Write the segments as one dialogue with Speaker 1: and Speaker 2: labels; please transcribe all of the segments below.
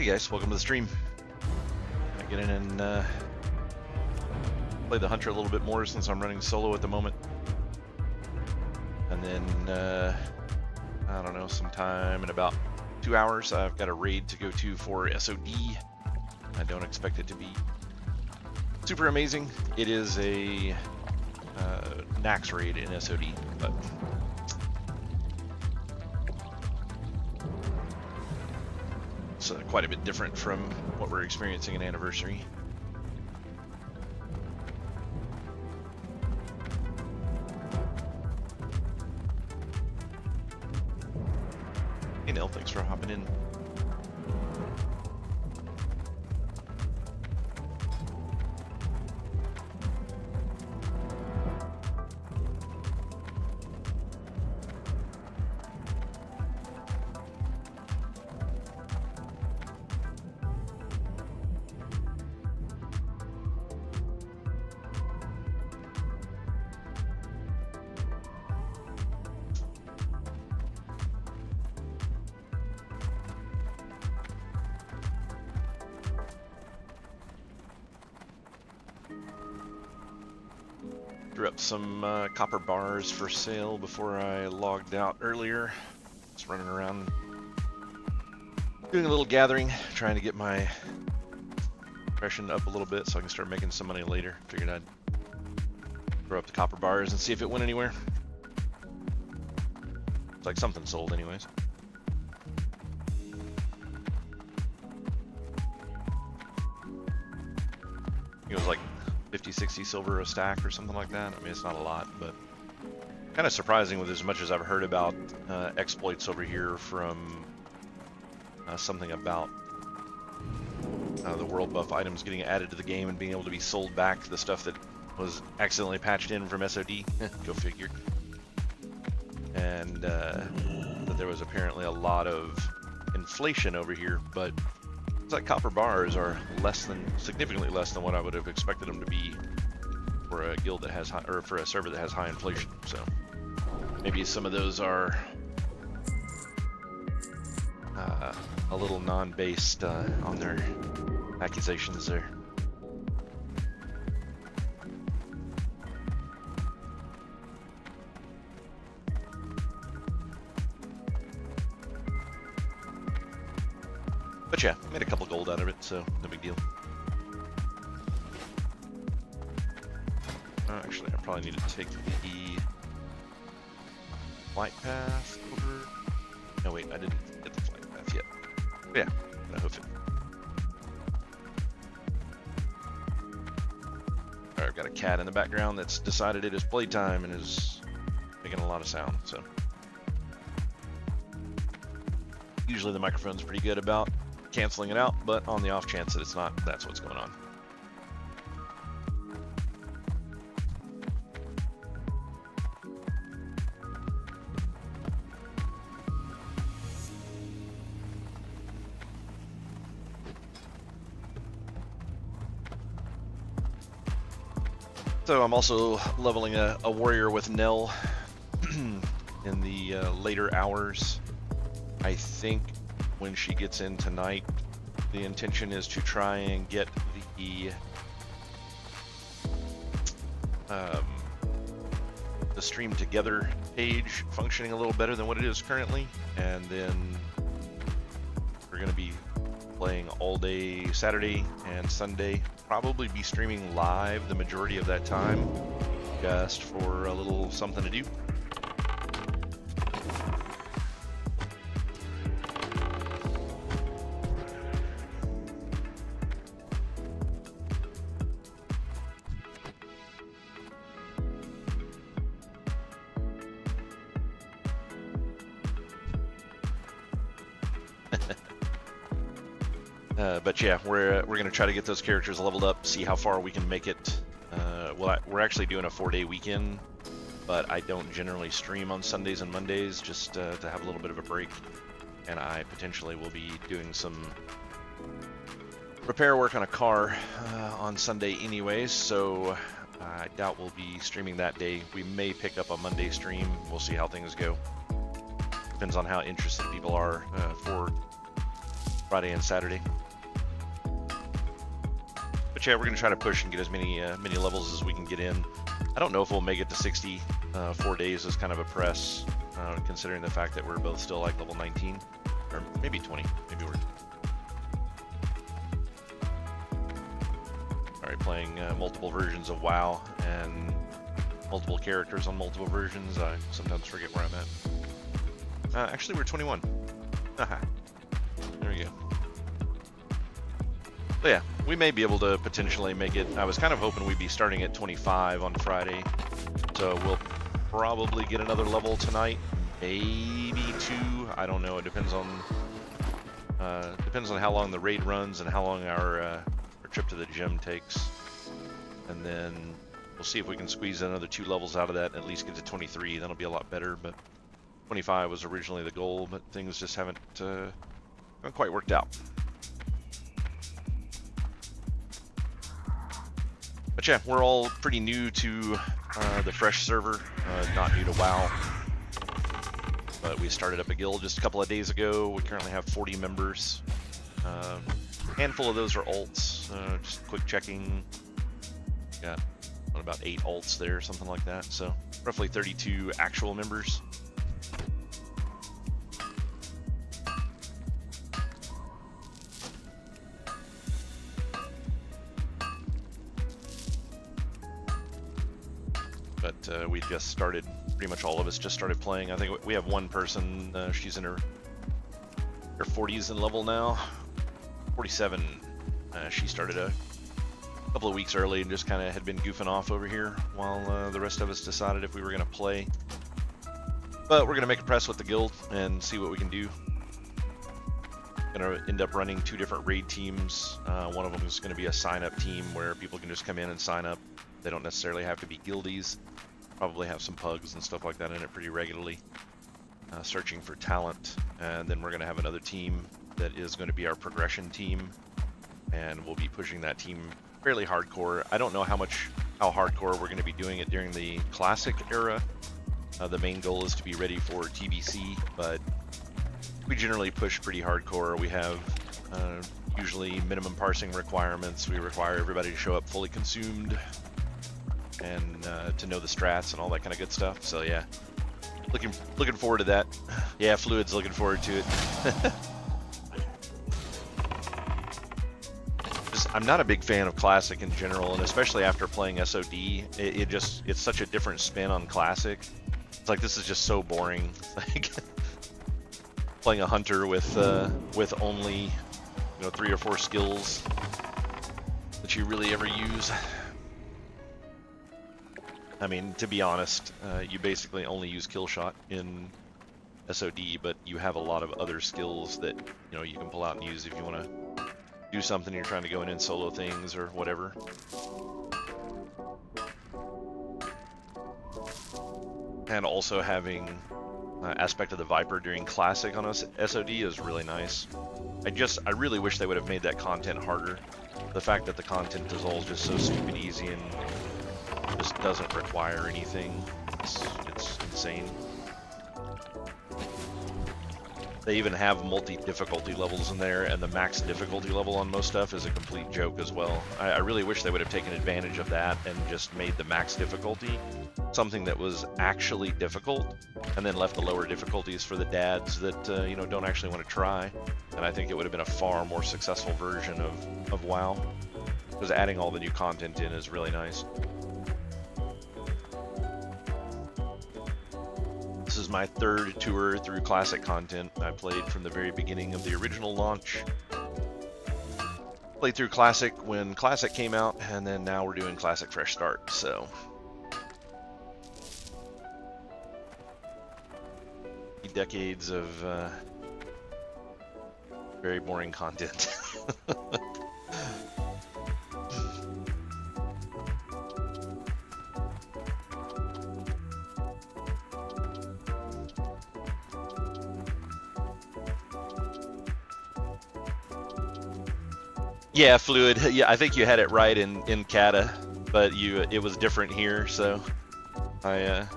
Speaker 1: Hey guys, welcome to the stream. I get in and play the Hunter a little bit more since I'm running solo at the moment. And then, I don't know, sometime in about 2 hours, I've got a raid to go to for SOD. I don't expect it to be super amazing. It is a Nax raid in SOD, but it's quite a bit different from what we're experiencing in Anniversary. Hey Nell, thanks for hopping in. Threw up some copper bars for sale before I logged out earlier. Just running around doing a little gathering, trying to get my impression up a little bit so I can start making some money later. Figured I'd throw up the copper bars and see if it went anywhere. It's like something sold anyways. It was like 50, 60 silver a stack or something like that. I mean, it's not a lot, but kind of surprising with as much as I've heard about exploits over here from something about the world buff items getting added to the game and being able to be sold back, the stuff that was accidentally patched in from SOD. Go figure. And that there was apparently a lot of inflation over here, but it's like copper bars are significantly less than what I would have expected them to be for a guild that has high, or for a server that has high inflation. So maybe some of those are a little non-based on their accusations there. But yeah, made a couple gold out of it, so no big deal. Actually, I probably need to take the flight path over. No, wait, I didn't get the flight path yet. But yeah, I'm gonna hoof it. Alright, I've got a cat in the background that's decided it is playtime and is making a lot of sound, so. Usually the microphone's pretty good about canceling it out, but on the off chance that it's not, that's what's going on. So I'm also leveling a warrior with Nell in the later hours. I think when she gets in tonight, the intention is to try and get the stream together page functioning a little better than what it is currently, and then we're going to be playing all day Saturday and Sunday. Probably be streaming live the majority of that time, just for a little something to do. But yeah, we're gonna try to get those characters leveled up, see how far we can make it. Well, we're actually doing a 4-day weekend, but I don't generally stream on Sundays and Mondays, just to have a little bit of a break. And I potentially will be doing some repair work on a car on Sunday anyways, so I doubt we'll be streaming that day. We may pick up a Monday stream. We'll see how things go. Depends on how interested people are for Friday and Saturday. But yeah, we're gonna try to push and get as many levels as we can get in. I don't know if we'll make it to 60. 4 days is kind of a press, considering the fact that we're both still like level 19, or maybe 20. Maybe we're alright. Playing multiple versions of WoW and multiple characters on multiple versions. I sometimes forget where I'm at. Actually, we're 21. Haha. There we go. But yeah, we may be able to potentially make it. I was kind of hoping we'd be starting at 25 on Friday, so we'll probably get another level tonight, maybe 2. I don't know. It depends on how long the raid runs and how long our trip to the gym takes, and then we'll see if we can squeeze another 2 levels out of that and at least get to 23. That'll be a lot better. But 25 was originally the goal, but things just haven't quite worked out. But yeah, we're all pretty new to the Fresh server, not new to WoW. But we started up a guild just a couple of days ago. We currently have 40 members. A handful of those are alts. Just quick checking. Got about 8 alts there, something like that. So roughly 32 actual members. But we just started, pretty much all of us just started playing. I think we have one person, she's in her 40s in level now, 47. She started a couple of weeks early and just kind of had been goofing off over here while the rest of us decided if we were going to play. But we're going to make a press with the guild and see what we can do. Going to end up running 2 different raid teams. One of them is going to be a sign-up team where people can just come in and sign up. They don't necessarily have to be guildies. Probably have some pugs and stuff like that in it pretty regularly. Searching for talent. And then we're going to have another team that is going to be our progression team. And we'll be pushing that team fairly hardcore. I don't know how hardcore we're going to be doing it during the classic era. The main goal is to be ready for TBC, but we generally push pretty hardcore. We have usually minimum parsing requirements. We require everybody to show up fully consumed and to know the strats and all that kind of good stuff. So yeah, looking forward to that. Yeah, Fluid's looking forward to it. I'm not a big fan of Classic in general, and especially after playing SOD, it's such a different spin on Classic. It's like, this is just so boring. Like playing a hunter with only 3 or 4 skills that you really ever use. I mean, to be honest, you basically only use kill shot in SOD, but you have a lot of other skills that you can pull out and use if you want to do something. You're trying to go in and solo things or whatever. And also having aspect of the Viper during Classic on SOD is really nice. I really wish they would have made that content harder. The fact that the content is all just so stupid easy and just doesn't require anything, it's insane. They even have multi-difficulty levels in there, and the max difficulty level on most stuff is a complete joke as well. I really wish they would have taken advantage of that and just made the max difficulty something that was actually difficult, and then left the lower difficulties for the dads that don't actually want to try. And I think it would have been a far more successful version of WoW, because adding all the new content in is really nice. This is my 3rd tour through Classic content. I played from the very beginning of the original launch. Played through Classic when Classic came out, and then now we're doing Classic Fresh Start, so. Decades of very boring content. Yeah, Fluid. Yeah, I think you had it right in Kata, but it was different here. So there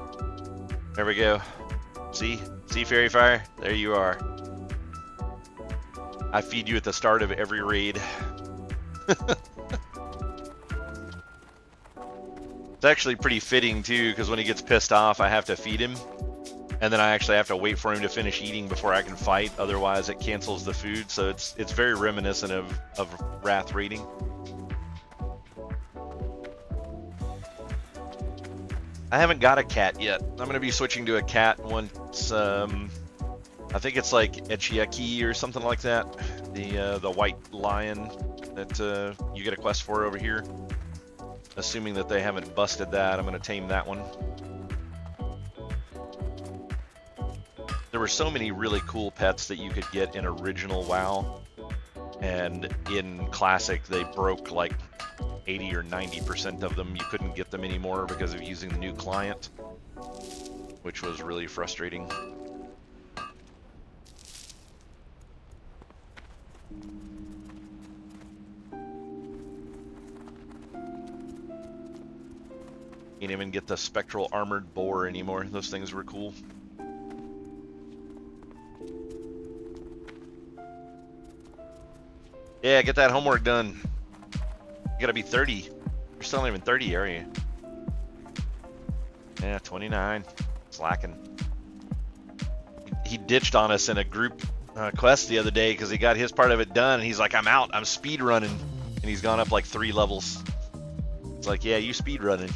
Speaker 1: we go. See Fairy Fire? There you are. I feed you at the start of every raid. It's actually pretty fitting too, because when he gets pissed off, I have to feed him, and then I actually have to wait for him to finish eating before I can fight. Otherwise, it cancels the food. So it's very reminiscent of Wrath raiding. I haven't got a cat yet. I'm gonna be switching to a cat once. I think it's like Echiaki or something like that. The white lion that you get a quest for over here. Assuming that they haven't busted that, I'm going to tame that one. There were so many really cool pets that you could get in original WoW, and in Classic they broke like 80 or 90% of them. You couldn't get them anymore because of using the new client, which was really frustrating. Can't even get the spectral armored boar anymore. Those things were cool. Yeah, get that homework done. You gotta be 30. You're still not even 30, are you? Yeah, 29. Slacking. He ditched on us in a group quest the other day because he got his part of it done. And he's like, I'm out. I'm speed running. And he's gone up like 3 levels. It's like, yeah, you speed running.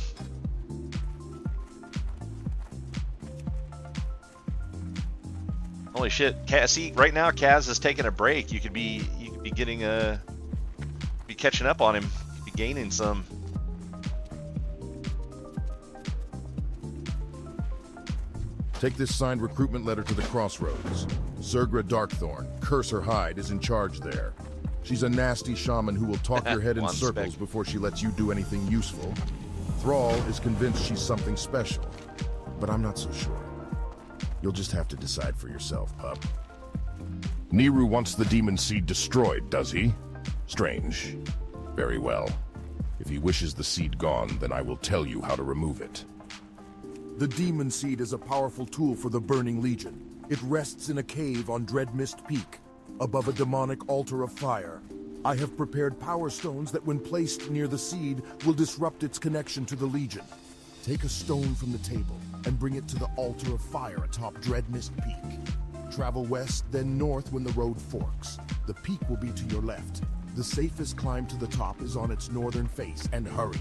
Speaker 1: Holy shit! See, right now Kaz is taking a break. You could be getting be catching up on him, be gaining some.
Speaker 2: Take this signed recruitment letter to the crossroads. Zergra Darkthorn, curse her hide, is in charge there. She's a nasty shaman who will talk your head in circles before she lets you do anything useful. Thrall is convinced she's something special, but I'm not so sure. You'll just have to decide for yourself, pup. Niru wants the demon seed destroyed, does he? Strange. Very well. If he wishes the seed gone, then I will tell you how to remove it. The demon seed is a powerful tool for the Burning Legion. It rests in a cave on Dreadmist Peak, above a demonic altar of fire. I have prepared power stones that, when placed near the seed, will disrupt its connection to the Legion. Take a stone from the table and bring it to the altar of fire atop Dreadmist Peak. Travel west, then north when the road forks. The peak will be to your left. The safest climb to the top is on its northern face, and hurry.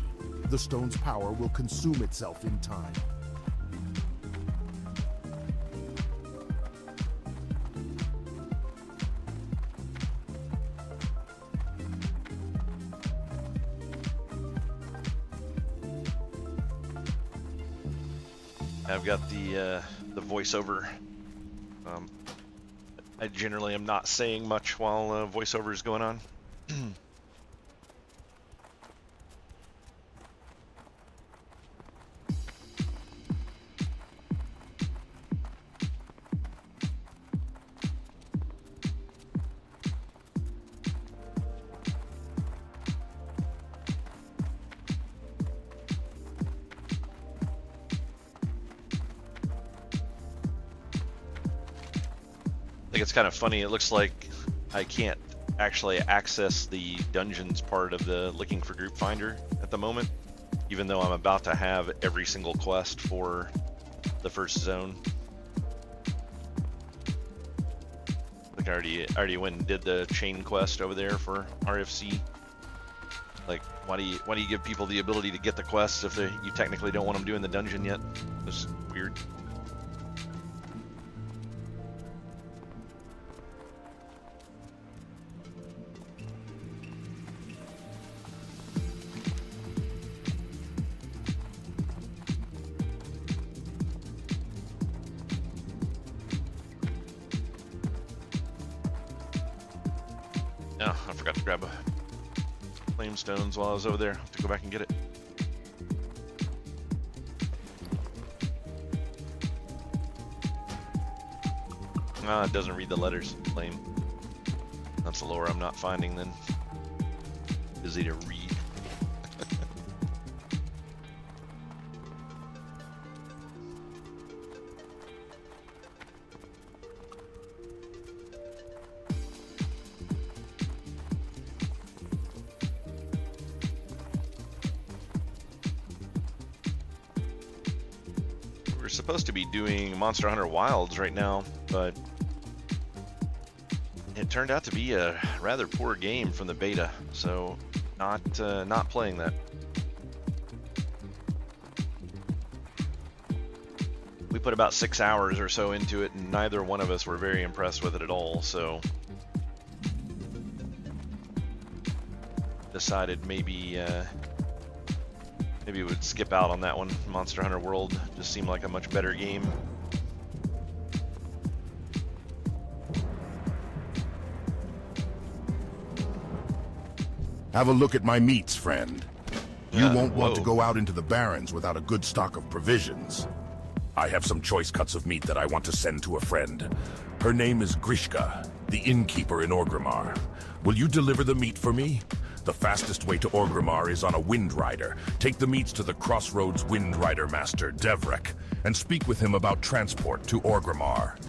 Speaker 2: The stone's power will consume itself in time.
Speaker 1: I've got the voiceover. I generally am not saying much while voiceover is going on. I think it's kind of funny. It looks like I can't actually access the dungeons part of the looking for group finder at the moment, even though I'm about to have every single quest for the first zone. Like I already went and did the chain quest over there for RFC. Like, why do you give people the ability to get the quests if you technically don't want them doing the dungeon yet? It's weird. Oh, I forgot to grab a flame stones while I was over there. I'll have to go back and get it. Ah, it doesn't read the letters. Lame. That's the lore I'm not finding then. Busy to read. supposed to be doing Monster Hunter Wilds right now, but it turned out to be a rather poor game from the beta, so not playing that. We put about 6 hours or so into it, and neither one of us were very impressed with it at all, so decided maybe we would skip out on that one. Monster Hunter World just seemed like a much better game.
Speaker 2: Have a look at my meats, friend. You won't want to
Speaker 1: whoa.
Speaker 2: go out into the barrens without a good stock of provisions. I have some choice cuts of meat that I want to send to a friend. Her name is Grishka, the innkeeper in Orgrimmar. Will you deliver the meat for me? The fastest way to Orgrimmar is on a Wind Rider. Take the meats to the Crossroads Wind Rider Master, Devrek, and speak with him about transport to Orgrimmar.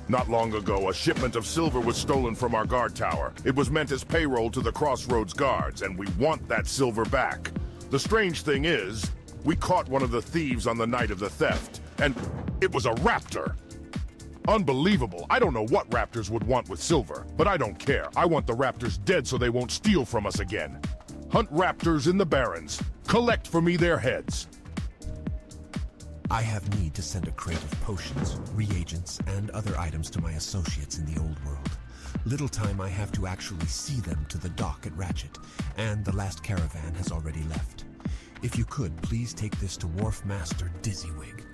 Speaker 2: Not long ago, a shipment of silver was stolen from our guard tower. It was meant as payroll to the Crossroads guards, and we want that silver back. The strange thing is, we caught one of the thieves on the night of the theft, and it was a raptor. Unbelievable. I don't know what raptors would want with silver, but I don't care. I want the raptors dead so they won't steal from us again. Hunt raptors in the barrens. Collect for me their heads.
Speaker 3: I have need to send a crate of potions, reagents, and other items to my associates in the old world. Little time I have to actually see them to the dock at Ratchet, and the last caravan has already left. If you could, please take this to Wharf Master Dizzywig.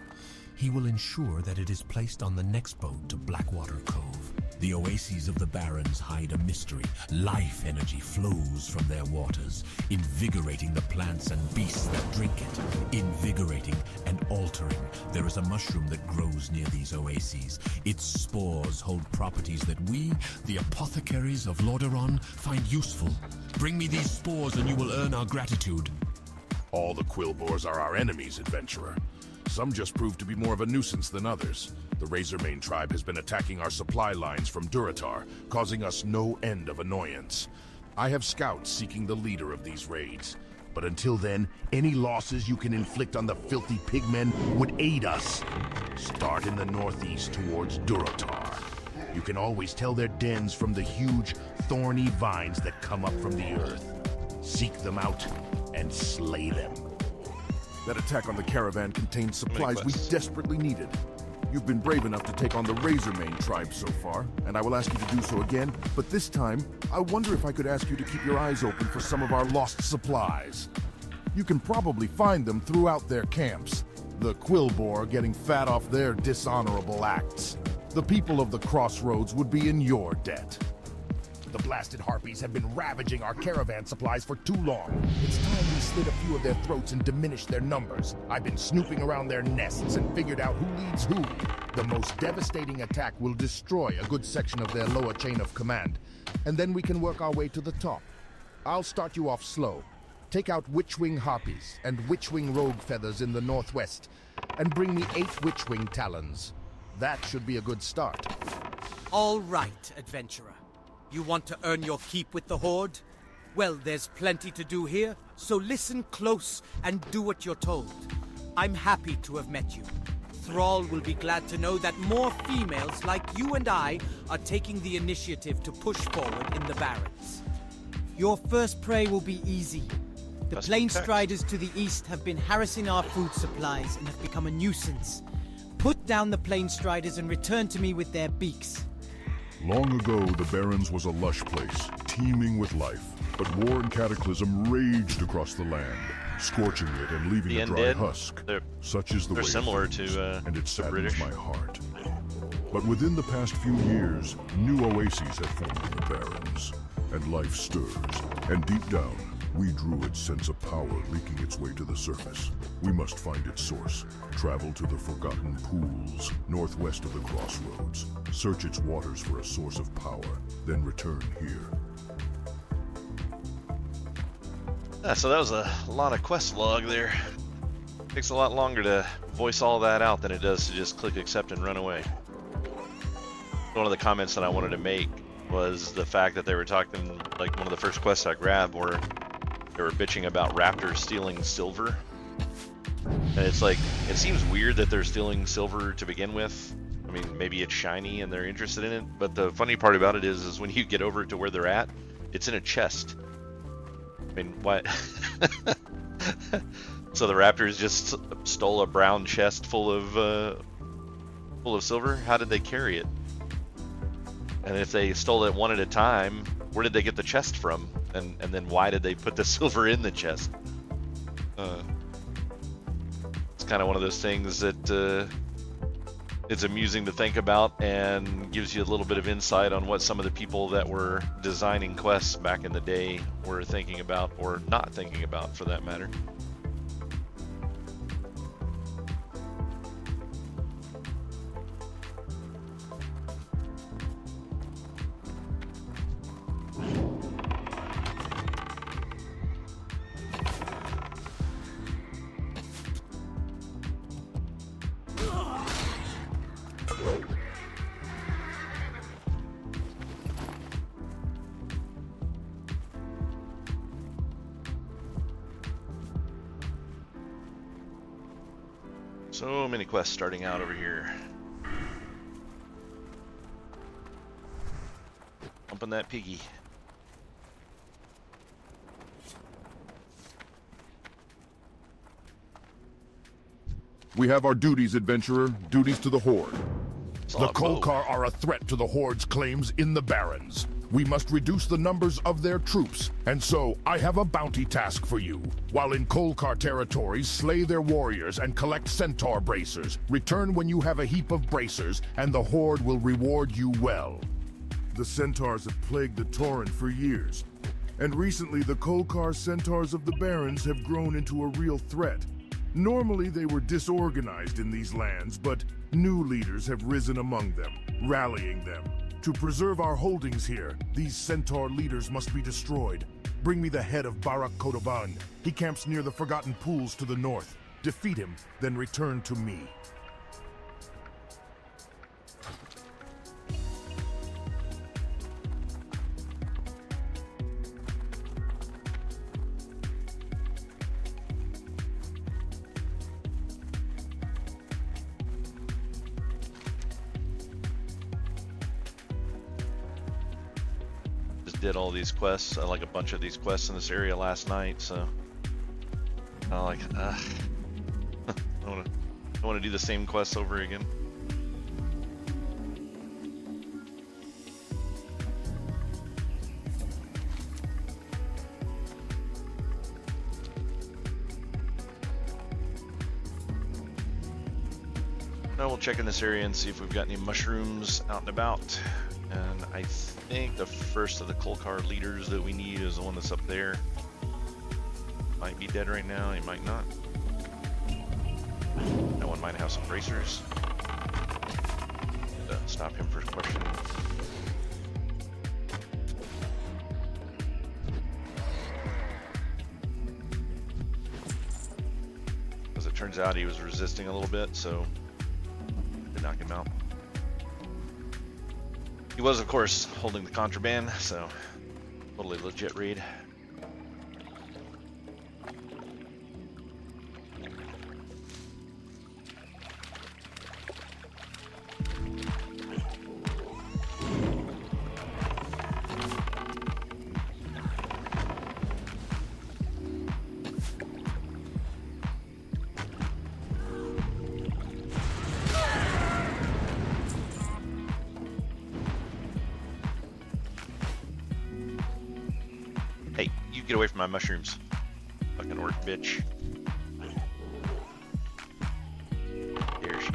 Speaker 3: He will ensure that it is placed on the next boat to Blackwater Cove. The oases of the Barrens hide a mystery. Life energy flows from their waters, invigorating the plants and beasts that drink it. Invigorating and altering. There is a mushroom that grows near these oases. Its spores hold properties that we, the apothecaries of Lordaeron, find useful. Bring me these spores and you will earn our gratitude.
Speaker 2: All the Quillboars are our enemies, adventurer. Some just prove to be more of a nuisance than others. The Razormane tribe has been attacking our supply lines from Duratar, causing us no end of annoyance. I have scouts seeking the leader of these raids. But until then, any losses you can inflict on the filthy pigmen would aid us. Start in the northeast towards Duratar. You can always tell their dens from the huge, thorny vines that come up from the earth. Seek them out and slay them. That attack on the caravan contained supplies we desperately needed. You've been brave enough to take on the Razormane tribe so far, and I will ask you to do so again, but this time, I wonder if I could ask you to keep your eyes open for some of our lost supplies. You can probably find them throughout their camps. The Quillboar getting fat off their dishonorable acts. The people of the Crossroads would be in your debt. The blasted harpies have been ravaging our caravan supplies for too long. It's time we slit a few of their throats and diminish their numbers. I've been snooping around their nests and figured out who leads who. The most devastating attack will destroy a good section of their lower chain of command, and then we can work our way to the top. I'll start you off slow. Take out Witchwing harpies and Witchwing rogue feathers in the northwest, and bring me 8 Witchwing talons. That should be a good start.
Speaker 4: All right, adventurer. You want to earn your keep with the Horde? Well, there's plenty to do here, so listen close and do what you're told. I'm happy to have met you. Thrall will be glad to know that more females like you and I are taking the initiative to push forward in the Barrens. Your first prey will be easy. The Plain Striders to the east have been harassing our food supplies and have become a nuisance. Put down the Plain Striders and return to me with their beaks.
Speaker 2: Long ago, the Barrens was a lush place, teeming with life. But war and cataclysm raged across the land, scorching it and leaving a dry husk. Such is the way
Speaker 1: they're similar
Speaker 2: of things,
Speaker 1: to
Speaker 2: and it
Speaker 1: the
Speaker 2: saddens
Speaker 1: British.
Speaker 2: my heart. But within the past few years, new oases have formed in the Barrens, and life stirs. And deep down, we druids sense a power leaking its way to the surface. We must find its source. Travel to the Forgotten Pools, northwest of the Crossroads. Search its waters for a source of power, then return here.
Speaker 1: So that was a lot of quest log there. Takes a lot longer to voice all that out than it does to just click accept and run away. One of the comments that I wanted to make was the fact that they were talking, like one of the first quests I grabbed where they were bitching about raptors stealing silver. And it's like, it seems weird that they're stealing silver to begin with. I mean, maybe it's shiny and they're interested in it, but the funny part about it is when you get over to where they're at, it's in a chest. I mean, what? So the Raptors just stole a brown chest full of silver? How did they carry it? And if they stole it one at a time, where did they get the chest from? And then why did they put the silver in the chest? It's kind of one of those things that it's amusing to think about and gives you a little bit of insight on what some of the people that were designing quests back in the day were thinking about, or not thinking about for that matter. So many quests starting out over here. Pumping that piggy.
Speaker 2: We have our duties, adventurer. Duties to the Horde. The
Speaker 1: Bow.
Speaker 2: Kolkar are a threat to the Horde's claims in the Barrens. We must reduce the numbers of their troops, and so I have a bounty task for you. While in Kolkar territories, slay their warriors and collect centaur bracers. Return when you have a heap of bracers, and the Horde will reward you well. The centaurs have plagued the Tauren for years, and recently the Kolkar centaurs of the Barrens have grown into a real threat. Normally they were disorganized in these lands, but new leaders have risen among them, rallying them. To preserve our holdings here, these centaur leaders must be destroyed. Bring me the head of Barak Kodoban. He camps near the Forgotten Pools to the north. Defeat him, then return to me.
Speaker 1: Did all these quests, like a bunch of these quests in this area last night, so I'm like, I don't want to do the same quests over again. Now we'll check in this area and see if we've got any mushrooms out and about. And I think the first of the Kolkar leaders that we need is the one that's up there. Might be dead right now, he might not. That one might have some bracers. Stop him for questioning. As it turns out, he was resisting a little bit, so I did knock him out. He was, of course, holding the contraband, so totally legit raid. Hey, you get away from my mushrooms. Fucking orc bitch. There she.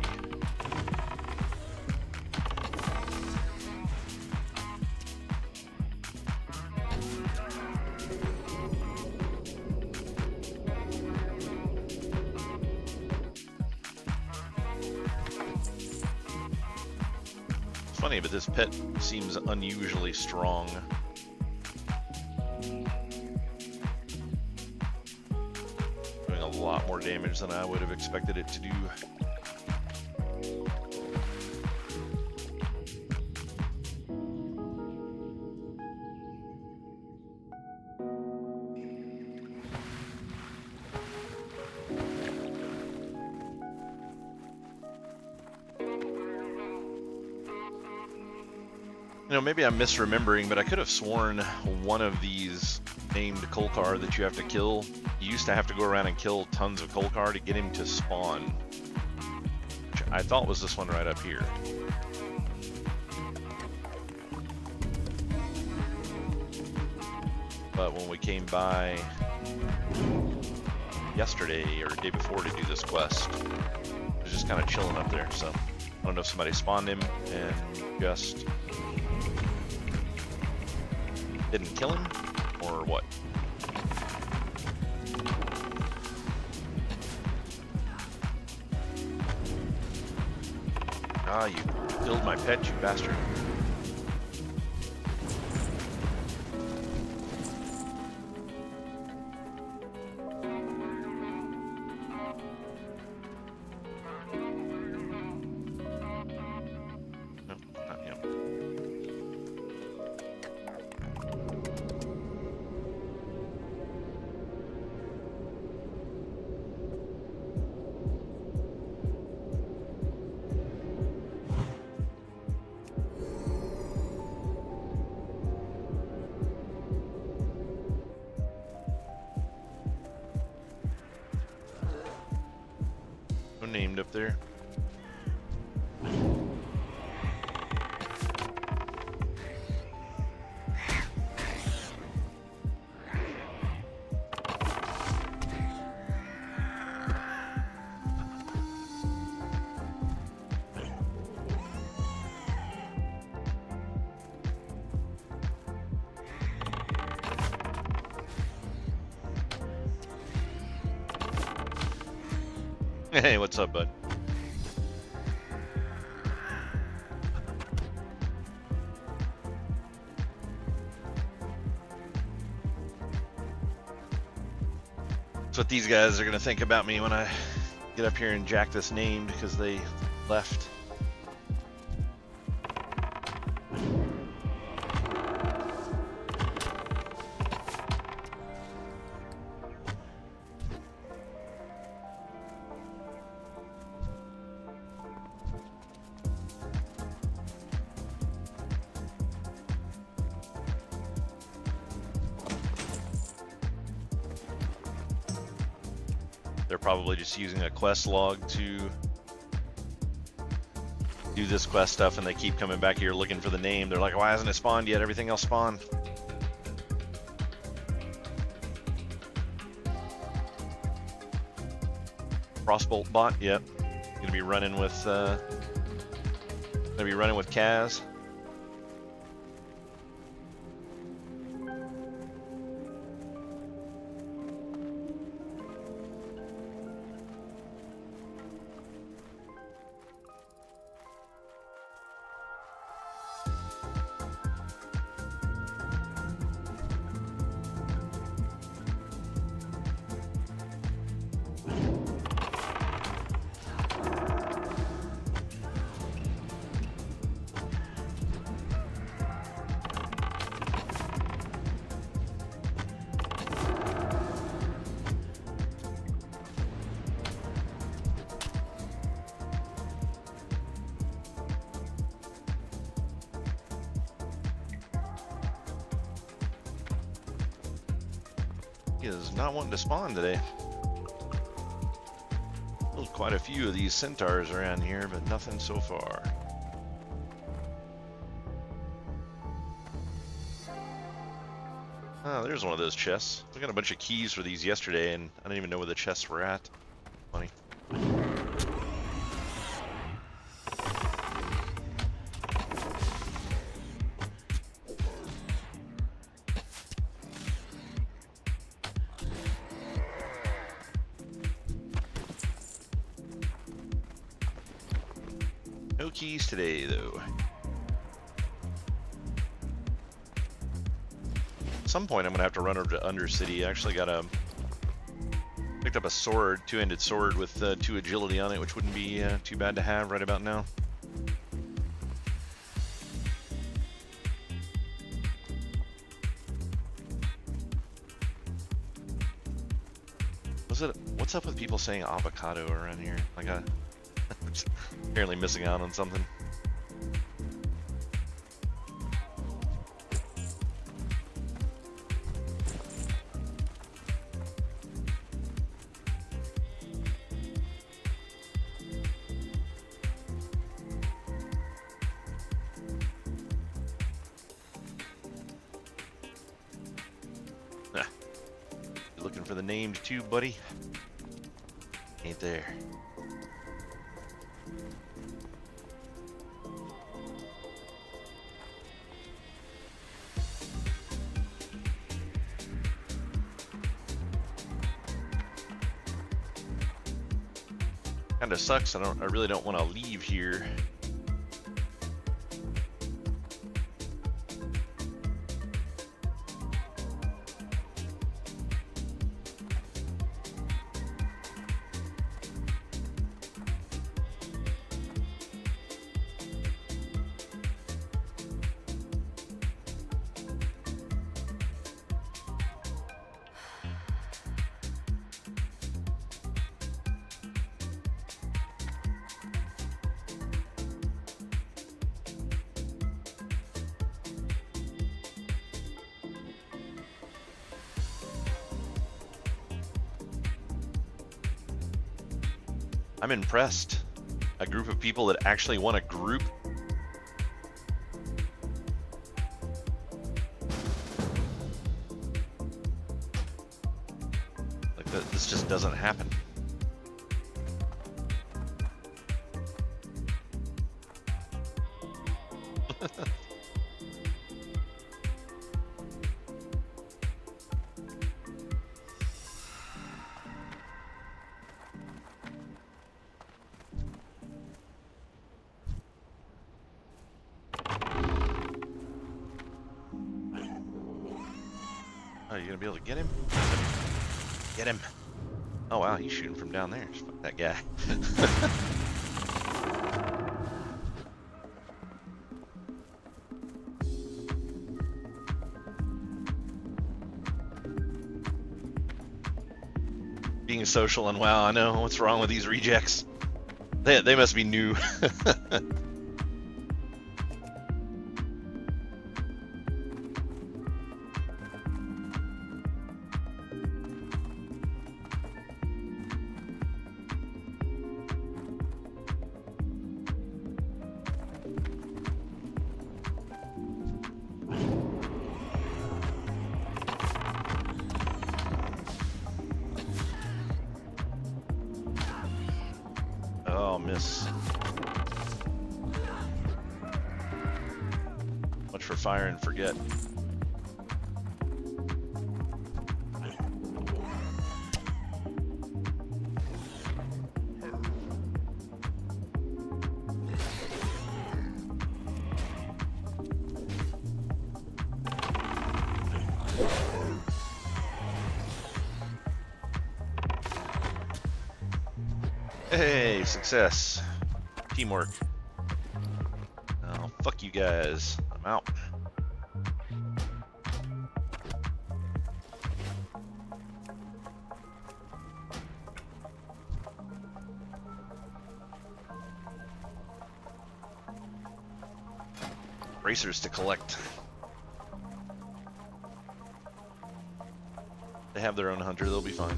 Speaker 1: It's funny, but this pet seems unusually strong. A lot more damage than I would have expected it to do. You know, maybe I'm misremembering, but I could have sworn one of these named Kolkar that you have to kill, you used to have to go around and kill tons of Kolkar to get him to spawn. Which I thought was this one right up here. But when we came by yesterday or the day before to do this quest, it was just kind of chilling up there. So I don't know if somebody spawned him and just didn't kill him or what. Ah, you killed my pet, you bastard. No, not him. No named up there. Hey, what's up, bud? That's what these guys are gonna think about me when I get up here and jack this named because they left. They're probably just using a quest log to do this quest stuff, and they keep coming back here looking for the name. They're like, why hasn't it spawned yet? Everything else spawned. Crossbolt bot, yep. Gonna be running with Kaz. He is not wanting to spawn today. Killed quite a few of these centaurs around here, but nothing so far. Oh, there's one of those chests. We got a bunch of keys for these yesterday, and I didn't even know where the chests were at. Funny. No keys today, though. At some point, I'm gonna have to run over to Undercity. I actually picked up a sword, two-handed sword with 2 agility on it, which wouldn't be too bad to have right about now. What's up with people saying avocado around here? Like apparently missing out on something. Looking for the named too, buddy. Ain't there. Kinda sucks. I really don't want to leave here. I'm impressed. A group of people that actually want a group. Like that, this just doesn't happen. Oh, you gonna be able to get him? Get him! Oh wow, he's shooting from down there. Fuck that guy. Being social and WoW, I know. What's wrong with these rejects? They must be new. Oh, miss. Much for fire and forget. Hey, success. Teamwork. Oh, fuck you guys. I'm out. Racers to collect. They have their own hunter, they'll be fine.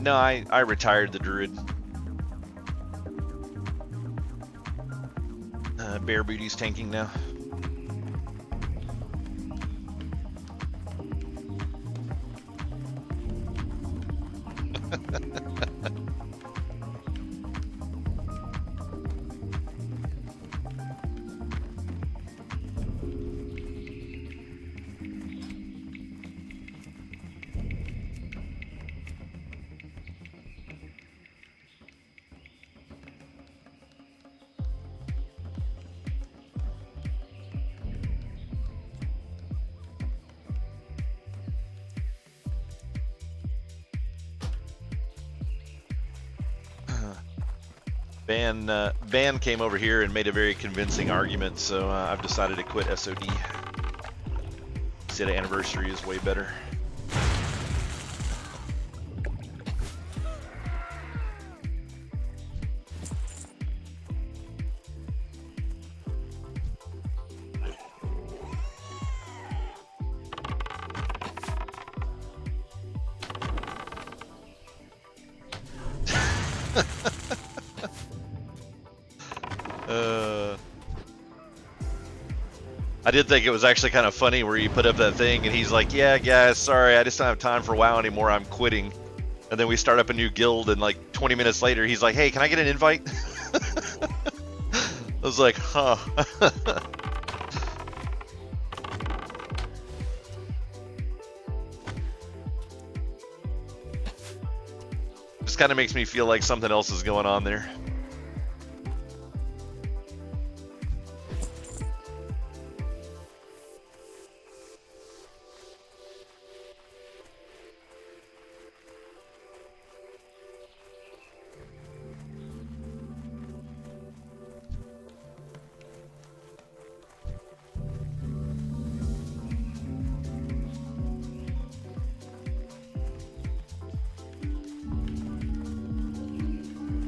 Speaker 1: No, I retired the druid. Bear Booty's tanking now. Ban came over here and made a very convincing argument, so I've decided to quit SOD. Said anniversary is way better. I did think it was actually kind of funny where you put up that thing and he's like, yeah, guys, sorry, I just don't have time for WoW anymore, I'm quitting. And then we start up a new guild, and like 20 minutes later, he's like, hey, can I get an invite? I was like, huh. Just kind of makes me feel like something else is going on there.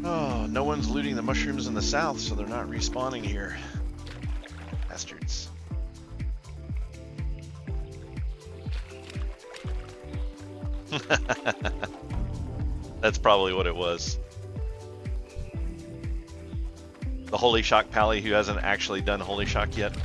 Speaker 1: Oh, no one's looting the mushrooms in the south, so they're not respawning here. Bastards. That's probably what it was. The Holy Shock Pally who hasn't actually done Holy Shock yet.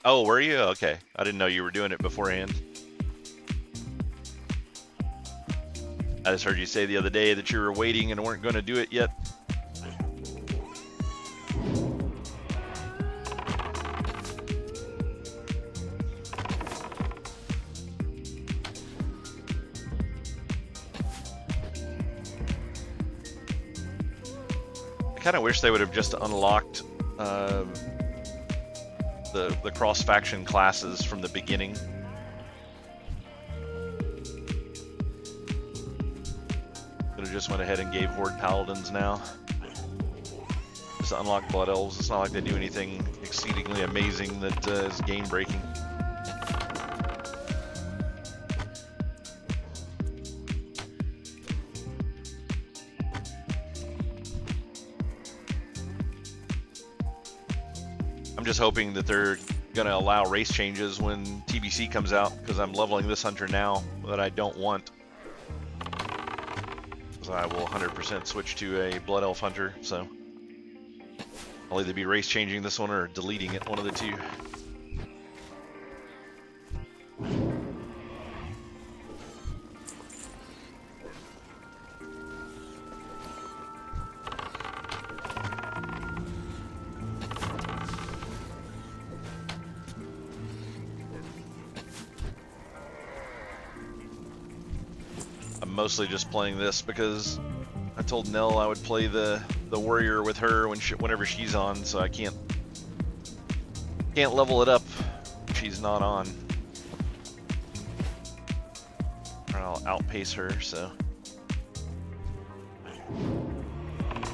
Speaker 1: Oh, were you? Okay. I didn't know you were doing it beforehand. I just heard you say the other day that you were waiting and weren't going to do it yet. I kind of wish they would have just unlocked the cross-faction classes from the beginning. Could have just went ahead and gave Horde Paladins now. Just unlock Blood Elves. It's not like they do anything exceedingly amazing that is game-breaking. I'm just hoping that they're going to allow race changes when TBC comes out, because I'm leveling this hunter now that I don't want. So I will 100% switch to a Blood Elf hunter, so I'll either be race changing this one or deleting it, one of the two. I'm mostly just playing this because I told Nell I would play the warrior with her whenever she's on, so I can't level it up if she's not on. Or I'll outpace her, so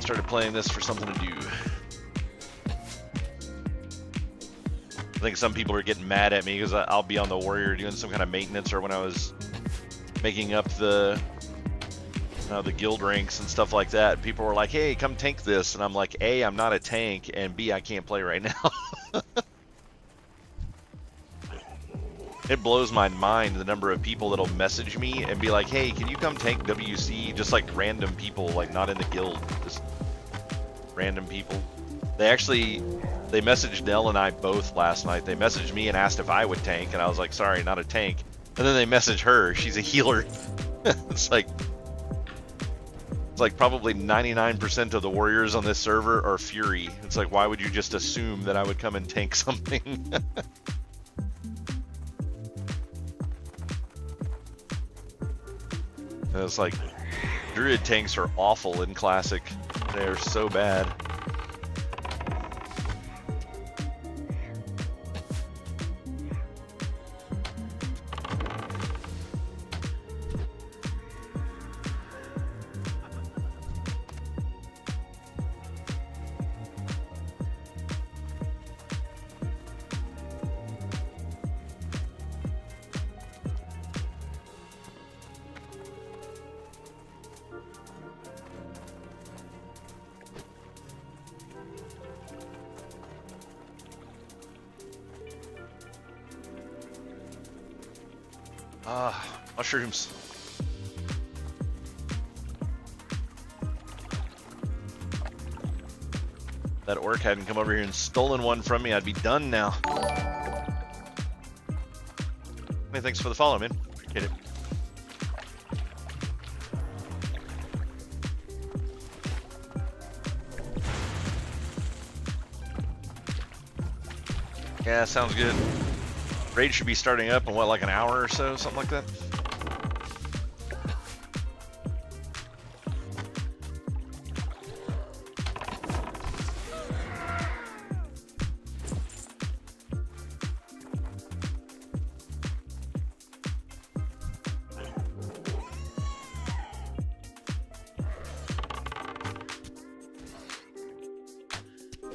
Speaker 1: started playing this for something to do. I think some people are getting mad at me because I'll be on the warrior doing some kind of maintenance, or when I was making up the guild ranks and stuff like that, people were like, hey, come tank this, and I'm like, A, I'm not a tank, and B, I can't play right now. It blows my mind the number of people that'll message me and be like, hey, can you come tank WC? Just like random people, like not in the guild, just random people. They messaged Nell and I both last night. They messaged me and asked if I would tank, and I was like, sorry, not a tank. And then they message her, she's a healer. It's like probably 99% of the warriors on this server are Fury. It's like, why would you just assume that I would come and tank something? And it's like, Druid tanks are awful in Classic. They're so bad. Mushrooms. That orc hadn't come over here and stolen one from me, I'd be done now. Hey, thanks for the follow, man. Appreciate it. Yeah, sounds good. Raid should be starting up in what, like an hour or so, something like that?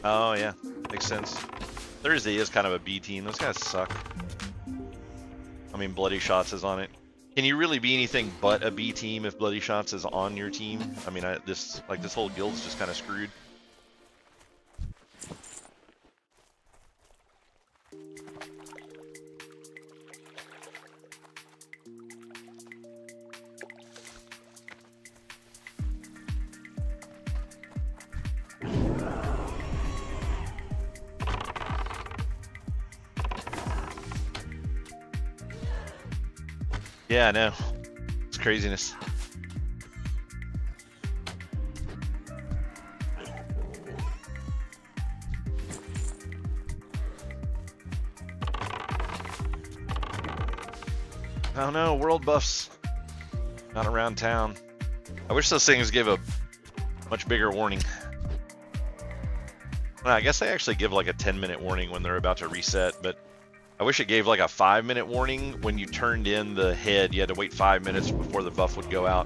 Speaker 1: Oh yeah, makes sense. Thursday is kind of a B team. Those guys suck. I mean, Bloody Shots is on it. Can you really be anything but a B team if Bloody Shots is on your team? I mean, this whole guild's just kind of screwed. Yeah, I know. It's craziness. Oh no, world buffs. Not around town. I wish those things gave a much bigger warning. Well, I guess they actually give like a 10-minute warning when they're about to reset, but I wish it gave like a 5-minute warning when you turned in the head. You had to wait 5 minutes before the buff would go out.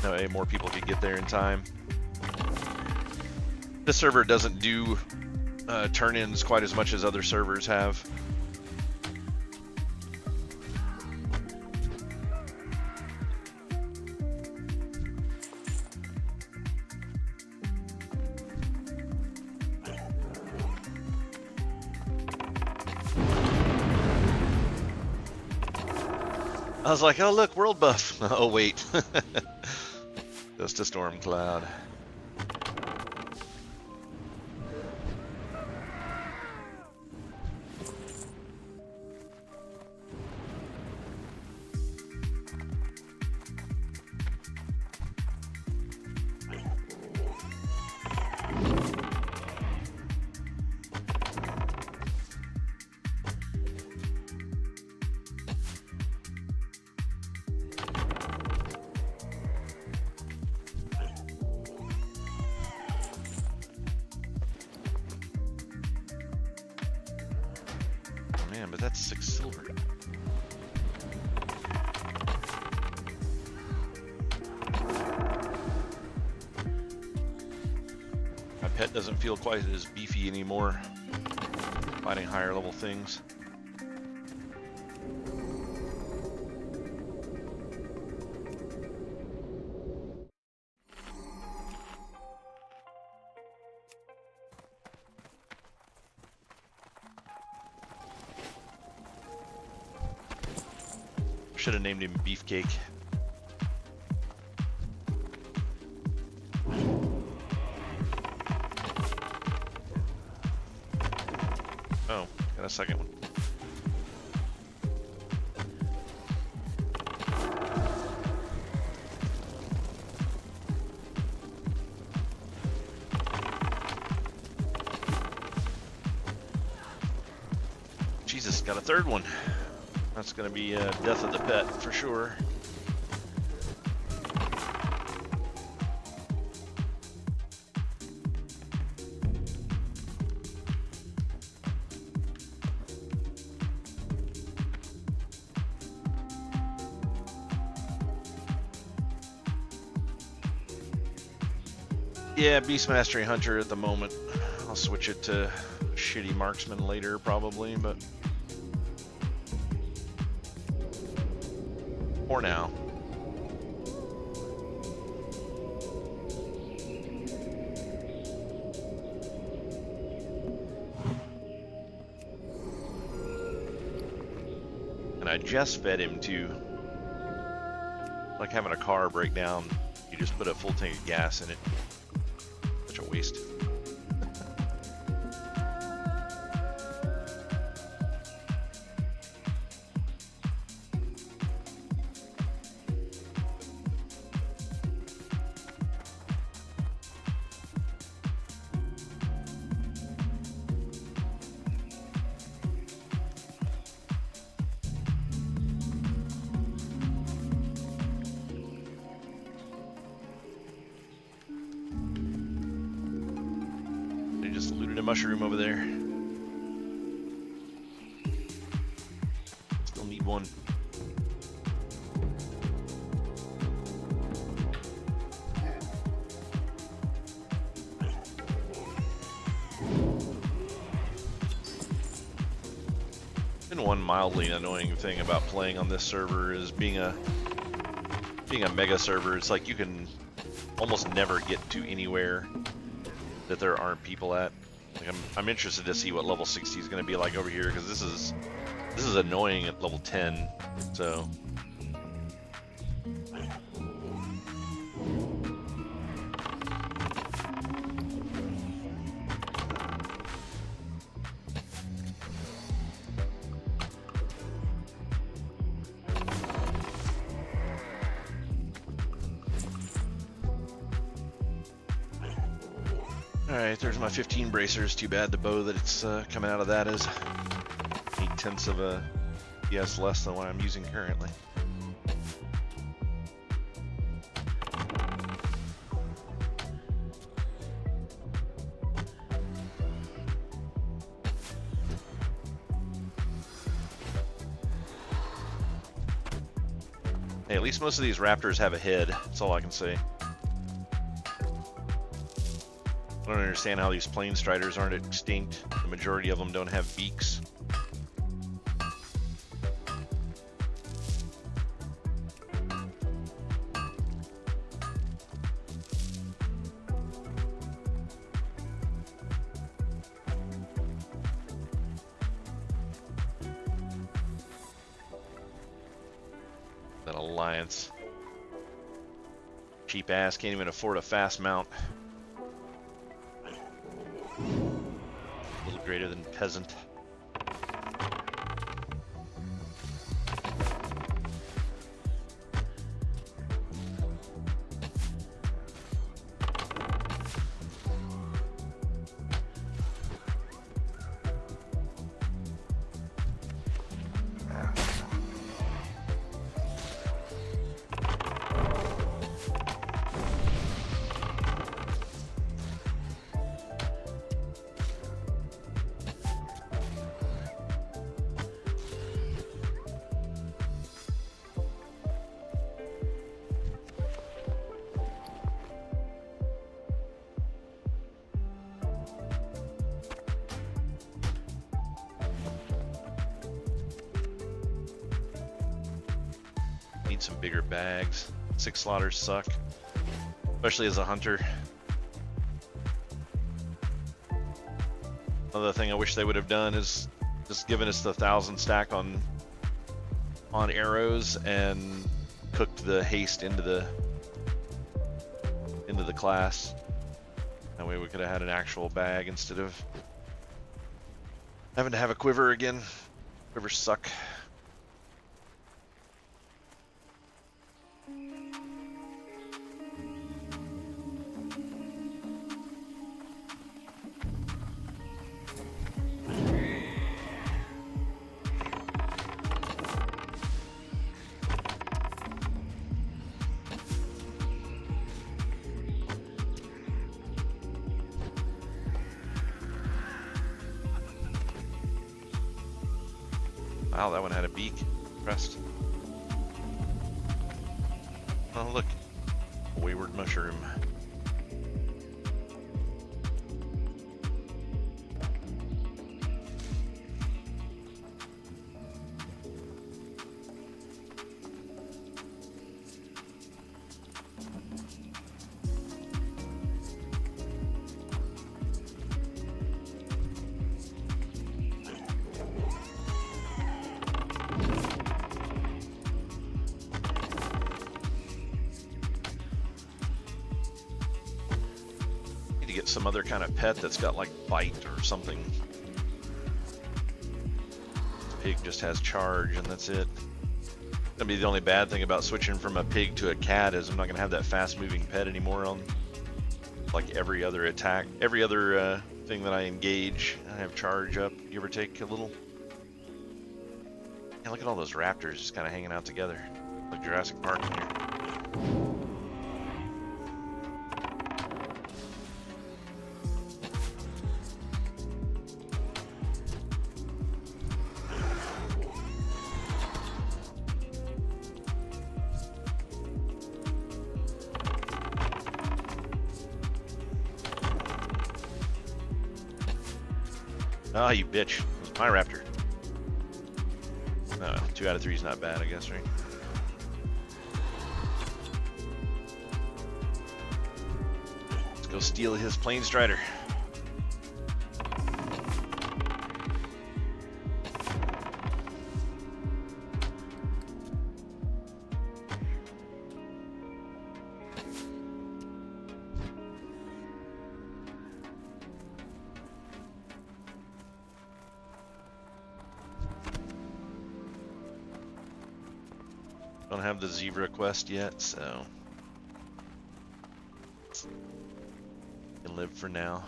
Speaker 1: That way more people could get there in time. This server doesn't do turn-ins quite as much as other servers have. I was like, oh look, world buff. Oh wait, just a storm cloud. Man, but that's 6 silver. My pet doesn't feel quite as beefy anymore, fighting higher level things. Should have named him Beefcake. Oh, got a second one. Jesus, got a third one. That's going to be death of the pet for sure. Yeah, Beast Mastery Hunter at the moment. I'll switch it to Shitty Marksman later probably, but for now. And And I just fed him too. Like having a car break down, you just put a full tank of gas in it. Such a waste. Just looted a mushroom over there. Still need one. And one mildly annoying thing about playing on this server is being a mega server. It's like you can almost never get to anywhere that there aren't people at. Like I'm interested to see what level 60 is going to be like over here, because this is annoying at level 10. So alright, there's my 15 bracers. Too bad the bow that it's coming out of that is 0.8 of a PS less than what I'm using currently. Hey, at least most of these raptors have a head. That's all I can say. I don't understand how these plane striders aren't extinct. The majority of them don't have beaks. That alliance. Cheap ass, can't even afford a fast mount. A little greater than peasant. Need some bigger bags. 6 slaughters suck, especially as a hunter. Another thing I wish they would have done is just given us the 1,000 stack on arrows and cooked the haste into the class. That way we could have had an actual bag instead of having to have a quiver again. Quivers suck. Wow, that one had a beak. Pressed. Oh, look. A wayward mushroom. some other kind of pet that's got like bite or something. Pig just has charge and that's it. Gonna be the only bad thing about switching from a pig to a cat is I'm not gonna have that fast moving pet anymore on like every other attack, every other thing that I engage. I have charge up. You ever take a little? Yeah, look at all those raptors just kind of hanging out together, like Jurassic Park in here. Ah, you bitch. It was my raptor. 2 out of 3 is not bad, I guess, right? Let's go steal his plane strider. Don't have the zebra quest yet, so can live for now.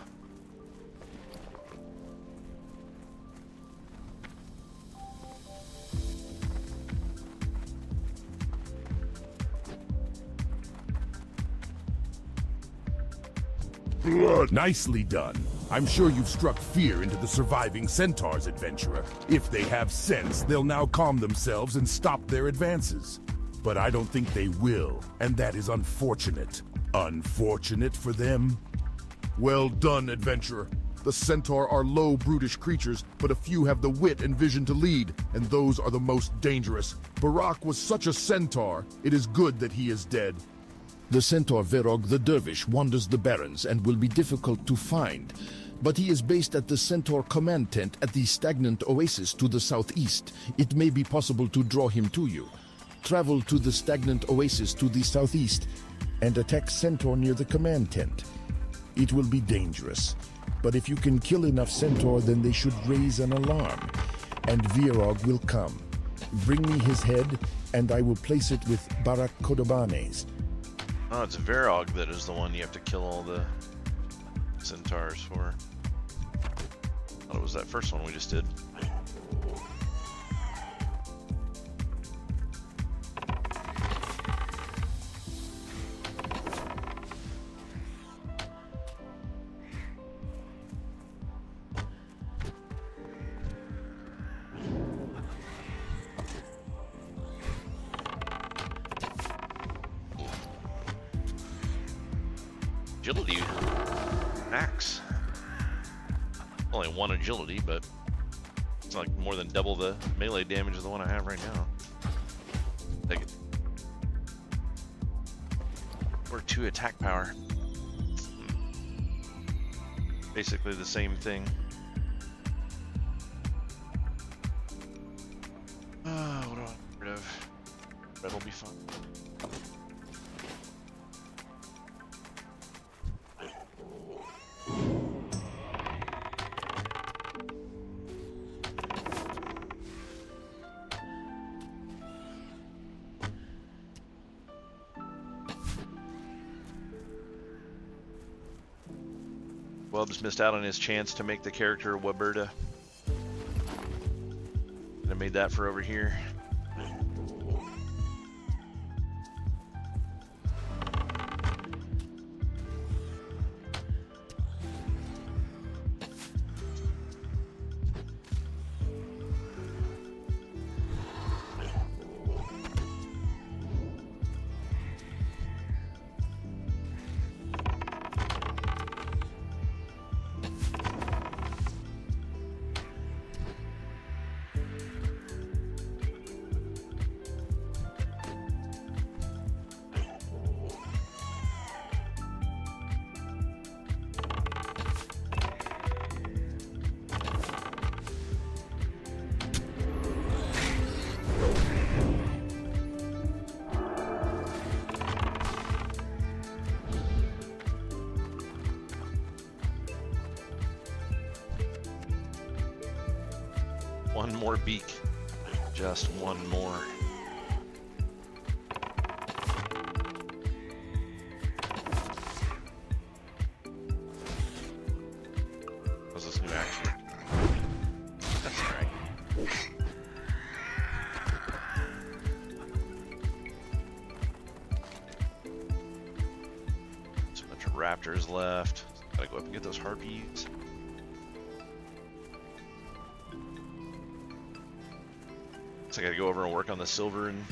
Speaker 2: Blood. Nicely done. I'm sure you've struck fear into the surviving centaurs, adventurer. If they have sense, they'll now calm themselves and stop their advances. But I don't think they will, and that is unfortunate. Unfortunate for them? Well done, adventurer. The centaur are low, brutish creatures, but a few have the wit and vision to lead, and those are the most dangerous. Barak was such a centaur. It is good that he is dead.
Speaker 5: The centaur Verog the Dervish wanders the barrens and will be difficult to find, but he is based at the centaur command tent at the stagnant oasis to the southeast. It may be possible to draw him to you. Travel to the stagnant oasis to the southeast and attack centaur near the command tent. It will be dangerous, but if you can kill enough centaur, then they should raise an alarm, and Verog will come. Bring me his head, and I will place it with Barak Kodobanes.
Speaker 1: Oh, it's Verog that is the one you have to kill all the centaurs for. I thought it was that first one we just did. Agility max. Only 1 agility, but it's like more than double the melee damage of the one I have right now. Take it. Or 2 attack power. Basically the same thing. What do I get rid of? Red will be fun. Wubs missed out on his chance to make the character Waberta. I made that for over here. One more beak. Just one more. What's this new action? That's alright. There's a bunch of raptors left. Gotta go up and get those harpies. So I gotta go over and work on the silver and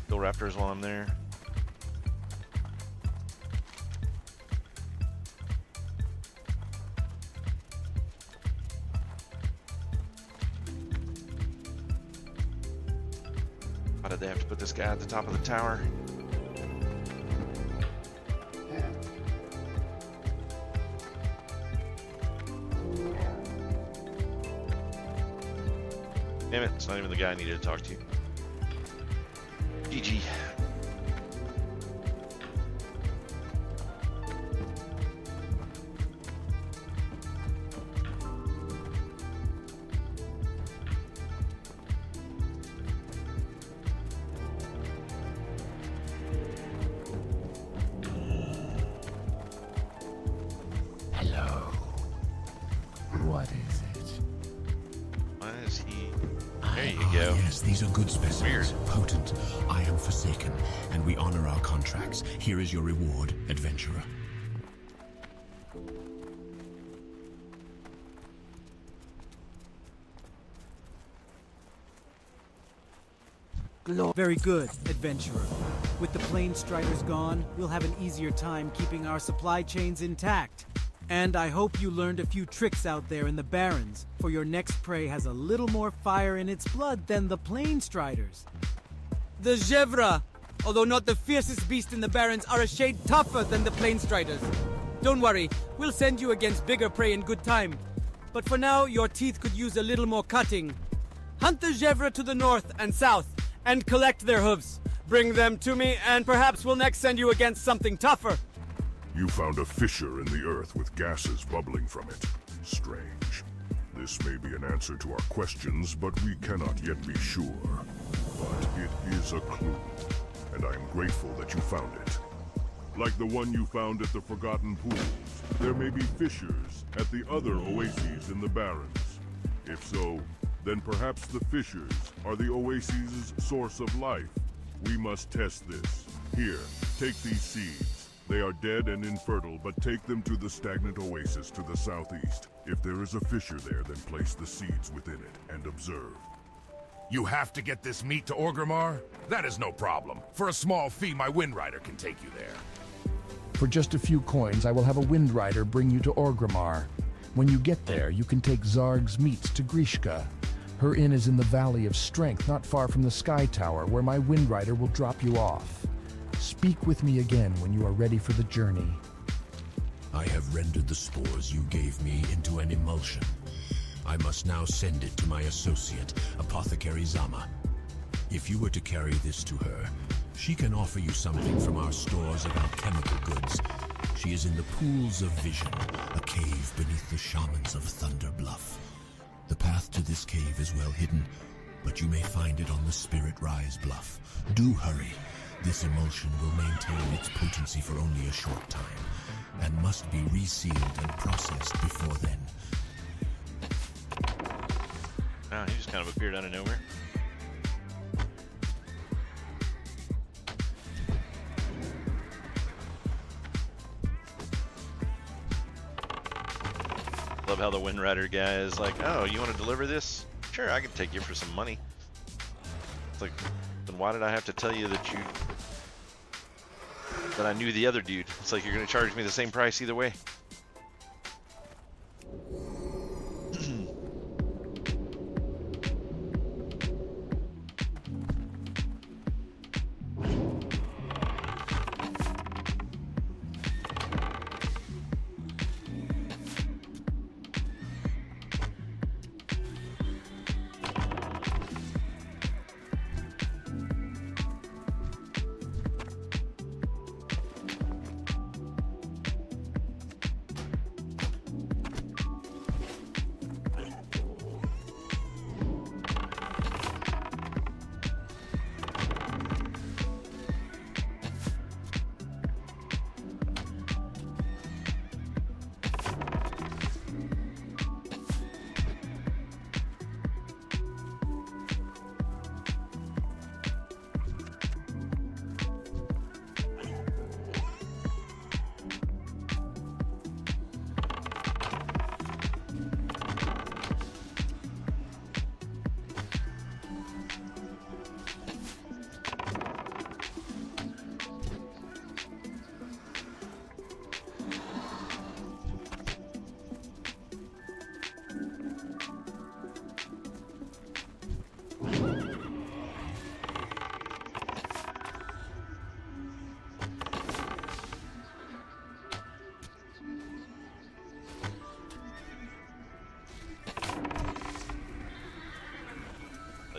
Speaker 1: kill raptors while I'm there. Why did they have to put this guy at the top of the tower? Damn it, it's not even the guy I needed to talk to. GG.
Speaker 3: Hello. What is it?
Speaker 1: Why is he... There you go.
Speaker 3: Yes, these are good specimens.
Speaker 1: Weird.
Speaker 3: Potent. I am forsaken, and we honor our contracts. Here is your reward, adventurer.
Speaker 4: Very good, adventurer. With the plane striders gone, we'll have an easier time keeping our supply chains intact. And I hope you learned a few tricks out there in the Barrens, for your next prey has a little more fire in its blood than the plane striders. The Gevra, although not the fiercest beast in the Barrens, are a shade tougher than the plane striders. Don't worry, we'll send you against bigger prey in good time. But for now, your teeth could use a little more cutting. Hunt the Gevra to the north and south, and collect their hooves. Bring them to me, and perhaps we'll next send you against something tougher.
Speaker 2: You found a fissure in the earth with gases bubbling from it. Strange. This may be an answer to our questions, but we cannot yet be sure. But it is a clue, and I am grateful that you found it. Like the one you found at the Forgotten Pools, there may be fissures at the other oases in the Barrens. If so, then perhaps the fissures are the oases' source of life. We must test this. Here, take these seeds. They are dead and infertile, but take them to the stagnant oasis to the southeast. If there is a fissure there, then place the seeds within it and observe.
Speaker 6: You have to get this meat to Orgrimmar? That is no problem. For a small fee, my Wind Rider can take you there.
Speaker 5: For just a few coins, I will have a Wind Rider bring you to Orgrimmar. When you get there, you can take Zarg's meats to Grishka. Her inn is in the Valley of Strength, not far from the Sky Tower, where my Wind Rider will drop you off. Speak with me again when you are ready for the journey.
Speaker 3: I have rendered the spores you gave me into an emulsion. I must now send it to my associate, Apothecary Zama. If you were to carry this to her, she can offer you something from our stores of alchemical goods. She is in the Pools of Vision, a cave beneath the shamans of Thunder Bluff. The path to this cave is well hidden, but you may find it on the Spirit Rise Bluff. Do hurry. This emulsion will maintain its potency for only a short time, and must be resealed and processed before then.
Speaker 1: Oh, he just kind of appeared out of nowhere. Love how the Wind Rider guy is like, oh, you want to deliver this? Sure, I can take you for some money. It's like, then why did I have to tell you that I knew the other dude? It's like you're gonna charge me the same price either way.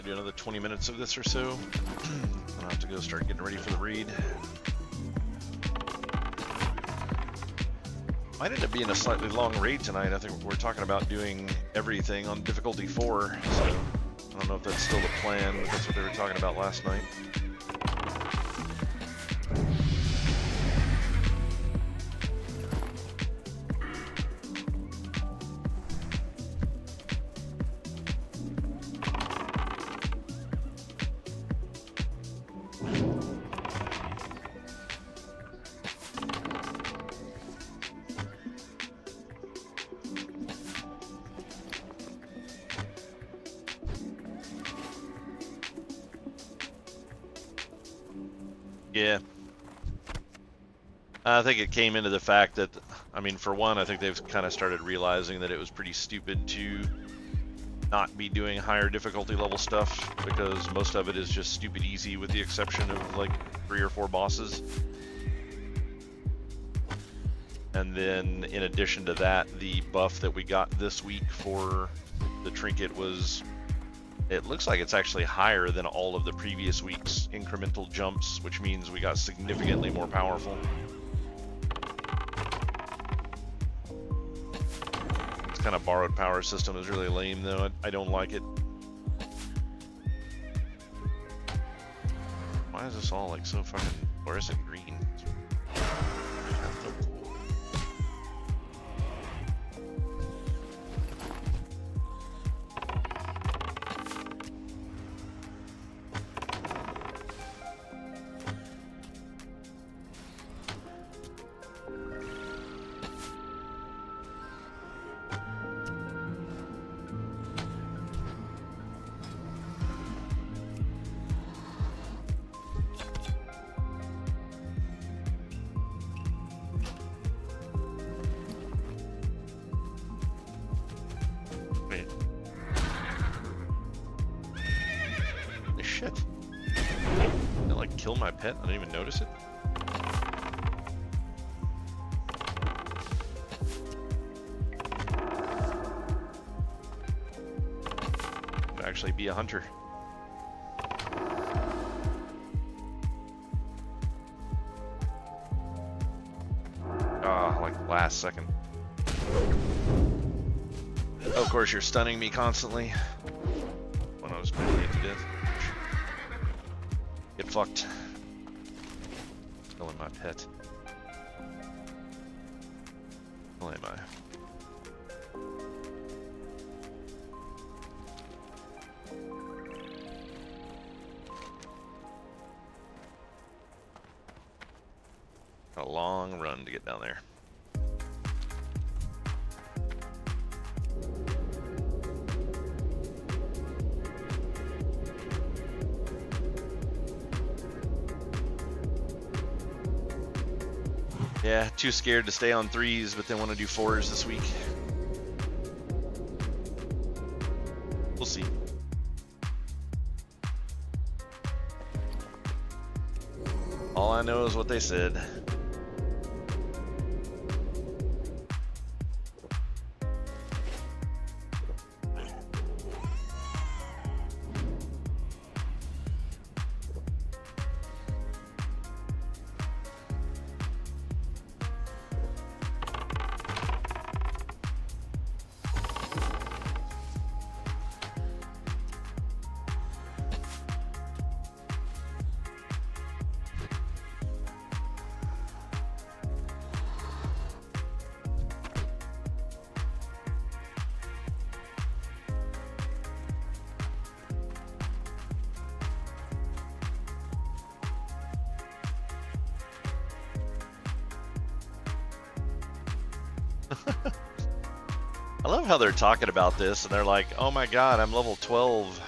Speaker 1: Probably do another 20 minutes of this or so. I'll have to go start getting ready for the raid. Might end up being a slightly long raid tonight. I think we're talking about doing everything on difficulty 4, so I don't know if that's still the plan, but that's what they were talking about last night. Yeah. I think it came into the fact that, I mean, for one, I think they've kind of started realizing that it was pretty stupid to not be doing higher difficulty level stuff, because most of it is just stupid easy with the exception of like 3 or 4 bosses. And then in addition to that, the buff that we got this week for the trinket was, it looks like it's actually higher than all of the previous week's incremental jumps, which means we got significantly more powerful. This kind of borrowed power system is really lame though. I don't like it. Why is this all like so fucking fluorescent green? Shit. Did it like kill my pet? I didn't even notice it. Could actually be a hunter. Ah, like last second. Oh, of course, you're stunning me constantly when I was putting it to death. Get fucked. Killing my pet. Who am I? A long run to get down there. Yeah, too scared to stay on 3s, but then want to do 4s this week. We'll see. All I know is what they said. I love how they're talking about this and they're like, oh my god, I'm level 12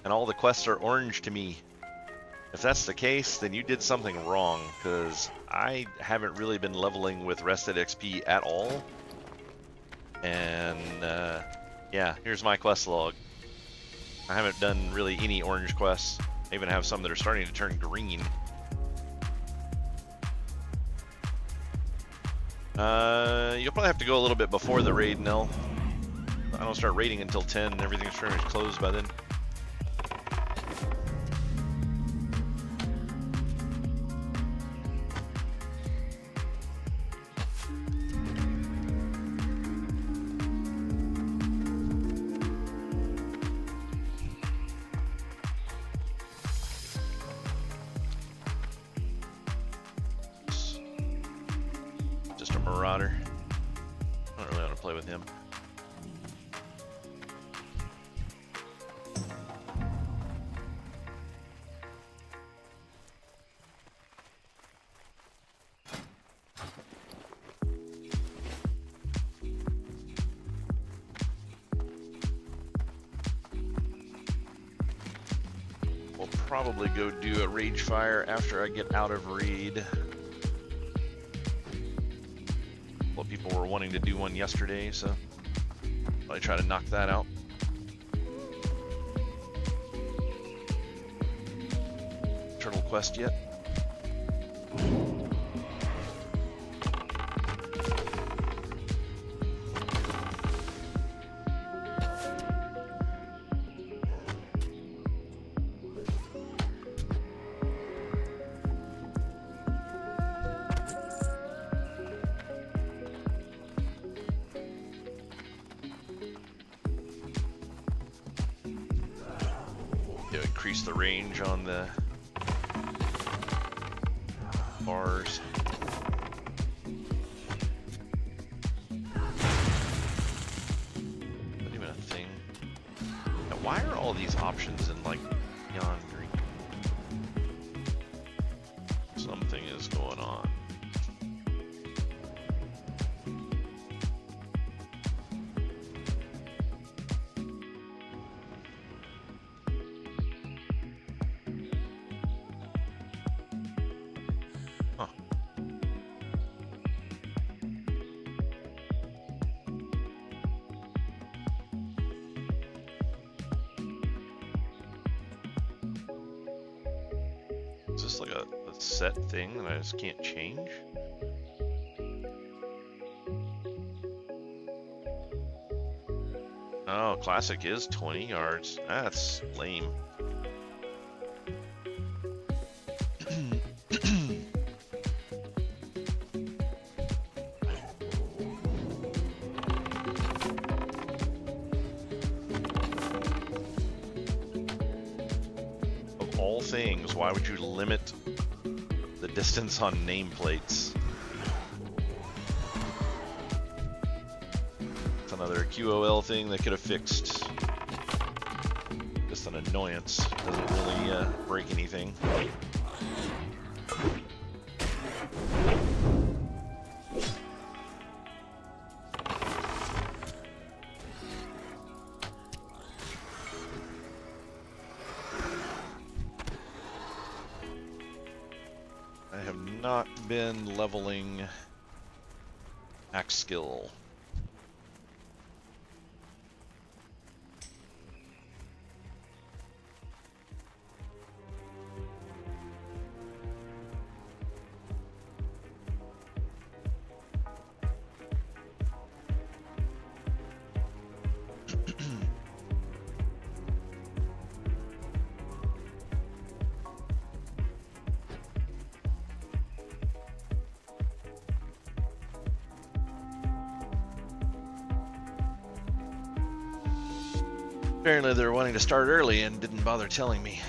Speaker 1: and all the quests are orange to me. If that's the case, then you did something wrong, because I haven't really been leveling with rested XP at all. And yeah, here's my quest log. I haven't done really any orange quests. I even have some that are starting to turn green. You'll probably have to go a little bit before the raid, Nell. I don't start raiding until 10, and everything's pretty much closed by then. with him. We'll probably go do a rage fire after I get out of raid. Well, people were wanting to do one yesterday, so I try to knock that out. Turtle quest yet? Increase the range on the bars. Not even a thing. Now, why are all these options in like neon green? Something is going on. Is this like a set thing that I just can't change? Oh, classic is 20 yards. That's lame. Of all things, why would you limit the distance on nameplates? It's another QOL thing they could have fixed. Just an annoyance. Doesn't really break anything. I have not been leveling axe skill. Apparently they're wanting to start early and didn't bother telling me.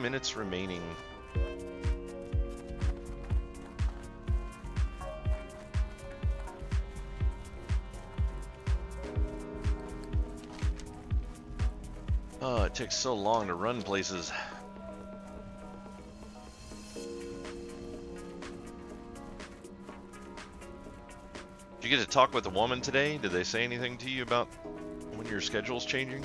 Speaker 1: Minutes remaining. Oh, it takes so long to run places. Did you get to talk with the woman today? Did they say anything to you about when your schedule's changing?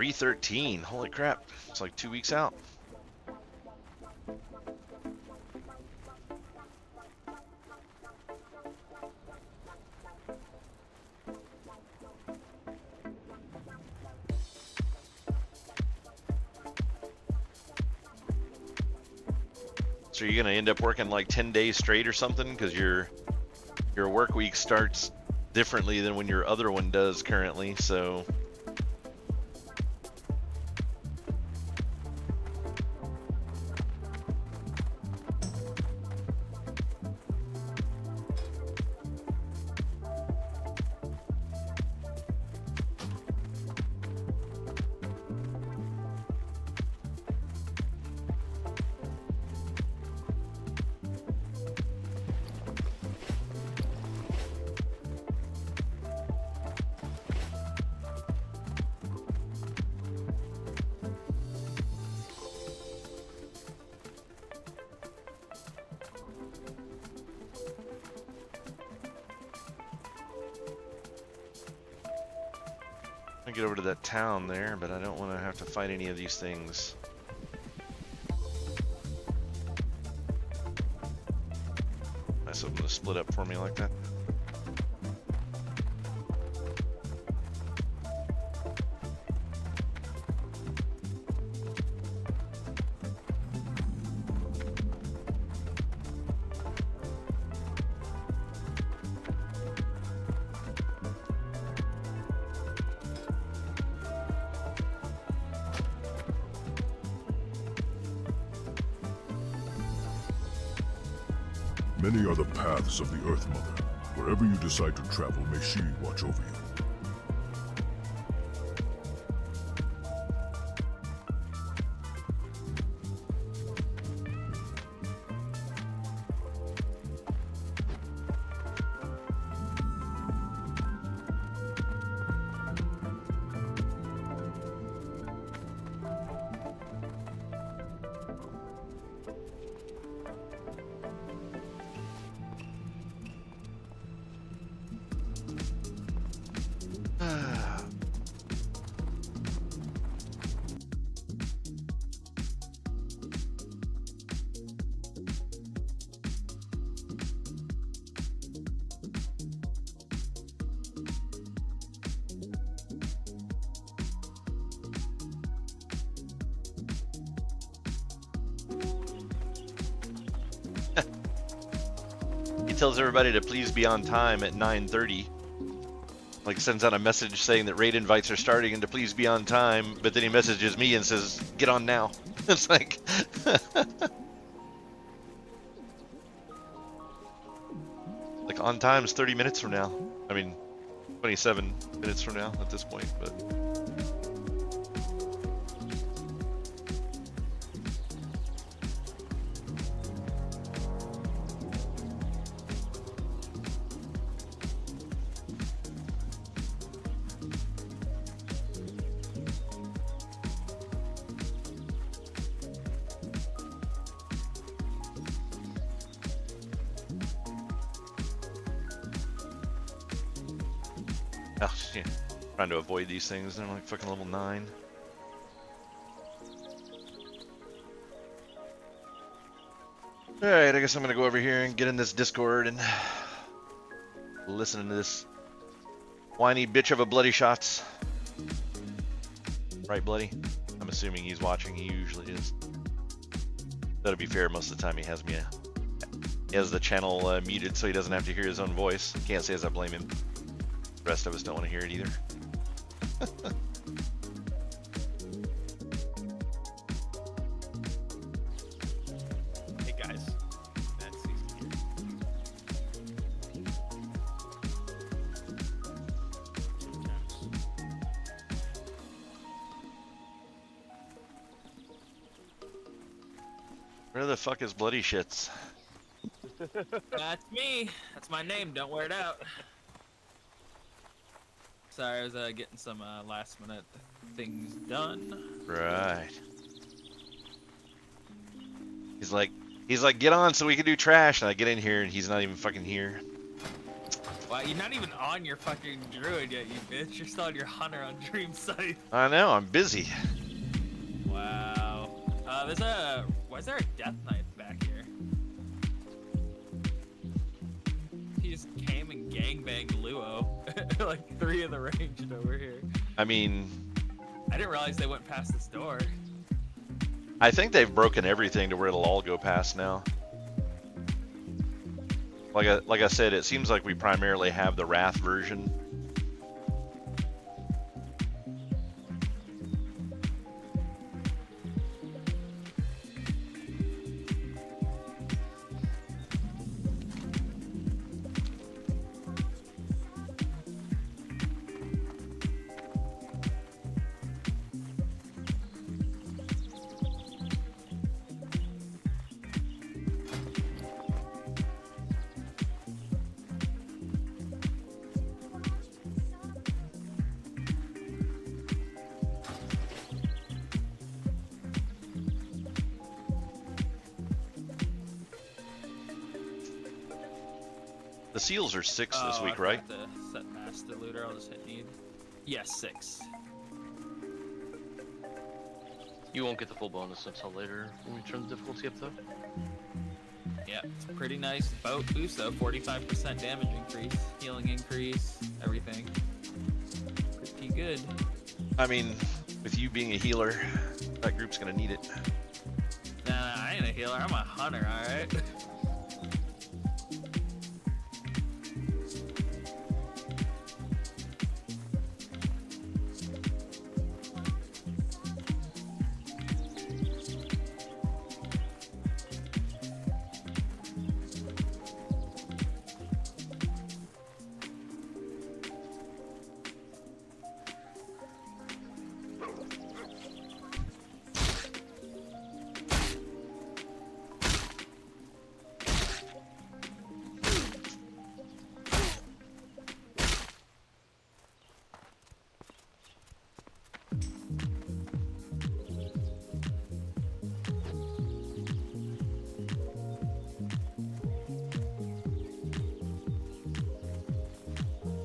Speaker 1: 313. Holy crap. It's like 2 weeks out. So you're gonna end up working like 10 days straight or something, because your work week starts differently than when your other one does currently. So I get over to that town there, but I don't want to have to fight any of these things. Nice of them to split up for me like that.
Speaker 2: Many are the paths of the Earth Mother. Wherever you decide to travel, may she watch over you. He tells everybody to please be on time at 9:30. Like, sends out a message saying that raid invites are starting and to please be on time, but then he messages me and says, get on now. It's like... like, on time is 30 minutes from now. I mean, 27 minutes from now at this point, but... Oh, yeah. Trying to avoid these things. They're like fucking level 9. Alright, I guess I'm gonna go over here and get in this Discord and listen to this whiny bitch of a Bloody Shots. Right, Bloody? I'm assuming he's watching. He usually is. That'll be fair. Most of the time he has me. He has the channel muted so he doesn't have to hear his own voice. Can't say as I blame him. The rest of us don't want to hear it either.
Speaker 7: Hey guys, that's here.
Speaker 1: Where the fuck is Bloody Shits?
Speaker 7: That's me. That's my name. Don't wear it out. Sorry, I was getting some last minute things done.
Speaker 1: Right. He's like, get on so we can do trash, and I get in here and he's not even fucking here.
Speaker 7: Well, Wow, you're not even on your fucking druid yet, you bitch. You're still on your hunter on Dream Scythe.
Speaker 1: I know, I'm busy.
Speaker 7: Wow. Why is there a death knight back here? He just came and gangbanged Luo. Like 3 of the ranged over here.
Speaker 1: I mean,
Speaker 7: I didn't realize they went past this door.
Speaker 1: I think they've broken everything to where it'll all go past now. Like I said, it seems like we primarily have the Wrath version. The seals are 6 this week,
Speaker 7: I
Speaker 1: right?
Speaker 7: forgot to set master looter. I'll just hit need. Yes, 6.
Speaker 8: You won't get the full bonus until later when we turn the difficulty up, though.
Speaker 7: Yeah, it's a pretty nice boat boost though. 45% damage increase, healing increase, everything. Pretty good.
Speaker 1: I mean, with you being a healer, that group's gonna need it.
Speaker 7: Nah, I ain't a healer. I'm a hunter, alright?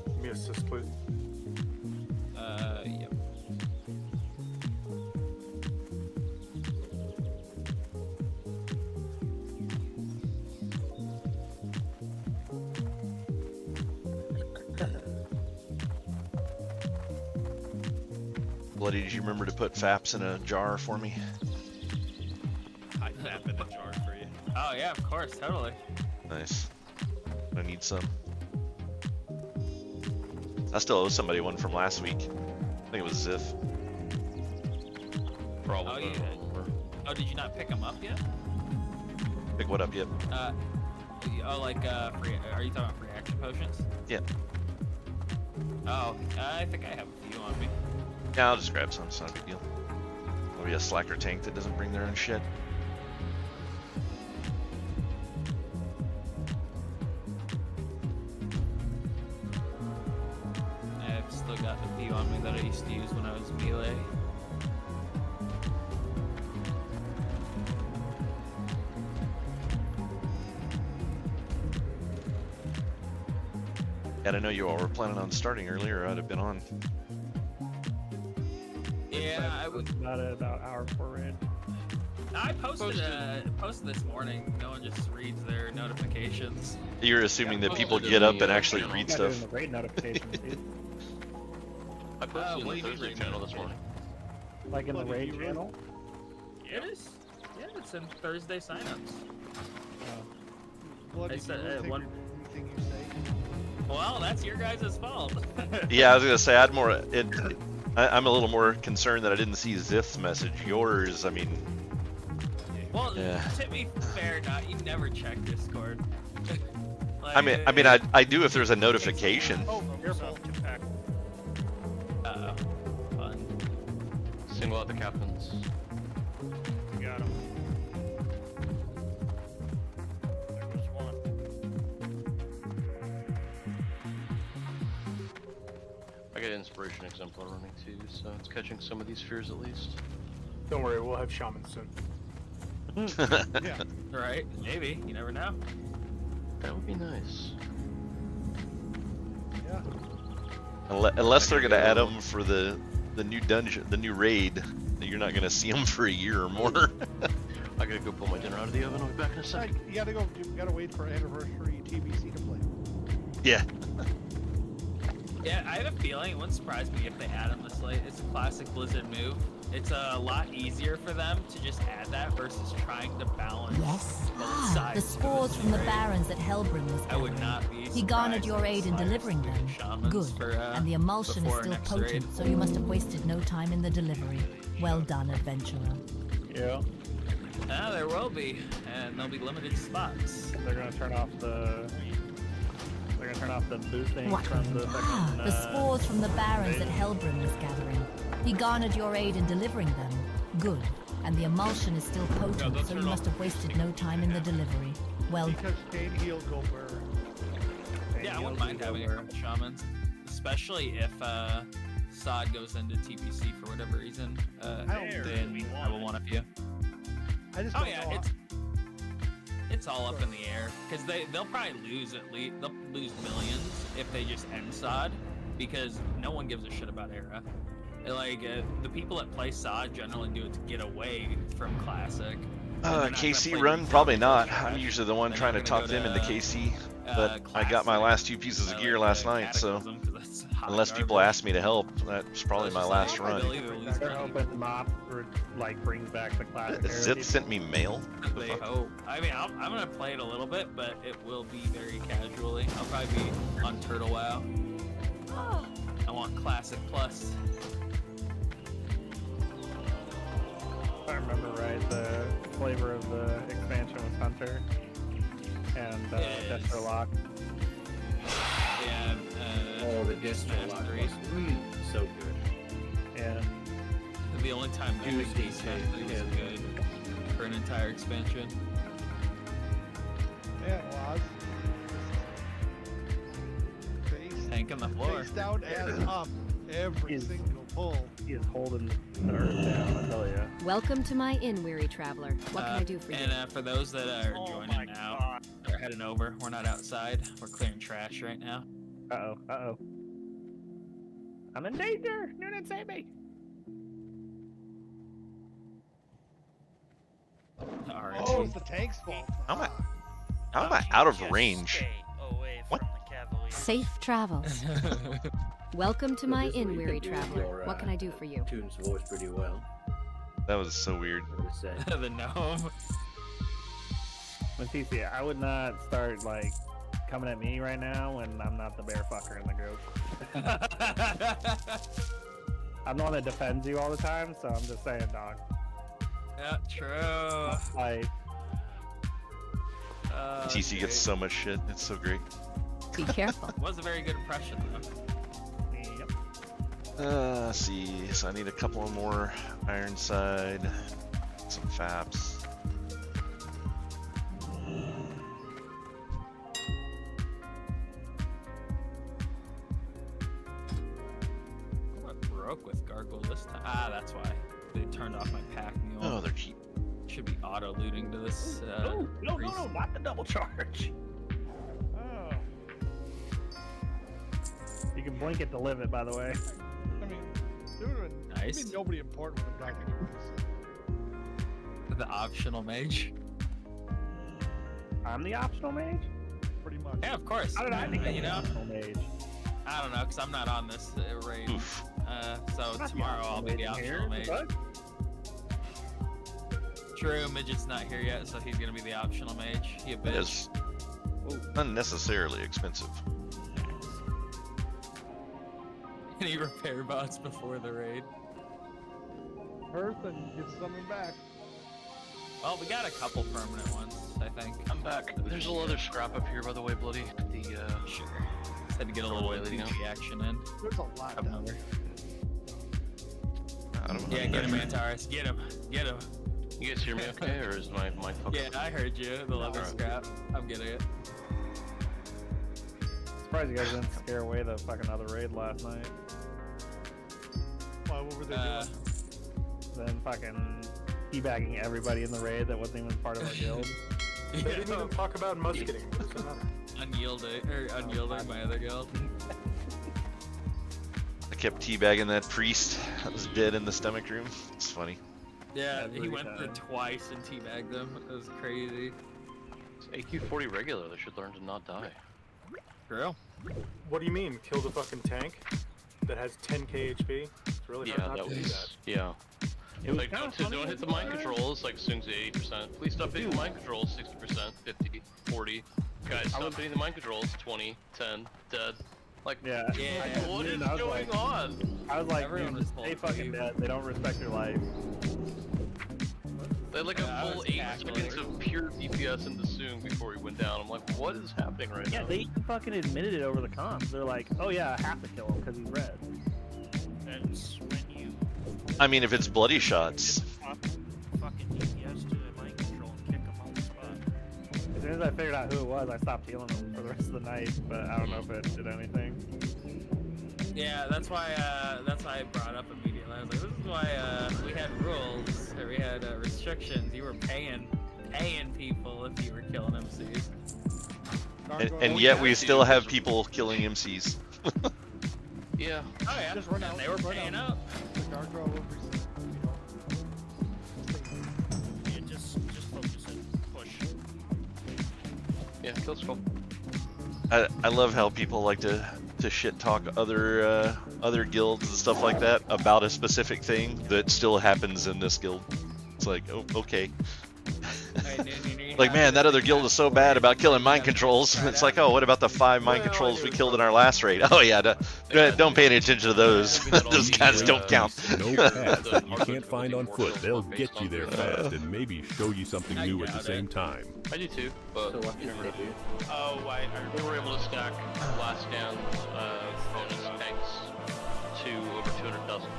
Speaker 9: Give me assist, please.
Speaker 7: Yep.
Speaker 1: Bloody, did you remember to put FAPs in a jar for me?
Speaker 10: I tap in a jar for you.
Speaker 7: Oh yeah, of course, totally.
Speaker 1: Nice. I need some. I still owe somebody one from last week. I think it was Ziff.
Speaker 8: Probably.
Speaker 7: Oh, you Oh, did you not pick them up yet?
Speaker 1: Pick what up yet?
Speaker 7: Free. Are you talking about free action potions?
Speaker 1: Yeah.
Speaker 7: Oh, I think I have a few on me.
Speaker 1: Yeah, I'll just grab some. It's not a big deal. There'll be a slacker tank that doesn't bring their own shit.
Speaker 7: I've still got a few on me that I used to use when I was melee.
Speaker 1: Yeah, I know you all were planning on starting earlier. I'd have been on.
Speaker 7: Yeah, I would.
Speaker 9: About hour before raid.
Speaker 7: I posted this morning. No one just reads their notifications.
Speaker 1: You're assuming that people
Speaker 8: posted
Speaker 1: get
Speaker 8: in
Speaker 1: up
Speaker 8: the,
Speaker 1: and actually
Speaker 8: channel.
Speaker 1: read
Speaker 9: Not
Speaker 1: stuff.
Speaker 9: doing the raid notifications, dude.
Speaker 8: I posted in
Speaker 7: what
Speaker 8: the
Speaker 7: do you mean
Speaker 8: Thursday
Speaker 7: raid
Speaker 8: channel this morning.
Speaker 9: Like in the
Speaker 10: Bloody
Speaker 9: raid
Speaker 10: you
Speaker 9: channel.
Speaker 7: It is. Yeah, it's in Thursday signups.
Speaker 10: Bloody,
Speaker 7: I said,
Speaker 10: you really take
Speaker 7: one-
Speaker 10: everything you say.
Speaker 7: Well, that's your guys' fault.
Speaker 1: Yeah, I was gonna say I'm a little more concerned that I didn't see Ziff's message. Yours, I mean,
Speaker 7: Well,
Speaker 1: Yeah.
Speaker 7: to be fair, you never check Discord.
Speaker 1: I mean, I do if there's a notification.
Speaker 10: Oh, careful.
Speaker 7: Fun.
Speaker 8: Single out the captains.
Speaker 10: You got him. There goes one.
Speaker 8: I got Inspiration Exemplar running too, so it's catching some of these fears at least.
Speaker 9: Don't worry, we'll have shaman soon.
Speaker 10: Yeah.
Speaker 7: Right? Maybe. You never know.
Speaker 8: That would be nice.
Speaker 9: Yeah.
Speaker 1: Unless they're gonna add them for the new dungeon, the new raid, you're not gonna see them for a year or more.
Speaker 8: I gotta go pull my dinner out of the oven. I'll be back in a sec.
Speaker 11: You gotta wait for anniversary TBC to play.
Speaker 1: Yeah.
Speaker 7: Yeah, I have a feeling it wouldn't surprise me if they add them this late. It's a classic Blizzard move. It's a lot easier for them to just add that versus trying to balance
Speaker 12: Yes.
Speaker 7: both sides.
Speaker 12: The spores from the barons that Hellbrim was
Speaker 7: I would
Speaker 12: gathering.
Speaker 7: not be
Speaker 12: He garnered
Speaker 7: surprised
Speaker 12: your
Speaker 7: if
Speaker 12: aid in
Speaker 7: Slayers
Speaker 12: delivering
Speaker 7: do
Speaker 12: them.
Speaker 7: shamans
Speaker 12: Good.
Speaker 7: for,
Speaker 12: And the emulsion is
Speaker 7: before
Speaker 12: still
Speaker 7: next
Speaker 12: potent,
Speaker 7: raid.
Speaker 12: so you must have wasted no time in the delivery. Well done, adventurer.
Speaker 9: Yeah.
Speaker 7: Ah, there will be, and there'll be limited spots.
Speaker 9: They're gonna turn off the. They're gonna turn off the boosting
Speaker 12: What?
Speaker 9: from the fucking.
Speaker 12: The spores from the barons that Hellbrim was gathering. He garnered your aid in delivering them. Good. And the emulsion is still potent, so you must have wasted no time in the delivery. Well,
Speaker 11: Because Kane he'll go where.
Speaker 7: Yeah, I wouldn't mind having a couple shamans, especially if Sod goes into TPC for whatever reason. Then I will want a few.
Speaker 11: I just
Speaker 7: Oh
Speaker 11: don't
Speaker 7: yeah,
Speaker 11: know.
Speaker 7: it's all up in the air because they'll probably lose they'll lose millions if they just end Sod because no one gives a shit about Era. Like the people that play Sod generally do it to get away from Classic. And they're not gonna
Speaker 1: KC
Speaker 7: play
Speaker 1: run?
Speaker 7: Recon
Speaker 1: Probably not.
Speaker 7: versus
Speaker 1: I'm
Speaker 7: Trash.
Speaker 1: usually the one
Speaker 7: They're
Speaker 1: trying to
Speaker 7: not
Speaker 1: talk
Speaker 7: gonna
Speaker 1: them
Speaker 7: go
Speaker 1: into
Speaker 7: to,
Speaker 1: KC, but I got my
Speaker 7: Classic.
Speaker 1: last 2 pieces of gear last night, so
Speaker 7: Cataclysm, 'cause that's hot
Speaker 1: unless people
Speaker 7: garbage.
Speaker 1: ask me to help, that's probably
Speaker 7: it's
Speaker 1: my
Speaker 7: just
Speaker 1: last
Speaker 7: like,
Speaker 1: run.
Speaker 7: they'll either lose
Speaker 9: They're
Speaker 7: money.
Speaker 9: hoping the mop like brings back the classic.
Speaker 1: Zip sent me mail.
Speaker 7: They hope. I mean, I'm gonna play it a little bit, but it will be very casually. I'll probably be on Turtle WoW. I want Classic Plus.
Speaker 9: If I remember right, the flavor of the expansion was Hunter and
Speaker 7: Yes.
Speaker 9: Destro Lock.
Speaker 7: Yeah.
Speaker 13: Oh, the Destro Lock.
Speaker 7: Mastery.
Speaker 13: So good.
Speaker 9: Yeah.
Speaker 7: The only time
Speaker 13: Juicy
Speaker 7: Beast Mastery was
Speaker 13: yeah.
Speaker 7: good for an entire expansion.
Speaker 11: Yeah, it was. Face,
Speaker 7: Tank on the floor.
Speaker 11: face down and up. Every
Speaker 9: Is-
Speaker 11: single pull.
Speaker 9: He is holding the earth down, I tell ya.
Speaker 14: Welcome to my inn, weary traveler. What can I do for you?
Speaker 7: And for those that are joining now, they're heading over. We're not outside. We're clearing trash right now.
Speaker 9: Uh-oh, uh-oh. I'm in danger! Noonan, save me!
Speaker 7: Alright.
Speaker 11: Oh, it's the tank's fault.
Speaker 1: How am I out of range? What?
Speaker 14: Safe travels. Welcome to my
Speaker 13: This
Speaker 14: inn,
Speaker 13: way you
Speaker 14: weary
Speaker 13: can do
Speaker 14: traveler.
Speaker 13: your,
Speaker 14: What can I do for you?
Speaker 13: Tune's voice pretty well.
Speaker 1: That was so weird.
Speaker 13: I would say.
Speaker 7: The gnome.
Speaker 9: Matisse, I would not start, like, coming at me right now when I'm not the bear fucker in the group. I'm the one that defends you all the time, so I'm just saying, dog.
Speaker 7: Yeah, true.
Speaker 9: Like,
Speaker 1: TC gets so much shit. It's so great.
Speaker 14: Be careful.
Speaker 7: Was a very good impression, though.
Speaker 9: yep.
Speaker 1: Let's see. So I need a couple more Ironside, some Faps.
Speaker 7: What broke with Gargoyle this time? Ah, that's why. They turned off my pack mule.
Speaker 1: Oh, they're cheap.
Speaker 7: Should be auto looting to this.
Speaker 9: No, not the double charge.
Speaker 11: Oh.
Speaker 9: You can blink it to live it, by the way.
Speaker 11: I mean, there would have been
Speaker 7: Nice.
Speaker 11: nobody important would have gotten this.
Speaker 7: The optional mage.
Speaker 9: I'm the optional mage?
Speaker 11: Pretty much.
Speaker 7: Yeah, of course.
Speaker 9: How did I become
Speaker 7: You
Speaker 9: the
Speaker 7: know,
Speaker 9: optional mage?
Speaker 7: I don't know, because I'm not on this raid.
Speaker 1: Oof.
Speaker 7: So
Speaker 9: I'm not the
Speaker 7: tomorrow I'll be the
Speaker 9: optional
Speaker 7: optional
Speaker 9: mage
Speaker 7: mage.
Speaker 9: here.
Speaker 7: True, Midget's not here yet, so he's gonna be the optional mage. He a
Speaker 1: That
Speaker 7: bitch.
Speaker 1: is unnecessarily expensive.
Speaker 7: Any repair bots before the raid?
Speaker 11: Earth and get something back.
Speaker 7: Well, we got a couple permanent ones, I think.
Speaker 8: I'm back. There's a leather scrap up here, by the way, Bloody. The,
Speaker 7: Sure. Just had to get a little
Speaker 8: Wait, you know.
Speaker 7: PG action in.
Speaker 11: There's a lot down there.
Speaker 7: Yeah, get him, Antares. Get him. Get him.
Speaker 8: You guys hear me okay, or is my mic fucked
Speaker 7: Yeah,
Speaker 8: up?
Speaker 7: I heard you. The leather
Speaker 8: Alright.
Speaker 7: scrap. I'm getting it.
Speaker 9: Surprised you guys didn't scare away the fucking other raid last night.
Speaker 11: Why, what were they
Speaker 7: Uh,
Speaker 11: doing?
Speaker 9: Then fucking teabagging everybody in the raid that wasn't even part of our guild.
Speaker 7: They
Speaker 9: didn't even
Speaker 7: talk
Speaker 9: about musketing.
Speaker 7: Unyielding, my other guild.
Speaker 1: kept teabagging that priest that was dead in the stomach room. It's funny.
Speaker 7: Yeah, he went there twice and teabagged them. It was crazy.
Speaker 8: It's AQ40 regular. They should learn to not die.
Speaker 7: Real?
Speaker 15: What do you mean? Kill the fucking tank that has 10k HP? It's really hard not to do that.
Speaker 8: Yeah.
Speaker 15: It was
Speaker 8: Like, don't hit the mind controls, like swings at 80%. Please stop hitting the mind controls, 60%, 50, 40. Guys, stop hitting the mind controls, 20, 10, dead. Like, what is going on?
Speaker 9: I was like, they fucking dead. They don't respect your life.
Speaker 8: They had like a full 8 seconds of pure DPS into Soong before he went down. I'm like, what is happening right now?
Speaker 9: Yeah, they even fucking admitted it over the comms. They're like, oh yeah, I have to kill him because he's red.
Speaker 10: That's when you
Speaker 1: I mean, if it's bloody shots.
Speaker 10: fucking DPS to a mind control and kick him on the spot.
Speaker 9: As soon as I figured out who it was, I stopped healing him for the rest of the night, but I don't know if it did anything.
Speaker 7: Yeah, that's why I brought up immediately. I was like, this is why we had rules, or we had restrictions. You were paying people if you were killing MCs.
Speaker 1: And yet we still have people killing MCs.
Speaker 8: Yeah.
Speaker 7: Oh yeah.
Speaker 11: Just run out.
Speaker 7: They were paying out.
Speaker 11: The guardrail will
Speaker 10: Yeah, just focus and push.
Speaker 8: Yeah, kill skull.
Speaker 1: I love how people like to shit talk other guilds and stuff like that about a specific thing that still happens in this guild. It's like, oh, okay. Like, man, that other guild is so bad about killing mind controls. It's like, oh, what about the 5 mind controls we killed in our last raid? Oh yeah, don't pay any attention to those. Those guys don't count.
Speaker 16: No paths that you can't find on foot. They'll get you there fast and maybe show you something new at the same time.
Speaker 8: I do too, but
Speaker 13: So what
Speaker 8: you
Speaker 13: did
Speaker 8: never
Speaker 13: they
Speaker 8: know.
Speaker 13: do?
Speaker 8: Oh, we were able to stack last stand bonus tanks to over 200,000.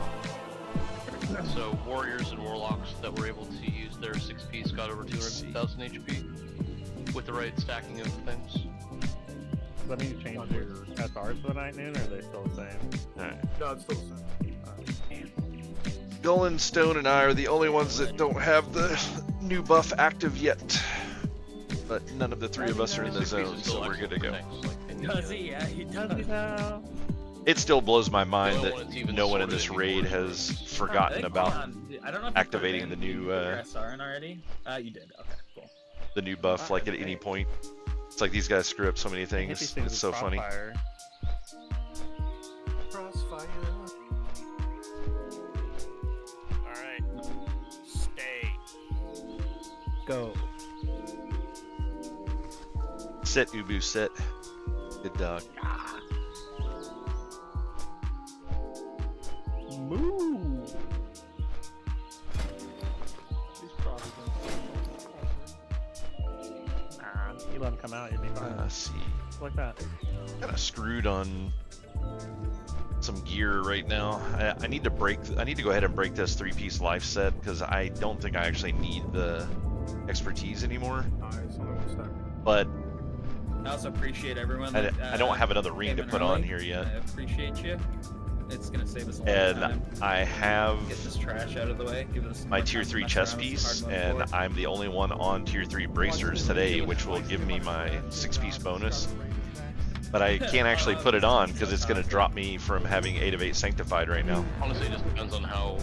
Speaker 8: So warriors and warlocks that were able to use their 6Ps got over 200,000 HP with the right stacking of things.
Speaker 9: Does that mean you changed your SRs for the night noon, or are they still the same?
Speaker 1: Alright.
Speaker 15: No, it's still the same.
Speaker 1: Gullin, Stone, and I are the only ones that don't have the new buff active yet. But none of the 3 of us are in the zone, so we're good to go.
Speaker 7: Does he? Yeah, he does.
Speaker 1: It still blows my mind that no one in this raid has forgotten about
Speaker 7: I don't know if
Speaker 1: activating the new
Speaker 7: SR already. You did. Okay, cool.
Speaker 1: the new buff like at any point. It's like these guys screw up so many things. It's so funny.
Speaker 15: Crossfire.
Speaker 10: Alright. Stay.
Speaker 9: Go.
Speaker 1: Sit, Ubu, sit. Good dog.
Speaker 9: Moo!
Speaker 11: He's probably
Speaker 9: You let him come out, you'd be fine.
Speaker 1: Let's see.
Speaker 9: Like that.
Speaker 1: Kind of screwed on some gear right now. I need to break. I need to go ahead and break this 3-piece life set because I don't think I actually need the expertise anymore. But
Speaker 7: I also appreciate everyone.
Speaker 1: I don't have another ring to
Speaker 7: came in
Speaker 1: put on
Speaker 7: early.
Speaker 1: here yet.
Speaker 7: I appreciate you. It's gonna save us a lot of
Speaker 1: And
Speaker 7: time.
Speaker 1: I have
Speaker 7: Get this trash out of the way. Give us
Speaker 1: my
Speaker 7: more
Speaker 1: tier
Speaker 7: time to
Speaker 1: 3
Speaker 7: mess
Speaker 1: chest
Speaker 7: around with
Speaker 1: piece,
Speaker 7: some hard
Speaker 1: and
Speaker 7: mode 4.
Speaker 1: I'm the only one on tier 3 bracers today, which will give me my 6-piece bonus. But I can't actually put it on because it's going to drop me from having 8 of 8 sanctified right now.
Speaker 8: Honestly, it just depends on how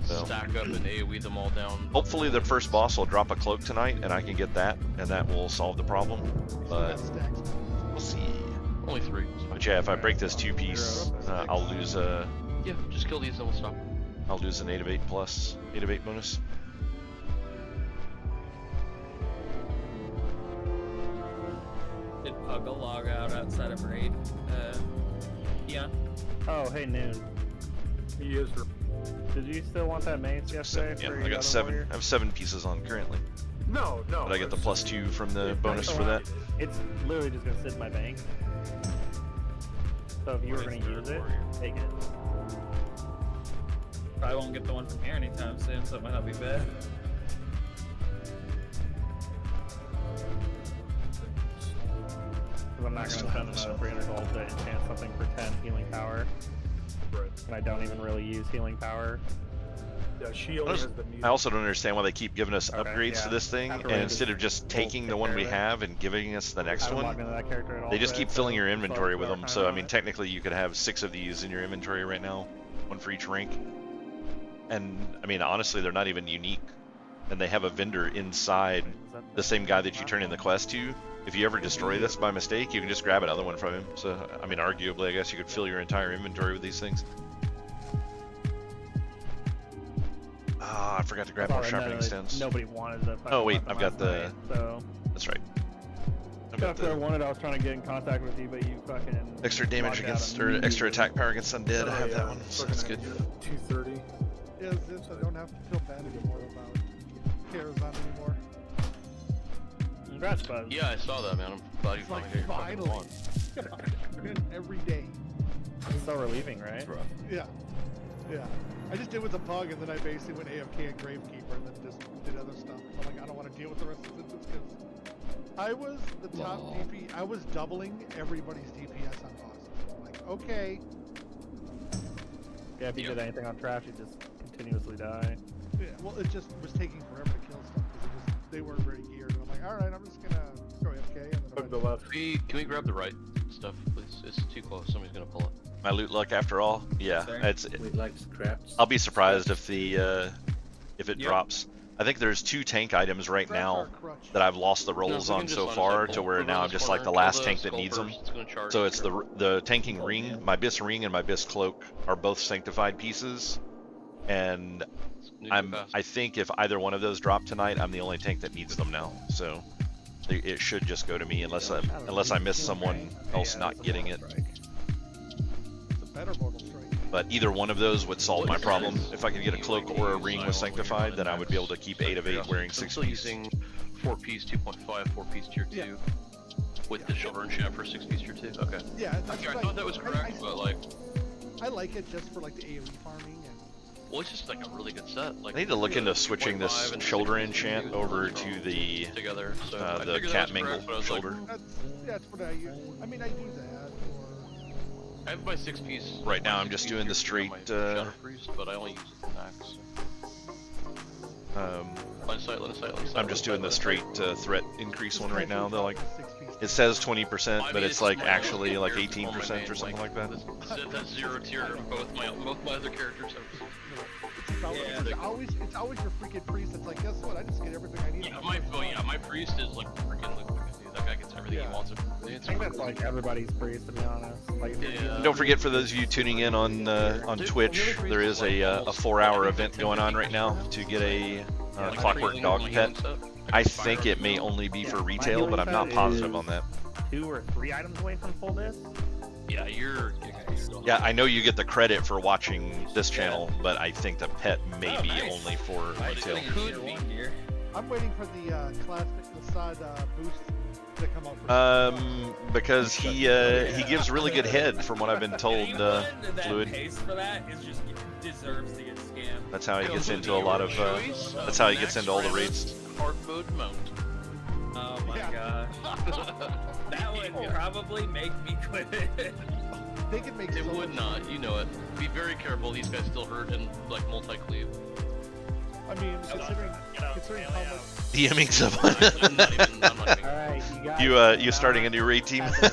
Speaker 8: stack up and AoE them all down.
Speaker 1: Hopefully the first boss will drop a cloak tonight and I can get that, and that will solve the problem. But we'll see.
Speaker 8: Only 3.
Speaker 1: But yeah, if I break this 2-piece, I'll lose a...
Speaker 8: Yeah, just kill these and we'll stop.
Speaker 1: I'll lose an 8 of 8 plus 8 of 8 bonus.
Speaker 7: Did Puggle log out outside of raid? Yeah.
Speaker 9: Oh, hey, Noon.
Speaker 15: He is.
Speaker 9: Did you still want that mace yesterday?
Speaker 1: Yeah,
Speaker 9: for
Speaker 1: I
Speaker 9: your
Speaker 1: got
Speaker 9: other
Speaker 1: 7.
Speaker 9: warrior?
Speaker 1: I have 7 pieces on currently.
Speaker 15: No.
Speaker 1: But I get the +2 from the bonus for that.
Speaker 9: It's literally just gonna sit in my bank. So if you were gonna use it, take it.
Speaker 7: Probably won't get the one from here anytime soon, so it might not be bad.
Speaker 9: Because I'm not gonna spend another 300 gold to enchant something for 10 healing power.
Speaker 15: Right.
Speaker 9: And I don't even really use healing power.
Speaker 15: Yeah. she only has the music.
Speaker 1: I also don't understand why they keep giving us upgrades
Speaker 9: yeah.
Speaker 1: to this thing,
Speaker 9: After
Speaker 1: and
Speaker 9: we
Speaker 1: instead of just taking the one we have and giving us the next
Speaker 9: I'm
Speaker 1: one,
Speaker 9: logged into that character at all,
Speaker 1: they just
Speaker 9: Fred,
Speaker 1: keep filling
Speaker 9: so
Speaker 1: your
Speaker 9: just
Speaker 1: inventory
Speaker 9: like
Speaker 1: with
Speaker 9: our
Speaker 1: them.
Speaker 9: time
Speaker 1: So I
Speaker 9: on
Speaker 1: mean,
Speaker 9: it.
Speaker 1: technically you could have 6 of these in your inventory right now, 1 for each rank. And I mean, honestly, they're not even unique, and they have a vendor inside the same guy that you turn in the quest to. If you ever destroy this by mistake, you can just grab another one from him. So I mean, arguably, I guess you could fill your entire inventory with these things. Ah, I forgot to grab more sharpening stones.
Speaker 9: Nobody wanted the.
Speaker 1: Oh wait,
Speaker 9: weapon
Speaker 1: I've got
Speaker 9: last
Speaker 1: the.
Speaker 9: night, so.
Speaker 1: That's right. I've
Speaker 9: After
Speaker 1: got
Speaker 9: I
Speaker 1: the
Speaker 9: wanted, I was trying to get in contact with you, but you fucking.
Speaker 1: extra damage
Speaker 9: logged out
Speaker 1: against, or extra attack power against undead. I have that one, so that's good.
Speaker 15: 230.
Speaker 11: Yeah, this I don't have to feel bad anymore about Karazhan anymore.
Speaker 9: Congrats, bud.
Speaker 8: Yeah, I saw that, man. I'm glad you
Speaker 11: It's like,
Speaker 8: finally got your fucking
Speaker 11: finally.
Speaker 8: one.
Speaker 11: Every day.
Speaker 9: It's so relieving, right?
Speaker 16: It's rough.
Speaker 11: Yeah. Yeah. I just did with the pug, and then I basically went AFK and Gravekeeper, and then just did other stuff. I'm like, I don't want to deal with the rest of this because I was the top DP. I was doubling everybody's DPS on bosses. I'm like, okay.
Speaker 9: Yeah, if you did anything on trash, you just continuously die.
Speaker 11: Yeah, well, it just was taking forever to kill stuff because they weren't very geared. And I'm like, all right, I'm just gonna go AFK, and then
Speaker 15: The left.
Speaker 8: Can we grab the right stuff, please? It's too close. Somebody's gonna pull it.
Speaker 1: My loot luck, after all, yeah, it's.
Speaker 13: We'd like scraps.
Speaker 1: I'll be surprised if the if it
Speaker 7: Yep.
Speaker 1: drops. I think there's 2 tank items right
Speaker 11: Scraps
Speaker 1: now
Speaker 11: are a crutch.
Speaker 1: that I've lost the
Speaker 8: No,
Speaker 1: rolls
Speaker 8: we
Speaker 1: on
Speaker 8: can just
Speaker 1: so
Speaker 8: line
Speaker 1: far
Speaker 8: us up.
Speaker 1: to where
Speaker 8: We'll
Speaker 1: now
Speaker 8: go
Speaker 1: I'm
Speaker 8: this
Speaker 1: just like the
Speaker 8: corner,
Speaker 1: last
Speaker 8: kill
Speaker 1: tank that needs them.
Speaker 8: skulkers, it's gonna charge
Speaker 1: So
Speaker 8: us.
Speaker 1: it's the tanking ring, my Bis ring and my Bis cloak are both sanctified pieces, and
Speaker 8: Need to go fast.
Speaker 1: I think if either one of those drop tonight, I'm the only tank that needs them now. So it should just go to me unless I miss someone else not getting it.
Speaker 11: It's a better Mortal Strike.
Speaker 1: But either one of those would solve my problem. If I could get a cloak or a ring with sanctified, then I would be able to keep 8 of 8 wearing
Speaker 8: I'm
Speaker 1: 6
Speaker 8: still
Speaker 1: piece.
Speaker 8: using 4-piece 2.5, 4-piece tier 2.
Speaker 11: Yeah.
Speaker 8: With the shoulder and shaft for 6-piece tier 2. Okay.
Speaker 11: Yeah, that's
Speaker 8: Okay, I
Speaker 11: what
Speaker 8: thought that was correct, but like,
Speaker 11: I like it just for like the AoE farming and.
Speaker 8: well, it's just like a really good set. Like,
Speaker 1: I need to look into switching this
Speaker 8: 2.5 and
Speaker 1: shoulder
Speaker 8: 6
Speaker 1: enchant
Speaker 8: use
Speaker 1: over
Speaker 8: are
Speaker 1: to the
Speaker 8: together. So I
Speaker 1: the
Speaker 8: figured
Speaker 1: cat
Speaker 8: that was
Speaker 1: mingle
Speaker 8: correct, but I was like,
Speaker 1: shoulder.
Speaker 11: That's what I use. I mean, I do that.
Speaker 8: I have my 6-piece.
Speaker 1: Right now,
Speaker 8: my
Speaker 1: I'm just
Speaker 8: 6-piece
Speaker 1: doing the
Speaker 8: tier 2
Speaker 1: straight,
Speaker 8: on my Shadow Priest, but I only use it for max. Line of sight, line of sight, line of sight.
Speaker 1: I'm just doing the straight threat increase one right now. They're like,
Speaker 11: Six piece.
Speaker 1: it says 20%, but
Speaker 8: mean,
Speaker 1: it's like
Speaker 8: my
Speaker 1: actually
Speaker 8: other
Speaker 1: like
Speaker 8: characters before my
Speaker 1: 18%
Speaker 8: main,
Speaker 1: or something like that.
Speaker 8: That's 0 tier. Both my other characters have.
Speaker 11: It's always your freaking priest that's like, guess what? I just get everything I need.
Speaker 8: Yeah, my priest is like freaking liquid. Dude. That guy gets everything he wants.
Speaker 9: I think that's like everybody's priest, to be honest. Like,
Speaker 1: And don't forget, for those of you tuning in on Twitch, there is a 4-hour event going on right now to get a Clockwork Dog pet. I think it may only be for retail, but I'm not positive on that.
Speaker 9: 2 or 3 items away from full disc.
Speaker 8: Yeah, you're.
Speaker 1: Yeah, I know you get the credit for watching this channel, but I think the pet may be only for retail.
Speaker 11: I'm waiting for the classic Assad boost to come out.
Speaker 1: Because he gives really good head, from what I've been told. Fluid.
Speaker 7: Pays for that is just deserves to get scammed.
Speaker 1: That's how he gets into a lot of. That's how he gets into all the raids.
Speaker 8: Hard mode mount.
Speaker 7: Oh my gosh. That would probably make me quit it.
Speaker 11: They could make
Speaker 8: it would not, you know it. Be very careful, these guys still hurt and like multi-cleave.
Speaker 11: I mean, considering how much.
Speaker 1: DMing someone.
Speaker 8: I'm not even
Speaker 9: Alright, you guys.
Speaker 1: You starting a new raid team?
Speaker 11: None of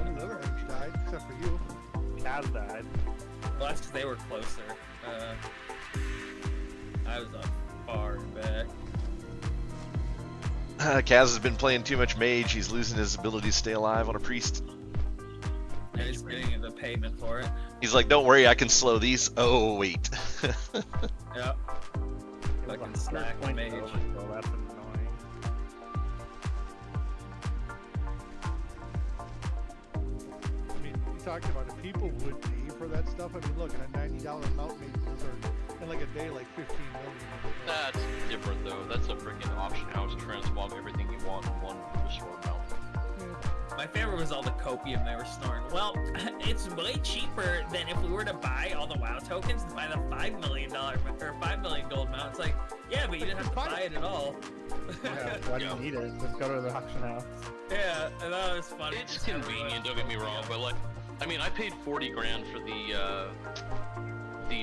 Speaker 11: the other enemies died, except for you.
Speaker 9: Kaz died.
Speaker 7: Well, that's because they were closer. I was up far back.
Speaker 1: Kaz has been playing too much mage. He's losing his ability to stay alive on a priest.
Speaker 7: And he's getting the payment for it.
Speaker 1: He's like, don't worry, I can slow these. Oh, wait.
Speaker 7: Yep. Fucking snack mage.
Speaker 9: So that's annoying.
Speaker 11: I mean, you talked about it. People would pay for that stuff. I mean, look, at a $90 mount made in like a day, like 15 million.
Speaker 8: That's different though. That's a freaking auction house transmog everything you want in one restore mount.
Speaker 7: My favorite was all the copium they were storing. Well, it's way cheaper than if we were to buy all the WoW tokens and buy the $5 million or 5 million gold mount. It's like, yeah, but you didn't have to buy it at all.
Speaker 9: Yeah, why do you need it? Just go to the auction house.
Speaker 7: Yeah, and that was funny.
Speaker 8: It's convenient, don't get me wrong, but like, I mean, I paid 40 grand for the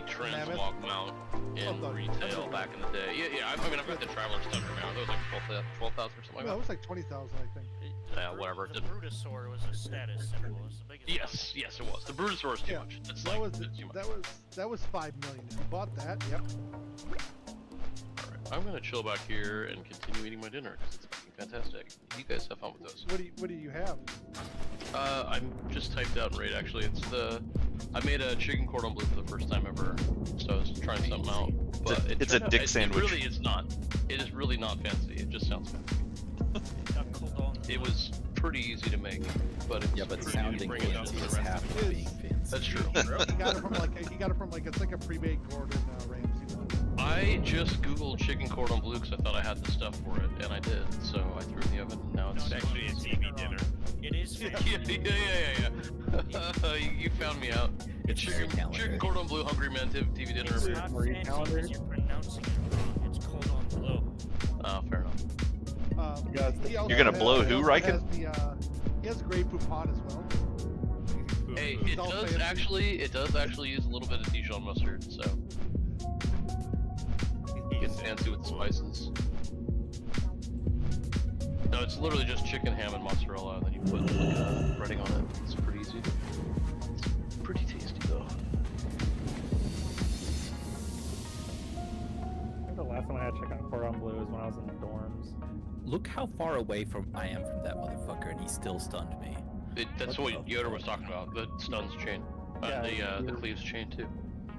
Speaker 8: transmog mount in retail back in the day. Yeah. I mean, I've got the Traveler's Thunder mount. That was like 12,000 or something like that.
Speaker 11: That was like 20,000, I think.
Speaker 8: Yeah, whatever.
Speaker 10: The Brutosaur was a status symbol. It was the biggest.
Speaker 8: Yes, it was. The Brutosaur was too much. That's
Speaker 11: that
Speaker 8: like,
Speaker 11: was
Speaker 8: that's too much.
Speaker 11: that was 5 million. If you bought that, yep.
Speaker 8: Alright, I'm gonna chill back here and continue eating my dinner because it's fucking fantastic. You guys have fun with those.
Speaker 11: What do you have?
Speaker 8: I'm just typed out in Raid actually. It's I made a chicken cordon bleu for the first time ever, so I was trying something out. But
Speaker 1: it's a dick sandwich.
Speaker 8: It really is not. It is really not fancy. It just sounds fancy. It was pretty easy to make, but it's
Speaker 17: but
Speaker 8: pretty
Speaker 17: sounding
Speaker 8: easy to bring it down to the
Speaker 17: fancy is half
Speaker 8: rest.
Speaker 17: of being fancy.
Speaker 8: That's true.
Speaker 11: He got it from like it's like a pre-made Gordon Ramsay one.
Speaker 8: I just googled chicken cordon bleu because I thought I had the stuff for it, and I did. So I threw it in the oven, and now it's
Speaker 10: actually a TV dinner. It is.
Speaker 8: Yeah. You found me out. It's chicken cordon bleu, Hungry Man TV dinner.
Speaker 10: It's not fancy because you're pronouncing it wrong. It's cordon bleu.
Speaker 8: Oh, fair enough.
Speaker 1: You're gonna blow who, Riken?
Speaker 11: He has Grey Poupon as well.
Speaker 8: Hey, it does actually use a little bit of Dijon mustard, so getting fancy with the spices. No, it's literally just chicken, ham, and mozzarella, and then you put like breading on it. It's pretty easy. It's pretty tasty though.
Speaker 9: I think the last time I had chicken cordon bleu was when I was in the dorms.
Speaker 17: Look how far away I am from that motherfucker, and he still stunned me.
Speaker 8: That's what Yoda was talking about. The stuns chain, the cleaves chain too.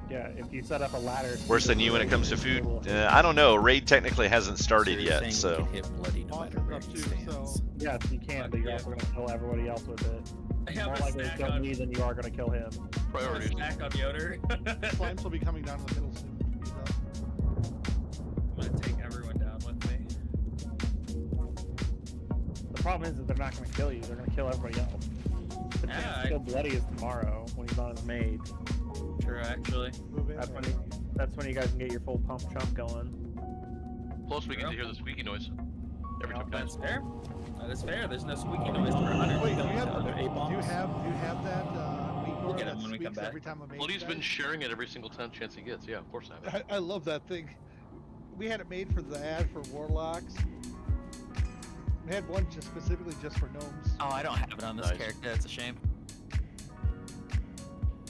Speaker 9: Yeah, if you set up a ladder.
Speaker 1: Worse than you when it comes to food? I don't know. Raid technically hasn't started yet, so.
Speaker 17: Hit bloody no matter where he stands.
Speaker 9: Yes, you can, but you're also going to kill everybody else with it.
Speaker 7: I have
Speaker 9: More
Speaker 7: a
Speaker 9: likely to
Speaker 7: stack
Speaker 9: kill
Speaker 7: on
Speaker 9: me than you are going to kill him.
Speaker 8: Priorities.
Speaker 7: Stack on Yoder.
Speaker 11: Slimes will be coming down in the middle soon.
Speaker 7: I'm gonna take everyone down with me.
Speaker 9: The problem is that they're not going to kill you. They're going to kill everybody else. The chance to kill Bloody is tomorrow when he's on his maid.
Speaker 7: True, actually.
Speaker 9: That's when you guys can get your full pump chump going.
Speaker 8: Plus, we get to hear the squeaky noise every time.
Speaker 7: That's fair. That is fair. There's no squeaky noise for 100.
Speaker 11: Wait, do you
Speaker 7: bombs.
Speaker 11: have that
Speaker 7: We'll get it when we come back.
Speaker 11: every time a mage
Speaker 8: Bloody's
Speaker 11: dies?
Speaker 8: been sharing it every single chance he gets. Yeah, of course I have it.
Speaker 11: I love that thing. We had it made for the ad for Warlocks. We had one just specifically just for gnomes.
Speaker 7: Oh, I don't have it on this character. That's a shame.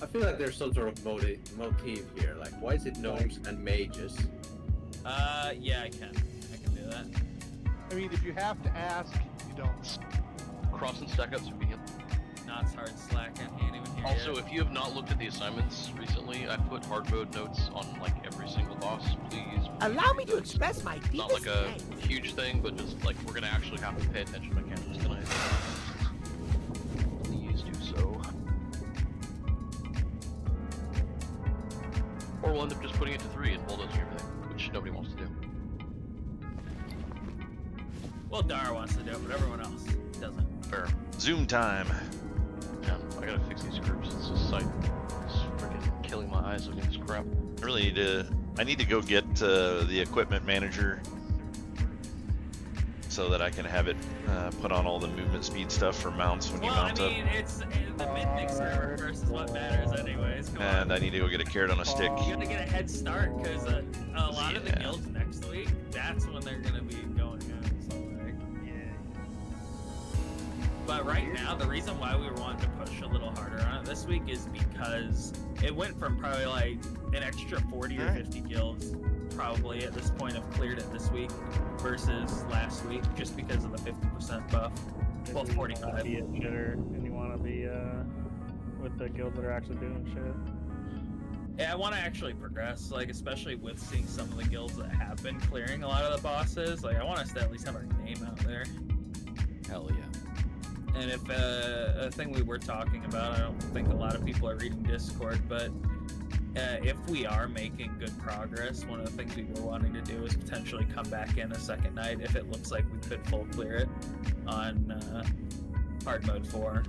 Speaker 13: I feel like there's some sort of motive here. Like, why is it gnomes and mages?
Speaker 7: Yeah, I can do that.
Speaker 11: I mean, if you have to ask, you don't.
Speaker 8: Cross and stack up convenient.
Speaker 7: Knots hard slack. I can't even hear
Speaker 8: Also,
Speaker 7: you.
Speaker 8: if you have not looked at the assignments recently, I put hard mode notes on like every single boss. Please.
Speaker 18: Allow me to express my
Speaker 8: It's not like a huge thing, but just like we're gonna actually have to pay attention to mechanics tonight. Please do so. Or we'll end up just putting it to 3 and bulldozing everything, which nobody wants to do.
Speaker 7: Well, Dara wants to do it, but everyone else doesn't.
Speaker 8: Fair.
Speaker 1: Zoom time.
Speaker 8: Yeah, I gotta fix these scripts. It's just like it's freaking killing my eyes looking at this crap.
Speaker 1: I really need to. I need to go get the equipment manager so that I can have it put on all the movement speed stuff for mounts when you mount
Speaker 7: I mean, it's the Mythic server versus what matters, anyways. Come
Speaker 1: up. And I need to go get a carrot on a stick.
Speaker 7: You gotta get a head start because a lot of the guilds next week, that's when they're gonna be going in. So like, But right now, the reason why we were wanting to push a little harder on it this week is because it went from probably like an extra 40 or 50 guilds probably at this point have cleared it this week versus last week just because of the 50% buff. Well, 45.
Speaker 9: Be a shitter and you want to be with the guilds that are actually doing shit.
Speaker 7: Yeah, I want to actually progress, like especially with seeing some of the guilds that have been clearing a lot of the bosses. Like I want us to at least have our name out there.
Speaker 17: Hell yeah.
Speaker 7: And if a thing we were talking about, I don't think a lot of people are reading Discord, but if we are making good progress, one of the things we were wanting to do is potentially come back in a second night if it looks like we could full clear it on hard mode 4,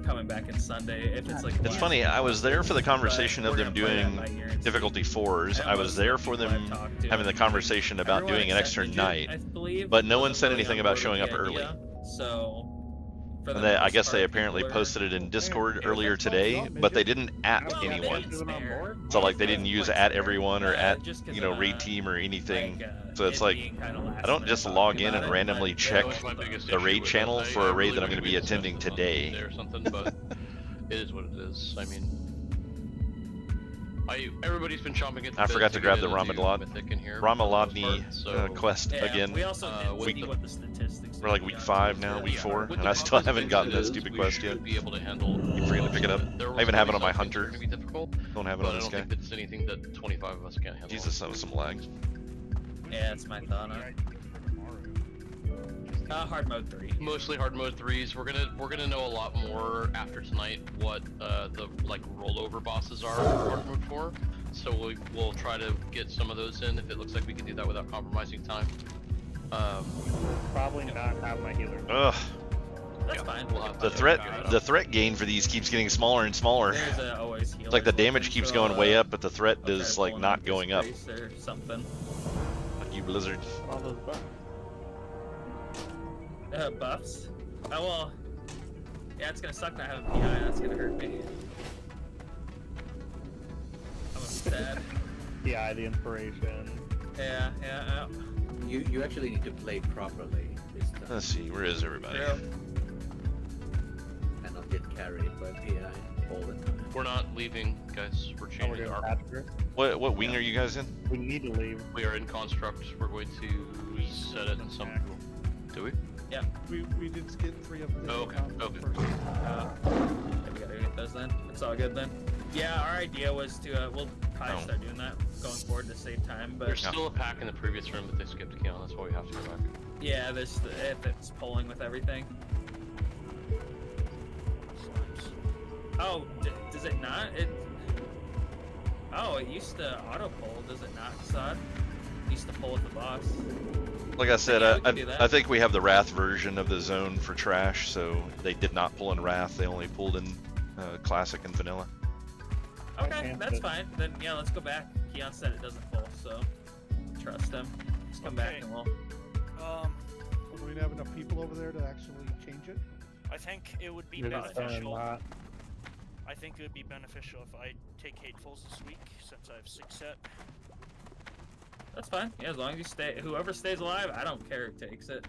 Speaker 7: coming back in Sunday. If it's like
Speaker 1: it's funny, I was there for the conversation of them doing difficulty 4s. I was there for them having the conversation about doing an extra night, but no one said anything about showing up early.
Speaker 7: So For the
Speaker 1: And I
Speaker 7: most
Speaker 1: guess they
Speaker 7: part,
Speaker 1: apparently
Speaker 7: people are-
Speaker 1: posted it in Discord earlier today, but they didn't at anyone. So like they didn't use at everyone or at raid team or anything. So it's like I don't just log in and randomly check the raid channel for a raid that I'm going to be attending today.
Speaker 8: Or something, but it is what it is. I mean, everybody's been chomping at the
Speaker 1: I
Speaker 8: bit
Speaker 1: forgot to grab the
Speaker 8: get a new mythic in here for the most
Speaker 1: Ramalodni
Speaker 8: part, so-
Speaker 1: quest again.
Speaker 10: We also didn't see what the statistics.
Speaker 1: We're like week 5 now, week 4, and I still haven't gotten that stupid quest yet.
Speaker 8: Be able to handle.
Speaker 1: Keep forgetting to pick it up. I even have it on my hunter.
Speaker 8: Gonna be difficult,
Speaker 1: Don't have it
Speaker 8: but
Speaker 1: on
Speaker 8: I
Speaker 1: this
Speaker 8: don't
Speaker 1: guy.
Speaker 8: think that's anything that 25 of us can't handle.
Speaker 1: Jesus, that was some lag.
Speaker 7: Yeah, that's my thought on it. Hard mode 3.
Speaker 8: Mostly hard mode 3s. We're gonna know a lot more after tonight what the like rollover bosses are for hard mode 4. So we'll try to get some of those in if it looks like we can do that without compromising time.
Speaker 9: Probably not have my healer.
Speaker 1: Ugh.
Speaker 7: That's fine.
Speaker 8: We'll have
Speaker 1: The threat gain for these keeps getting smaller and smaller.
Speaker 7: There's always healers.
Speaker 1: It's like the damage keeps
Speaker 7: So,
Speaker 1: going way up, but the threat
Speaker 7: I'll try
Speaker 1: is
Speaker 7: to
Speaker 1: like
Speaker 7: pull
Speaker 1: not
Speaker 7: in
Speaker 1: going up.
Speaker 7: Disgrace or something.
Speaker 1: Fuck you, Blizzard.
Speaker 9: All those buffs.
Speaker 7: Buffs? Oh well. Yeah, it's gonna suck not having PI. That's gonna hurt me. I'm sad.
Speaker 9: Yeah, the inspiration.
Speaker 7: Yeah.
Speaker 13: You actually need to play properly this time.
Speaker 1: Let's see, where is everybody?
Speaker 13: And not get carried by PI all the time.
Speaker 8: We're not leaving, guys. We're changing our.
Speaker 1: What wing are you guys in?
Speaker 9: We need to leave.
Speaker 8: We are in construct. We're going to set it in some. Do we?
Speaker 7: Yeah.
Speaker 11: We did skip 3 of them.
Speaker 8: Oh, okay. Okay.
Speaker 7: Yeah, we gotta get those then. It's all good then. Yeah, our idea was to we'll probably start doing that going forward to save time. But
Speaker 8: There's still a pack in the previous room, but they skipped a kill. That's why we have to go back.
Speaker 7: yeah, there's if it's pulling with everything. Oh, does it not? Oh, it used to auto pull. Does it not, Sod? It used to pull with the boss.
Speaker 1: Like I said,
Speaker 7: Yeah, we can do that.
Speaker 1: I think we have the Wrath version of the zone for trash, so they did not pull in Wrath. They only pulled in Classic and Vanilla.
Speaker 7: Okay, that's fine. Then yeah, let's go back. Keon said it doesn't pull, so trust him. Just come back and we'll.
Speaker 11: Do we have enough people over there to actually change it?
Speaker 10: I think it would be
Speaker 9: You're not saying
Speaker 10: beneficial.
Speaker 9: that.
Speaker 10: I think it would be beneficial if I take Hatefuls this week since I have 6 set.
Speaker 7: That's fine. Yeah, as long as you stay. Whoever stays alive, I don't care who takes it.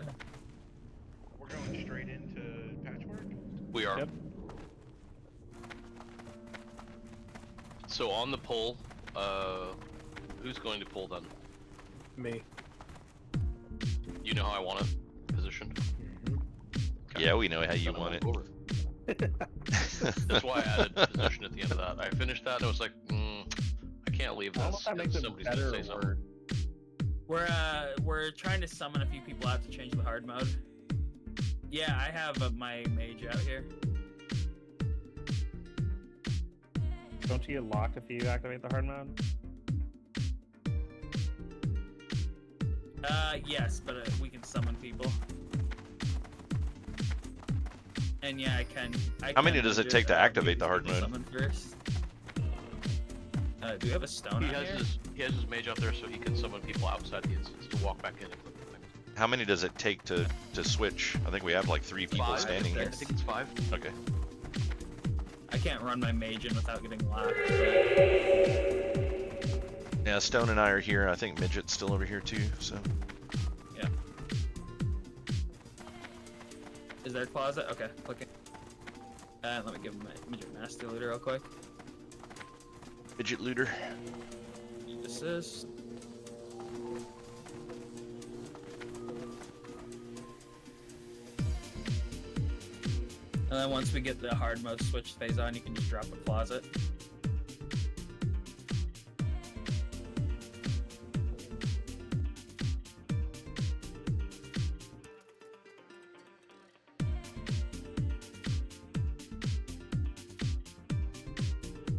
Speaker 10: We're going straight into Patchwork?
Speaker 8: We are. Yep. So on the pull, who's going to pull then?
Speaker 15: Me.
Speaker 8: You know how I want it positioned?
Speaker 1: Yeah, we know how you want it.
Speaker 8: That's why I added position at the end of that. I finished that and I was like, I can't leave this. Somebody's gonna say something.
Speaker 7: We're trying to summon a few people out to change the hard mode. Yeah, I have my mage out here.
Speaker 9: Don't you get locked if you activate the hard mode?
Speaker 7: Yes, but we can summon people. And yeah, I can.
Speaker 1: How many does it take to activate the hard mode?
Speaker 7: Summon first. Do we have a stone
Speaker 8: He
Speaker 7: out
Speaker 8: has
Speaker 7: here?
Speaker 8: his mage out there so he can summon people outside the instance to walk back in and click the thing.
Speaker 1: How many does it take to switch? I think we have like 3 people
Speaker 8: 5,
Speaker 1: standing here.
Speaker 8: I think it's 5.
Speaker 1: Okay.
Speaker 7: I can't run my mage in without getting locked.
Speaker 1: Yeah, Stone and I are here. I think Midget's still over here too, so.
Speaker 7: Yeah. Is there a closet? Okay, click it. Let me give him a Midget Master Looter real quick.
Speaker 1: Midget Looter.
Speaker 7: Assist. And then once we get the hard mode switch phase on, you can just drop a closet.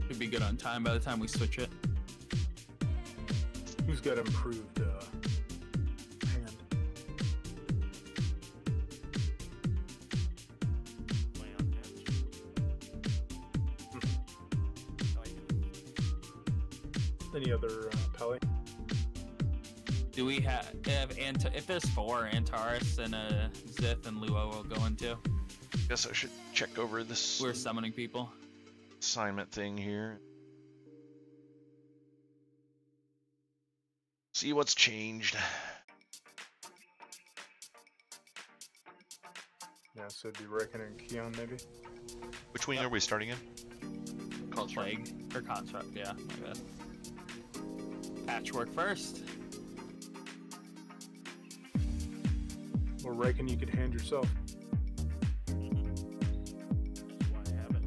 Speaker 7: Should be good on time by the time we switch it.
Speaker 15: Who's got improved hand? Any other Pele?
Speaker 7: Do we have if there's 4, Antares and Zith and Luo will go into?
Speaker 1: Guess I should check over this.
Speaker 7: We're summoning people.
Speaker 1: Assignment thing here. See what's changed.
Speaker 15: Yeah, so it'd be Rickon and Keon maybe.
Speaker 1: Which wing are we starting in?
Speaker 7: Plague or construct, yeah. My bad. Patchwork first.
Speaker 15: Or Rickon you could hand yourself.
Speaker 10: That's why I have it.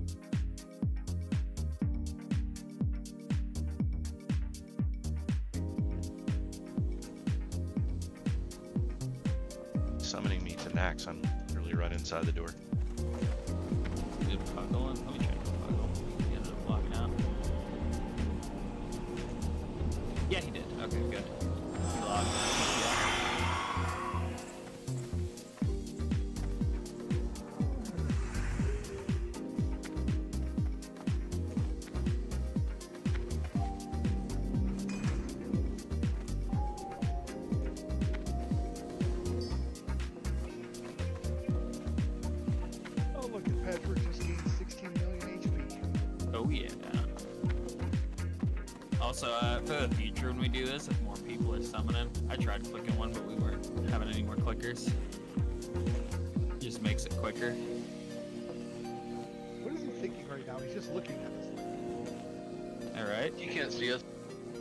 Speaker 1: Summoning me to Nax. I'm literally right inside the door.
Speaker 7: Did Pug go in? Let me check the Pug. He ended up blocking out. Yeah, he did. Okay, good. He logged.
Speaker 11: Oh, look at Patrick just gained 16 million HP.
Speaker 7: Oh yeah. Also, for the future when we do this, if more people are summoning, I tried clicking one, but we weren't having any more clickers. Just makes it quicker.
Speaker 11: What is he thinking right now? He's just looking at us.
Speaker 7: Alright.
Speaker 8: You can't see us.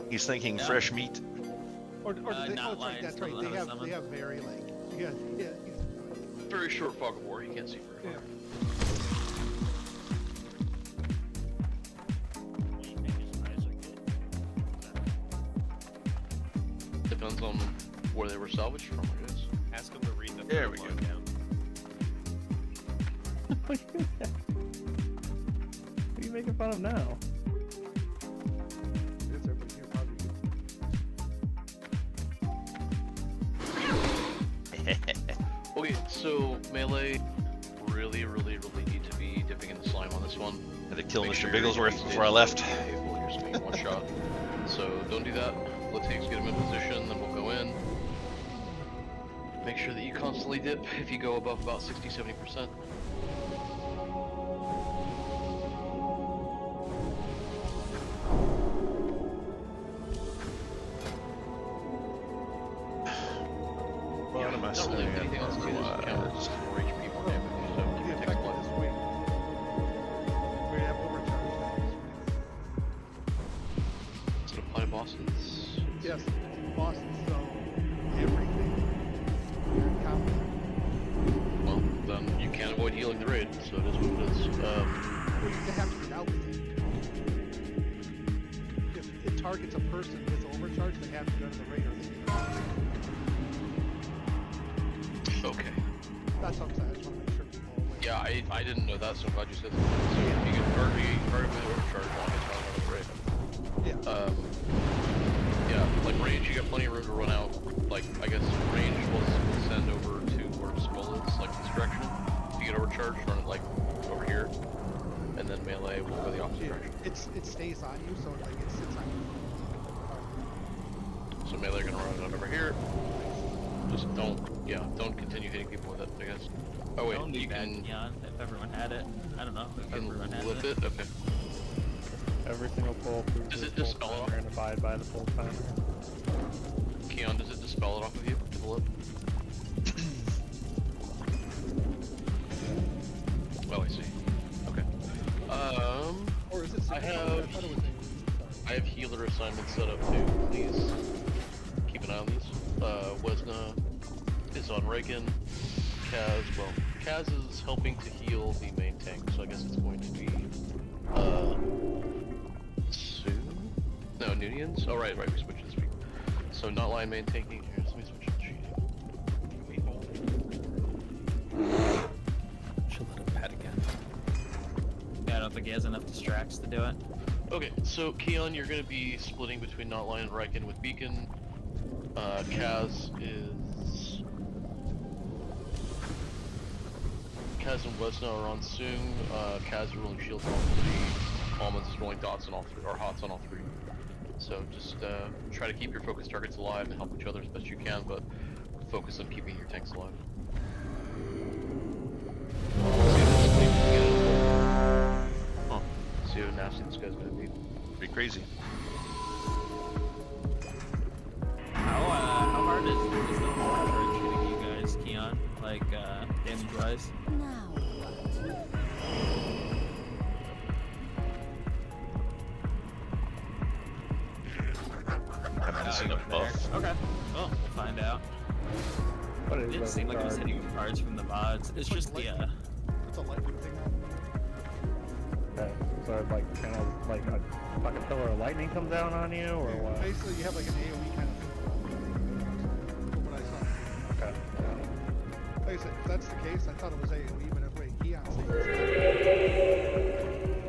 Speaker 1: He's thinking
Speaker 7: Yeah.
Speaker 1: fresh meat.
Speaker 11: Or do they,
Speaker 7: not
Speaker 11: oh, it's like
Speaker 7: lions,
Speaker 11: that's right.
Speaker 7: don't
Speaker 11: They
Speaker 7: know how to
Speaker 11: have
Speaker 7: summon.
Speaker 11: very like yeah. He's,
Speaker 8: Very short fog of war. He can't see very far.
Speaker 10: What do you think his eyes are good?
Speaker 8: Depends on where they were salvaged from, I guess.
Speaker 10: Ask him to read the
Speaker 1: There we go.
Speaker 10: down.
Speaker 9: What are you making fun of now?
Speaker 11: Is everybody here probably
Speaker 8: Okay, so melee really need to be dipping in the slime on this one.
Speaker 1: Had to kill
Speaker 8: Make
Speaker 1: Mr.
Speaker 8: sure
Speaker 1: Bigglesworth
Speaker 8: you're
Speaker 1: before I left.
Speaker 8: capable of just being one shot. So don't do that. Let Higgs get him in position, then we'll go in. Make sure that you constantly dip if you go above about 60-70%.
Speaker 1: What am I
Speaker 8: Not really
Speaker 1: saying?
Speaker 8: anything else to do, just count just more HP, more damage, so keep
Speaker 11: the
Speaker 8: your
Speaker 11: effect
Speaker 8: text
Speaker 11: of
Speaker 8: alive.
Speaker 11: this week. We have overcharge now.
Speaker 8: Does it apply to bosses?
Speaker 11: Yes, Boston, so everything counts.
Speaker 8: Well, then you can't avoid healing the raid, so it is what it is.
Speaker 11: Well, you have to be out with it. If it targets a person with overcharge, they have to go to the raid or they get
Speaker 8: Okay.
Speaker 11: That's what I'm saying. I just want to make sure people are aware.
Speaker 8: Yeah, I didn't know that, so I'm glad you said that. So if you get target with overcharge on it, on the raid.
Speaker 11: Yeah.
Speaker 8: Yeah, like range, you got plenty of room to run out. Like, I guess range will send over to where Skull is, like this direction. If you get overcharged, run it like over here. And then melee will go the opposite direction.
Speaker 11: It stays on you, so like it sits on you.
Speaker 8: So melee are gonna run it over here. Just don't continue hitting people with it, I guess. Oh wait,
Speaker 7: Don't do
Speaker 8: you
Speaker 7: that,
Speaker 8: can
Speaker 7: Keon, if everyone had it. I don't know if everyone had
Speaker 8: flip it. Okay.
Speaker 9: Every single pull through
Speaker 8: Does
Speaker 9: the
Speaker 8: it
Speaker 9: pull
Speaker 8: dispel it
Speaker 9: timer and abide by the pull timer.
Speaker 8: Keon, does it dispel it off of you? The blip? Oh, I see. Okay.
Speaker 11: Or is it
Speaker 8: I
Speaker 11: simple?
Speaker 8: have
Speaker 11: thought it was
Speaker 8: I have healer assignments set up too. Please keep an eye on these. Wesna is on Reagan. Kaz is helping to heal the main tank, so I guess it's going to be soon? No, Noonians? Oh right, we switched this week. So not line main tanking. Here, let me switch to cheating.
Speaker 17: Should let him pet again.
Speaker 7: Yeah, I don't think he has enough distracts to do it.
Speaker 8: Okay, so Keon, you're gonna be splitting between Notline and Riken with Beacon. Kaz and Wesna are on Soong. Kaz is rolling shields on all three. Almonds is rolling dots on all three, or hots on all three. So just try to keep your focus targets alive and help each other as best you can, but focus on keeping your tanks alive. nasty this guy's gonna be.
Speaker 1: Pretty crazy.
Speaker 7: How hard is the horde charge hitting you guys, Keon? Like, damage-wise?
Speaker 1: I'm missing a buff.
Speaker 7: Okay. Well, we'll find out.
Speaker 9: What
Speaker 7: It
Speaker 9: is
Speaker 7: didn't seem like he was hitting cards from the VODs. It's just the,
Speaker 11: It's a lightning thing.
Speaker 9: Okay, so like kind of like a fucking pillar of lightning comes down on you, or what?
Speaker 11: Basically, you have like an AoE kind of thing. From what I saw.
Speaker 9: Okay.
Speaker 11: Like I said, if that's the case, I thought it was AoE, but everybody Keon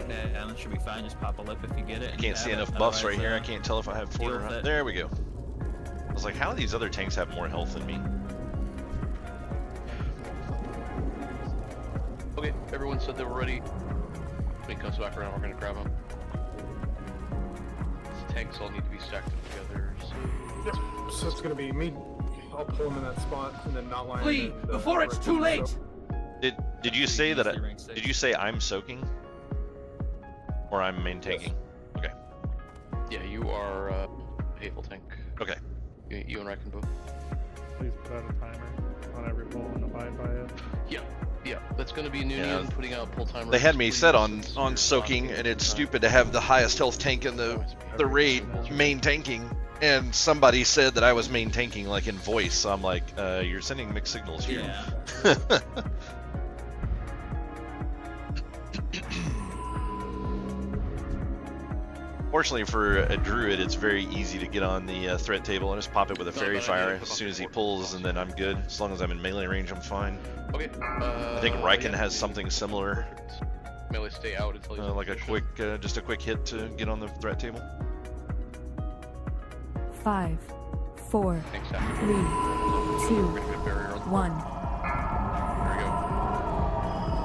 Speaker 7: yeah, that should be fine. Just pop a lip if you get it.
Speaker 1: I can't see enough buffs right here. I can't tell if I have 4 or not. There we go. I was like, how do these other tanks have more health than me?
Speaker 8: Okay, everyone said they were ready. When he comes back around, we're gonna grab him. These tanks all need to be stacked up together.
Speaker 15: Yep. So it's gonna be me. I'll pull him in that spot and then not line.
Speaker 4: Flee before it's too late.
Speaker 1: Did you say that? Did you say I'm soaking? Or I'm main tanking? Okay.
Speaker 8: Yeah, you are a hateful tank.
Speaker 1: Okay.
Speaker 8: You and I can both.
Speaker 9: Please put out a timer on every pull and abide by it.
Speaker 8: Yeah. Yeah, that's gonna be Noonian putting out pull timer.
Speaker 1: They had me set on soaking, and it's stupid to have the highest health tank in the raid main tanking. And somebody said that I was main tanking, like in voice. So I'm like, you're sending mixed signals here.
Speaker 7: Yeah.
Speaker 1: Fortunately for a druid, it's very easy to get on the threat table and just pop it with a fairy fire as soon as he pulls, and then I'm good. As long as I'm in melee range, I'm fine.
Speaker 8: Okay.
Speaker 1: I think Riken has something similar.
Speaker 8: Melee stay out until he's
Speaker 1: like a quick, just a quick hit to get on the threat table.
Speaker 18: 5, 4, 3, 2, 1.
Speaker 8: There we go.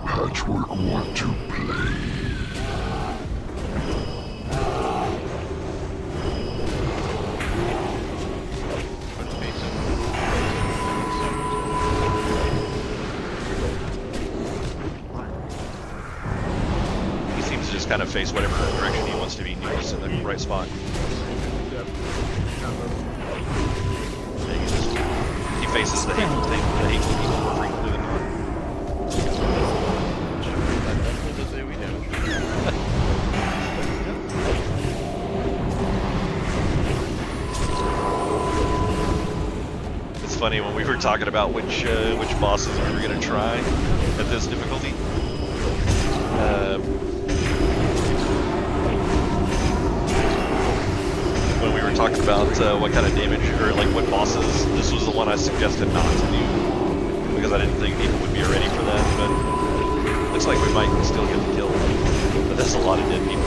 Speaker 2: Patchwork want to play.
Speaker 1: He seems to just kind of face whatever direction he wants to be. He's in the right spot. He faces the hateful thing. The hateful people more frequently than not. It's funny when we were talking about which bosses we were going to try at this difficulty. When we were talking about what kind of damage, or like what bosses, this was the one I suggested not to do, because I didn't think people would be ready for that, but looks like we might still get the kill, but that's a lot of dead people.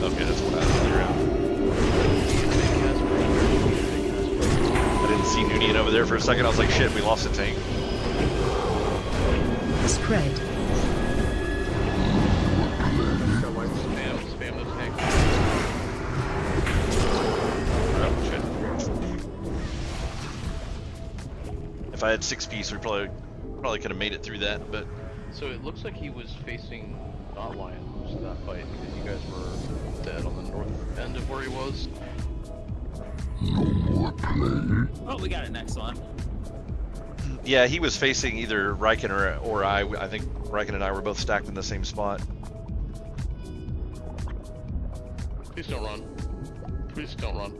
Speaker 1: Okay, that's what I was around. I didn't see Noonian over there for a second. I was like, shit, we lost a tank.
Speaker 18: Spread.
Speaker 8: Spam the tank.
Speaker 1: Oh, shit. If I had 6 piece, we probably could have made it through that, but...
Speaker 8: So it looks like he was facing not Lion most of that fight, because you guys were dead on the north end of where he was.
Speaker 2: No more play.
Speaker 7: Oh, we got it next one.
Speaker 1: Yeah, he was facing either Riken or I. I think Riken and I were both stacked in the same spot.
Speaker 8: Please don't run. Please don't run.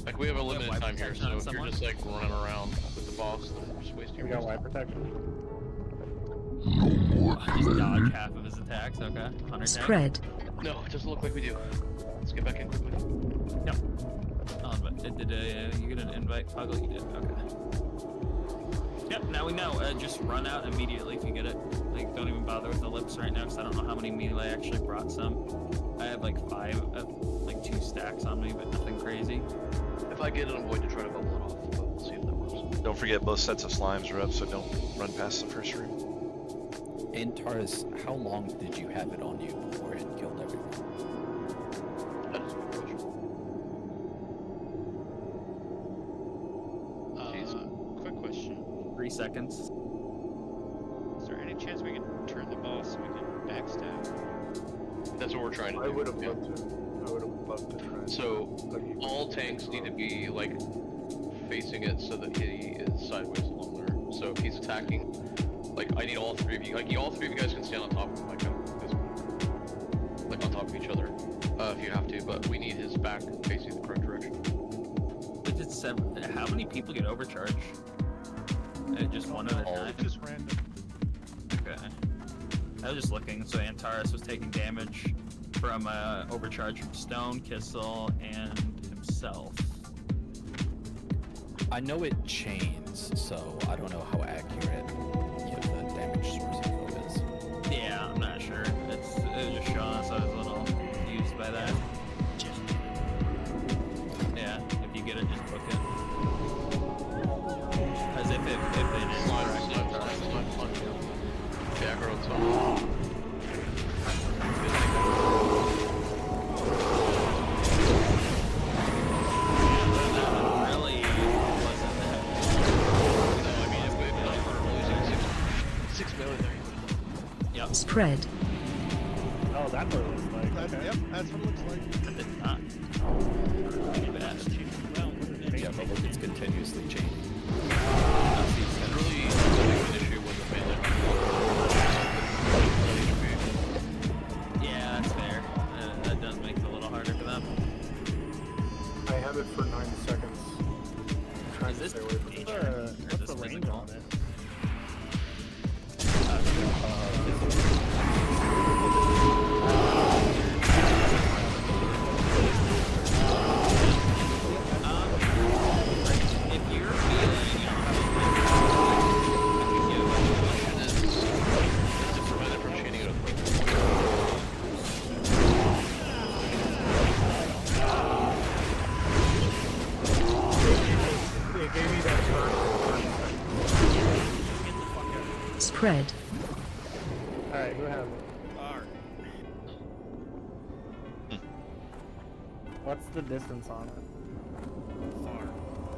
Speaker 8: Like, we have a limited time here, so if you're just like running around with the boss, then we're just wasting your
Speaker 9: We got light protection.
Speaker 2: No more
Speaker 7: Just dodge
Speaker 2: play.
Speaker 7: half of his attacks, okay. Hunter
Speaker 18: Spread.
Speaker 8: No, it doesn't look like we do. Let's get back in quickly.
Speaker 7: Yep. Did you get an invite, Puggle? You did, okay. Yep, now we know. Just run out immediately if you get it. Like, don't even bother with the lips right now, because I don't know how many melee actually brought some. I have like 2 stacks on me, but nothing crazy.
Speaker 8: If I get it, I'm going to try to bubble it off, but we'll see if that works.
Speaker 1: Don't forget both sets of slimes are up, so don't run past the first room.
Speaker 17: And Taurus, how long did you have it on you before it killed everyone?
Speaker 8: That is a good question.
Speaker 10: Quick question.
Speaker 7: 3 seconds.
Speaker 10: Is there any chance we can turn the ball so we can backstab?
Speaker 8: That's what we're trying to do.
Speaker 15: I would have loved to. I would have loved to try.
Speaker 8: So all tanks need to be like facing it so that he is sideways along there. So if he's attacking, like I need all three of you. Like all three of you guys can stand on top of him, like this, like on top of each other, if you have to. But we need his back facing the correct direction.
Speaker 7: If it's 7, how many people get overcharged? Just one at a time.
Speaker 11: Just random.
Speaker 7: Okay. I was just looking. So Antares was taking damage from overcharge from Stone, Kissel, and himself.
Speaker 17: I know it chains, so I don't know how accurate the damage source info is.
Speaker 7: Yeah, I'm not sure. It was just showing us. I was a little confused by that. Yeah, if you get it, just book it. As if it is correct.
Speaker 8: Jagger on top.
Speaker 7: Really wasn't that.
Speaker 8: No, I mean, if we're losing six melee there.
Speaker 7: Yep.
Speaker 18: Spread.
Speaker 9: Oh, that's what it looks like.
Speaker 11: Yep, that's what it looks like.
Speaker 7: That did not. Pretty bad.
Speaker 17: Yeah, but look, it's continuously changing.
Speaker 8: It really is an issue when the melee
Speaker 7: Yeah, that's fair. That does make it a little harder for them.
Speaker 15: I have it for 9 seconds. I'm trying to stay away from it.
Speaker 9: What's the range on it?
Speaker 7: If you're feeling, you don't have
Speaker 8: to prevent it from chaining it up.
Speaker 15: They gave me that turn.
Speaker 18: Spread.
Speaker 9: Alright, who has it? What's the distance on it?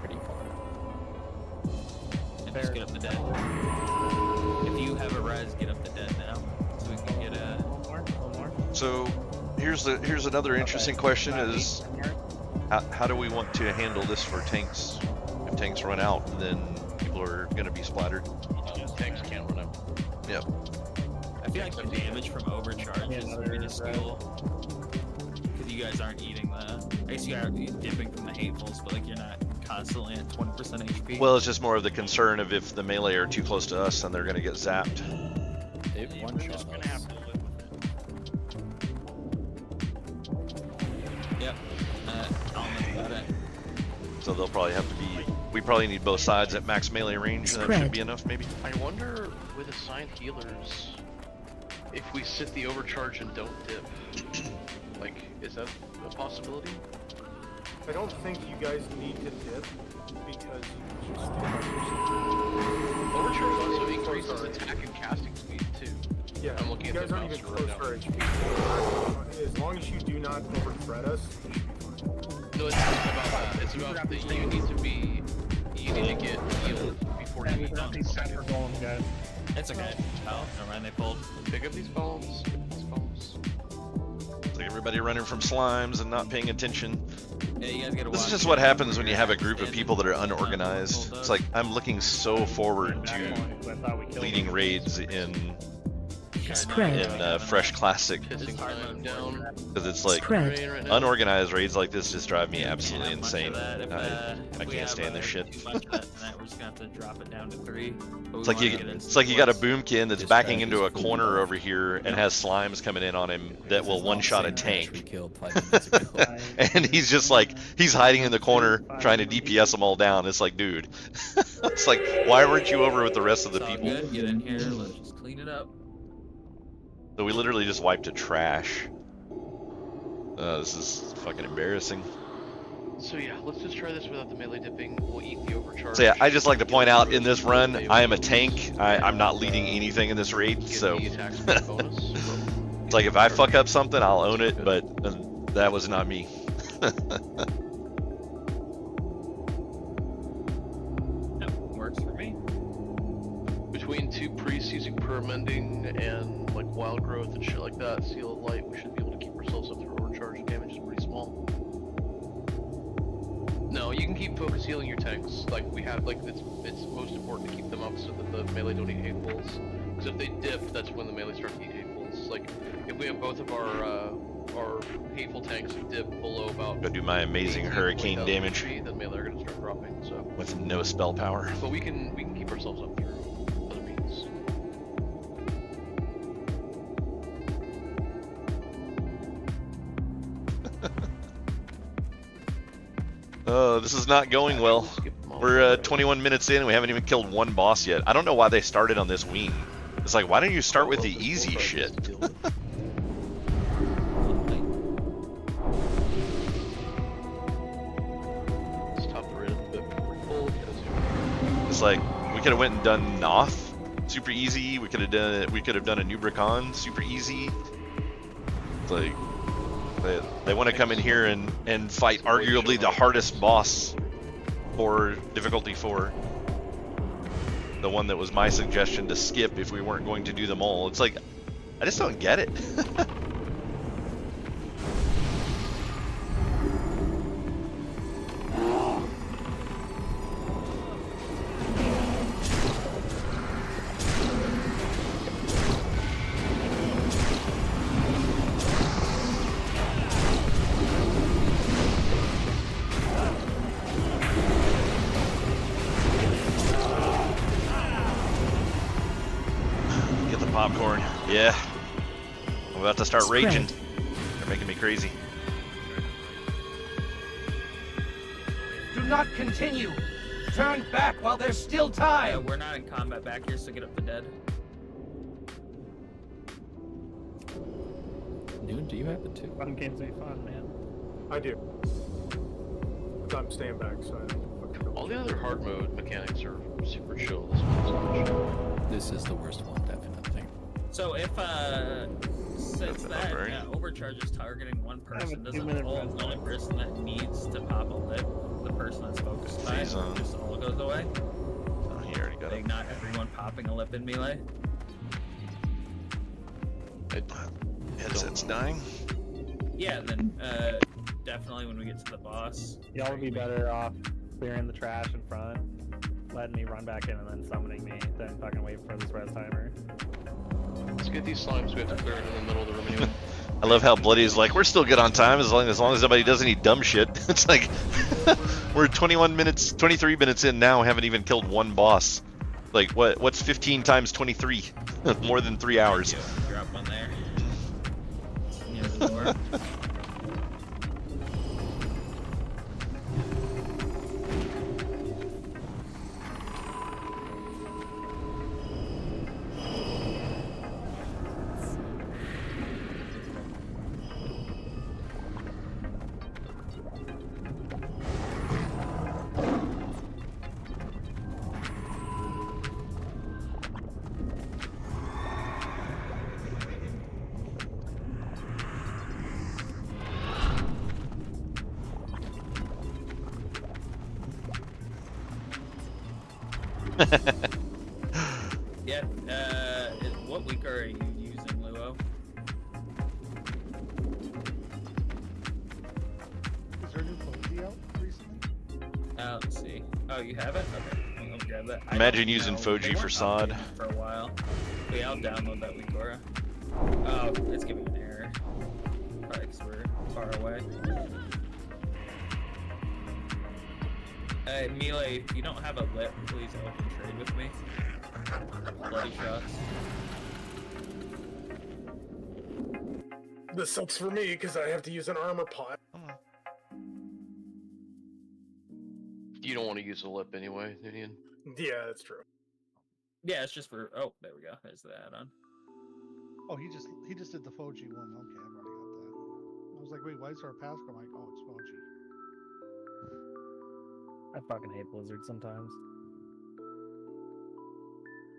Speaker 17: Pretty far.
Speaker 7: And just get up the dead. If you have a res, get up the dead now, so we can get a.
Speaker 9: One more.
Speaker 1: So here's another interesting question: is how do we want to handle this for tanks? If tanks run out, then people are going to be splattered.
Speaker 8: Tanks can't run out.
Speaker 1: Yep.
Speaker 7: I feel like the damage from overcharge is minuscule. Because you guys aren't eating the. I guess you are dipping from the hatefuls, but like you're not constantly at 20% HP.
Speaker 1: Well, it's just more of the concern of if the melee are too close to us, then they're going to get zapped.
Speaker 17: It one-shot us.
Speaker 7: Yep. I'll know about it.
Speaker 1: So they'll probably have to be. We probably need both sides at max melee range. That should be enough, maybe.
Speaker 8: I wonder with assigned healers if we sit the overcharge and don't dip. Like, is that a possibility?
Speaker 15: I don't think you guys need to dip because you just
Speaker 8: Overcharge also increases attack and casting speed too.
Speaker 15: Yeah,
Speaker 8: I'm looking
Speaker 15: you
Speaker 8: at
Speaker 15: guys
Speaker 8: the
Speaker 15: aren't even
Speaker 8: mouse
Speaker 15: close
Speaker 8: right
Speaker 15: for
Speaker 8: now.
Speaker 15: HP. As long as you do not overthreat us, you should be fine.
Speaker 8: No, it's not about that. It's about that you need to get healed before you get done.
Speaker 9: Guys.
Speaker 7: It's okay. Oh, never mind, they pulled.
Speaker 8: Pick up these bones.
Speaker 1: It's like everybody running from slimes and not paying attention.
Speaker 7: Yeah, you guys gotta
Speaker 1: This is
Speaker 7: watch
Speaker 1: just
Speaker 7: it.
Speaker 1: what happens when you have a group of people that are unorganized. It's like I'm looking so forward to leading raids in Fresh Classic, because it's like unorganized raids like this just drive me absolutely insane. I can't stand this shit.
Speaker 7: We're just gonna have to drop it down to 3.
Speaker 1: It's like you got a boomkin that's backing into a corner over here and has slimes coming in on him that will one-shot a tank. And he's just like, he's hiding in the corner trying to DPS them all down. It's like, dude, it's like, why weren't you over with the rest of the people?
Speaker 7: Good. Get in here, let's just clean it up.
Speaker 1: So we literally just wiped a trash. This is fucking embarrassing.
Speaker 8: So yeah, let's just try this without the melee dipping. We'll eat the overcharge.
Speaker 1: So yeah, I just like to point out in this run, I am a tank. I'm not leading anything in this raid, so it's like if I fuck up something, I'll own it, but that was not me.
Speaker 7: Nope, works for me.
Speaker 8: just using permending and like wild growth and shit like that, seal of light, we should be able to keep ourselves up through overcharge. Damage is pretty small. No, you can keep focus healing your tanks. Like we have, like it's most important to keep them up so that the melee don't eat hate pulls. Because if they dip, that's when the melee start to eat hate pulls. Like if we have both of our hateful tanks dip below about.
Speaker 1: Go do my amazing hurricane damage.
Speaker 8: Then melee are gonna start dropping. So
Speaker 1: with no spell power.
Speaker 8: But we can keep ourselves up through other means.
Speaker 1: This is not going well. We're 21 minutes in and we haven't even killed one boss yet. I don't know why they started on this wing. It's like, why don't you start with the easy shit? It's like, we could have went and done Noth, super easy. We could have done a Nubricon, super easy. It's like, they want to come in here and fight arguably the hardest boss for difficulty 4. The one that was my suggestion to skip if we weren't going to do them all. It's like, I just don't get it. Popcorn. Yeah. I'm about to start raging. They're making me crazy.
Speaker 4: Do not continue. Turn back while there's still time.
Speaker 7: We're not in combat back here, so get up the dead.
Speaker 17: Dude, do you have it too?
Speaker 9: Fun games ain't fun, man.
Speaker 15: I do. But I'm staying back, so I don't
Speaker 8: all the other hard mode mechanics are super chill. This one's chill.
Speaker 17: This is the worst one, definitely.
Speaker 7: So if since that overcharge is targeting one person, doesn't pull the only person that needs to pop a lip, the person that's focused by it, just all goes away?
Speaker 1: Oh, he already got
Speaker 7: like, not everyone popping a lip in melee?
Speaker 1: Headset's dying?
Speaker 7: Yeah, then definitely when we get to the boss.
Speaker 9: Y'all would be better off clearing the trash in front, letting me run back in and then summoning me, than fucking wait for this res timer.
Speaker 8: Let's get these slimes, we have to clear it in the middle of the room anyway.
Speaker 1: I love how Bloody is like, we're still good on time as long as nobody does any dumb shit. It's like, we're 23 minutes in now, haven't even killed one boss. Like, what's 15 times 23? More than 3 hours.
Speaker 7: Drop one there. Near the door. Yeah, what week are you using, Luo?
Speaker 11: Is there a new Foji out recently?
Speaker 7: Let's see. Oh, you have it? Okay, I'll grab that.
Speaker 1: Imagine using Foji for Sod.
Speaker 7: For a while. But yeah, I'll download that Weekora. Oh, it's giving an error. Probably because we're far away. Hey, Melee, if you don't have a lip, please open trade with me. Bloody shots.
Speaker 15: This sucks for me because I have to use an armor pot.
Speaker 8: You don't want to use a lip anyway, Nidian.
Speaker 15: Yeah, that's true.
Speaker 7: Yeah, it's just for. Oh, there we go. There's the add-on.
Speaker 11: Oh, he just did the Foji one. Okay, I've already got that. I was like, wait, why is there a passcode? I'm like, oh, it's Foji.
Speaker 9: I fucking hate Blizzard sometimes.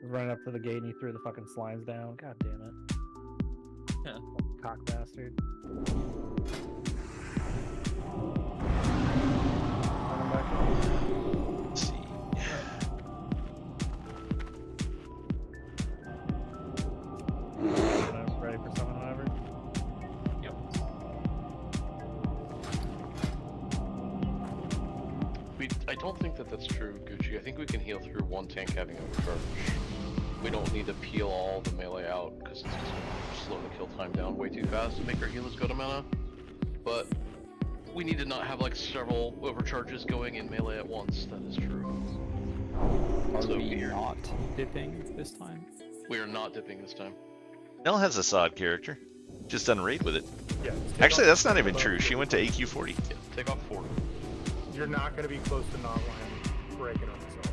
Speaker 9: I was running up to the gate and he threw the fucking slimes down. God damn it.
Speaker 7: Yeah.
Speaker 9: Cock bastard.
Speaker 1: Let's see.
Speaker 8: I don't think that that's true, Gucci. I think we can heal through one tank having overcharge. We don't need to peel all the melee out, because it's just going to slow the kill time down way too fast to make our healers go to mana. But we need to not have like several overcharges going in melee at once. That is true.
Speaker 17: Are we not dipping this time?
Speaker 8: We are not dipping this time.
Speaker 1: Nell has a SOD character. Just done raid with it.
Speaker 15: Yeah.
Speaker 1: Actually, that's not even true. She went to AQ40.
Speaker 8: Yeah, take off 4.
Speaker 15: You're not going to be close to not land breaking on yourself.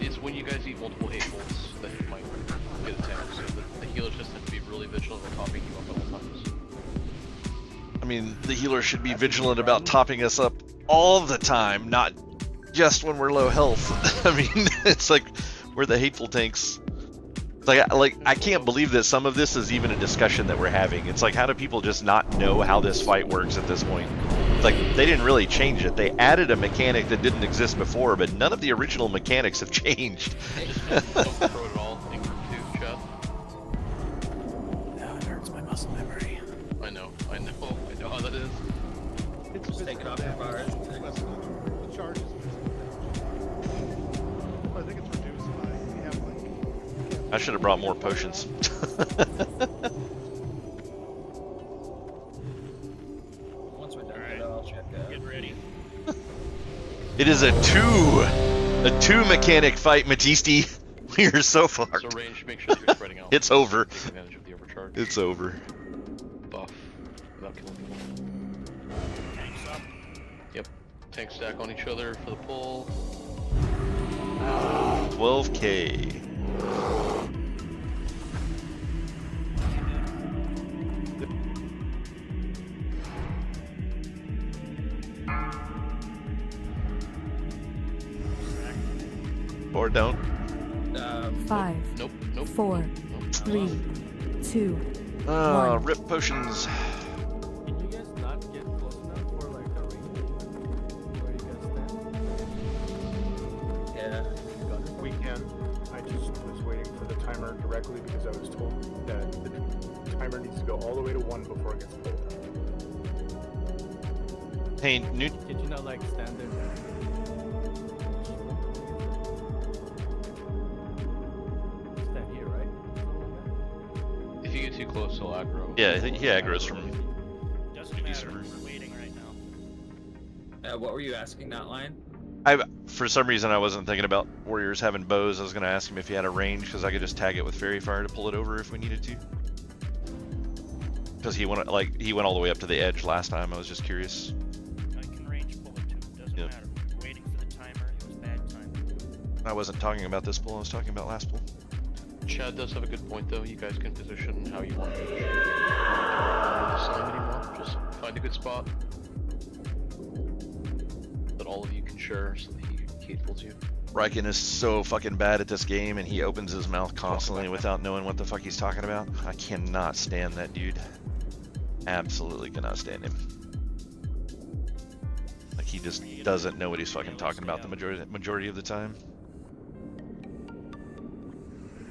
Speaker 8: It's when you guys eat multiple 8 volts that you might get attacked. So the healers just have to be really vigilant about topping you up at all times.
Speaker 1: I mean, the healer should be vigilant about topping us up all the time, not just when we're low health. I mean, it's like we're the hateful tanks. It's like I can't believe that some of this is even a discussion that we're having. It's like, how do people just not know how this fight works at this point? It's like they didn't really change it. They added a mechanic that didn't exist before, but none of the original mechanics have changed.
Speaker 8: Don't throw it all in group 2, Chad.
Speaker 17: Now it hurts my muscle memory.
Speaker 8: I know how that is.
Speaker 11: It's
Speaker 7: Just take it off your bars.
Speaker 11: The charges. I think it's reduced by we have like.
Speaker 1: I should have brought more potions.
Speaker 7: Once we're done, I'll check out.
Speaker 10: Get ready.
Speaker 1: It is a two mechanic fight, Matisti. We are so fucked.
Speaker 8: So range, make sure that you're spreading out.
Speaker 1: It's over.
Speaker 8: Take advantage of the overcharge.
Speaker 1: It's over.
Speaker 8: Buff without killing people.
Speaker 10: Tanks up.
Speaker 8: Yep. Tank stack on each other for the pull.
Speaker 1: 12k. Or don't.
Speaker 12: 5,
Speaker 8: Nope.
Speaker 12: 4, 3, 2,
Speaker 1: Ah,
Speaker 12: 1.
Speaker 1: rip potions.
Speaker 9: Can you guys not get close enough for like a ring where you guys stand?
Speaker 7: Yeah.
Speaker 15: We can. I just was waiting for the timer directly because I was told that the timer needs to go all the way to 1 before it gets pulled.
Speaker 1: Hey, new.
Speaker 9: Did you not like stand there? Stand here, right?
Speaker 8: If you get too close, he'll aggro.
Speaker 1: Yeah, I think he aggroes from.
Speaker 10: Doesn't matter. We're waiting right now.
Speaker 7: What were you asking that line?
Speaker 1: For some reason, I wasn't thinking about warriors having bows. I was gonna ask him if he had a range, because I could just tag it with fairy fire to pull it over if we needed to. Because he went all the way up to the edge last time. I was just curious.
Speaker 10: I can range pull it too. Doesn't
Speaker 1: Yep.
Speaker 10: matter. We're waiting for the timer. It was bad timing.
Speaker 1: I wasn't talking about this pull. I was talking about last pull.
Speaker 8: Chad does have a good point though. You guys can position how you want to position. You don't need to slime anymore. Just find a good spot that all of you can share so that he catefuls you.
Speaker 1: Riken is so fucking bad at this game, and he opens his mouth constantly without knowing what the fuck he's talking about. I cannot stand that dude. Absolutely cannot stand him. Like, he just doesn't know what he's fucking talking about the majority of the time.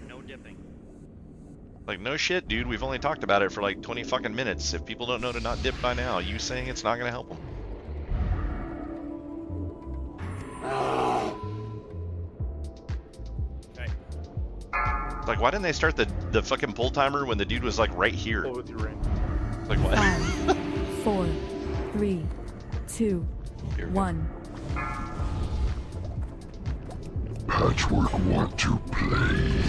Speaker 10: No dipping.
Speaker 1: Like, no shit, dude. We've only talked about it for like 20 fucking minutes. If people don't know to not dip by now, you saying it's not gonna help them? Like, why didn't they start the fucking pull timer when the dude was like right here?
Speaker 15: Pull with your ring.
Speaker 1: Like, what?
Speaker 12: 5, 4, 3, 2, 1.
Speaker 2: Patchwork want to play.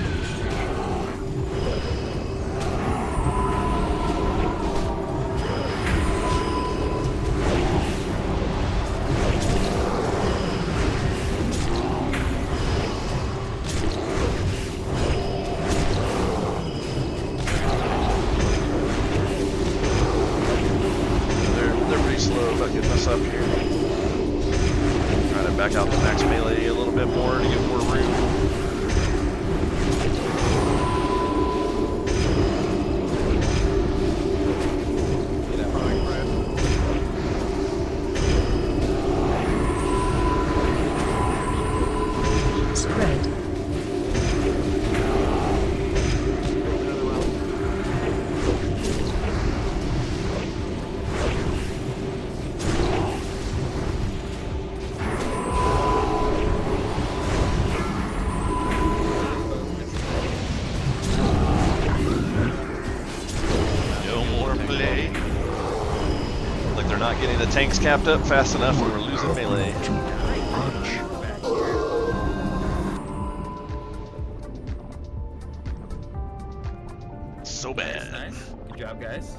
Speaker 1: They're pretty slow about getting us up here. Trying to back out the max melee a little bit more to get more room.
Speaker 18: Spread.
Speaker 1: getting the tanks capped up fast enough and we're losing melee. So bad.
Speaker 7: Nice. Good job, guys.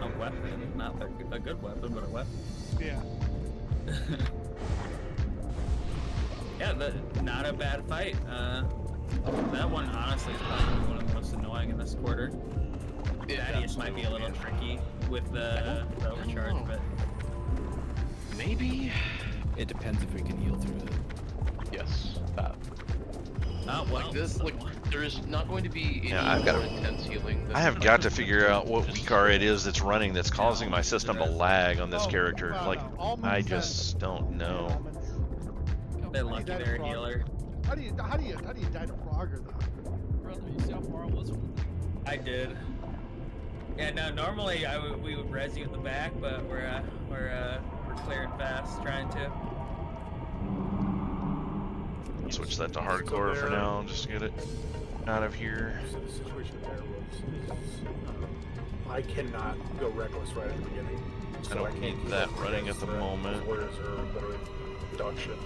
Speaker 7: A weapon, not a good weapon, but a weapon.
Speaker 11: Yeah.
Speaker 7: Yeah, not a bad fight. That one honestly is probably one of the most annoying in this quarter. Thaddeus might be a little tricky with the overcharge, but
Speaker 8: maybe
Speaker 17: it depends if we can heal through it.
Speaker 8: Yes, that.
Speaker 7: Well,
Speaker 8: like this, like there is not going to be any
Speaker 1: I've got
Speaker 8: more intense healing.
Speaker 1: I have got to figure out what weaker it is that's running that's causing my system to lag on this character. Like, I just don't know.
Speaker 7: They're lucky they're a healer.
Speaker 11: How do you die to Frogger though?
Speaker 10: Brother, you see how far I was from the
Speaker 7: I did. Yeah, no. Normally we would res you in the back, but we're clearing fast, trying to.
Speaker 1: Switch that to hardcore for now, just to get it out of here.
Speaker 15: So the situation there was I cannot go reckless right at the beginning.
Speaker 1: I don't need that running at the moment.
Speaker 15: Whereas are better reduction.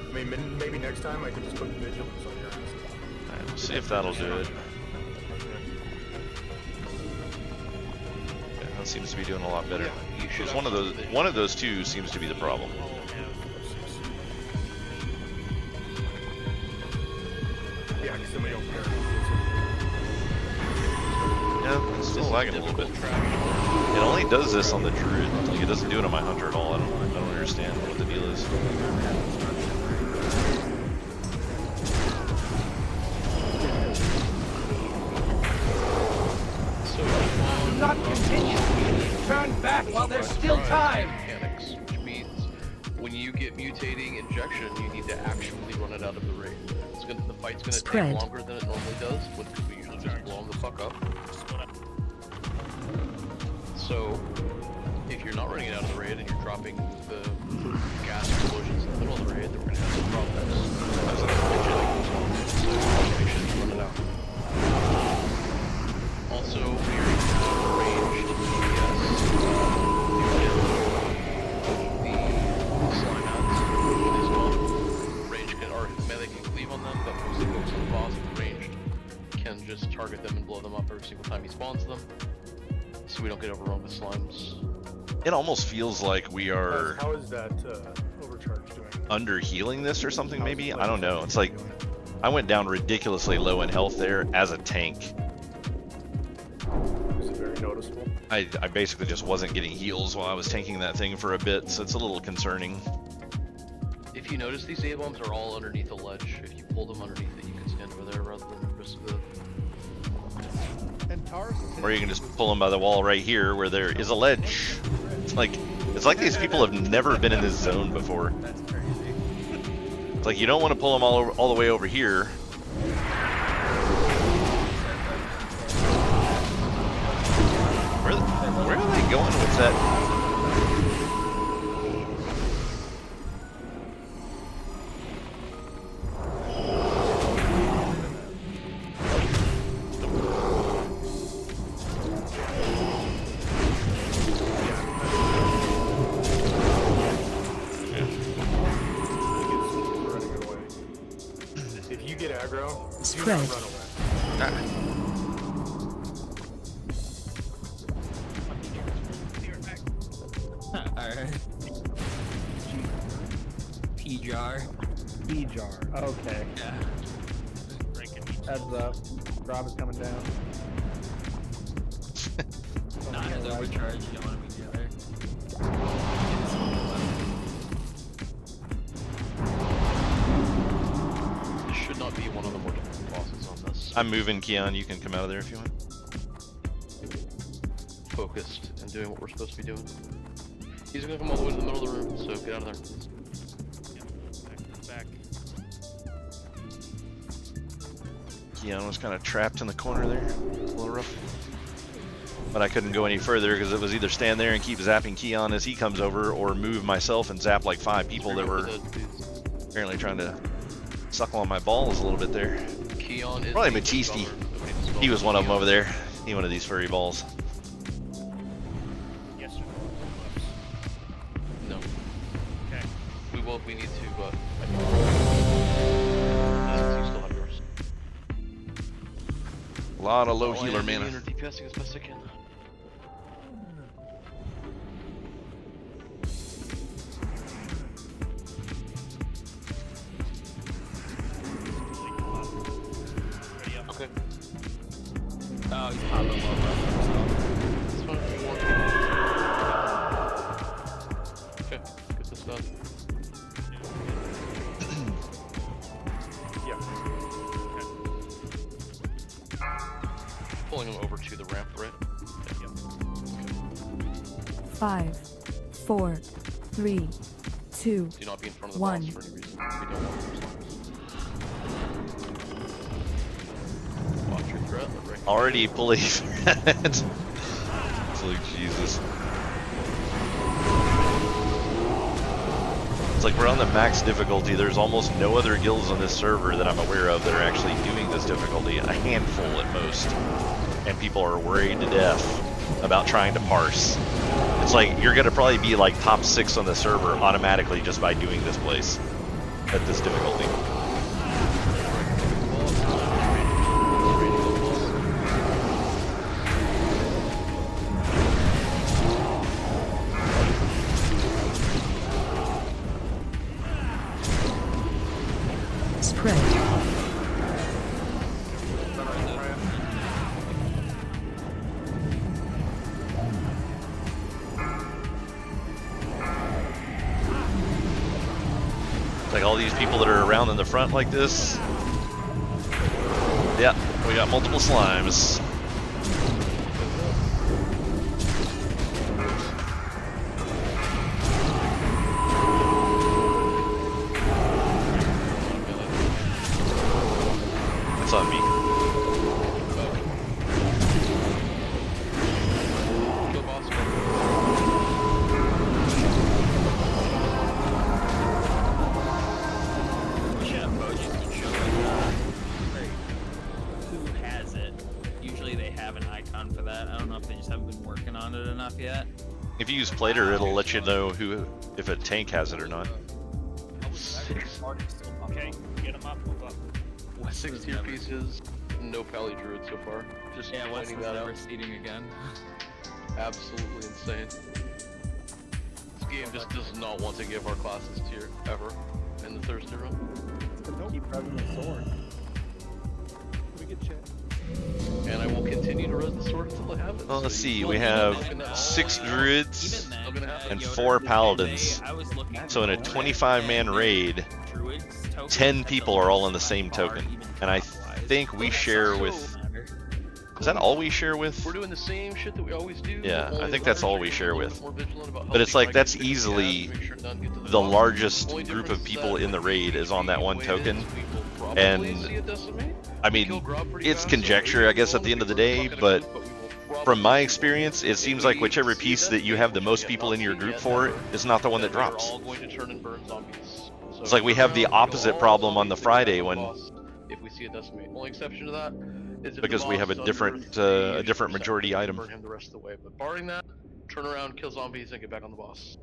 Speaker 15: I mean, maybe next time I can just put vigilance on your ass.
Speaker 1: Alright, we'll see if that'll do it. Yeah, that seems to be doing a lot better. Because one of those two seems to be the problem.
Speaker 15: Yeah, because then we don't care.
Speaker 1: Yeah, it's still lagging a little bit. It only does this on the druid. Like, it doesn't do it on my hunter at all. I don't understand what the deal is.
Speaker 19: Do not continue. Turn back while there's still time.
Speaker 8: Mechanics, which means when you get mutating injection, you need to actually run it out of the raid. The fight's gonna
Speaker 18: Spread.
Speaker 8: take longer than it normally does, because we usually just blow them the fuck up. So, if you're not running it out of the raid and you're dropping the gas explosions in the middle of the raid, then we're gonna have some problems. As an so make sure you run it out. Also, we are using ranged DPS. The slime outs when they spawn. Range can, or melee can cleave on them, but most of the boss ranged can just target them and blow them up every single time he spawns them. So we don't get overrun with slimes.
Speaker 1: It almost feels like we are
Speaker 15: How is that overcharge doing?
Speaker 1: under healing this or something, maybe? I don't know. It's like I went down ridiculously low in health there as a tank.
Speaker 15: Is it very noticeable?
Speaker 1: I basically just wasn't getting heals while I was tanking that thing for a bit, so it's a little concerning.
Speaker 8: If you notice, these A-bombs are all underneath a ledge. If you pull them underneath it, you can stand over there rather than risk the...
Speaker 1: Or you can just pull them by the wall right here where there is a ledge. It's like these people have never been in this zone before.
Speaker 7: That's crazy.
Speaker 1: It's like you don't want to pull them all the way over here. Where are they going with that?
Speaker 15: If you get aggro,
Speaker 18: Spread.
Speaker 15: do not run away.
Speaker 7: Alright. P-jar.
Speaker 9: E-jar. Okay.
Speaker 7: Yeah.
Speaker 9: Heads up. Rob is coming down.
Speaker 7: Not his overcharge, you don't want to be the other.
Speaker 8: This should not be one of the more difficult bosses on this.
Speaker 1: I'm moving, Keon. You can come out of there if you want.
Speaker 8: Focused and doing what we're supposed to be doing. He's gonna come all the way to the middle of the room, so get out of there.
Speaker 10: back.
Speaker 1: Keon was kind of trapped in the corner there. A little rough. But I couldn't go any further because it was either stand there and keep zapping Keon as he comes over, or move myself and zap like 5 people that were apparently trying to suckle on my balls a little bit there.
Speaker 8: Keon is
Speaker 1: Probably
Speaker 8: the
Speaker 1: Matisti.
Speaker 8: speller.
Speaker 1: He was one of them over there. He one of these furry balls.
Speaker 10: Yes or
Speaker 8: No.
Speaker 10: Okay.
Speaker 8: We need to, you still have yours.
Speaker 1: A lot of low
Speaker 8: Oh, I
Speaker 1: healer
Speaker 8: am
Speaker 1: mana.
Speaker 8: inner DPSing as best I can. Okay.
Speaker 7: Oh, he's popping more himself.
Speaker 8: This one will be okay, get this done.
Speaker 15: Yeah.
Speaker 8: Pulling him over to the ramp, right?
Speaker 10: Yep.
Speaker 18: 5, 4, 3, 2,
Speaker 8: Do not be in front of the
Speaker 18: 1.
Speaker 8: boss for any reason. We don't want those lines. Watch your threat, right?
Speaker 1: Already fully threat. It's like Jesus. It's like we're on the max difficulty. There's almost no other guilds on this server that I'm aware of that are actually doing this difficulty. A handful at most. And people are worried to death about trying to parse. It's like you're gonna probably be like top 6 on the server automatically just by doing this place at this difficulty.
Speaker 18: Spread.
Speaker 1: It's like all these people that are around in the front like this. Yeah, we got multiple slimes. It's on me.
Speaker 8: Kill boss.
Speaker 7: We should have potions to show who has it. Usually they have an icon for that. I don't know if they just haven't been working on it enough yet.
Speaker 1: If you use Plater, it'll let you know if a tank has it or not.
Speaker 10: Okay, get him up, move up.
Speaker 8: 6 tier pieces, no Pally Druid so far. Just
Speaker 7: Yeah, what's
Speaker 8: finding that out.
Speaker 7: never seeding again?
Speaker 8: Absolutely insane. This game just does not want to give our classes tier, ever, in the Thursday run.
Speaker 9: Keep rubbing the sword.
Speaker 11: We get chat.
Speaker 8: And I will continue to res the sword until I have it.
Speaker 1: Well, let's
Speaker 8: So
Speaker 1: see.
Speaker 8: you
Speaker 1: We
Speaker 8: don't
Speaker 1: have
Speaker 8: even know.
Speaker 1: 6 druids
Speaker 8: Still gonna happen.
Speaker 1: and
Speaker 7: Yoda,
Speaker 1: 4 paladins.
Speaker 7: I was looking
Speaker 1: So in a 25-man raid,
Speaker 7: Druids tokens
Speaker 1: 10
Speaker 7: at
Speaker 1: people
Speaker 7: the
Speaker 1: are all
Speaker 7: lowest
Speaker 1: in the same
Speaker 7: by far,
Speaker 1: token.
Speaker 7: even
Speaker 1: And I
Speaker 7: cost-wise.
Speaker 1: think we share with... Is that all we share with?
Speaker 8: We're doing the same shit that we always do.
Speaker 1: Yeah,
Speaker 8: only
Speaker 1: I think
Speaker 8: the
Speaker 1: that's all
Speaker 8: letters
Speaker 1: we
Speaker 8: are
Speaker 1: share
Speaker 8: a little
Speaker 1: with.
Speaker 8: bit more vigilant about
Speaker 1: But it's
Speaker 8: helping
Speaker 1: like that's
Speaker 8: Vikings get
Speaker 1: easily
Speaker 8: to make sure none get to
Speaker 1: the
Speaker 8: top.
Speaker 1: largest
Speaker 8: Only
Speaker 1: group of
Speaker 8: difference
Speaker 1: people
Speaker 8: that
Speaker 1: in the raid is on that one
Speaker 8: the way it
Speaker 1: token.
Speaker 8: is, we will probably see a
Speaker 1: And
Speaker 8: decimate.
Speaker 1: I
Speaker 8: We kill
Speaker 1: mean,
Speaker 8: Grob pretty
Speaker 1: it's
Speaker 8: fast, so
Speaker 1: conjecture, I guess, at the end of the day, but from my experience, it seems like whichever piece that you have the most people in your group for is not the one that drops.
Speaker 8: We're all going to turn and burn zombies. So
Speaker 1: It's like we have the opposite problem on the Friday when,
Speaker 8: if we see a decimate. Only exception to that is if the
Speaker 1: because we
Speaker 8: boss
Speaker 1: have a
Speaker 8: does
Speaker 1: different
Speaker 8: burn
Speaker 1: a different
Speaker 8: 80%,
Speaker 1: majority
Speaker 8: we
Speaker 1: item.
Speaker 8: burn him the rest of the way. But barring that, turn around, kill zombies, and get back on the boss.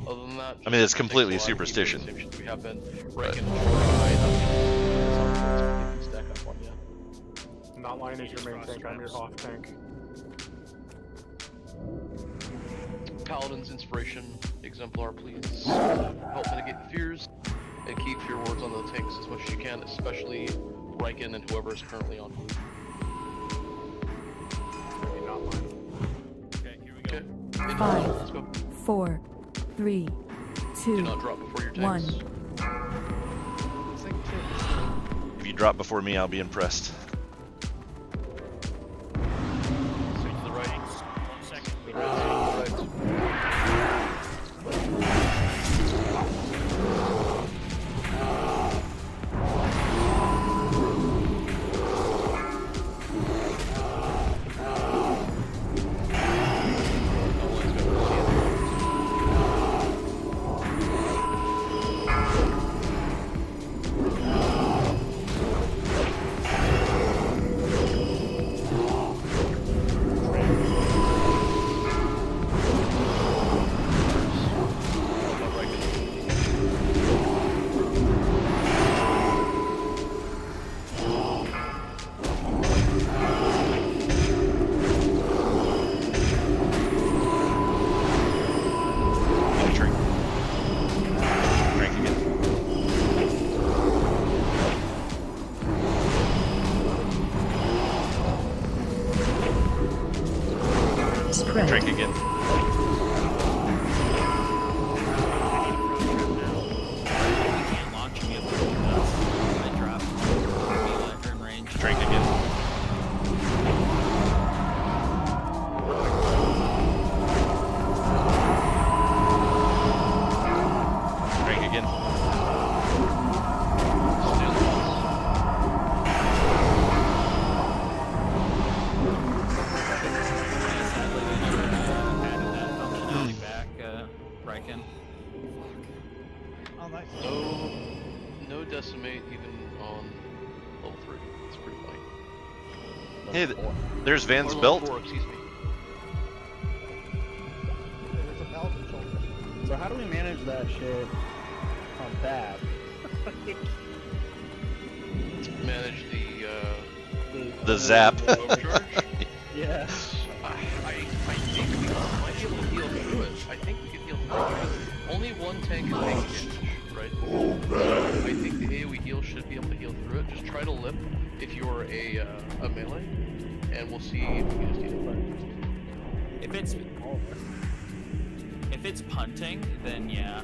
Speaker 8: Other than that,
Speaker 1: I mean, it's
Speaker 8: just
Speaker 1: completely
Speaker 8: takes a lot of keep doing
Speaker 1: superstition.
Speaker 8: the same shit we have been
Speaker 1: But-
Speaker 8: ranking high, stack up on yet.
Speaker 15: Not lying is your main tank, I'm your Hoth tank.
Speaker 8: Paladin's Inspiration, Exemplar, please. Help mitigate fears, and keep fear wards on the tanks as much as you can, especially Riken and whoever is currently on blue.
Speaker 15: Maybe not lying.
Speaker 10: Okay, here we go.
Speaker 8: Okay.
Speaker 18: 5,
Speaker 8: Let's go.
Speaker 18: 4, 3, 2,
Speaker 8: Do not drop before your
Speaker 18: 1.
Speaker 8: tanks.
Speaker 1: If you drop before me, I'll be impressed.
Speaker 10: Switch to the right. 1 second.
Speaker 8: decimate even on level 3. It's pretty funny.
Speaker 1: Hey, there's Van's
Speaker 8: Or level
Speaker 1: belt.
Speaker 8: 4, excuse me.
Speaker 11: There's a belt and shoulders.
Speaker 9: So how do we manage that shit on that?
Speaker 8: Manage
Speaker 1: The zap.
Speaker 8: overcharge?
Speaker 9: Yeah.
Speaker 8: I think we might be able to heal through it. I think we can heal through it because only one tank is taking damage, right? I think the AoE heal should be able to heal through it. Just try to lip if you're a melee, and we'll see if we can just heal.
Speaker 7: If it's punting, then yeah.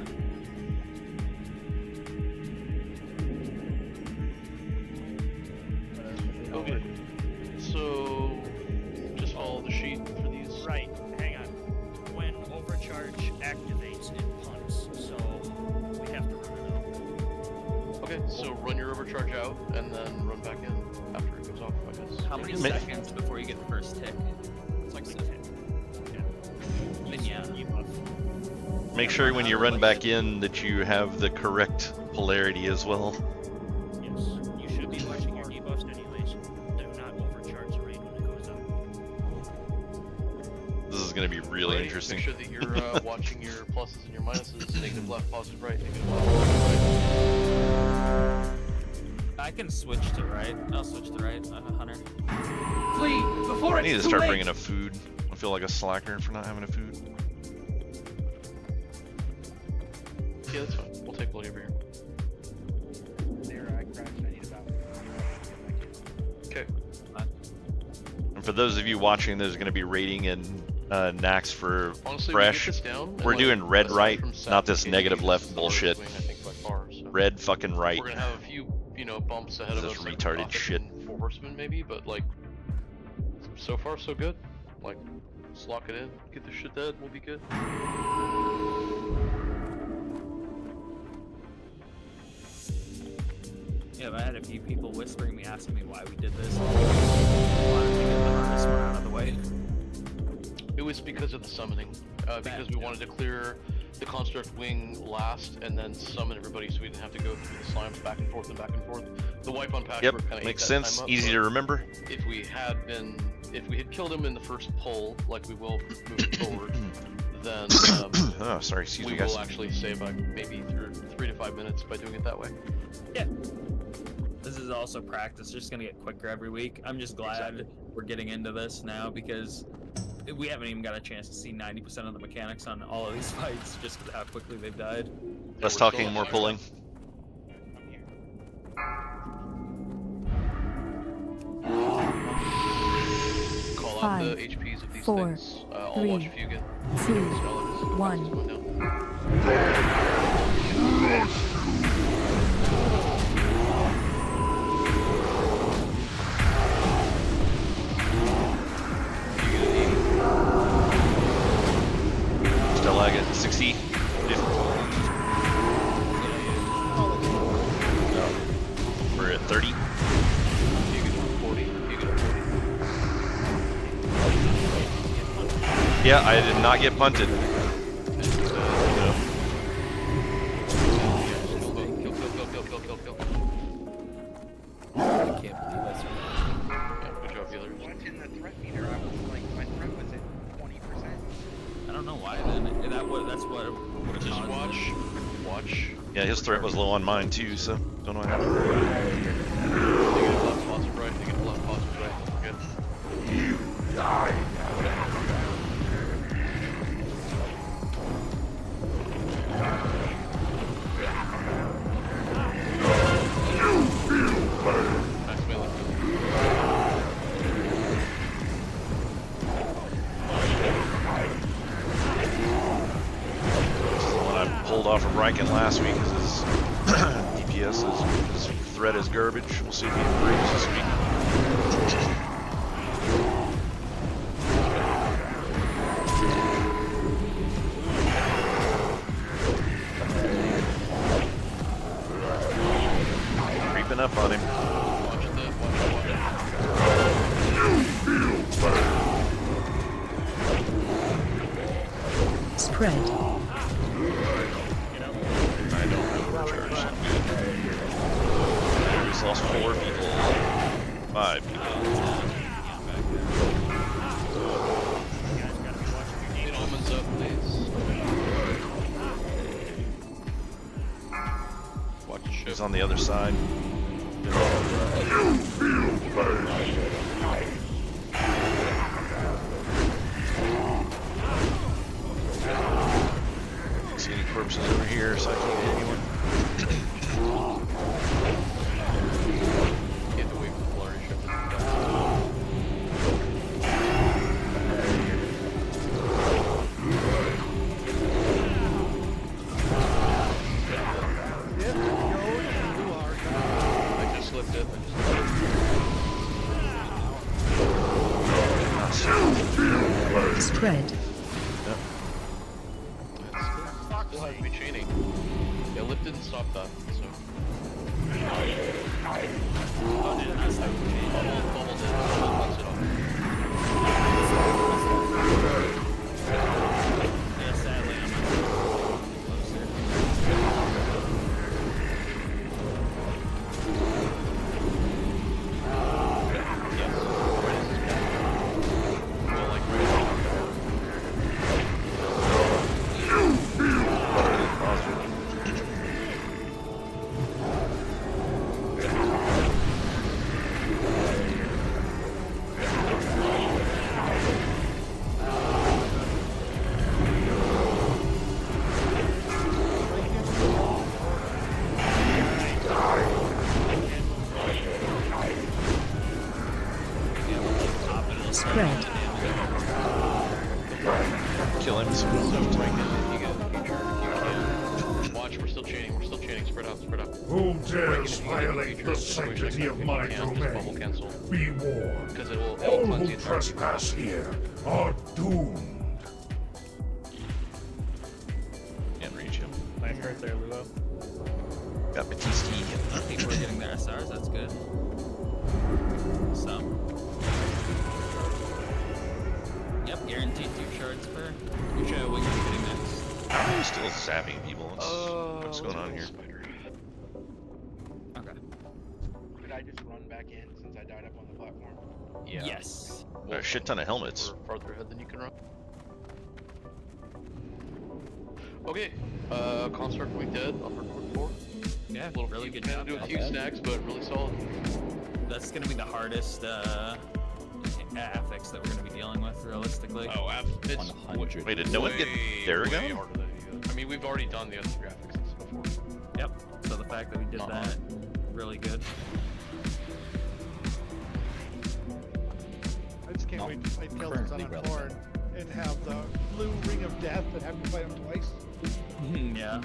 Speaker 8: Okay. So just follow the sheet for these.
Speaker 10: Right, hang on. When overcharge activates, it punts, so we have to run it out.
Speaker 8: Okay, so run your overcharge out and then run back in after it goes off, I guess.
Speaker 7: How many seconds before you get the first tick?
Speaker 10: It's like 10.
Speaker 7: Then yeah.
Speaker 1: Make sure when you run back in that you have the correct polarity as well.
Speaker 10: Yes, you should be watching your debuffs anyways. Do not overcharge the rate when it goes up.
Speaker 1: This is going to be really
Speaker 8: Right,
Speaker 1: interesting.
Speaker 8: Make sure that you're watching your pluses and your minuses. Negative left, positive right, negative left, positive
Speaker 7: I can switch to right. I'll switch to right. I'm a hunter.
Speaker 19: Flee before
Speaker 1: I
Speaker 19: it's
Speaker 1: need to
Speaker 19: too
Speaker 1: start
Speaker 19: late.
Speaker 1: bringing up food. I feel like a slacker for not having a food.
Speaker 8: right. Yeah, that's fine. We'll take bloody over here.
Speaker 9: There, I crashed. I need about.
Speaker 8: Okay.
Speaker 1: And for those of you watching, there's going to be rating and knacks for
Speaker 8: Honestly,
Speaker 1: fresh.
Speaker 8: we get this down, and,
Speaker 1: We're
Speaker 8: like,
Speaker 1: doing red
Speaker 8: aside
Speaker 1: right,
Speaker 8: from
Speaker 1: not this
Speaker 8: Saturday,
Speaker 1: negative
Speaker 8: it's
Speaker 1: left
Speaker 8: the
Speaker 1: bullshit.
Speaker 8: hardest swing, I think, by far, so.
Speaker 1: Red fucking right.
Speaker 8: We're gonna have a few, bumps ahead of
Speaker 1: This
Speaker 8: us. like
Speaker 1: retarded
Speaker 8: Prophet
Speaker 1: shit.
Speaker 8: and Four Horsemen, maybe, but like, so far so good. Like, just lock it in, get this shit dead, we'll be good.
Speaker 7: Yeah, but I had a few people whispering me, asking me why we did this. Why did we get the hardest one out of the way?
Speaker 8: It was because of the summoning, because we wanted to clear the construct wing last, and then summon everybody so we didn't have to go through the slimes back and forth and back and forth. The wipe on patchwork
Speaker 1: Yep,
Speaker 8: kind of
Speaker 1: makes sense. Easy to remember.
Speaker 8: If we had killed him in the first pull, like we will moving forward, then
Speaker 1: oh, sorry, excuse
Speaker 8: we
Speaker 1: me, guys.
Speaker 8: will actually save maybe 3 to 5 minutes by doing it that way.
Speaker 7: Yeah. This is also practice. Just gonna get quicker every week. I'm just glad we're getting into this now because we haven't even got a chance to see 90% of the mechanics on all of these fights just because of how quickly they've died.
Speaker 1: Less talking, more pulling.
Speaker 8: Call out
Speaker 18: 5,
Speaker 8: the HPs of these
Speaker 18: 4,
Speaker 8: things. I'll
Speaker 18: 3,
Speaker 8: watch if you get
Speaker 18: 2,
Speaker 8: Alex.
Speaker 18: 1.
Speaker 1: Still lag at 60. 50. We're at 30.
Speaker 8: You get 40. You get 40.
Speaker 1: Yeah, I did not get punted.
Speaker 8: Kill.
Speaker 17: I can't believe that's
Speaker 8: Yeah, good job, healers.
Speaker 20: Watching the threat meter, I was like, my threat was at 20%.
Speaker 7: I don't know why then. That's what would have
Speaker 8: Just
Speaker 7: caused
Speaker 8: watch.
Speaker 1: Yeah, his threat was low on mine too, so don't know what happened.
Speaker 8: Negative left, positive right. Negative left, positive right. Good.
Speaker 6: You die.
Speaker 8: Nice melee.
Speaker 1: This is the one I pulled off of Riken last week because his DPS his threat is garbage. We'll see if he improves this week. Creeping up on him.
Speaker 8: Watch the, watch it.
Speaker 18: Spread.
Speaker 1: I don't overcharge. lost 4 people. 5 people.
Speaker 8: Almonds up, please. Watch the ship.
Speaker 1: He's on the other side. See any corpses over here so I can't hit anyone?
Speaker 8: You have to wait for the flurry ship to come down. I just slipped it.
Speaker 18: Spread.
Speaker 8: Still has to be chaining. Yeah, Lip didn't stop that, so. Bubble did. Bubble it off.
Speaker 7: Yeah, sadly, I'm
Speaker 18: Spread.
Speaker 1: Kill him.
Speaker 8: You can. Watch, we're still chaining, spread out, spread out.
Speaker 6: Who dares violate the sanctity of my domain? Be warned.
Speaker 8: Because it will
Speaker 6: All
Speaker 8: cleanse
Speaker 6: who
Speaker 8: the entire
Speaker 6: trespass here are doomed.
Speaker 1: Can't reach him.
Speaker 9: Nice hurt there, Luo.
Speaker 1: Got Batiste.
Speaker 7: People are getting their SRs, that's good. Some. Yep, guaranteed 2 shards per. Which what you're getting next.
Speaker 1: How are you still zapping people? What's going on here?
Speaker 7: Okay.
Speaker 20: Did I just run back in since I died up on the platform?
Speaker 8: Yeah.
Speaker 7: Yes.
Speaker 1: A shit ton of helmets.
Speaker 8: We're farther ahead than you can run. Okay, construct week dead on Horde 4.
Speaker 7: Yeah,
Speaker 8: little
Speaker 7: really good
Speaker 8: kind
Speaker 7: job.
Speaker 8: of do a few snags, but really solid.
Speaker 7: That's gonna be the hardest affix that we're gonna be dealing with, realistically.
Speaker 8: Oh, it's
Speaker 17: 100.
Speaker 1: Wait, did no one get there
Speaker 8: way
Speaker 1: again?
Speaker 8: harder than it is. I mean, we've already done the other graphics before.
Speaker 7: Yep. So the fact that we did that, really good.
Speaker 11: I just can't wait to fight Kelton's on Horde and have the blue ring of death and have to fight him twice.
Speaker 7: Yeah.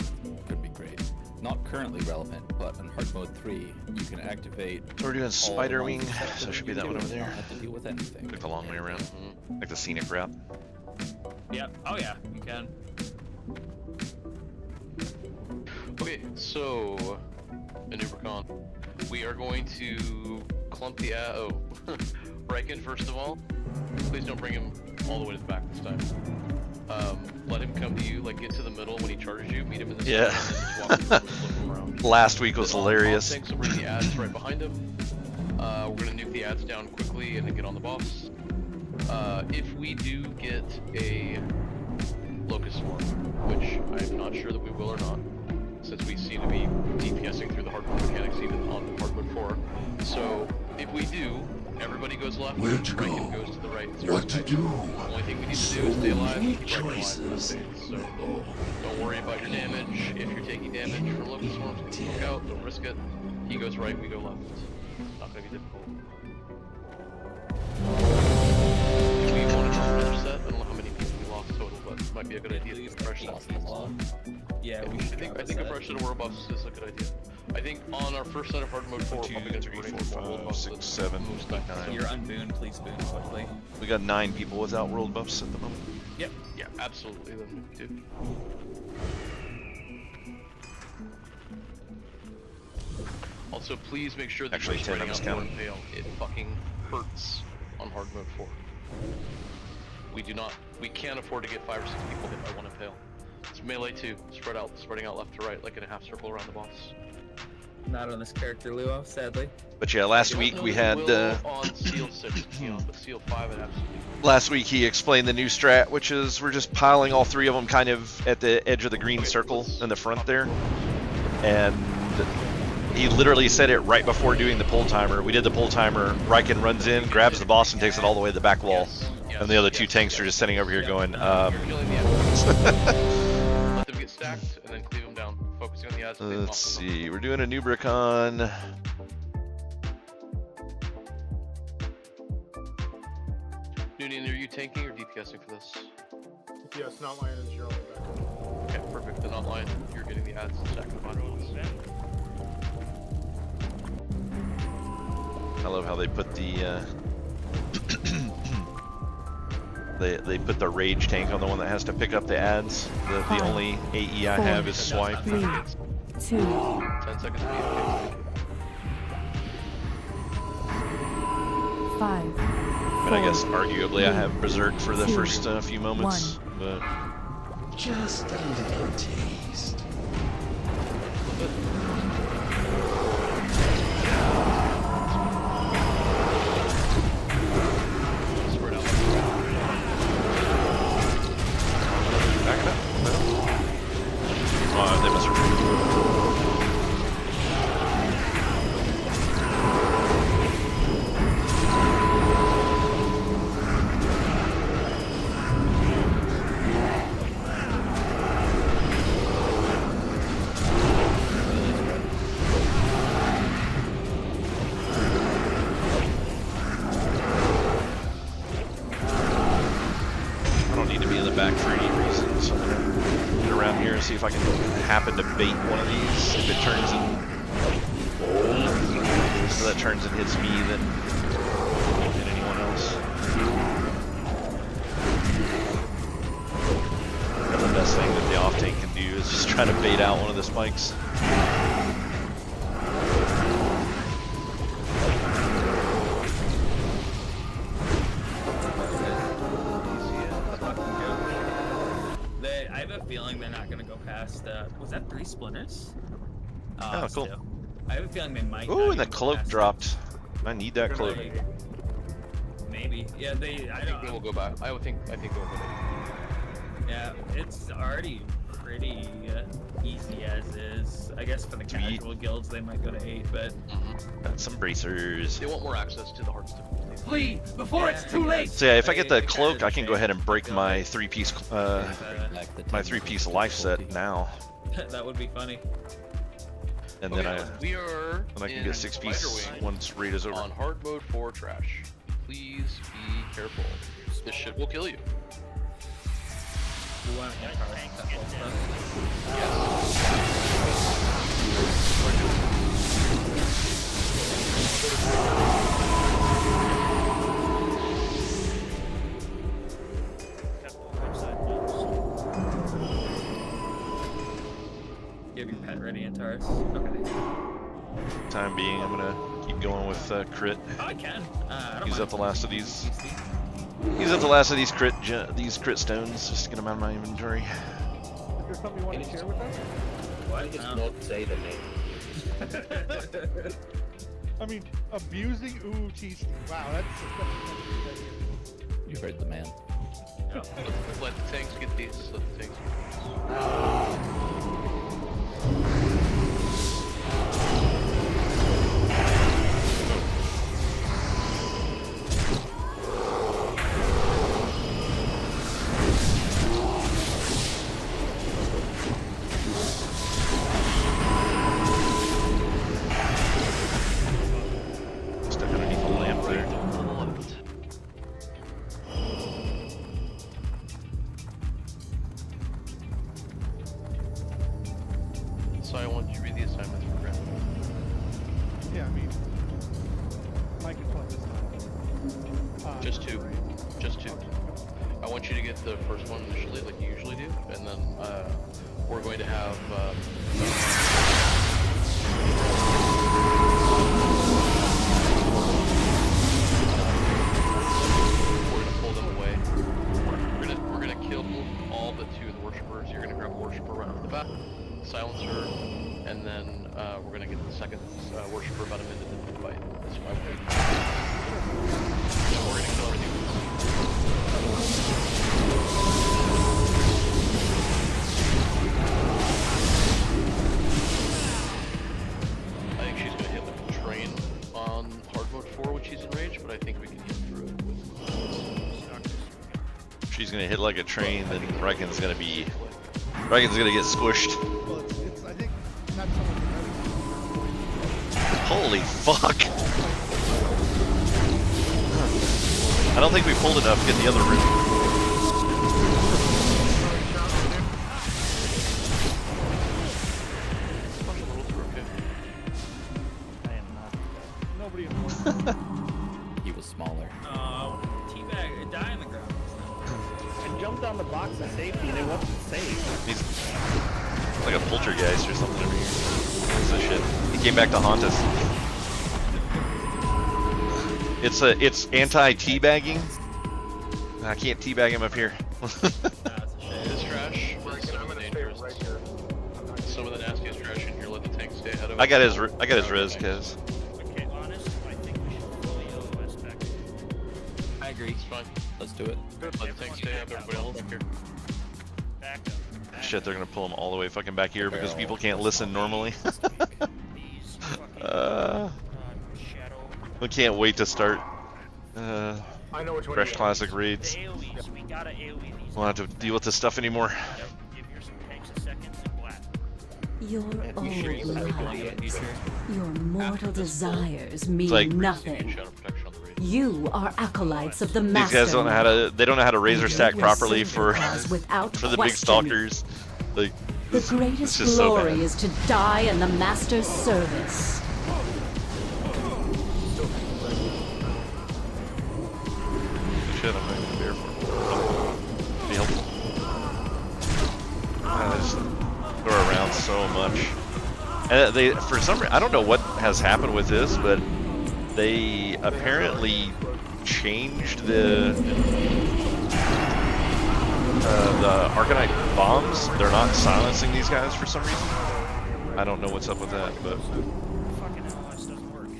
Speaker 17: Could be great. Not currently relevant, but in Hard Mode 3, you can activate.
Speaker 1: So we're doing
Speaker 17: all
Speaker 1: Spider
Speaker 17: the
Speaker 1: Wing,
Speaker 17: ones that
Speaker 1: so it should be
Speaker 17: you
Speaker 1: that
Speaker 17: do
Speaker 1: one over
Speaker 17: and
Speaker 1: there.
Speaker 17: Not have to deal with anything.
Speaker 1: Like the long way around. Like the scenic route.
Speaker 7: Yep. Oh yeah, you can.
Speaker 8: Okay, so Manubercon, we are going to clump the Riken first of all. Please don't bring him all the way to the back this time. Let him come to you, like get to the middle when he charges you, meet him in the center, and then just walk through and flip him around.
Speaker 1: Last week was hilarious.
Speaker 8: So bring the ads right behind him. We're gonna nuke the ads down quickly and then get on the boss. If we do get a Locust Swarm, which I'm not sure that we will or not, since we seem to be DPSing through the hard mode mechanics even on hard mode 4. So if we do, everybody goes left,
Speaker 6: Where to go?
Speaker 8: Riken goes to the right.
Speaker 6: What to do?
Speaker 8: The only thing we need to do is stay alive.
Speaker 6: many
Speaker 8: Riken alive,
Speaker 6: choices.
Speaker 8: so don't worry about your damage. If you're taking damage from Locust Swarms, look out, don't risk it. He goes right, we go left. Not gonna be difficult. Do we want to drop another set? I don't know how many people we lost total, but it might be a good idea to get fresh sets.
Speaker 7: Yeah,
Speaker 8: I think a fresh set of world buffs is a good idea. I think on our first set of hard mode 4, we're probably going to be running more world buffs.
Speaker 1: 6, 7, 8, 9.
Speaker 7: You're unboon, please boon quickly.
Speaker 1: We got 9 people without world buffs at the moment.
Speaker 7: Yep.
Speaker 8: Yeah, absolutely. Then we do. Also, please make sure that
Speaker 1: Actually,
Speaker 8: you're
Speaker 1: 10
Speaker 8: spreading
Speaker 1: on
Speaker 8: out
Speaker 1: this
Speaker 8: more
Speaker 1: count.
Speaker 8: impale. It fucking hurts on hard mode 4. We can't afford to get 5 or 6 people hit by 1 impale. It's melee 2, spreading out left to right, like in a half circle around the boss.
Speaker 7: Not on this character, Luo, sadly.
Speaker 1: But yeah, last week we had.
Speaker 8: On Seal 6, but Seal 5 and absolutely.
Speaker 1: Last week he explained the new strat, which is we're just piling all three of them kind of at the edge of the green circle in the front there. And he literally said it right before doing the pull timer. We did the pull timer, Riken runs in, grabs the boss, and takes it all the way to the back wall. And the other two tanks are just sitting over here going,
Speaker 8: Let them get stacked and then cleave them down, focusing on the ads.
Speaker 1: Let's see, we're doing a new Bricon.
Speaker 8: Noonian, are you tanking or DPSing for this?
Speaker 15: Yes, not lion is your only backup.
Speaker 8: Okay, perfect. Then not lion, you're getting the ads and stacking them on.
Speaker 1: I love how they put the they put the rage tank on the one that has to pick up the ads. The only AE I have is swipe.
Speaker 18: 3, 2,
Speaker 8: 10 seconds.
Speaker 18: 5.
Speaker 1: But I guess arguably I have Berserk for the first few moments. But
Speaker 19: Just a little taste.
Speaker 1: back it up. Oh, they must have. See if I can happen to bait one of these. If it turns and so that turns and hits me, then won't hit anyone else. And the best thing that the off tank can do is just try to bait out one of the spikes.
Speaker 7: Feeling they're not gonna go past. Was that 3 splinters?
Speaker 1: Oh, cool.
Speaker 7: 2. I have a feeling they might.
Speaker 1: Ooh, and the cloak dropped. I need that cloak.
Speaker 7: Maybe. Yeah,
Speaker 8: I think they will go back. I think they'll go back.
Speaker 7: Yeah, it's already pretty easy as is. I guess for the casual guilds they might go to 8, but
Speaker 1: got some bracers.
Speaker 8: They want more access to the hard difficulty.
Speaker 19: Flee before it's too late.
Speaker 1: So yeah, if I get the cloak, I can go ahead and break my 3-piece my 3-piece life set now.
Speaker 7: That would be funny.
Speaker 1: And then
Speaker 8: we are
Speaker 1: I can get 6-piece once raid is over.
Speaker 8: On hard mode for trash. Please be careful. This shit will kill you.
Speaker 7: You want to get You have your pet ready, Antares? Okay.
Speaker 1: Time being, I'm gonna keep going with crit.
Speaker 7: Oh, I can. I don't
Speaker 1: Use
Speaker 7: mind.
Speaker 1: up the last of these. Use up the last of these crit stones just to get them out of my inventory.
Speaker 11: Is there something you want to share with us?
Speaker 13: Why just not say the name?
Speaker 11: I mean, abusing UTC. Wow, that's.
Speaker 17: You heard the man.
Speaker 8: Yeah. Let the tanks get these. Let the tanks
Speaker 1: Stuck underneath the lamp there.
Speaker 8: So I want you to read the assignments for Grant.
Speaker 11: Yeah, I mean, Mike is fun this time.
Speaker 8: Just 2. Just 2. I want you to get the first one initially, like you usually do, and then we're going to have. We're gonna pull them away. We're gonna kill all but 2 of the worshippers. You're gonna grab a worshipper right off the bat, silencer, and then we're gonna get the second worship for about a minute and then fight. That's 5:30. Yeah, we're gonna kill everything. I think she's gonna hit the train on hard mode 4 when she's enraged, but I think we can get through it with.
Speaker 1: She's gonna hit like a train, then Reckon's gonna get squished.
Speaker 11: Well, it's I think not so much
Speaker 1: Holy fuck! I don't think we pulled enough to get the other room.
Speaker 11: Nobody.
Speaker 17: He was smaller.
Speaker 7: Teabag, die in the ground.
Speaker 9: I jumped on the box of safety and it wasn't safe.
Speaker 1: He's like a poltergeist or something over here. What's this shit? He came back to haunt us. It's anti-teabagging. I can't teabag him up here.
Speaker 8: It's trash. Some of the dangerous. Some of the nastiest trash in here. Let the tank stay ahead of us.
Speaker 1: I got his res, cuz.
Speaker 10: Okay, honest, I think we should fully OS back.
Speaker 7: I agree.
Speaker 8: It's fine.
Speaker 17: Let's do it.
Speaker 8: Let the tank stay up. Everybody else back here.
Speaker 10: Back up.
Speaker 1: Shit, they're gonna pull him all the way fucking back here because people can't listen normally. We can't wait to start
Speaker 15: I know which one
Speaker 1: fresh
Speaker 15: you
Speaker 1: classic raids.
Speaker 10: We gotta AoE these.
Speaker 1: Won't have to deal with this stuff anymore.
Speaker 10: Give your tanks a second and black.
Speaker 18: Your old lives, your mortal desires
Speaker 1: It's
Speaker 18: mean
Speaker 1: like-
Speaker 18: nothing. You are acolytes of the
Speaker 1: These
Speaker 18: master.
Speaker 1: guys don't know how to. They don't know how to razor stack
Speaker 18: your
Speaker 1: properly
Speaker 18: single
Speaker 1: for
Speaker 18: cause without
Speaker 1: for the big
Speaker 18: question.
Speaker 1: stalkers. Like
Speaker 18: The
Speaker 1: this
Speaker 18: greatest
Speaker 1: is so
Speaker 18: glory
Speaker 1: bad.
Speaker 18: is to die in the master's service.
Speaker 1: Shit, I'm not even there for. Be helpful. I just throw around so much. And they, for some reason, I don't know what has happened with this, but they apparently changed the Arcanite bombs. They're not silencing these guys for some reason. I don't know what's up with that, but
Speaker 10: Fucking LOS doesn't work.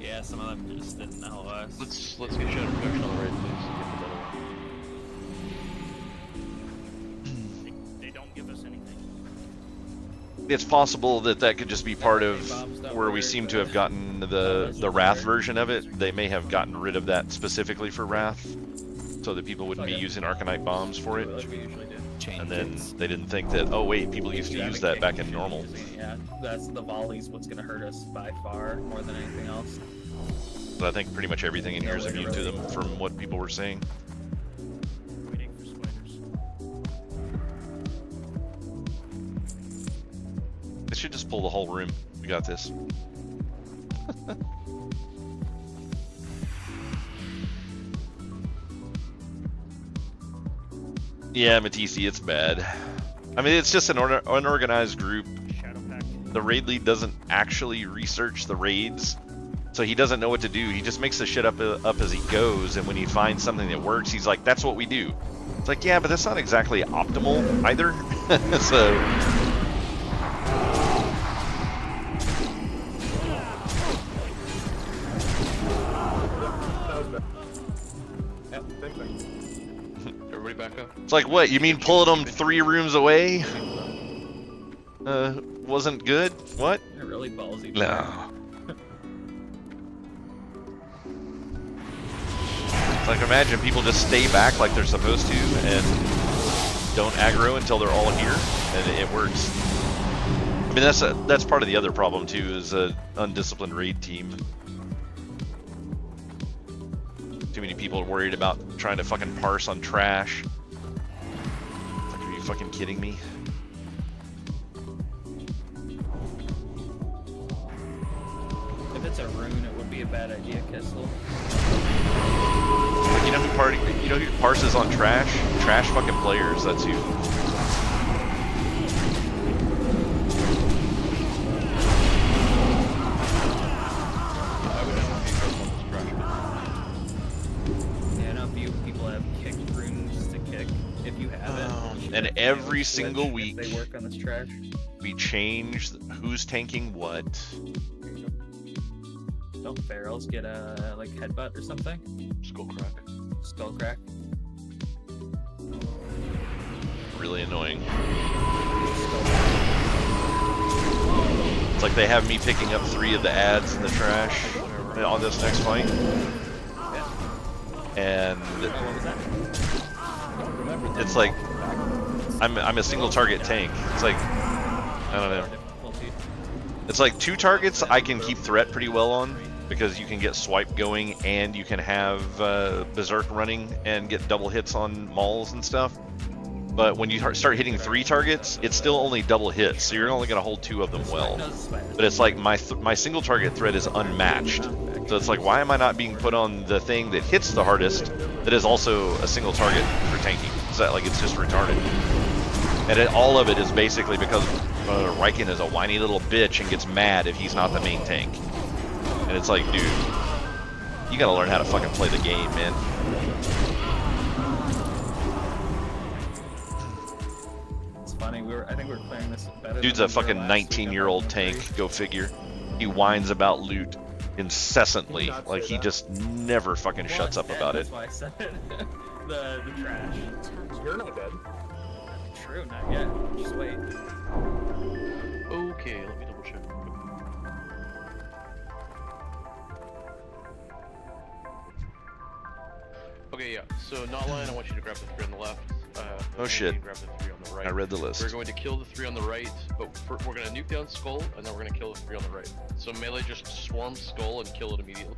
Speaker 7: Yeah, some of them just didn't LOS.
Speaker 8: Let's get shadow protection on the right, please.
Speaker 10: They don't give us anything.
Speaker 1: it's possible that that could just be part of where we seem to have gotten the Wrath version of it. They may have gotten rid of that specifically for Wrath, so that people wouldn't be using Arcanite bombs for it. And then they didn't think that, oh wait, people used to use that back in normal.
Speaker 7: Yeah, that's the volley's what's gonna hurt us by far more than anything else.
Speaker 1: But I think pretty much everything in here is immune to them from what people were saying.
Speaker 10: Waiting for spiders.
Speaker 1: They should just pull the whole room. We got this. Yeah, Matisse, it's bad. I mean, it's just an unorganized group. The raid lead doesn't actually research the raids, so he doesn't know what to do. He just makes the shit up as he goes, and when he finds something that works, he's like, that's what we do. It's like, yeah, but that's not exactly optimal either. So...
Speaker 8: Everybody back up.
Speaker 1: It's like, what, you mean pulling them 3 rooms away? Wasn't good? What?
Speaker 7: They're really ballsy.
Speaker 1: No. It's like, imagine people just stay back like they're supposed to and don't aggro until they're all here, and it works. I mean, that's part of the other problem too, is a undisciplined raid team. Too many people are worried about trying to fucking parse on trash. Like, are you fucking kidding me?
Speaker 7: If it's a rune, it would be a bad idea, Kessel.
Speaker 1: Like, you know who parses on trash? Trash fucking players, that's who.
Speaker 7: Yeah, no, few people have kicked runes to kick. If you have it,
Speaker 1: And every single week,
Speaker 7: they work on this trash.
Speaker 1: we changed who's tanking what.
Speaker 7: Don't barrels get a like headbutt or something?
Speaker 8: Skull crack.
Speaker 7: Skull crack.
Speaker 1: Really annoying. It's like they have me picking up 3 of the ads in the trash on this next fight. And it's like I'm a single target tank. It's like I don't know. It's like 2 targets I can keep threat pretty well on because you can get swipe going and you can have berserk running and get double hits on mauls and stuff. But when you start hitting 3 targets, it's still only double hits, so you're only going to hold 2 of them well. But it's like my single target threat is unmatched. So it's like, why am I not being put on the thing that hits the hardest that is also a single target for tanking? Is that like it's just retarded? And all of it is basically because Riken is a whiny little bitch and gets mad if he's not the main tank. And it's like, dude, you got to learn how to fucking play the game, man.
Speaker 7: Funny, I think we were clearing this better.
Speaker 1: Dude's a fucking 19-year-old tank, go figure. He whines about loot incessantly, like he just never fucking shuts up about it.
Speaker 7: That's why I said it. the trash.
Speaker 15: You're not dead.
Speaker 7: True, not yet. Just wait.
Speaker 8: Okay, let me double check. Okay, yeah. So not lying, I want you to grab the 3 on the left.
Speaker 1: Oh shit.
Speaker 8: Grab the 3 on the right.
Speaker 1: I read the list.
Speaker 8: We're going to kill the 3 on the right, but we're going to nuke down Skull, and then we're going to kill the 3 on the right. So melee just swarm Skull and kill it immediately,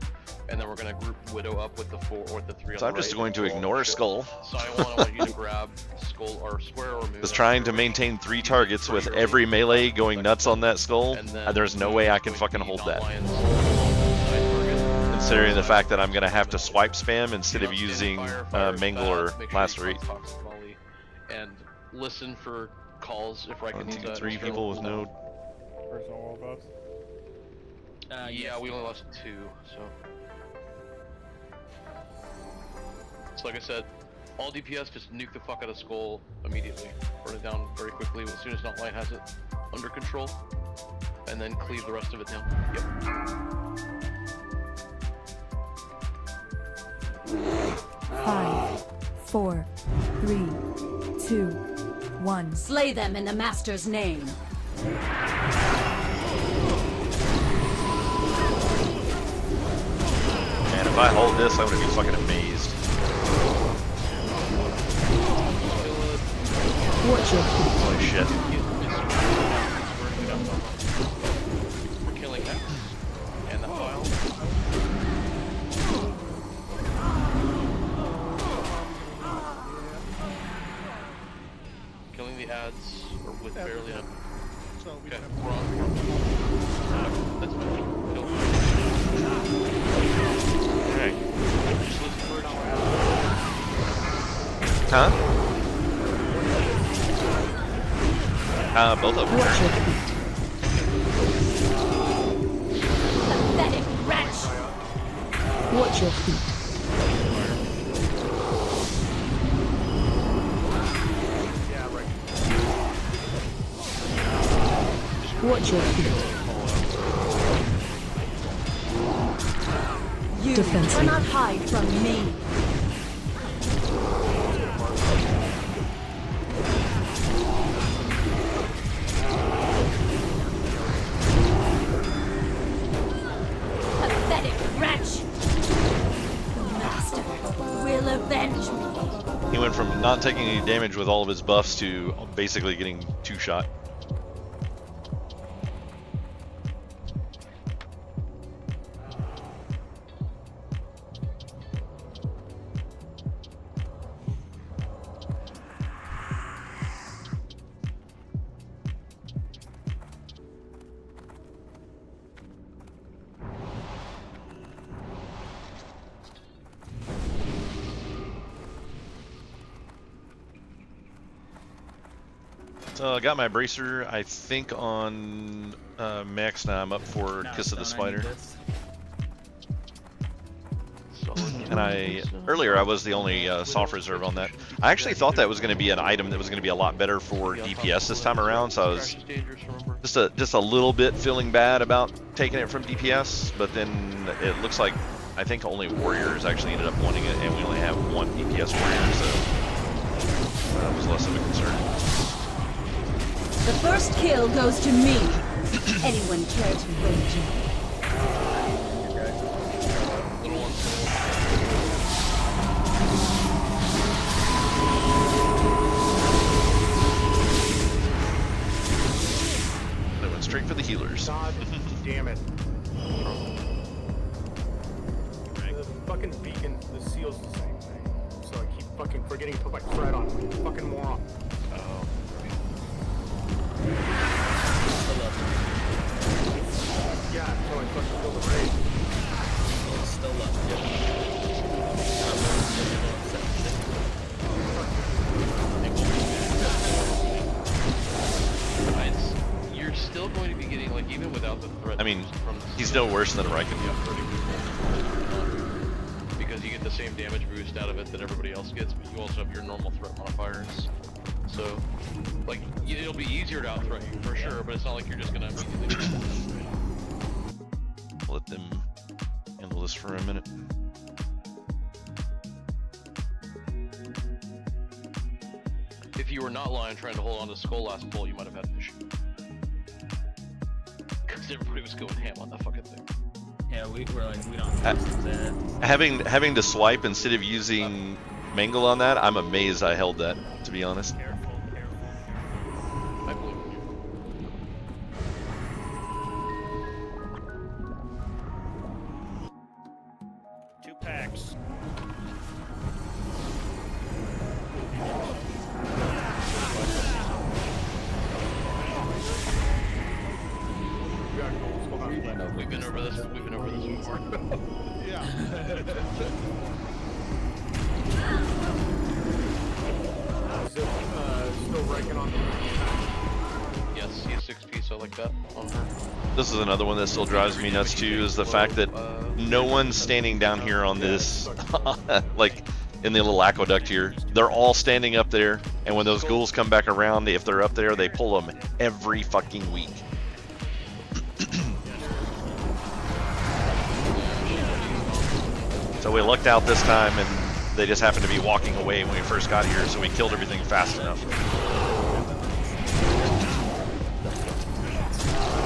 Speaker 8: and then we're going to group Widow up with the 4 or the 3 on the right.
Speaker 1: So I'm just going to ignore Skull.
Speaker 8: So I want you to grab Skull or Square or Moon.
Speaker 1: Just trying to maintain 3 targets with every melee going nuts on that Skull, and there's no way I can fucking hold that. Considering the fact that I'm going to have to swipe spam instead of using Mangle or Lacerate.
Speaker 8: And listen for calls if I can use that.
Speaker 1: 3 people with no...
Speaker 15: Personal wall buffs?
Speaker 8: Yeah, we only lost 2, so... So like I said, all DPS just nuke the fuck out of Skull immediately. Burn it down very quickly as soon as Notline has it under control. And then cleave the rest of it down. Yep.
Speaker 18: 5, 4, 3, 2, 1. Slay them in the Master's name.
Speaker 1: Man, if I hold this, I'm gonna be fucking amazed.
Speaker 18: Watch your feet.
Speaker 1: Holy shit.
Speaker 8: We're killing X and the file. Killing the ads or with barely enough.
Speaker 11: So we
Speaker 8: okay,
Speaker 11: don't
Speaker 8: we're on. That's fine. Kill.
Speaker 1: Alright.
Speaker 8: Just listen for it.
Speaker 1: Huh? Both of them.
Speaker 18: Watch your feet. Pathetic wretch! Watch your feet. Watch your feet. You cannot hide from me. Pathetic wretch! The Master will avenge me.
Speaker 1: He went from not taking any damage with all of his buffs to basically getting 2-shot. So I got my bracer, I think on max now. I'm up for Kiss of the Spider.
Speaker 8: So
Speaker 1: And earlier I was the only soft reserve on that. I actually thought that was going to be an item that was going to be a lot better for DPS this time around, so I was just a little bit feeling bad about taking it from DPS, but then it looks like I think only warriors actually ended up wanting it, and we only have one DPS warrior, so that was less of a concern.
Speaker 18: The first kill goes to me. Anyone care to wage it?
Speaker 1: They went straight for the healers.
Speaker 15: God damn it. The fucking beacon, the seal's the same thing. So I keep fucking forgetting to put my thread on. Like a fucking moron.
Speaker 8: Oh.
Speaker 15: Yeah, so I fucking kill the raid.
Speaker 7: It's still up.
Speaker 8: You're still going to be getting, like, even without the threat.
Speaker 1: I mean, he's still worse than Riken.
Speaker 8: Because you get the same damage boost out of it that everybody else gets, but you also have your normal threat modifiers. So, like, it'll be easier to out-threat you for sure, but it's not like you're just gonna immediately
Speaker 1: Let them handle this for a minute.
Speaker 8: If you were not lying trying to hold on to Skull last pull, you might have had an issue. Because everybody was going ham on that fucking thing.
Speaker 7: Yeah, we were like, we don't use that.
Speaker 1: Having to swipe instead of using Mangle on that, I'm amazed I held that, to be honest.
Speaker 8: I believe in you.
Speaker 10: 2 packs.
Speaker 8: We've been over this before.
Speaker 11: Yeah.
Speaker 15: Still ranking on the
Speaker 8: Yes, he's 6 so I like that on her.
Speaker 1: This is another one that still drives me nuts too, is the fact that no one's standing down here on this, like in the little aqueduct here. They're all standing up there, and when those ghouls come back around, if they're up there, they pull them every fucking week. So we lucked out this time, and they just happened to be walking away when we first got here, so we killed everything fast enough.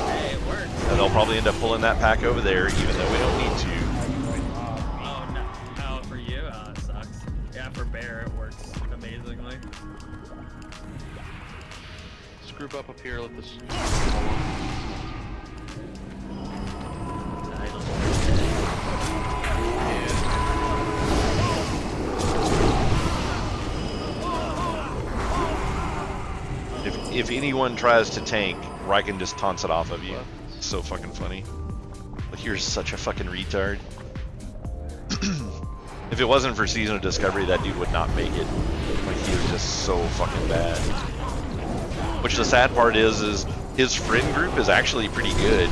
Speaker 7: Hey, it worked.
Speaker 1: And they'll probably end up pulling that pack over there, even though we don't need to.
Speaker 7: Oh, no. Oh, for you? Oh, it sucks. Yeah, for Bear, it works amazingly.
Speaker 8: Let's group up here, let this...
Speaker 1: If anyone tries to tank, Riken just taunts it off of you. It's so fucking funny. Like, you're such a fucking retard. If it wasn't for Season of Discovery, that dude would not make it. Like, he was just so fucking bad. Which the sad part is his friend group is actually pretty good,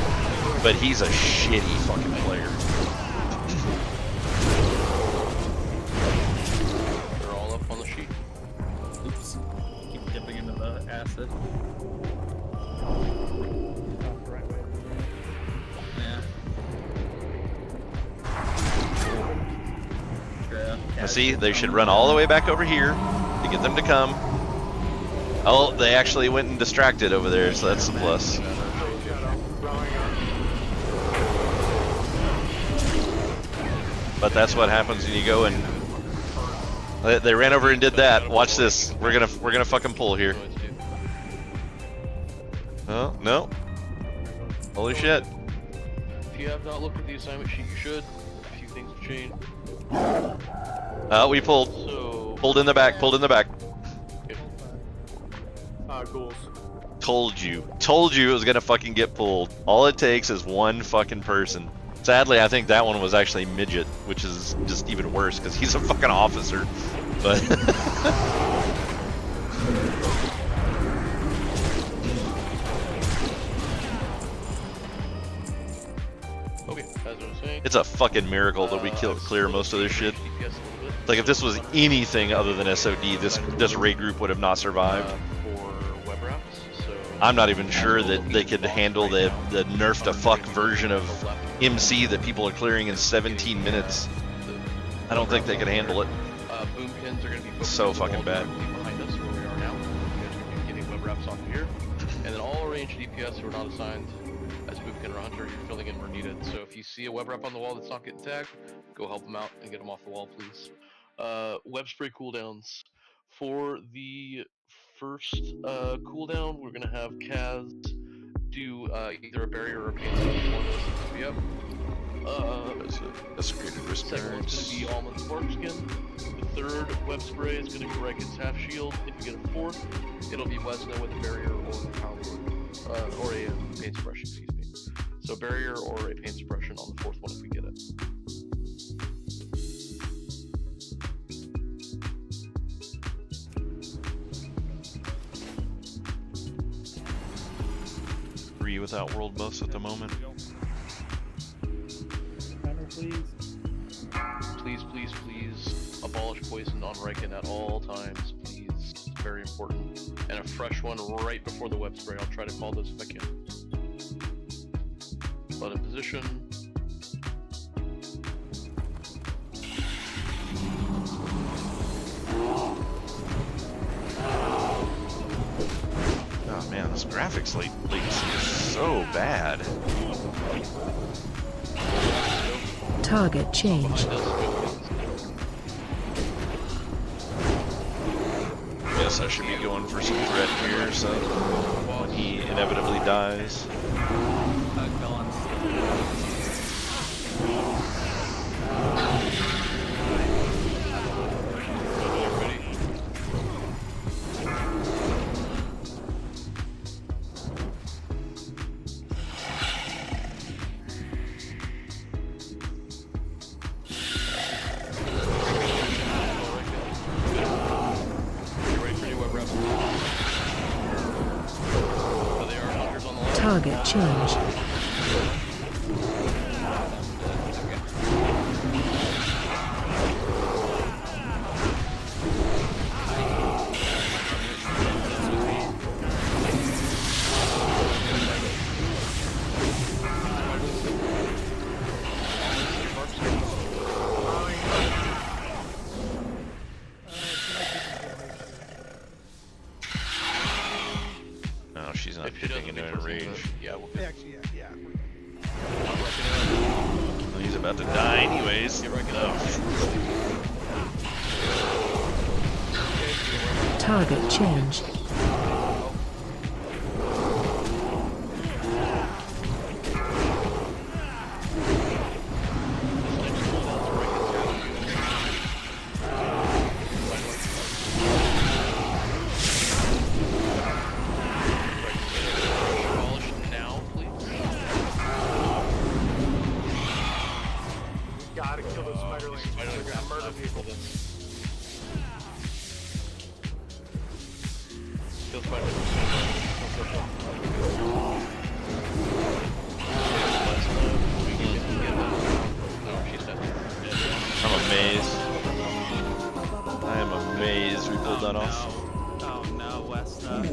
Speaker 1: but he's a shitty fucking player.
Speaker 8: They're all up on the sheet.
Speaker 7: Oops. Keep dipping into the acid. Yeah.
Speaker 1: Now see, they should run all the way back over here to get them to come. Oh, they actually went and distracted over there, so that's a plus. But that's what happens when you go and they ran over and did that. Watch this. We're gonna fucking pull here. Oh no! Holy shit!
Speaker 8: If you have not looked at the assignment sheet, you should. A few things have changed.
Speaker 1: We pulled.
Speaker 8: So...
Speaker 1: Pulled in the back. Pulled in the back.
Speaker 15: Ghouls.
Speaker 1: Told you it was gonna fucking get pulled. All it takes is one fucking person. Sadly, I think that one was actually Midget, which is just even worse because he's a fucking officer. But
Speaker 8: Okay, as I was saying.
Speaker 1: It's a fucking miracle that we clear most of this shit. Like if this was anything other than SOD, this raid group would have not survived.
Speaker 8: For web wraps, so
Speaker 1: I'm not even sure that they could handle the nerf to fuck version of MC that people are clearing in 17 minutes. I don't think they could handle it.
Speaker 8: Boomkins are going to be
Speaker 1: So fucking bad.
Speaker 8: behind us where we are now. You guys are going to be getting web wraps off here. And then all ranged DPS who are not assigned as Boomkin or Hunter, you're filling in where needed. So if you see a web wrap on the wall that's not getting tagged, go help them out and get them off the wall, please. Web spray cooldowns. For the first cooldown, we're going to have Kaz do either a barrier or a paint spray. Yep.
Speaker 1: That's a great risk.
Speaker 8: Second one's going to be Almond Spark Skin. The third web spray is going to be Reichen's Half Shield. If you get a fourth, it'll be Wesna with a barrier or a power or a paint suppression, excuse me. So barrier or a paint suppression on the fourth one if we get it.
Speaker 1: Three without world buffs at the moment.
Speaker 8: Please, please, please abolish poison on Reichen at all times, please. It's very important. And a fresh one right before the web spray. I'll try to call those if I can. Blood in position.
Speaker 1: Oh man, this graphics latency is so bad.
Speaker 18: Target changed.
Speaker 1: Guess I should be going for some threat here, so when he inevitably dies.
Speaker 18: Target changed.
Speaker 1: No, she's not hitting into a rage.
Speaker 8: Yeah, we'll
Speaker 11: Actually, yeah.
Speaker 1: Well, he's about to die anyways.
Speaker 18: Target changed.
Speaker 15: Gotta kill those spiderlings. They're gonna murder people.
Speaker 8: Kill spiderlings.
Speaker 1: I'm amazed. I am amazed we pulled that off.
Speaker 7: Oh no, Wes, how'd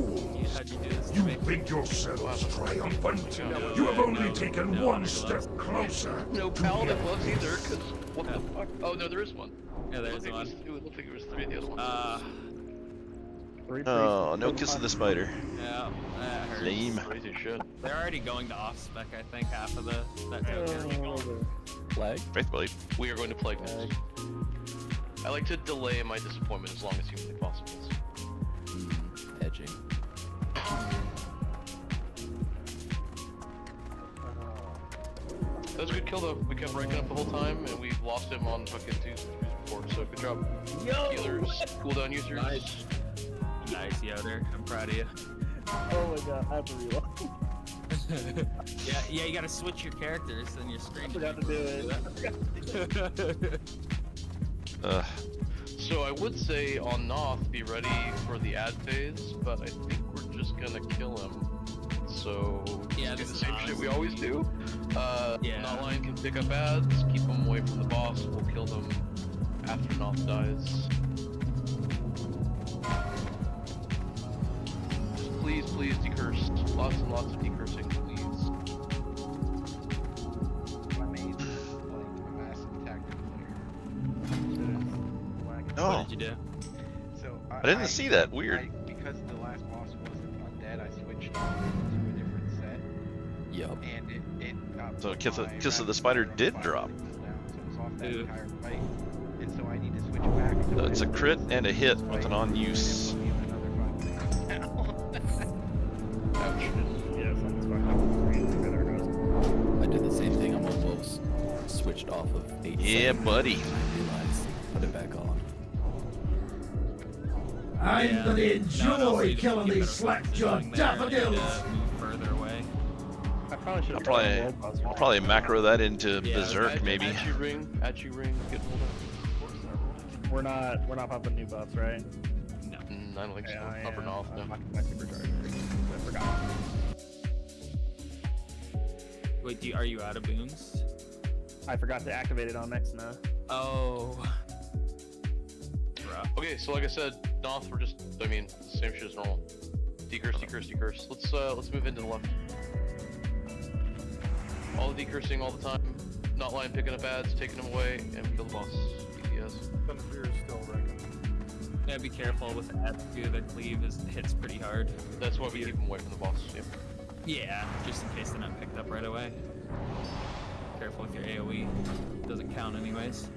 Speaker 7: you do this to me?
Speaker 6: You think yourselves triumphant? You have only taken one step closer.
Speaker 8: No paladin buffs either, because what the fuck? Oh no, there is one.
Speaker 7: Yeah, there's one.
Speaker 8: It looked like it was three of the other one.
Speaker 1: Oh, no kiss of the spider.
Speaker 7: Yeah, that hurts.
Speaker 1: Lame.
Speaker 8: Crazy shit.
Speaker 7: They're already going to off spec, I think, half of that token.
Speaker 17: Plague?
Speaker 1: Faithblade.
Speaker 8: We are going to plague next. I like to delay my disappointment as long as humanly possible.
Speaker 17: Edging.
Speaker 8: That was a good kill though. We kept ranking up the whole time and we lost him on fucking 2 before, so good job. Healers, cooldown users.
Speaker 7: Nice. Nice, Yoder. I'm proud of you.
Speaker 9: Oh my god, I have to reload.
Speaker 7: yeah, you gotta switch your characters and your screen.
Speaker 9: I forgot to do it.
Speaker 8: So I would say on Noth, be ready for the ad phase, but I think we're just gonna kill him. So
Speaker 7: yeah,
Speaker 8: do the same shit we always do. Notline can pick up ads, keep them away from the boss, we'll kill them after Noth dies. Please, please decurse. Lots and lots of decursing, please.
Speaker 20: I made like a massive tactical player.
Speaker 1: Oh.
Speaker 7: What did you do?
Speaker 20: So
Speaker 1: I didn't see that. Weird.
Speaker 20: Because the last boss wasn't undead, I switched to a different set.
Speaker 17: Yup.
Speaker 20: And it got
Speaker 1: So
Speaker 20: my
Speaker 1: Kiss of the Spider did drop.
Speaker 20: cooldown, so it was off that entire fight. And so I need to switch back to
Speaker 1: So it's a crit and a hit with an on-use.
Speaker 17: I did the same thing. I'm almost switched off of 8.
Speaker 1: Yeah, buddy.
Speaker 17: Put it back on.
Speaker 19: I'm gonna enjoy killing these slack-jawed daffodils.
Speaker 7: Move further away.
Speaker 9: I probably should
Speaker 1: I'll probably macro that into Berserk, maybe.
Speaker 8: At you ring, get hold up.
Speaker 9: We're not popping new buffs, right?
Speaker 7: No.
Speaker 8: I don't think so. Up or Noth, no.
Speaker 9: My supercharger. I forgot.
Speaker 7: Wait, are you out of boons?
Speaker 9: I forgot to activate it on Mexna.
Speaker 7: Oh.
Speaker 8: Okay, so like I said, Noth, we're just, same shit as normal. Decurse. Let's move into the left. All the decursing all the time. Notline picking up ads, taking them away, and kill the boss. BTS.
Speaker 15: Thunderfear is still ranking.
Speaker 7: Yeah, be careful with ads too. Their cleave hits pretty hard.
Speaker 8: That's why we keep them away from the boss. Yep.
Speaker 7: Yeah, just in case they're not picked up right away. Careful with your AoE. Doesn't count anyways.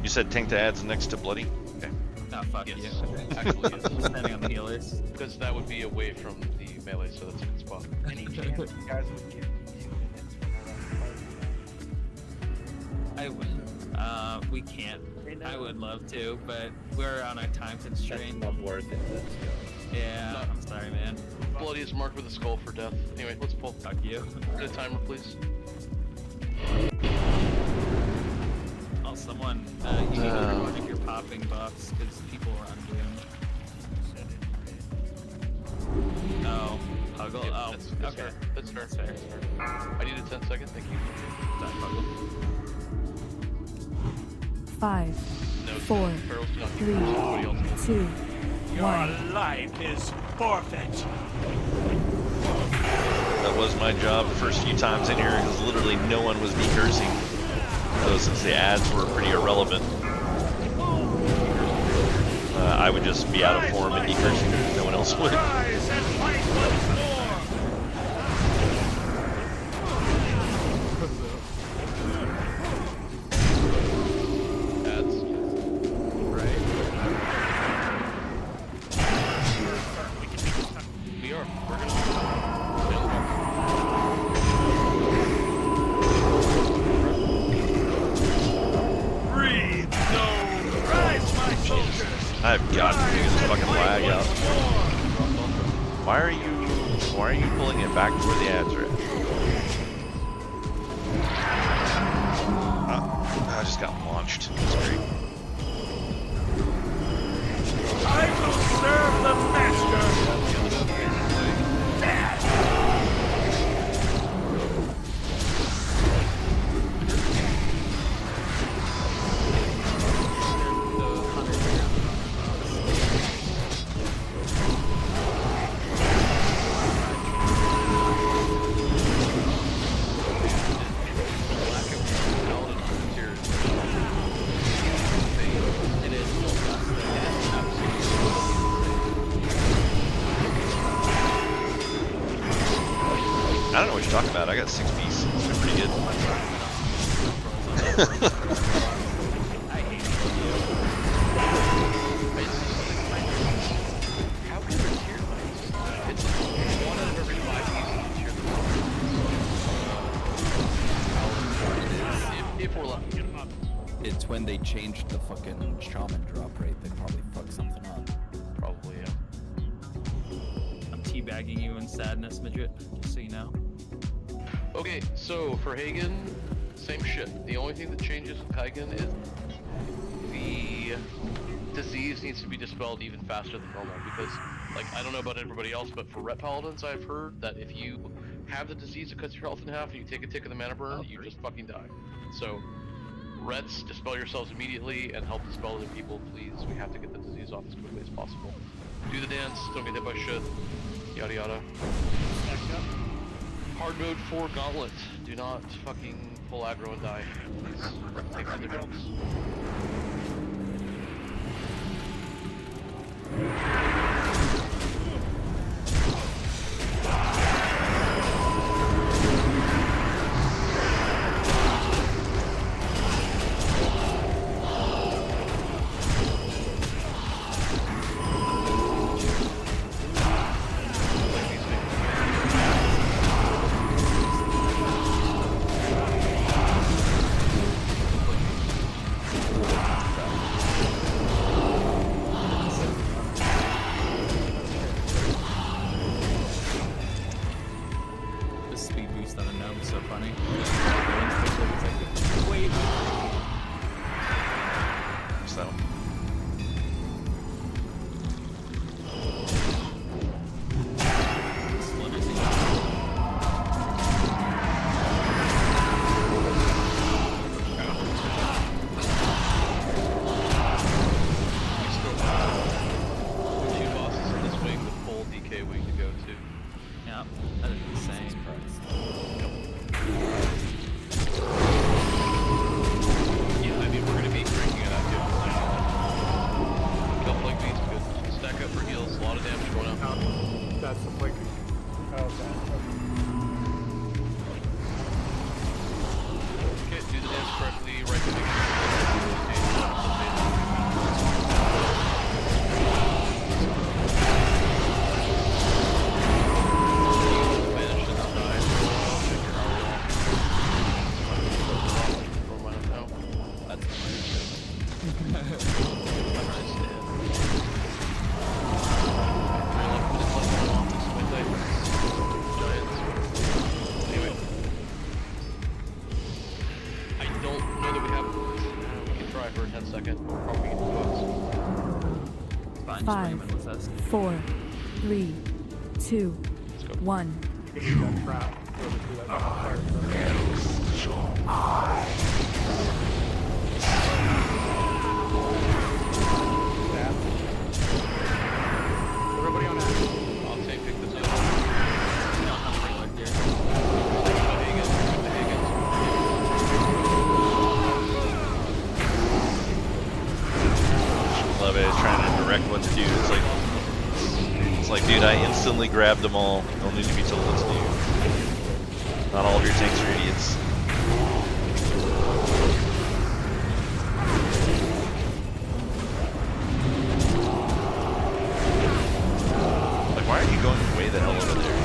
Speaker 1: You said tank the ads next to Bloody? Okay.
Speaker 7: Oh, fuck
Speaker 8: Yes.
Speaker 7: you.
Speaker 8: Actually, yes.
Speaker 7: Standing on the healers.
Speaker 8: Because that would be away from the melee, so that's a good spot.
Speaker 20: Any chance you guys would give me 2 minutes when
Speaker 7: I would. We can't. I would love to, but we're on a time constraint.
Speaker 13: That's not worth it.
Speaker 7: Yeah,
Speaker 8: No.
Speaker 7: I'm sorry, man.
Speaker 8: Bloody is marked with a skull for death. Anyway, let's pull.
Speaker 7: Fuck you.
Speaker 8: Get a timer, please.
Speaker 7: Oh, someone, you need to reload your popping buffs, because people are on doom. Oh, Huggle?
Speaker 8: Yep,
Speaker 7: Oh,
Speaker 8: that's
Speaker 7: okay.
Speaker 8: fair. That's fair.
Speaker 7: That's fair.
Speaker 8: I need a 10-second, thank you.
Speaker 7: Done, Huggle.
Speaker 18: 5,
Speaker 8: No,
Speaker 18: 4,
Speaker 8: Pharaohs do not
Speaker 18: 3,
Speaker 8: decurse. Everybody else will.
Speaker 18: 2,
Speaker 19: Your
Speaker 18: 1.
Speaker 19: life is forfeit.
Speaker 1: That was my job the first few times in here because literally no one was decursing. So since the ads were pretty irrelevant, I would just be out of form and decursing because no one else would.
Speaker 19: Rise and fight once more.
Speaker 8: Ads.
Speaker 7: Right?
Speaker 8: We are. We're gonna.
Speaker 19: Breathe no. Rise, my soldiers.
Speaker 1: I've got to figure this fucking lag out. Why are you pulling it back to where the ads are at? I just got launched. That's great.
Speaker 19: I will serve the master.
Speaker 1: I don't know what you're talking about. I got 6 pieces. They're pretty good.
Speaker 8: How can there tier lights? It's 1 out of every 5 pieces you tier the if we're lucky.
Speaker 17: It's when they changed the fucking shaman drop rate. They probably fucked something up.
Speaker 8: Probably, yeah.
Speaker 7: I'm teabagging you in sadness, midget, just so you know.
Speaker 8: Okay, so for Hagen, same shit. The only thing that changes with Hagen is the disease needs to be dispelled even faster than normal because, like, I don't know about everybody else, but for Ret Paladins, I've heard that if you have the disease that cuts your health in half and you take a tick of the mana burn, you just fucking die. So, Reds, dispel yourselves immediately and help dispel other people, please. We have to get the disease off as quickly as possible. Do the dance, don't get hit by shit, yada yada. Hard mode for Gauntlet. Do not fucking pull aggro and die. Please take the difference.
Speaker 18: Five, 4, 3, 2, 1.
Speaker 8: Everybody on that. I'll take pick this up.
Speaker 1: Love it. It's trying to direct what to do. It's like, dude, I instantly grabbed them all. Don't need to be told what to do. Not all of your tanks are idiots. Like, why are you going way the hell over there?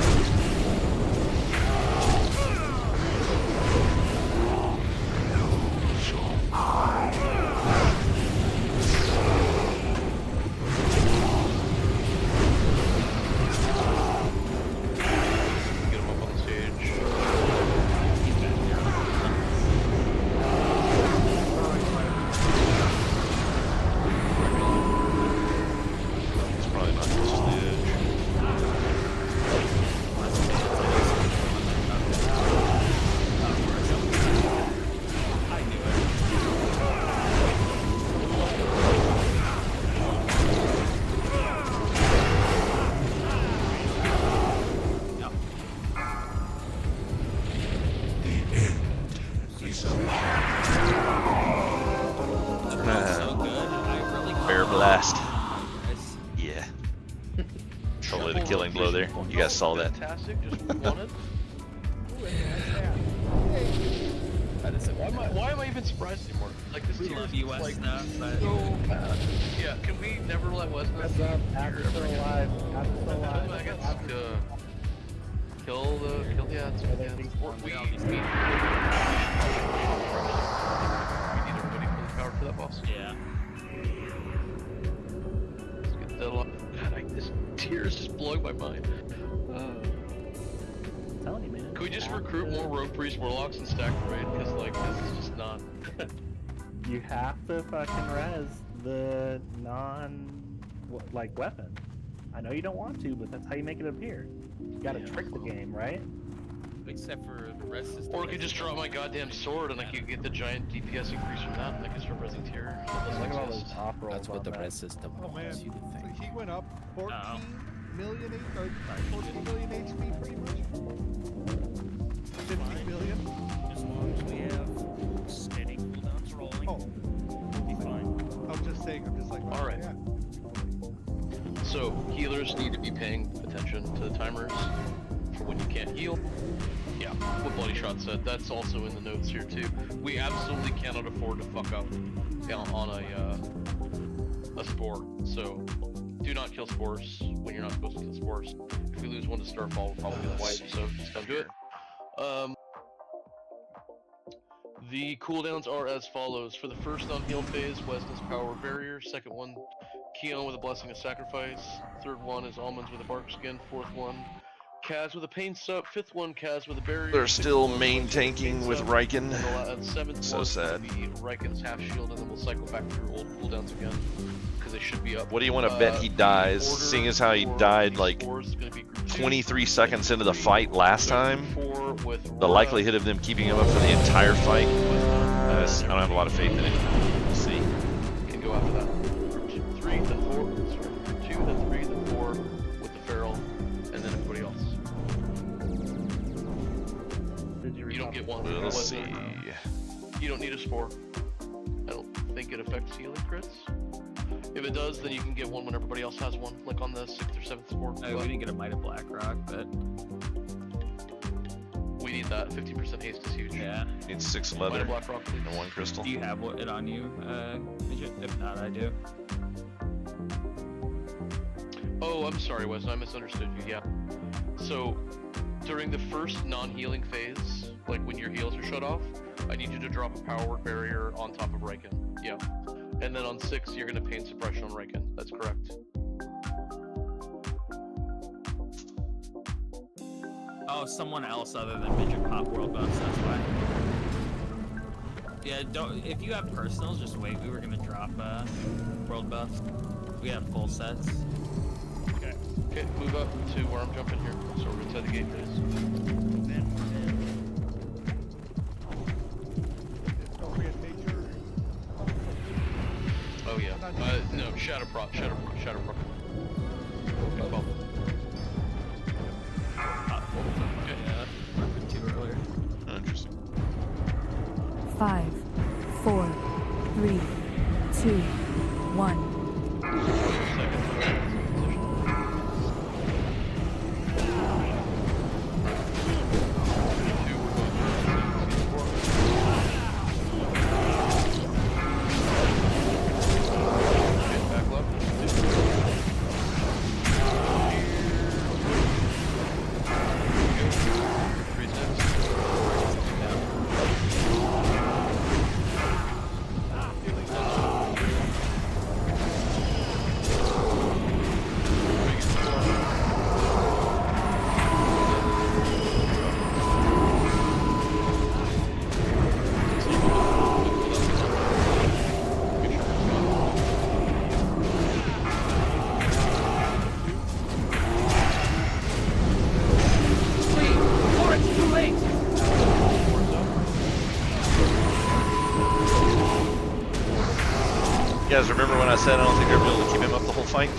Speaker 1: Bear blast. Yeah. Totally the killing blow there. You guys saw that.
Speaker 8: Fantastic, just wanted. Why am I even surprised anymore? Like this tier is like so bad. Yeah, can we never let Westman be here ever again? I guess kill the ads. We need everybody fully powered for that boss.
Speaker 7: Yeah.
Speaker 8: Let's get that on. God, this tier is just blowing my mind.
Speaker 9: I'm telling you, man.
Speaker 8: Can we just recruit more rogue priest warlocks and stack the raid? Because like this is just not.
Speaker 9: You have to fucking res the weapon. I know you don't want to, but that's how you make it appear. You gotta trick the game, right?
Speaker 7: Except for the rest system.
Speaker 8: Or I could just drop my goddamn sword and I could get the giant DPS increase from that, and I could start pressing tier.
Speaker 9: Look at all those op rolls.
Speaker 17: That's what
Speaker 9: on
Speaker 17: the
Speaker 9: that.
Speaker 17: res system
Speaker 11: Oh man,
Speaker 17: wants you to
Speaker 11: so
Speaker 17: think.
Speaker 11: he went up 14 million, 14 million HP pretty much. 50 million.
Speaker 10: As long as we have steady cooldowns rolling, we'll be fine.
Speaker 11: I'm just saying, I'm just like,
Speaker 8: All right.
Speaker 11: yeah.
Speaker 8: So healers need to be paying attention to the timers for when you can't heal. Yeah, what Bloody Shot said. That's also in the notes here too. We absolutely cannot afford to fuck up on a spore. So do not kill spores when you're not supposed to kill spores. If we lose one to Starfall, we'll probably get wiped. So just don't do it. The cooldowns are as follows. For the first unheal phase, Wesna's Power Barrier. Second one, Keon with a Blessing of Sacrifice. Third one is Almonds with a Bark Skin. Fourth one, Kaz with a Pain Sup. Fifth one, Kaz with a Barrier.
Speaker 1: They're still main tanking with Riken.
Speaker 8: Seventh
Speaker 1: So
Speaker 8: one
Speaker 1: sad.
Speaker 8: will be Riken's half shield, and then we'll cycle back through old cooldowns again because they should be up.
Speaker 1: What do you want to bet he dies, seeing as how he died like 23 seconds into the fight last time? The likelihood of them keeping him up for the entire fight, I don't have a lot of faith in it. We'll see.
Speaker 8: Can go after that. 3, then 4, 2, then 3, then 4 with the Feral, and then everybody else. You don't get one.
Speaker 1: Let's see.
Speaker 8: You don't need a spore. I don't think it affects healing crits. If it does, then you can get one when everybody else has one, like on the 6th or 7th spore.
Speaker 7: We didn't get a Might of Blackrock, but
Speaker 8: we need that. 50% haste is huge.
Speaker 7: yeah.
Speaker 1: Need 6
Speaker 8: Might
Speaker 1: leather
Speaker 8: of Blackrock, please.
Speaker 1: and 1 crystal.
Speaker 7: Do you have it on you, Midget? If not, I do.
Speaker 8: Oh, I'm sorry, Wes. I misunderstood you. Yeah. So, during the first non-healing phase, like when your heals are shut off, I need you to drop a Power Word Barrier on top of Riken. Yeah. And then on 6, you're going to Pain Suppression on Riken. That's correct.
Speaker 7: Oh, someone else other than Midget Pop World Buffs, that's why. Yeah, don't. If you have personals, just wait. We were gonna drop World Buffs. We have full sets.
Speaker 8: Okay. Okay, move up to where I'm jumping here. So we're inside the gate, please. Oh yeah. No, Shadow Prop. Okay, well.
Speaker 7: Okay, yeah. Marked 2 earlier.
Speaker 1: Interesting.
Speaker 18: 5, 4, 3, 2, 1.
Speaker 1: You guys remember when I said I don't think they're able to keep him up the whole fight?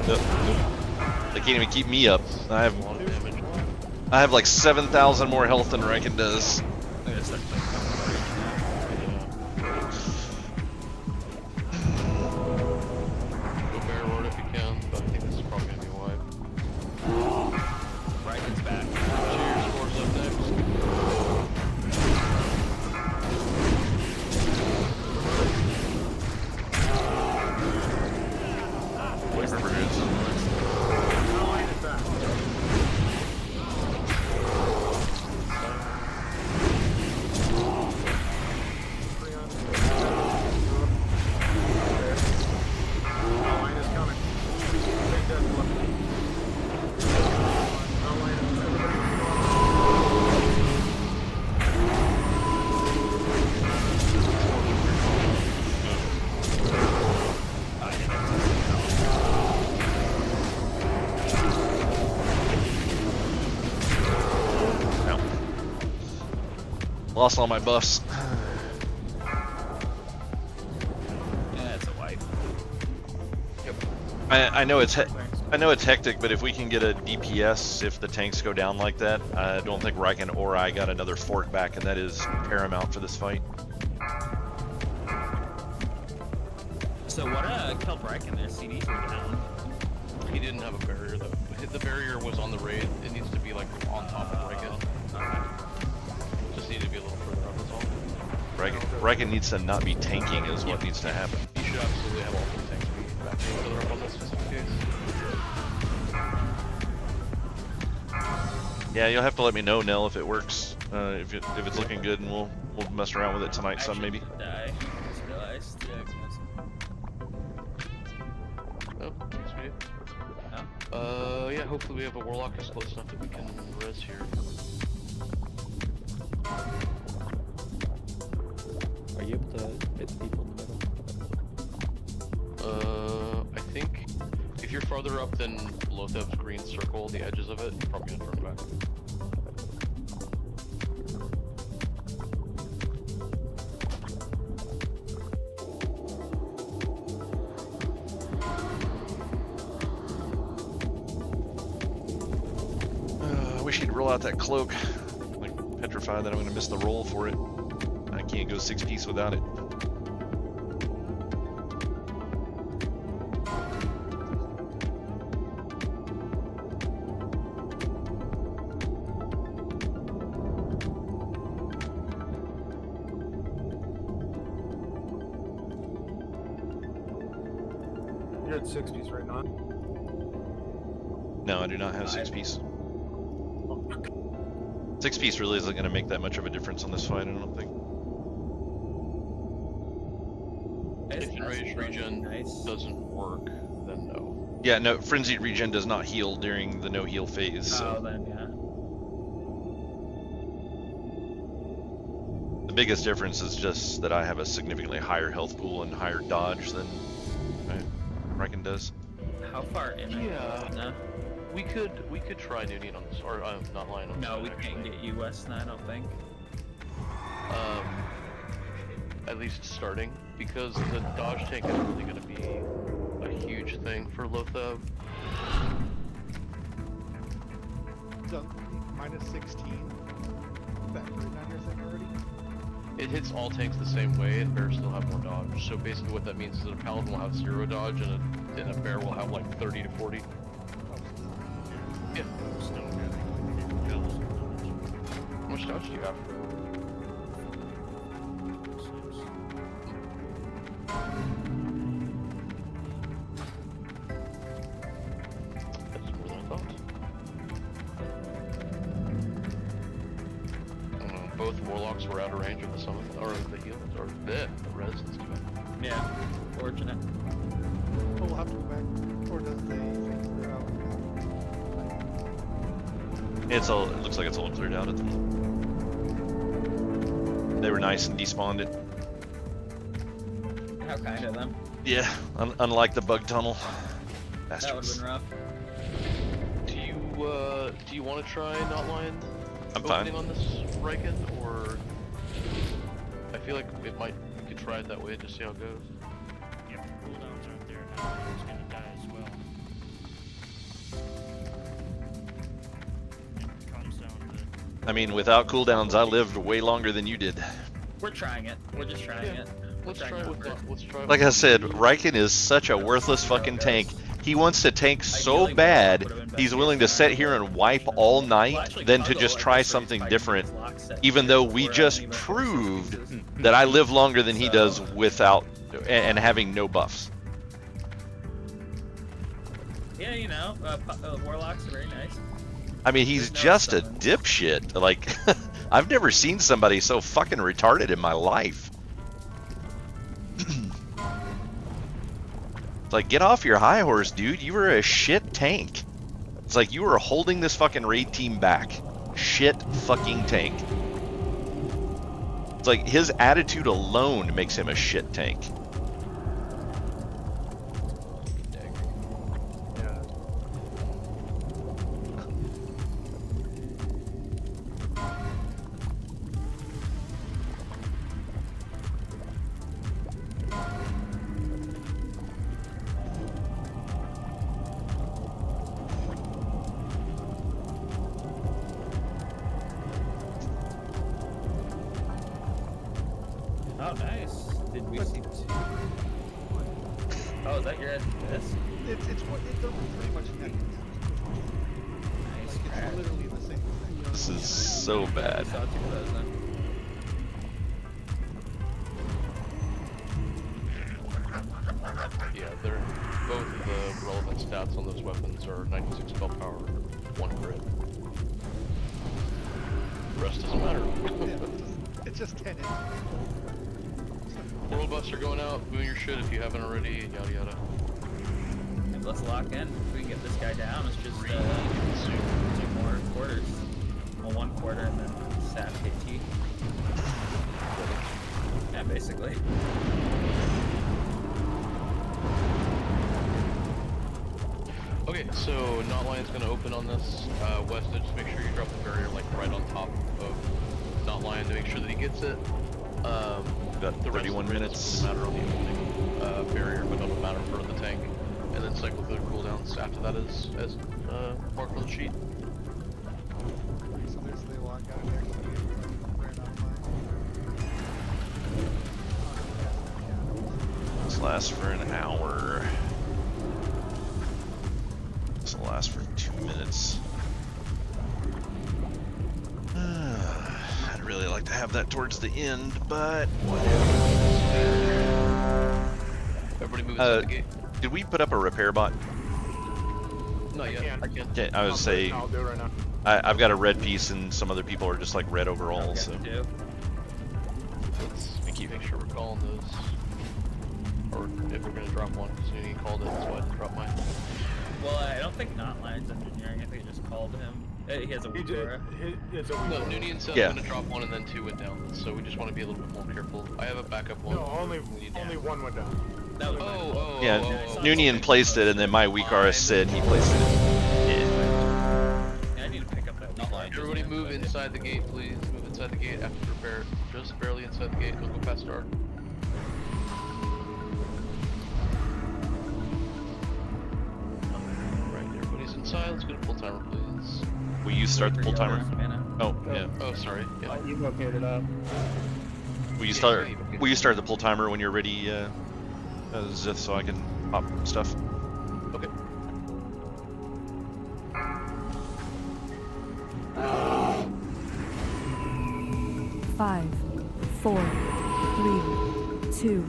Speaker 1: Nope. They can't even keep me up. I have like 7,000 more health than Riken does.
Speaker 8: Go Bear Lord if you can, but I think this is probably gonna be wide.
Speaker 7: Riken's back.
Speaker 8: Cheers, Horse up next.
Speaker 1: Lost all my buffs.
Speaker 7: Yeah, it's a wipe.
Speaker 8: Yep.
Speaker 1: I know it's hectic, but if we can get a DPS, if the tanks go down like that, I don't think Riken or I got another fort back, and that is paramount for this fight.
Speaker 7: So what killed Riken? Their CDs were down.
Speaker 8: He didn't have a barrier though. The barrier was on the raid. It needs to be like on top of Riken.
Speaker 7: Okay.
Speaker 8: Just need to be a little further up, that's all.
Speaker 1: Riken needs to not be tanking is what needs to happen.
Speaker 8: You should absolutely have all the tanks be back further up on that specific case.
Speaker 1: Yeah, you'll have to let me know, Nell, if it works. If it's looking good, and we'll mess around with it tonight some maybe.
Speaker 7: Die. Just realized.
Speaker 8: Oh, thanks, we do. Yeah, hopefully we have a warlock that's close enough that we can res here.
Speaker 17: Are you able to hit people in the middle?
Speaker 8: I think if you're farther up than Lothev's green circle, the edges of it, you're probably gonna turn back.
Speaker 1: I wish he'd roll out that cloak. I'm like petrified that I'm gonna miss the roll for it. I can't go 6-piece without it.
Speaker 15: You're at 6-piece right now.
Speaker 1: No, I do not have 6-piece. 6-piece really isn't going to make that much of a difference on this fight, I don't think.
Speaker 8: If enraged regen doesn't work, then no.
Speaker 1: Yeah, no, frenzied regen does not heal during the no heal phase. So.
Speaker 7: Oh, then yeah.
Speaker 1: The biggest difference is just that I have a significantly higher health pool and higher dodge than Riken does.
Speaker 7: How far in?
Speaker 8: Yeah.
Speaker 7: No.
Speaker 8: We could try Noonian on this, or not lying on this.
Speaker 7: No, we can't get you west, I don't think.
Speaker 8: At least starting, because the dodge tank is really going to be a huge thing for Lotheb.
Speaker 11: So, minus 16. That 39% already?
Speaker 8: It hits all tanks the same way, and bears still have more dodge. So basically what that means is that a paladin will have 0 dodge, and a bear will have like 30 to 40. Yeah. How much dodge do you have? That's more than I thought. Both warlocks were out of range of the summon, or the heal, or the res. Let's do it.
Speaker 7: Yeah, fortunate.
Speaker 11: Oh, we'll have to go back. Or does they think they're out?
Speaker 1: It looks like it's all cleared out at the moment. They were nice and despawned it.
Speaker 7: How kind of them.
Speaker 1: Yeah, unlike the bug tunnel. Bastards.
Speaker 7: That would have been rough.
Speaker 8: Do you want to try not lying?
Speaker 1: I'm fine.
Speaker 8: On this Riken, or I feel like we could try it that way, just see how it goes.
Speaker 10: Yeah, if the cooldowns aren't there now, he's gonna die as well. It comes down to...
Speaker 1: I mean, without cooldowns, I lived way longer than you did.
Speaker 7: We're trying it. We're just trying it.
Speaker 8: Let's try it with
Speaker 1: Like I said, Riken is such a worthless fucking tank. He wants to tank so bad, he's willing to sit here and wipe all night, than to just try something different, even though we just proved that I live longer than he does without, and having no buffs.
Speaker 7: Yeah, you know, warlocks are very nice.
Speaker 1: I mean, he's just a dipshit. Like, I've never seen somebody so fucking retarded in my life. It's like, get off your high horse, dude. You were a shit tank. It's like you were holding this fucking raid team back. Shit fucking tank. It's like his attitude alone makes him a shit tank.
Speaker 7: Oh, nice. Did we see two? Oh, is that your this?
Speaker 11: It's what they're pretty much connected.
Speaker 7: Nice.
Speaker 11: Like, it's literally the same thing.
Speaker 1: This is so bad.
Speaker 7: Saw two of those then.
Speaker 8: Yeah, they're both the relevant stats on those weapons are 96 spell power, 1 crit. The rest doesn't matter.
Speaker 11: Yeah, it's just 10 hits.
Speaker 8: World buffs are going out, boon your shit if you haven't already, yada yada.
Speaker 7: And let's lock in. If we can get this guy down, it's just 2 more quarters. Well, 1 quarter and then stat KT. Yeah, basically.
Speaker 8: Okay, so Knot Lion's gonna open on this. Westa, just make sure you drop the barrier like right on top of Knot Lion to make sure that he gets it.
Speaker 1: Got
Speaker 8: The
Speaker 1: 31 minutes.
Speaker 8: doesn't matter on the opening barrier, but it'll matter for the tank. And then cycle through the cooldowns after that as marked on the sheet.
Speaker 11: So basically, well, I got it next to me. Ran out of mine.
Speaker 1: This lasts for an hour. This will last for 2 minutes. I'd really like to have that towards the end, but
Speaker 8: Everybody move inside the gate.
Speaker 1: did we put up a repair bot?
Speaker 8: Not yet. I can't.
Speaker 1: Okay, I would say
Speaker 15: I'll do it right now.
Speaker 1: I've got a red piece, and some other people are just like red overall. So
Speaker 8: Let's make sure we're calling those. Or if we're gonna drop one, because Nuni called it, so I didn't drop mine.
Speaker 7: Well, I don't think Knot Lion's engineering. I think I just called him. He has a weak aura.
Speaker 15: It's a
Speaker 8: No, Nunian said I'm gonna drop one and then 2 went down, so we just want to be a little bit more careful. I have a backup one.
Speaker 15: No, only one went down.
Speaker 7: That was
Speaker 1: yeah, Noonian placed it, and then my weak RS said he placed it.
Speaker 7: I need to pick up that Knot Lion.
Speaker 8: Everybody move inside the gate, please. Move inside the gate after repair. Just barely inside the gate. Don't go past dark. Right, everybody's inside. Let's get a full timer, please.
Speaker 1: Will you start the full timer? Oh, yeah.
Speaker 8: Oh, sorry. Yeah.
Speaker 9: You located up.
Speaker 1: Will you start? Will you start the pull timer when you're ready, Zith, so I can pop stuff?
Speaker 8: Okay.
Speaker 18: Five, 4, 3, 2,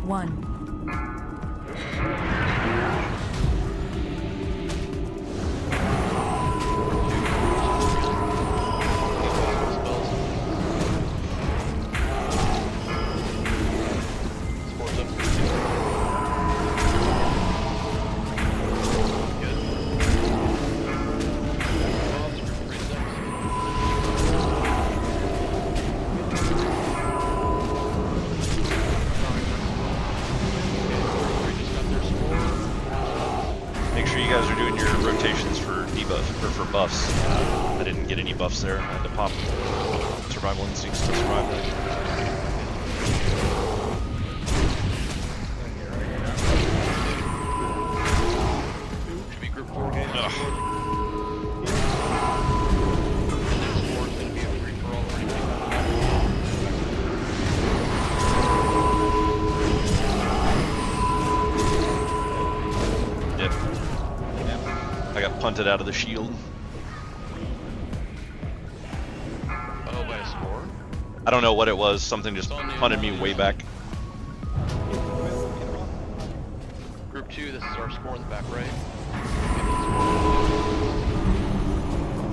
Speaker 18: 1.
Speaker 1: Make sure you guys are doing your rotations for debuff or for buffs. I didn't get any buffs there. I had to pop survival instincts to survive that.
Speaker 8: Should be group 4 games.
Speaker 1: Yep. I got punted out of the shield.
Speaker 8: Oh, by a score?
Speaker 1: I don't know what it was. Something just punted me way back.
Speaker 8: Group 2, this is our score in the back right.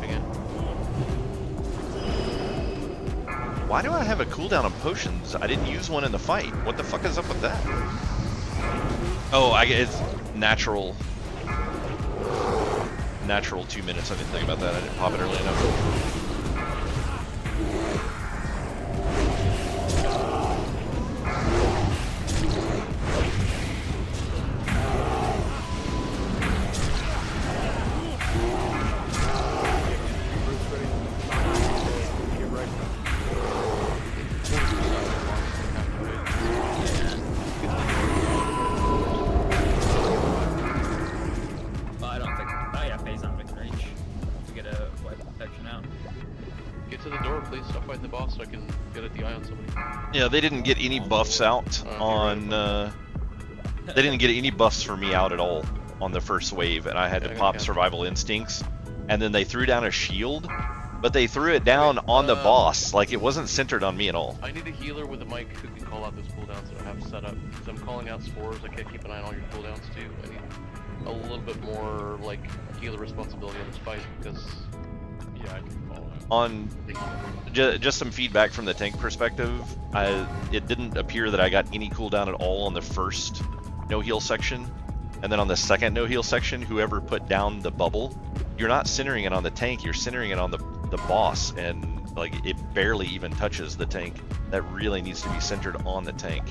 Speaker 8: Again.
Speaker 1: Why do I have a cooldown on potions? I didn't use one in the fight. What the fuck is up with that? Oh, it's natural. Natural 2 minutes. I didn't think about that. I didn't pop it early enough.
Speaker 7: Well, I don't think. Oh yeah, phase on mid range to get a wipe protection out.
Speaker 8: Get to the door, please. Stop fighting the boss so I can get a DI on somebody.
Speaker 1: Yeah, they didn't get any buffs out on. They didn't get any buffs for me out at all on the first wave, and I had to pop survival instincts. And then they threw down a shield, but they threw it down on the boss. Like, it wasn't centered on me at all.
Speaker 8: I need a healer with a mic who can call out those cooldowns that I have set up. Because I'm calling out spores, I can't keep an eye on all your cooldowns too. I need a little bit more, like, healer responsibility on this fight, because... Yeah, I can follow that.
Speaker 1: On just some feedback from the tank perspective, it didn't appear that I got any cooldown at all on the first no-heal section. And then on the second no-heal section, whoever put down the bubble, you're not centering it on the tank, you're centering it on the boss, and like it barely even touches the tank. That really needs to be centered on the tank.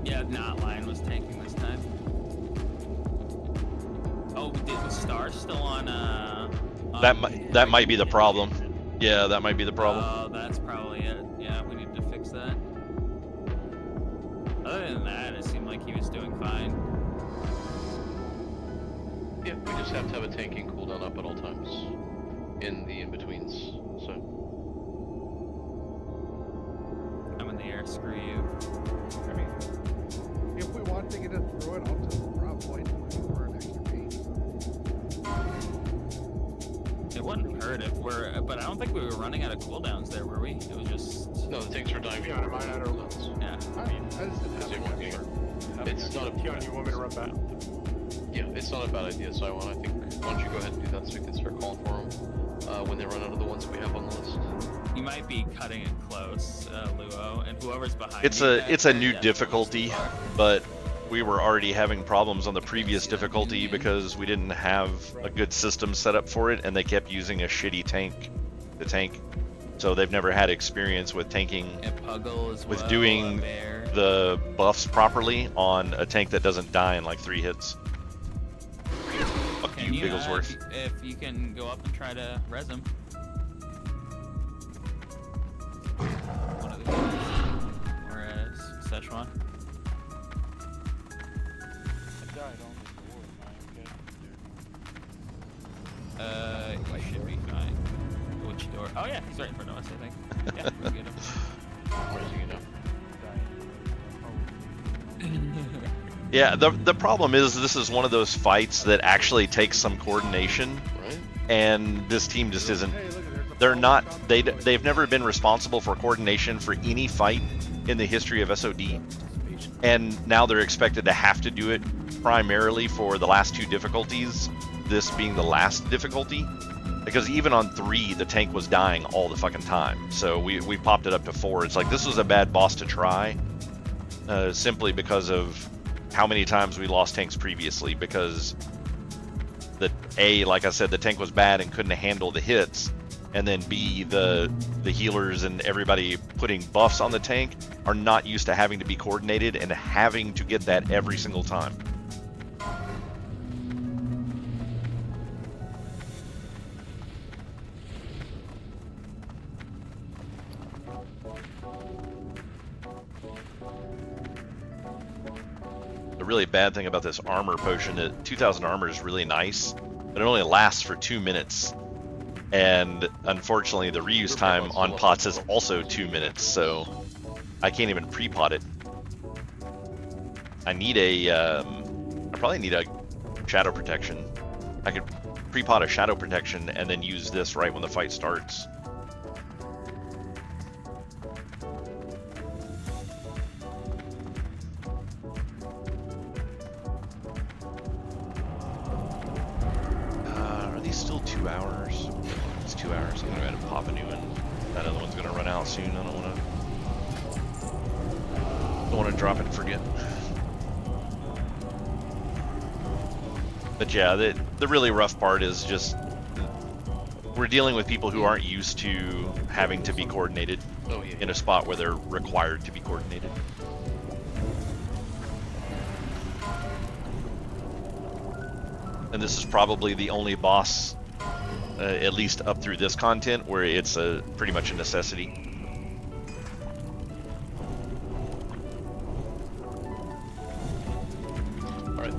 Speaker 7: Yeah, not Lion was tanking this time. Oh, is the star still on?
Speaker 1: That might be the problem. Yeah, that might be the problem.
Speaker 7: Oh, that's probably it. Yeah, we need to fix that. Other than that, it seemed like he was doing fine.
Speaker 8: Yeah, we just have to have a tanking cooldown up at all times in the in-betweens, so...
Speaker 7: I'm in the air, screw you.
Speaker 11: I mean, if we want to get it through it, I'll just drop point for an extra piece.
Speaker 7: It wouldn't hurt if we're, but I don't think we were running out of cooldowns there, were we? It was just...
Speaker 8: No, the tanks are dying.
Speaker 15: Yeah, I might add
Speaker 8: cooldowns.
Speaker 7: Yeah.
Speaker 11: I just didn't have
Speaker 8: It's not a...
Speaker 15: Keon, you want me to run back?
Speaker 8: Yeah, it's not a bad idea, so I think, why don't you go ahead and do that so we can start calling for them when they run out of the ones we have on the list.
Speaker 7: You might be cutting it close, Luo, and whoever's behind
Speaker 1: It's a new difficulty, but we were already having problems on the previous difficulty because we didn't have a good system set up for it, and they kept using a shitty tank, the tank. So they've never had experience with tanking, with doing the buffs properly on a tank that doesn't die in like 3 hits. Fuck you, Bigglesworth.
Speaker 7: If you can go up and try to res him. One of the guys. Or Szechuan. He should be fine. Which door? Oh yeah, he's right in front of us, I think. Yeah, we'll get him.
Speaker 8: Where is he
Speaker 1: Yeah, the problem is this is one of those fights that actually takes some coordination,
Speaker 8: right?
Speaker 1: And this team just isn't. They've never been responsible for coordination for any fight in the history of SOD, and now they're expected to have to do it primarily for the last 2 difficulties. This being the last difficulty, because even on 3 the tank was dying all the fucking time. So we popped it up to 4. It's like this was a bad boss to try, simply because of how many times we lost tanks previously, because like I said, the tank was bad and couldn't handle the hits, and then B, the healers and everybody putting buffs on the tank are not used to having to be coordinated and having to get that every single time. The really bad thing about this armor potion, that 2000 armor is really nice, but it only lasts for 2 minutes. And unfortunately, the reuse time on pots is also 2 minutes, so I can't even pre-pot it. I need I probably need a shadow protection. I could pre-pot a shadow protection and then use this right when the fight starts. Are these still 2 hours? It's 2 hours. I'm gonna go ahead and pop a new one. That other one's gonna run out soon. I don't want to drop it and forget. But yeah, the really rough part is just we're dealing with people who aren't used to having to be coordinated in a spot where they're required to be coordinated. And this is probably the only boss, at least up through this content, where it's pretty much a necessity.
Speaker 8: Alright,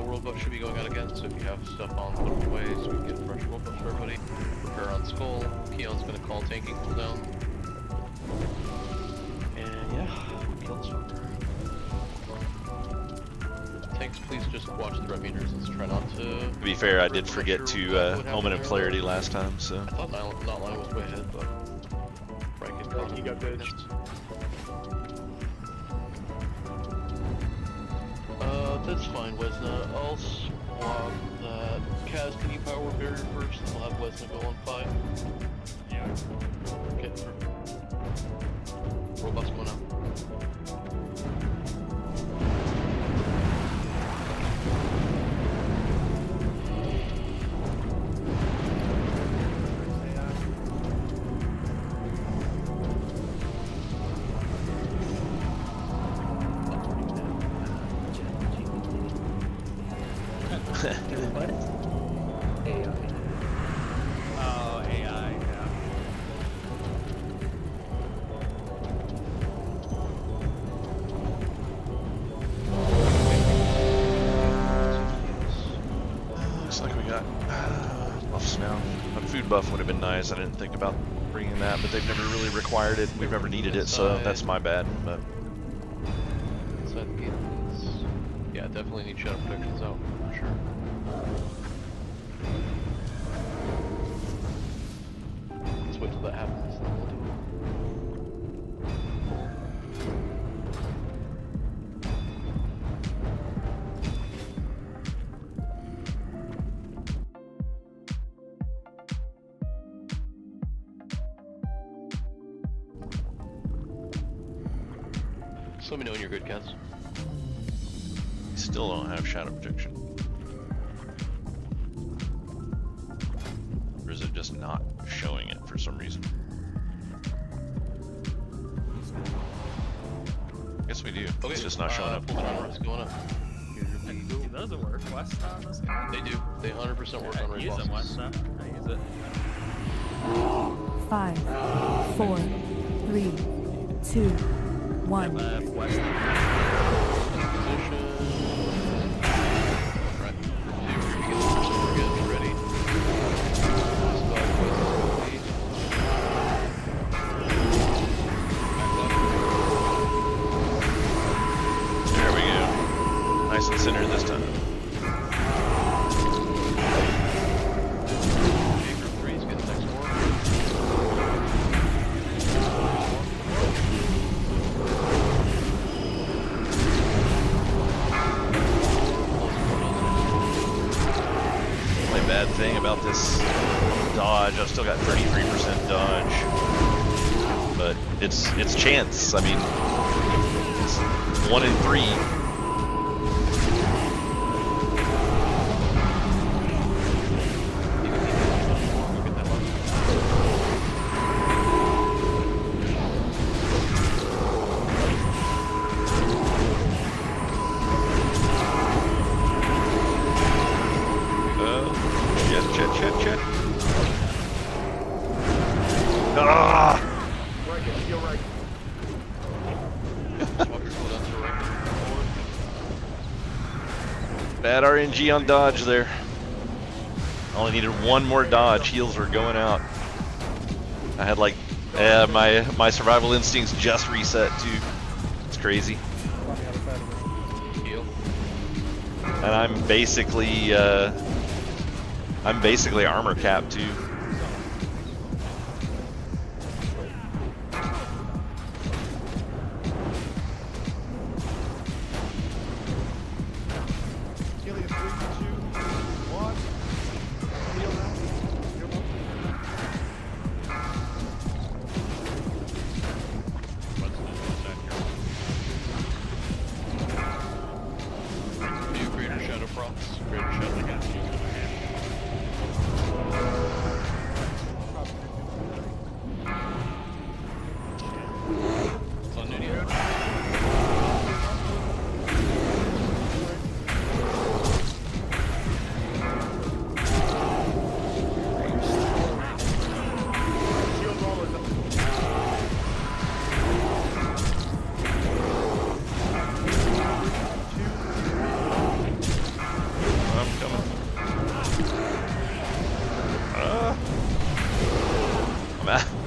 Speaker 8: world buff should be going out again, so if you have stuff on, put them away so we can get fresh world buff for everybody. Repair on Skull, Keon's gonna call tanking cooldown. And yeah, kill the swarm. Tanks, please just watch the red meters. Let's try not to...
Speaker 1: To be fair, I did forget to Omen of Clarity last time, so...
Speaker 8: I thought Knotline was way ahead, but... Frank is caught.
Speaker 15: He got bitched.
Speaker 8: That's fine, Wesna. I'll swap that. Kaz, can you power barrier first? I'll have Wesna go on 5.
Speaker 10: Yeah.
Speaker 8: Okay, perfect. Robot's going out.
Speaker 7: Oh, AI, yeah.
Speaker 1: Looks like we got buffs now. A food buff would have been nice. I didn't think about bringing that, but they've never really required it. We've never needed it, so that's my bad. But
Speaker 8: Inside the gate, please. Yeah, definitely need shadow protections out, for sure. Let's wait till that happens, then we'll do it. Just let me know when you're good, Kaz.
Speaker 1: we still don't have shadow protection. Or is it just not showing it for some reason? I guess we do.
Speaker 8: Okay,
Speaker 1: It's just not showing up.
Speaker 8: Full timer is going up.
Speaker 7: It does work. West on this guy?
Speaker 8: They do. They 100% work on raid
Speaker 7: Use them,
Speaker 8: bosses.
Speaker 7: West. I use it.
Speaker 18: 5, 4, 3, 2, 1.
Speaker 7: West.
Speaker 1: There we go. Nice and centered this time. Only bad thing about this dodge, I've still got 33% dodge, but it's chance. I mean, it's 1 in 3. Shit. Ah!
Speaker 15: Right, you're right.
Speaker 1: Bad RNG on dodge there. Only needed one more dodge. Heals were going out. I had like my survival instincts just reset too. It's crazy. And I'm basically armor capped too.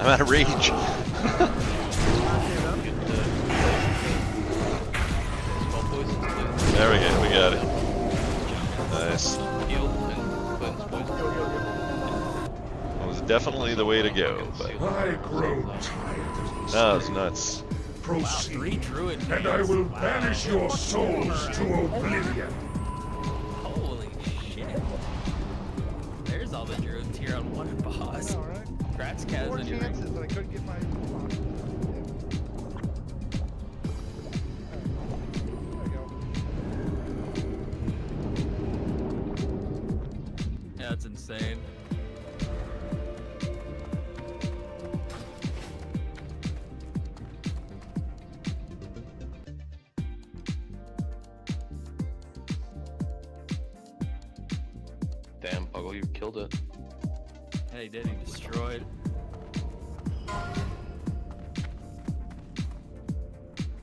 Speaker 1: out of rage. There we go. We got it. Nice. That was definitely the way to go. But
Speaker 6: I grow tired.
Speaker 1: that was nuts.
Speaker 6: Proceed, and I will banish your souls to oblivion.
Speaker 7: Holy shit. There's all the druids here on one boss. Congrats, Kaz.
Speaker 11: 4 chances that I couldn't get my...
Speaker 7: Yeah, that's insane.
Speaker 8: Damn, Puggle, you killed it.
Speaker 7: Yeah, he did. He destroyed.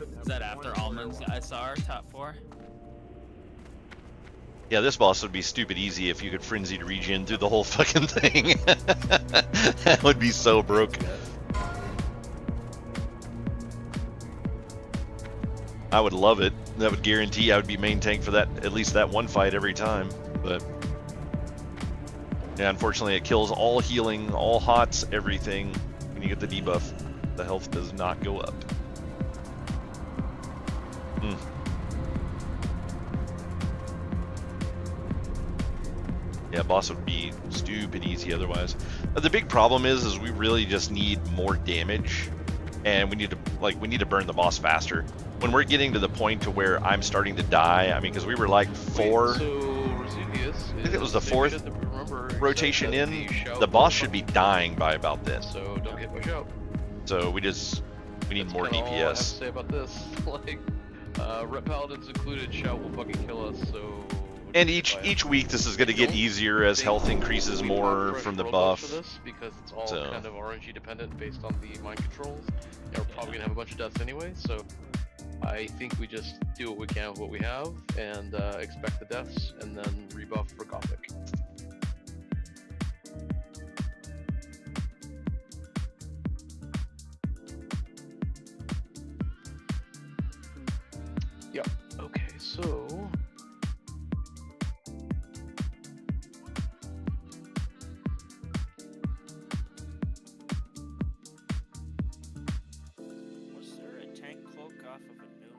Speaker 7: Is that after Almond's SR top 4?
Speaker 1: Yeah, this boss would be stupid easy if you could frenzied regen through the whole fucking thing. That would be so broke. I would love it. That would guarantee I would be main tank for that, at least that one fight every time. But yeah, unfortunately it kills all healing, all hots, everything. When you get the debuff, the health does not go up. Yeah, boss would be stupid easy otherwise. The big problem is we really just need more damage, and we need to burn the boss faster. When we're getting to the point to where I'm starting to die, I mean, because we were like 4.
Speaker 8: So Roselius,
Speaker 1: I think it was the 4th rotation in. The boss should be dying by about then.
Speaker 8: So don't get pushed out.
Speaker 1: So we need more
Speaker 8: That's kinda all I have to
Speaker 1: DPS.
Speaker 8: say about this. Like, Rep Paladins included, shout will fucking kill us. So.
Speaker 1: And each week this is going to get easier as health increases more from the buff.
Speaker 8: For this because it's all
Speaker 1: So.
Speaker 8: kind of RNG dependent based on the mind controls. And we're probably gonna have a bunch of deaths anyway, so I think we just do what we can with what we have and expect the deaths and then rebuff for Gothic. Yep. Okay, so.
Speaker 10: Was there a tank cloak off of a noob?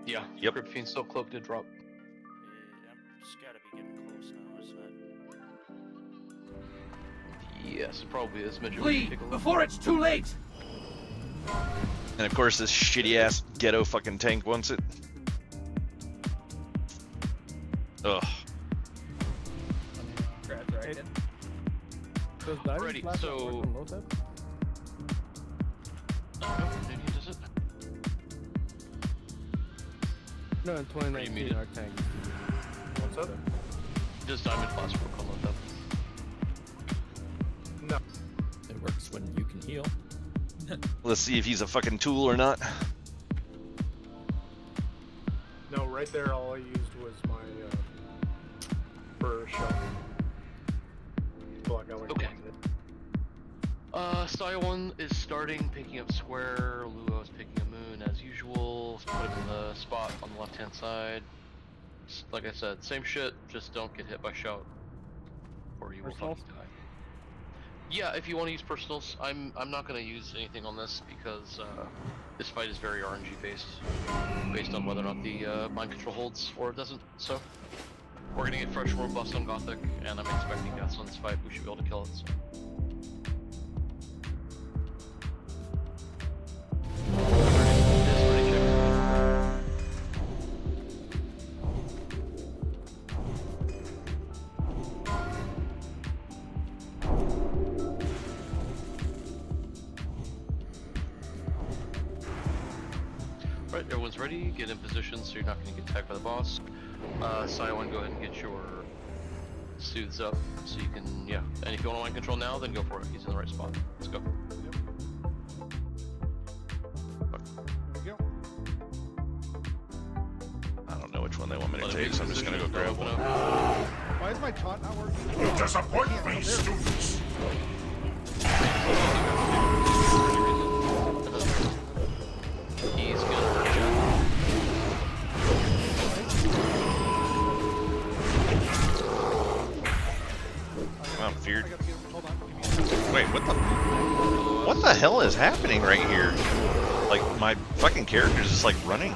Speaker 8: Yeah.
Speaker 1: Yep.
Speaker 8: Crypt Fiend Silk Cloak did drop.
Speaker 10: It's gotta be getting close now, isn't it?
Speaker 8: Yes, it probably is. Mitchell,
Speaker 19: Flee
Speaker 8: take a look.
Speaker 19: before it's too late.
Speaker 1: And of course this shitty ass ghetto fucking tank wants it. Ugh.
Speaker 8: Ready, so. Does it?
Speaker 9: No, in 2019 our tank.
Speaker 15: What's up?
Speaker 8: Just Diamond Flash work on that.
Speaker 15: No.
Speaker 17: It works when you can heal.
Speaker 1: Let's see if he's a fucking tool or not.
Speaker 15: No, right there all I used was my burr shell. Block out like
Speaker 8: Okay.
Speaker 15: one did.
Speaker 8: Sion is starting, picking up square. Luo is picking a moon as usual. Put him in the spot on the left hand side. Like I said, same shit, just don't get hit by shout. Or you will fucking die. Yeah, if you want to use personals, I'm not going to use anything on this because this fight is very RNG based on whether or not the mind control holds or it doesn't. So we're going to get fresh robust on Gothic, and I'm expecting deaths on this fight. We should be able to kill it. So. Right, everyone's ready. Get in position so you're not going to get tagged by the boss. Sion, go ahead and get your soothes up so you can, yeah. And if you want to mind control now, then go for it. He's in the right spot. Let's go.
Speaker 1: I don't know which one they want me to take, so I'm just gonna go grab one.
Speaker 11: Why is my taunt not working?
Speaker 6: You disappoint me, students!
Speaker 8: He's gonna hurt you.
Speaker 1: I'm feared. Wait, what the hell is happening right here? Like, my fucking character's just like running.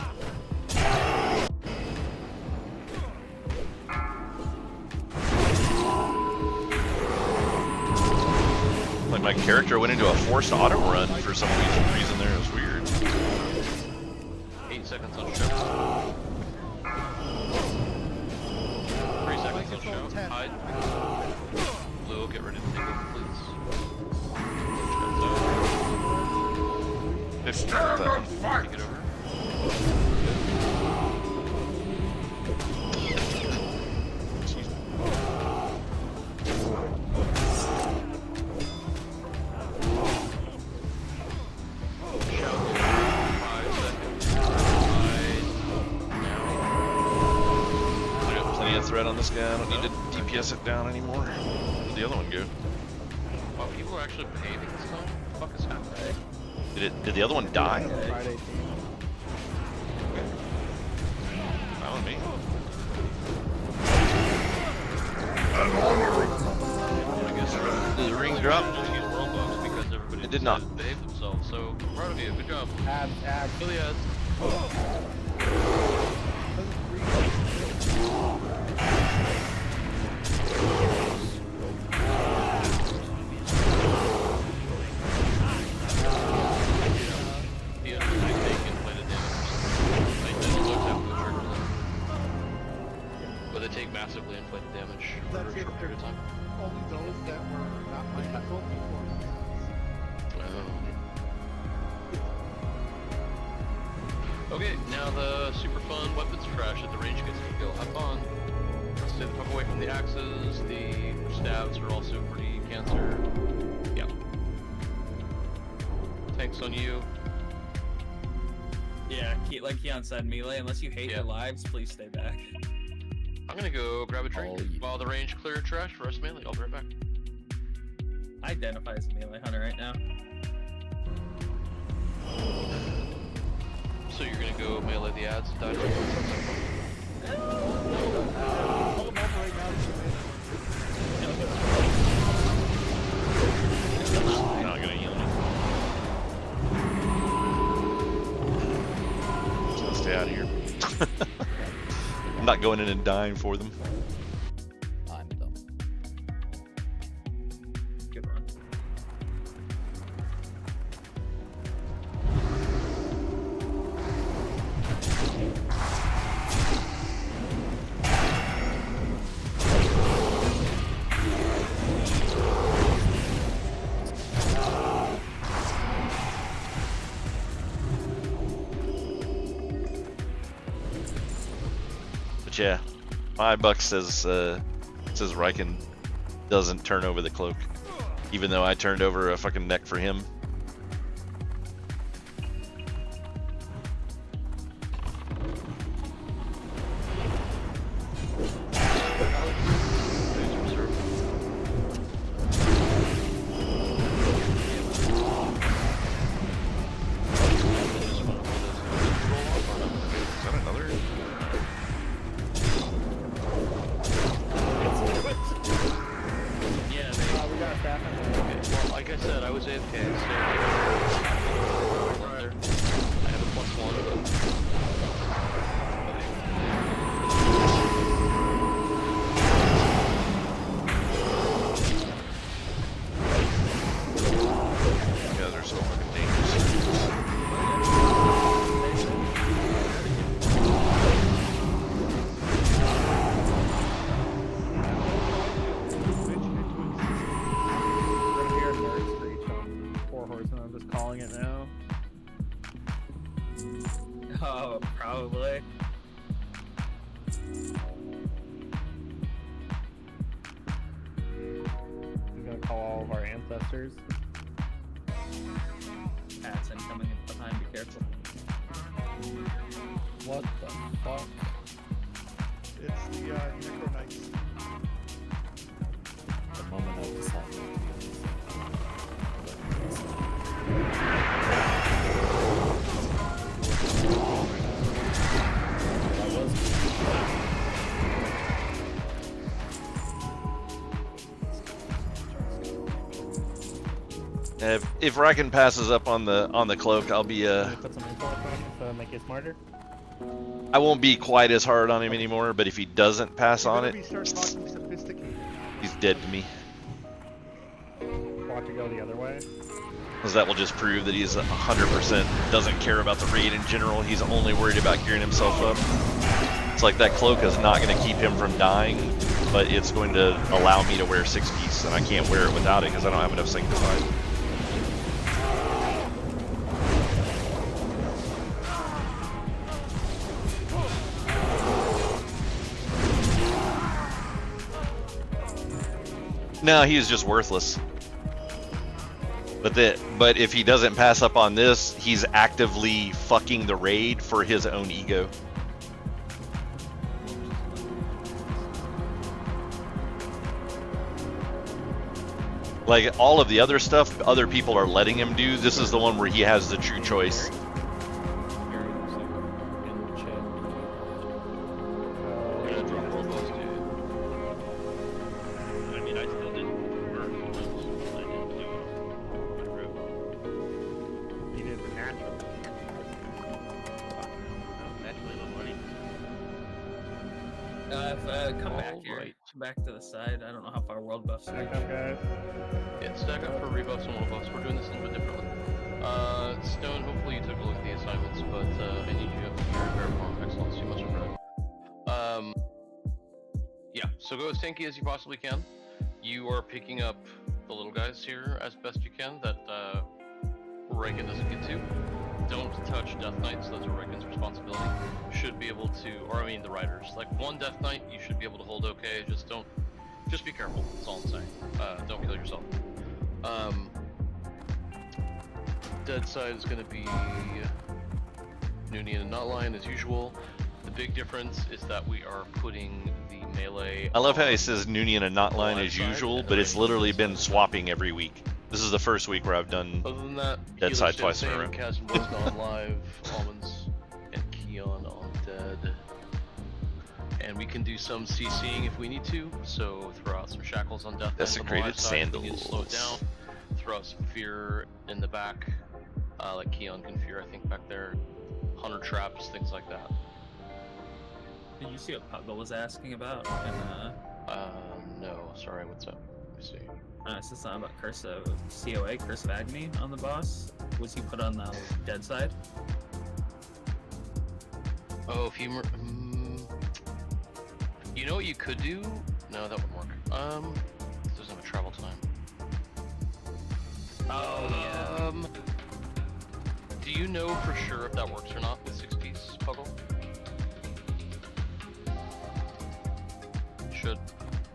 Speaker 1: Like, my character went into a forced auto run for some reason there. It was weird.
Speaker 8: 8 seconds on show. 3 seconds on show. Hide. Blue, get ready to take over, please. 15. Take it over.
Speaker 1: Threat on this guy. I don't need to DPS it down anymore. Where'd the other one go?
Speaker 8: Wow, people are actually paving this time? What the fuck is happening?
Speaker 1: Did the other one die?
Speaker 9: Friday.
Speaker 1: Fine with me. I guess the ring dropped.
Speaker 8: Just use world box because everybody
Speaker 1: It did not.
Speaker 8: behave themselves. So proud of you. Good job.
Speaker 9: Abs.
Speaker 8: Kill the ads. But they take massively inflated damage for a short period of time.
Speaker 11: Only those that were not my control before.
Speaker 8: Okay, now the super fun weapons trash at the range gets to go. Have fun. Stay the fuck away from the axes. The stabs are also pretty cancer. Yep. Tanks on you.
Speaker 7: Yeah, like Keon said, melee, unless you hate your lives, please stay back.
Speaker 8: I'm gonna go grab a drink while the range clear trash for us melee. I'll be right back.
Speaker 7: I identify as a melee hunter right now.
Speaker 8: So you're gonna go melee the ads and die to
Speaker 1: Not gonna heal me. Just gonna stay out of here. I'm not going in and dying for them.
Speaker 17: I'm dumb.
Speaker 7: Good one.
Speaker 1: But yeah, $5 says Riken doesn't turn over the cloak, even though I turned over a fucking neck for him.
Speaker 8: Like I said, I was AFK, so I have a +1,
Speaker 1: You guys are so fucking dangerous.
Speaker 9: I'm just calling it now.
Speaker 7: Oh, probably.
Speaker 9: I'm gonna call all of our ancestors.
Speaker 7: Cats incoming behind, be careful.
Speaker 17: What the fuck?
Speaker 11: It's the Necro Knights.
Speaker 17: The moment I decided.
Speaker 1: If Racken passes up on the cloak, I'll be
Speaker 9: Can you put some info on him to make you smarter?
Speaker 1: I won't be quite as hard on him anymore. But if he doesn't pass on it,
Speaker 11: Start talking sophisticated.
Speaker 1: he's dead to me.
Speaker 9: Want to go the other way?
Speaker 1: Because that will just prove that he's 100% doesn't care about the raid in general. He's only worried about gearing himself up. It's like that cloak is not going to keep him from dying, but it's going to allow me to wear 6-piece, and I can't wear it without it because I don't have enough Sanctified. No, he is just worthless. But if he doesn't pass up on this, he's actively fucking the raid for his own ego. Like all of the other stuff other people are letting him do, this is the one where he has the true choice.
Speaker 7: Come back here. Come back to the side. I don't know how far world buffs are.
Speaker 8: Yeah, stack up for rebuffs and world buffs. We're doing this a little bit differently. Stone, hopefully you took a look at the assignments, but I need you to your repair form. Excellent, so much of yeah, so go as tanky as you possibly can. You are picking up the little guys here as best you can that Reagan doesn't get to. Don't touch Death Knights, those are Reagan's responsibility. Should be able to, or I mean the riders. Like one Death Knight, you should be able to hold okay, just be careful, that's all I'm saying. Don't kill yourself. Dead side is going to be Noonian and Notline as usual. The big difference is that we are putting the melee.
Speaker 1: I love how he says Noonian and Notline as usual, but it's literally been swapping every week. This is the first week where I've done
Speaker 8: Other than that,
Speaker 1: Dead Side twice in a row.
Speaker 8: Kaz and Blizz on live, Almonds and Keon on dead. And we can do some CCing if we need to, so throw out some shackles on Death Knights on the live side if we need to slow it down. Throw out some fear in the back, like Keon can fear, I think, back there. Hunter traps, things like that.
Speaker 7: Did you see what Puggle was asking about?
Speaker 8: No, sorry, what's up? Let me see.
Speaker 7: It's just something about Curse of COA, Curse of Agony on the boss. Was he put on the dead side?
Speaker 8: Oh, if you you know what you could do? No, that wouldn't work. It doesn't have a travel time.
Speaker 7: Oh, yeah.
Speaker 8: Do you know for sure if that works or not with 6-piece Puggle? Should.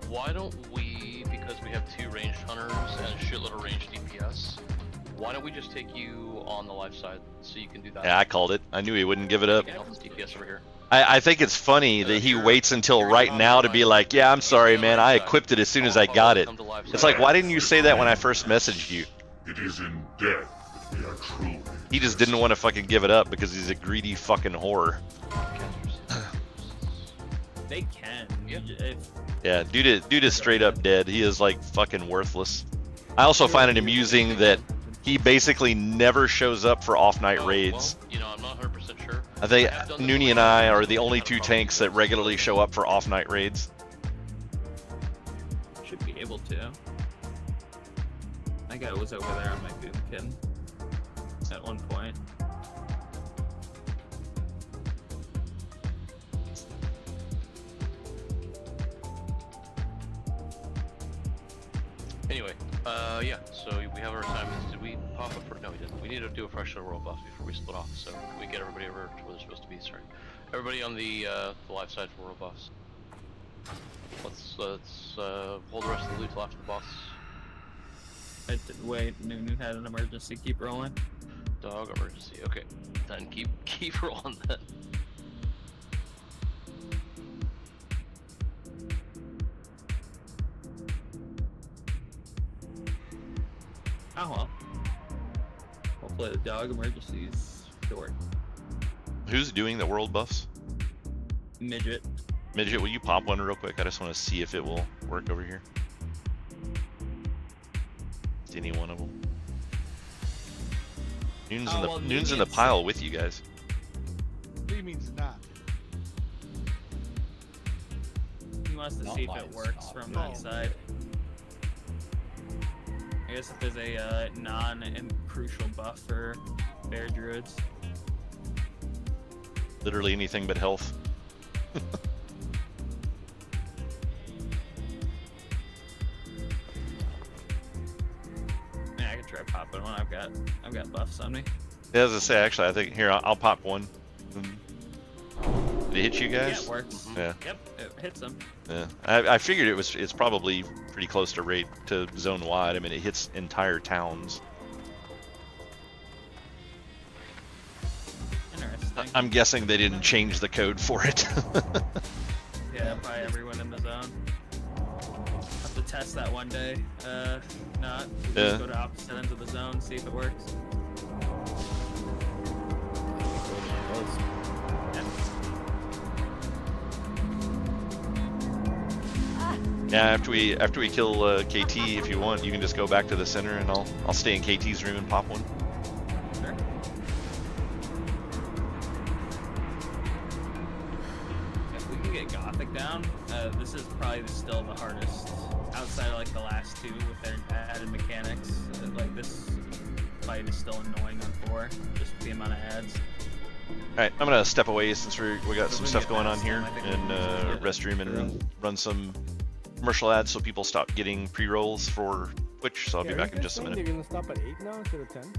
Speaker 8: Why don't we, because we have 2 ranged hunters and a shitload of ranged DPS, why don't we just take you on the life side so you can do that?
Speaker 1: Yeah, I called it. I knew he wouldn't give it up.
Speaker 8: You can help us DPS over here.
Speaker 1: I think it's funny that he waits until right now to be like, yeah, I'm sorry, man, I equipped it as soon as I got it. It's like, why didn't you say that when I first messaged you?
Speaker 6: It is in death we are true.
Speaker 1: He just didn't want to fucking give it up because he's a greedy fucking whore.
Speaker 7: They can.
Speaker 1: Yeah, dude is straight up dead. He is like fucking worthless. I also find it amusing that he basically never shows up for off-night raids.
Speaker 8: Well, you know, I'm not 100% sure.
Speaker 1: I think Noonie and I are the only 2 tanks that regularly show up for off-night raids.
Speaker 7: Should be able to. That guy was over there on my boomkin at one point.
Speaker 8: Anyway, yeah, so we have our assignments. Did we pop up for? No, we didn't. We need to do a fresh world buff before we split off, so can we get everybody over to where they're supposed to be? Sorry. Everybody on the live side for world buffs. Let's hold the rest of the loot till after the boss.
Speaker 7: Wait, Nunu had an emergency. Keep rolling.
Speaker 8: Dog emergency. Okay, then keep rolling then.
Speaker 7: Oh well. Hopefully the dog emergency's short.
Speaker 1: Who's doing the world buffs?
Speaker 7: Midget.
Speaker 1: Midget, will you pop one real quick? I just want to see if it will work over here. It's any one of them. Noon's in the pile with you guys.
Speaker 11: What do you mean it's not?
Speaker 7: He wants to
Speaker 17: Not
Speaker 7: see if
Speaker 17: mine,
Speaker 7: it works
Speaker 17: stop.
Speaker 7: from that side. I guess if there's a non-crucial buff for bear druids.
Speaker 1: Literally anything but health.
Speaker 7: Yeah, I could try popping one. I've got buffs on me.
Speaker 1: Yeah, as I say, actually, I think here I'll pop one. Did it hit you guys?
Speaker 7: Yeah, it works.
Speaker 1: Yeah.
Speaker 7: Yep, it hits them.
Speaker 1: Yeah. I figured it's probably pretty close to zone wide. I mean, it hits entire towns.
Speaker 7: Interesting.
Speaker 1: I'm guessing they didn't change the code for it.
Speaker 7: Yeah, probably everyone in the zone. Have to test that one day. Not. We'll just go to opposite ends of the zone, see if it works.
Speaker 1: Yeah, after we kill KT, if you want, you can just go back to the center, and I'll stay in KT's room and pop one.
Speaker 7: Sure. If we can get Gothic down, this is probably still the hardest. Outside of like the last two with their added mechanics, like this fight is still annoying on 4, just with the amount of adds.
Speaker 1: Alright, I'm gonna step away since we got some stuff going on here, and
Speaker 7: yeah,
Speaker 1: restroom and run some commercial ads so people stop getting pre-rolls for Twitch, so I'll be back in just a minute.
Speaker 15: They're gonna stop at 8 now instead of 10?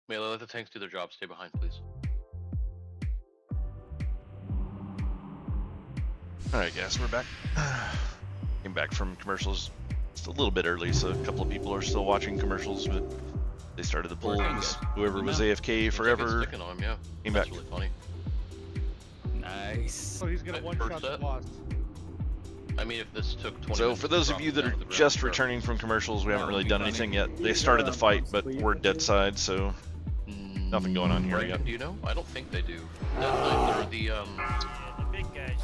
Speaker 8: Melee, let the tanks do their job. Stay behind, please.
Speaker 1: Alright guys, we're back. Came back from commercials. It's a little bit early, so a couple of people are still watching commercials, but they started the poll because whoever was AFK forever
Speaker 8: Sticking on him, yeah.
Speaker 1: came
Speaker 8: That's
Speaker 1: back.
Speaker 8: really funny.
Speaker 10: Nice.
Speaker 11: So he's gonna one-shot the boss.
Speaker 8: I mean, if this took 20
Speaker 1: So
Speaker 8: minutes,
Speaker 1: for those
Speaker 8: we'd
Speaker 1: of you that
Speaker 8: probably
Speaker 1: are
Speaker 8: down to the
Speaker 1: just
Speaker 8: ground, sure.
Speaker 1: returning from commercials, we haven't
Speaker 7: That would
Speaker 1: really
Speaker 7: be
Speaker 1: done
Speaker 7: funny.
Speaker 1: anything yet. They started the fight, but we're dead side, so nothing going on here
Speaker 8: Right,
Speaker 1: yet.
Speaker 8: do you know? I don't think they do. They're the
Speaker 10: Yeah, the big guys.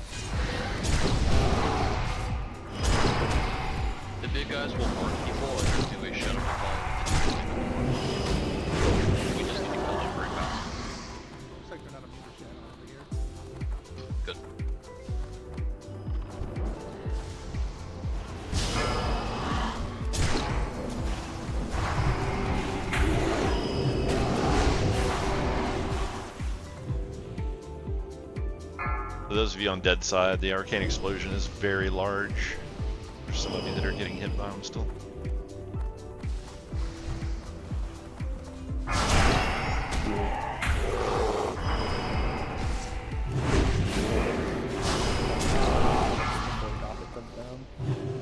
Speaker 8: The big guys will mark people and just do a shadow call. We just need to kill them very fast.
Speaker 11: Looks like they're not immune to shadow over here.
Speaker 8: Good.
Speaker 1: For those of you on dead side, the arcane explosion is very large. There's some of you that are getting hit by them still.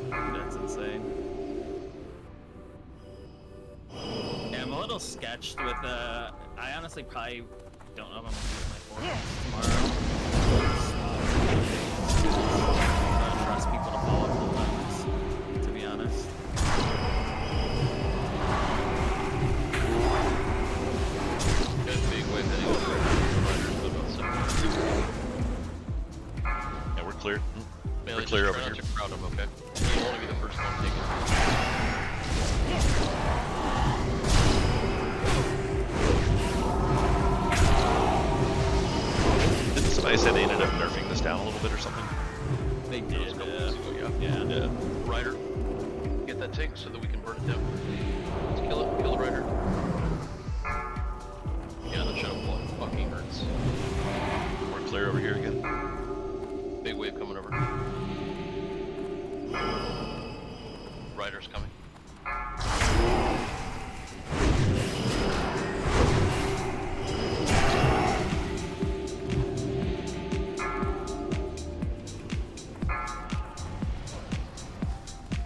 Speaker 7: That's insane. Yeah, I'm a little sketched with I honestly probably don't know if I'm gonna use my forums tomorrow. I don't trust people to follow cooldowns, to be honest.
Speaker 8: Got a big wave heading over riders with about 7 minutes.
Speaker 1: Yeah, we're clear.
Speaker 8: Melee,
Speaker 1: We're
Speaker 8: just
Speaker 1: clear
Speaker 8: try
Speaker 1: over
Speaker 8: not
Speaker 1: here.
Speaker 8: to crowd them, okay? You don't want to be the first one taken.
Speaker 1: Didn't somebody say they ended up nerfing this down a little bit or something?
Speaker 7: They did.
Speaker 8: Yeah. Rider, get that tank so that we can burn it down. Let's kill it. Kill the rider. Yeah, the shadow block fucking hurts.
Speaker 1: We're clear over here again.
Speaker 8: Big wave coming over. Rider's coming.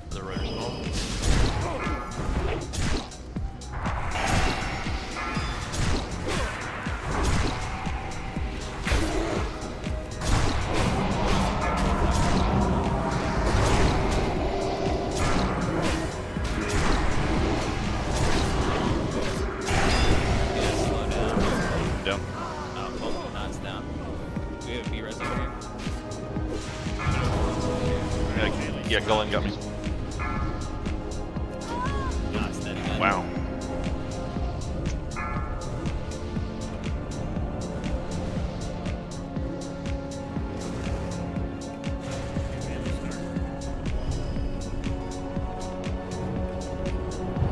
Speaker 8: The rider's small.
Speaker 1: Down.
Speaker 7: Oh, no, it's down. We have a B-res over here.
Speaker 1: Yeah, Gullen got me.
Speaker 7: Ah, it's dead again.
Speaker 1: Wow.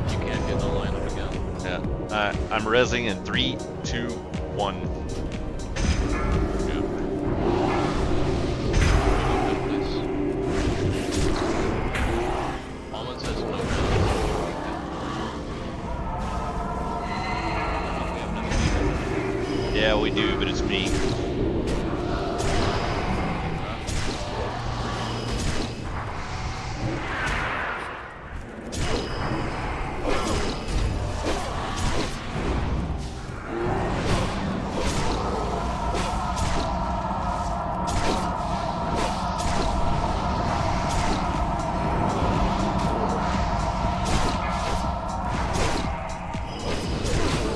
Speaker 8: You can't get the lineup again.
Speaker 1: Yeah. I'm rezzing in 3, 2, 1.
Speaker 8: Almond says no.
Speaker 1: Yeah, we do, but it's me.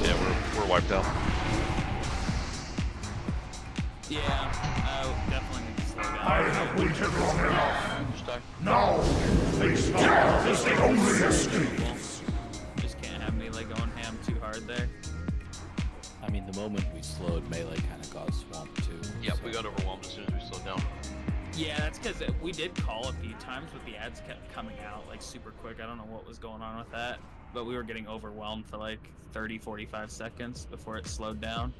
Speaker 1: Yeah, we're wiped out.
Speaker 7: Yeah, definitely need to slow down.
Speaker 6: I have waited long enough.
Speaker 8: Just die.
Speaker 6: Now, face death is the only escape.
Speaker 7: Just can't have melee going ham too hard there.
Speaker 17: I mean, the moment we slowed, melee kind of got swamped too.
Speaker 8: Yep, we got overwhelmed as soon as we slowed down.
Speaker 7: Yeah, that's because we did call a few times, but the ads kept coming out like super quick. I don't know what was going on with that, but we were getting overwhelmed for like 30-45 seconds before it slowed down.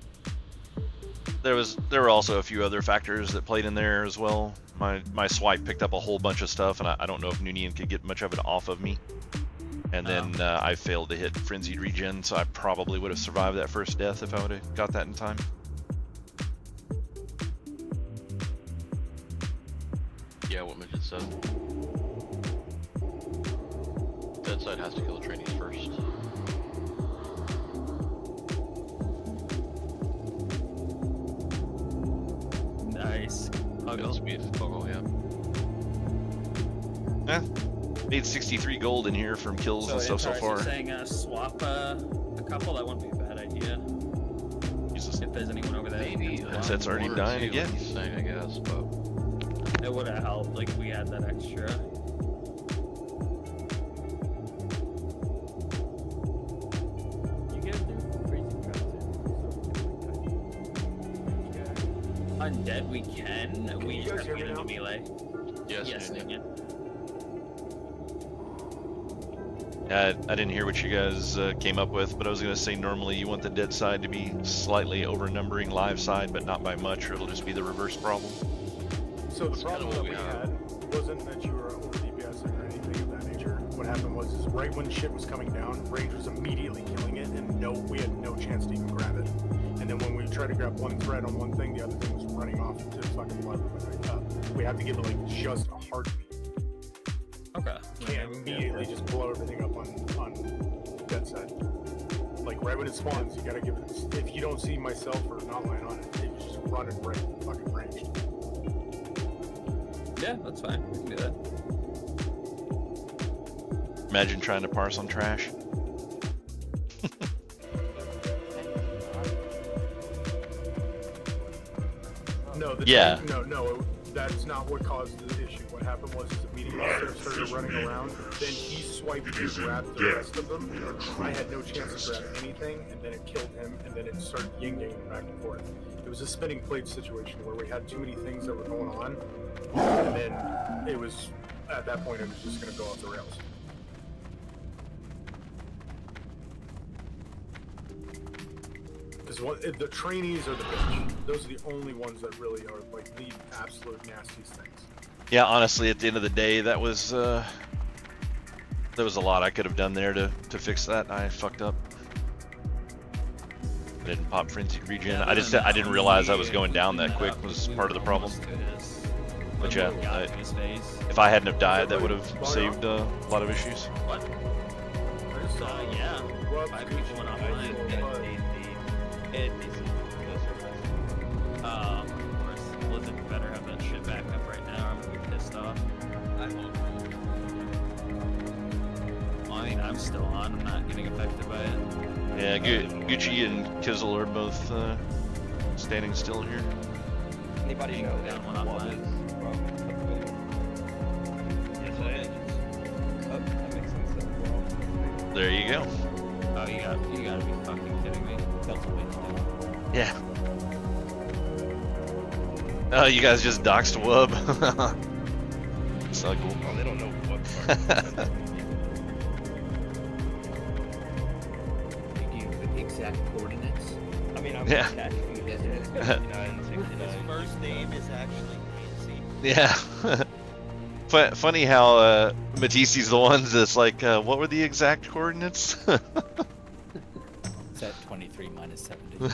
Speaker 1: There were also a few other factors that played in there as well. My swipe picked up a whole bunch of stuff, and I don't know if Noonian could get much of it off of me. And then I failed to hit frenzied regen, so I probably would have survived that first death if I would have got that in time.
Speaker 8: Yeah, what Midget said. dead side has to kill the trainees first.
Speaker 7: Nice.
Speaker 8: Let's be Puggle, yeah.
Speaker 1: Eh, made 63 gold in here from kills and stuff so
Speaker 7: Antares,
Speaker 1: far.
Speaker 7: you're saying swap a couple? That wouldn't be a bad idea.
Speaker 1: Jesus.
Speaker 7: If there's anyone over there.
Speaker 8: Maybe.
Speaker 1: Headset's already dying again.
Speaker 8: Like he's saying, I guess, but
Speaker 7: It would have helped, like, if we had that extra.
Speaker 9: You guys do freezing traps
Speaker 7: Undead, we can. We
Speaker 15: you
Speaker 7: just
Speaker 15: guys
Speaker 7: have to
Speaker 15: hear
Speaker 7: get
Speaker 15: me
Speaker 7: into
Speaker 15: now?
Speaker 7: melee.
Speaker 8: yes,
Speaker 7: Yes,
Speaker 8: yeah.
Speaker 7: Nick.
Speaker 1: I didn't hear what you guys came up with, but I was going to say normally you want the dead side to be slightly overnumbering live side, but not by much, or it'll just be the reverse problem.
Speaker 15: So the
Speaker 8: That's
Speaker 15: problem
Speaker 8: kinda
Speaker 15: that we
Speaker 8: what we
Speaker 15: had wasn't that you were over DPSing or anything of that nature. What happened was is right when shit was coming down, Range was immediately killing it, and we had no chance to even grab it. And then when we tried to grab one thread on one thing, the other thing was running off into fucking blood. We had to give it like just a heartbeat.
Speaker 7: Okay.
Speaker 15: Can't immediately just blow everything up on dead side. Like right when it spawns, you gotta give it. If you don't see myself or not line on it, you just run it right fucking ranged.
Speaker 7: Yeah, that's fine. We can do that.
Speaker 1: Imagine trying to parse on trash.
Speaker 15: No,
Speaker 1: Yeah.
Speaker 15: No, that's not what caused the issue. What happened was immediately started running around, then he swiped and grabbed the rest of them. I had no chance to grab anything, and then it killed him, and then it started yin-yanging back and forth. It was a spinning plate situation where we had too many things that were going on, and then it was, at that point, it was just going to go off the rails. Because the trainees are the bitch. Those are the only ones that really are like the absolute nastiest things.
Speaker 1: Yeah, honestly, at the end of the day, that was there was a lot I could have done there to fix that. I fucked up. I didn't pop frenzied regen. I didn't realize I was going down that quick was part of the problem. But yeah, if I hadn't have died, that would have saved a lot of issues.
Speaker 7: What? Yeah. 5 people went offline. Of course. Blizzard better have that shit back up right now. I'm gonna be pissed off. Well, I mean, I'm still on. I'm not getting affected by it.
Speaker 1: Yeah, Gucci and Kizzle are both standing still here.
Speaker 20: Anybody know
Speaker 7: down one
Speaker 20: what
Speaker 7: offline?
Speaker 20: Yes, I am. Oh, that makes sense. Well,
Speaker 1: There you go.
Speaker 7: Oh, you gotta be fucking kidding me. That's a win.
Speaker 1: Yeah. Oh, you guys just doxed Wub. So cool.
Speaker 20: oh, they don't know what part.
Speaker 13: Give you the exact coordinates.
Speaker 20: I mean, I'm
Speaker 1: Yeah.
Speaker 20: attached to it. 59, 69.
Speaker 10: His first name is actually Nancy.
Speaker 1: Yeah. Funny how Matisse's the ones that's like, what were the exact coordinates?
Speaker 17: It's at 23 minus 70.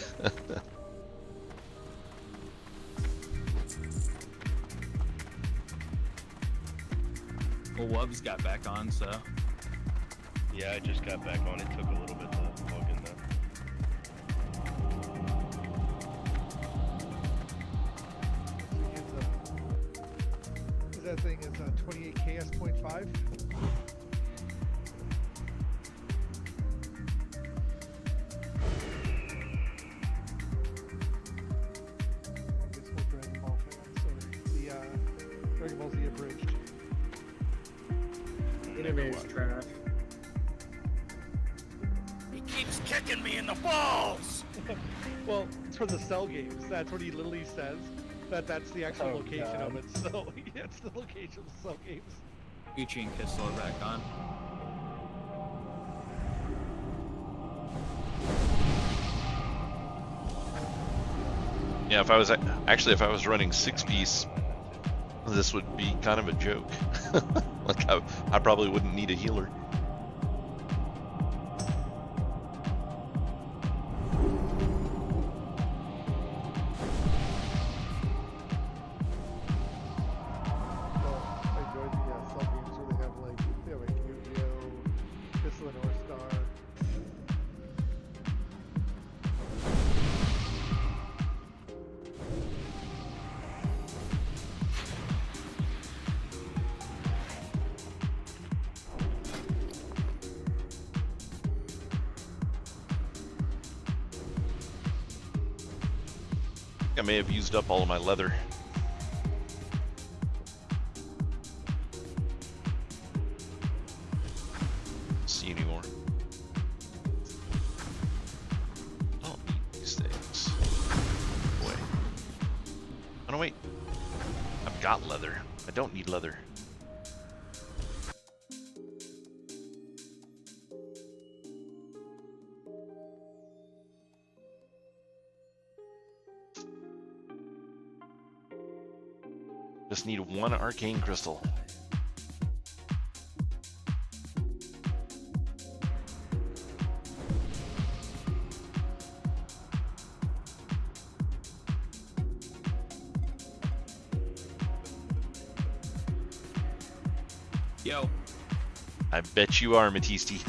Speaker 7: Well, Wubs got back on, so.
Speaker 20: Yeah, I just got back on. It took a little bit to plug in there.
Speaker 11: That thing is 28 KS.5. Dragon Ball fans, or the Dragon Ball Z abridged.
Speaker 9: Enemy is trash.
Speaker 10: He keeps kicking me in the balls!
Speaker 11: Well, it's for the cell games. That's what he literally says. That's the actual
Speaker 9: Oh,
Speaker 11: location
Speaker 9: God.
Speaker 11: of it. So it's the location of the cell games.
Speaker 7: Gucci and Kissel are back on.
Speaker 1: Yeah, if I was if I was running 6-piece, this would be kind of a joke. Like I probably wouldn't need a healer.
Speaker 11: I enjoyed the cell games where they have like Yu-Gi-Oh,
Speaker 1: I may have used up all of my leather. See anymore. I don't need these things. Boy. Oh no, wait. I've got leather. I don't need leather. Just need one arcane crystal.
Speaker 7: Yo.
Speaker 1: I bet you are, Matisti.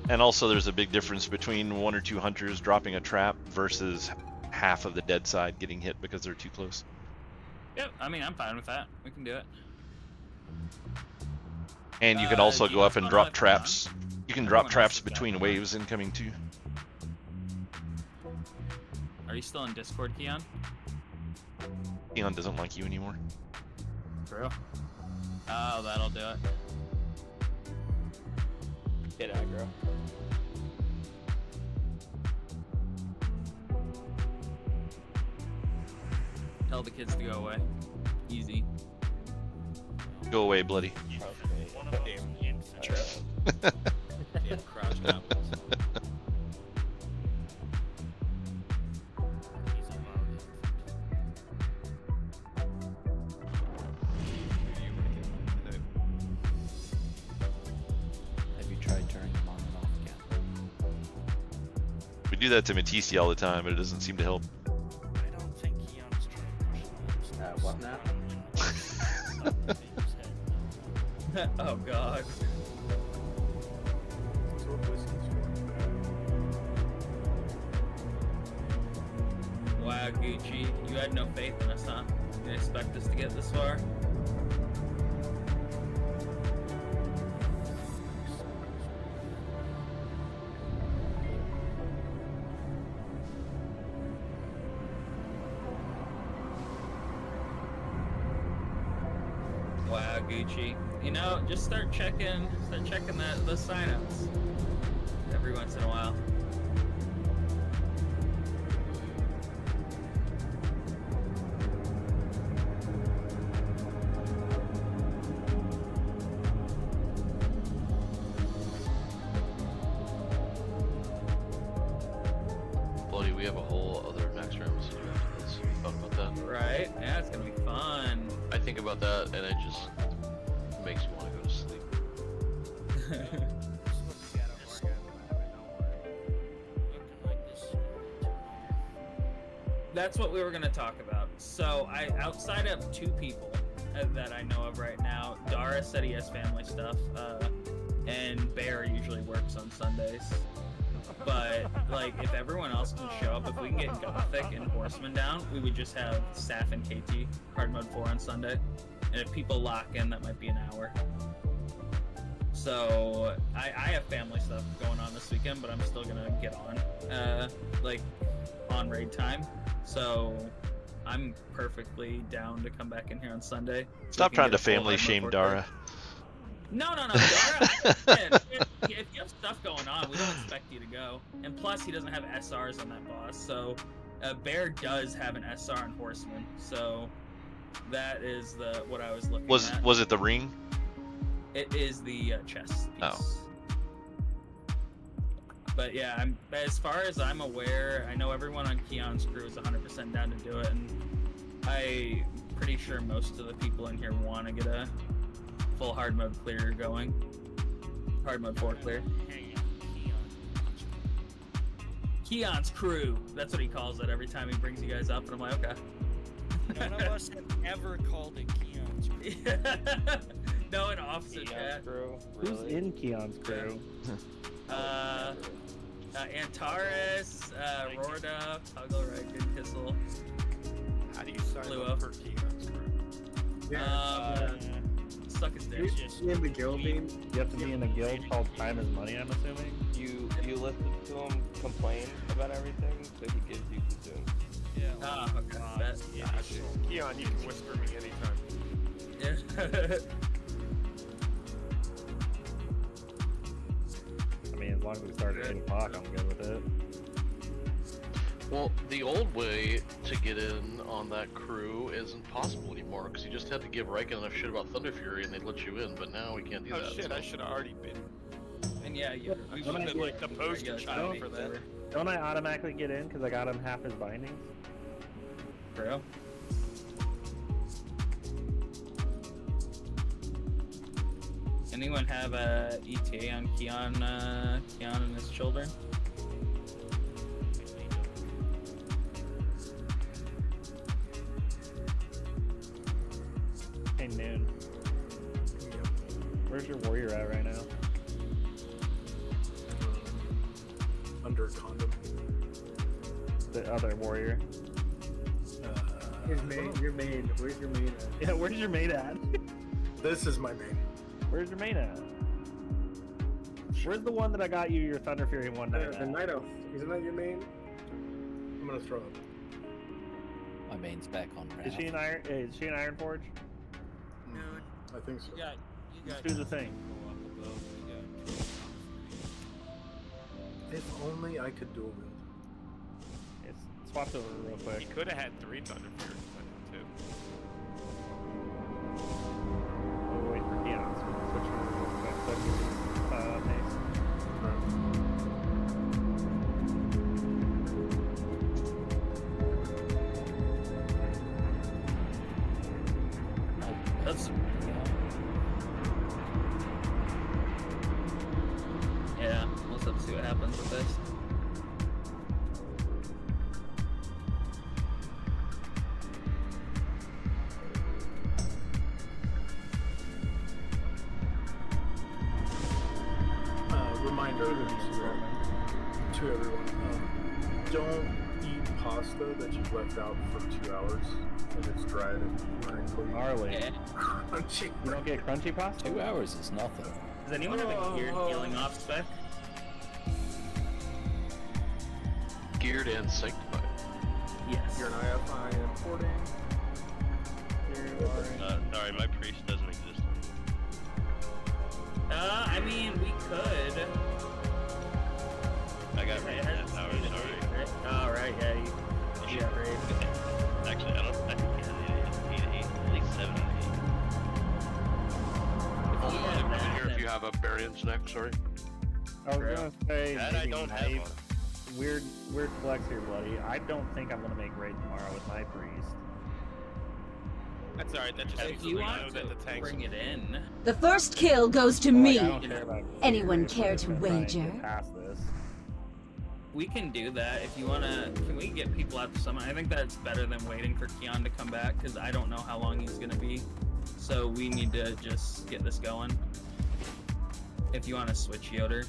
Speaker 1: And also there's a big difference between 1 or 2 hunters dropping a trap versus half of the dead side getting hit because they're too close.
Speaker 7: Yep, I mean, I'm fine with that. We can do it.
Speaker 1: And you can also go up and drop traps. You can drop traps between waves incoming too.
Speaker 7: Are you still in Discord, Keon?
Speaker 1: Keon doesn't like you anymore.
Speaker 7: For real? Oh, that'll do it.
Speaker 17: Get aggro.
Speaker 7: Tell the kids to go away. Easy.
Speaker 1: Go away, bloody.
Speaker 10: One of those
Speaker 7: Damn crouch goblins.
Speaker 17: Have you tried turning them on and off again?
Speaker 1: We do that to Matisse all the time, but it doesn't seem to help.
Speaker 10: I don't think Keon's trying to push
Speaker 13: What now?
Speaker 7: Oh god.
Speaker 15: That's what whiskey's for.
Speaker 7: Wow, Gucci, you had no faith in us, huh? You didn't expect us to get this far? Wow, Gucci. You know, just start checking the signups every once in a while.
Speaker 8: Bloody, we have a whole other max rounds to do after this. Thought about that.
Speaker 7: Right? Yeah, it's gonna be fun.
Speaker 8: I think about that and it just makes me want to go to sleep.
Speaker 7: That's what we were gonna talk about. So outside of 2 people that I know of right now, Dara said he has family stuff, and Bear usually works on Sundays. But like, if everyone else can show up, if we can get Gothic and Horseman down, we would just have Staff and KT hard mode 4 on Sunday. And if people lock in, that might be an hour. So I have family stuff going on this weekend, but I'm still gonna get on, like on raid time. So I'm perfectly down to come back in here on Sunday.
Speaker 1: Stop trying to family shame Dara.
Speaker 7: No, Dara. If you have stuff going on, we don't expect you to go. And plus, he doesn't have SRs on that boss. So Bear does have an SR on Horseman. So that is what I was looking at.
Speaker 1: Was it the ring?
Speaker 7: It is the chest piece.
Speaker 1: Oh.
Speaker 7: But yeah, as far as I'm aware, I know everyone on Keon's crew is 100% down to do it, and I'm pretty sure most of the people in here want to get a full hard mode clear going. Hard mode 4 clear. Keon's crew. That's what he calls it every time he brings you guys up, and I'm like, okay.
Speaker 10: None of us have ever called it Keon's crew.
Speaker 7: No, an officer chat.
Speaker 9: Crew. Who's in Keon's crew?
Speaker 7: Antares, Rorda, Toggle Right, Kissel.
Speaker 15: How do you sign up for Keon's crew?
Speaker 7: Suck his dick.
Speaker 9: In the guild mean? You have to be in a guild called Time is Money, I'm assuming?
Speaker 20: You listen to him complain about everything, so he gives you Kazoo.
Speaker 10: Yeah.
Speaker 7: Ah, okay. Bet.
Speaker 15: Keon, you can whisper me anytime.
Speaker 7: Yeah.
Speaker 9: I mean, as long as we start at 8 o'clock, I'm good with it.
Speaker 8: Well, the old way to get in on that crew isn't possible anymore, because you just had to give Riken enough shit about Thunder Fury and they'd let you in, but now we can't do that.
Speaker 15: Oh shit,
Speaker 8: so.
Speaker 15: I should have already been.
Speaker 7: And yeah,
Speaker 15: I should have been like the poster child for that.
Speaker 9: Don't I automatically get in because I got him half his bindings?
Speaker 7: Bro. Anyone have a ETA on Keon and his children?
Speaker 9: Hey, Noon. Where's your warrior at right now?
Speaker 15: Under a condom.
Speaker 9: The other warrior.
Speaker 15: His main, your main. Where's your main at?
Speaker 9: Yeah, where's your main at?
Speaker 15: This is my main.
Speaker 9: Where's your main at? Where's the one that I got you your Thunder Fury one night?
Speaker 15: The Night Elf. Isn't that your main? I'm gonna throw up.
Speaker 17: My main's back on
Speaker 9: Is she an Iron? Is she an Iron Forge?
Speaker 10: No.
Speaker 15: I think so.
Speaker 10: You got
Speaker 9: Let's do the thing.
Speaker 15: If only I could dual wield.
Speaker 9: It's swapped over real quick.
Speaker 15: You could have had 3 Thunder Furies too.
Speaker 9: Oh, wait for Keon. Switch real quick. Pace.
Speaker 7: That's... Yeah, let's have to see what happens with this.
Speaker 15: Reminder to everyone, don't eat pasta that you've left out for 2 hours and it's dried and crinkly.
Speaker 9: Gnarly.
Speaker 7: Yeah.
Speaker 15: Crunchy.
Speaker 9: You don't get crunchy pasta?
Speaker 17: 2 hours is nothing.
Speaker 7: Does anyone have a geared healing off spec?
Speaker 8: Geared and sanctified.
Speaker 7: Yes.
Speaker 15: You're an IFI importing.
Speaker 8: Sorry, my priest doesn't exist.
Speaker 7: I mean, we could.
Speaker 8: I got
Speaker 7: Right,
Speaker 8: raid
Speaker 7: it has
Speaker 8: 10 hours
Speaker 7: speed
Speaker 8: already.
Speaker 7: of 8, right? Oh, right, yeah, you got raid.
Speaker 8: Actually, I think it has 8, at least 7 and 8. Hold on, I'm here if you have a variance next, sorry.
Speaker 9: I was gonna say
Speaker 8: That I
Speaker 9: maybe
Speaker 8: don't have
Speaker 9: knife.
Speaker 8: one.
Speaker 9: Weird flex here, buddy. I don't think I'm gonna make raid tomorrow with my priest.
Speaker 15: That's alright, that just
Speaker 7: If you want to bring it in.
Speaker 18: The first kill goes to
Speaker 9: Like,
Speaker 18: me.
Speaker 9: I don't care about
Speaker 18: Anyone
Speaker 9: serious
Speaker 18: care to
Speaker 9: trying get
Speaker 18: wager?
Speaker 9: past this.
Speaker 7: We can do that if you want to. Can we get people out to summon? I think that's better than waiting for Keon to come back because I don't know how long he's going to be. So we need to just get this going. If you want to switch Yoder.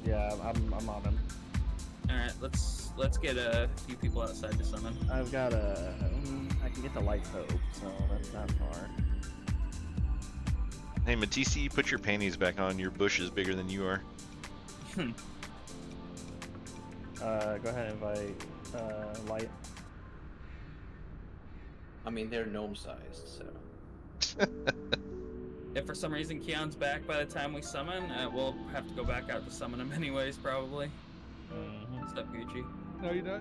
Speaker 9: Yeah, I'm on him.
Speaker 7: Alright, let's get a few people outside to summon.
Speaker 9: I've got I can get the Light Hope, so that's not far.
Speaker 1: Hey, Matisse, put your panties back on. Your bush is bigger than you are.
Speaker 9: Go ahead and invite Light.
Speaker 13: I mean, they're gnome-sized, so...
Speaker 7: If for some reason Keon's back by the time we summon, we'll have to go back out to summon him anyways, probably. What's up, Gucci?
Speaker 11: No, you know,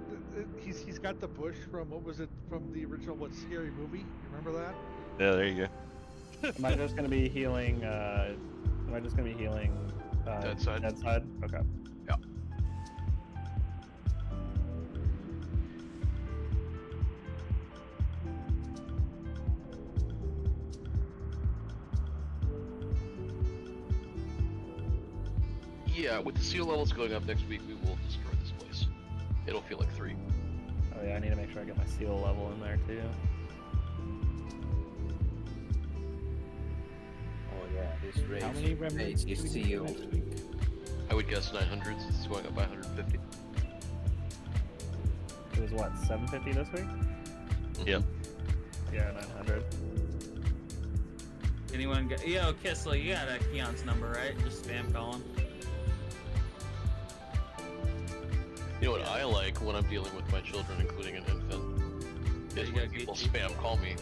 Speaker 11: he's got the bush from, what was it, from the original, Scary Movie? You remember that?
Speaker 1: Yeah, there you go.
Speaker 9: Am I just gonna be healing, Dead side? Dead side? Okay.
Speaker 8: Yeah. Yeah, with the seal levels going up next week, we will destroy this place. It'll feel like 3.
Speaker 9: Oh yeah, I need to make sure I get my seal level in there too.
Speaker 13: Oh yeah, this race
Speaker 9: How many remnants
Speaker 13: is
Speaker 9: do we need
Speaker 13: sealed.
Speaker 9: next week?
Speaker 8: I would guess 900 since it's going up by 150.
Speaker 9: It was what, 750 this week?
Speaker 1: Yep.
Speaker 9: Yeah, 900.
Speaker 7: Anyone got? Yo, Kissel, you got Keon's number, right? Just spam call him.
Speaker 8: You know what I like when I'm dealing with my children, including an infant, is when people spam call me.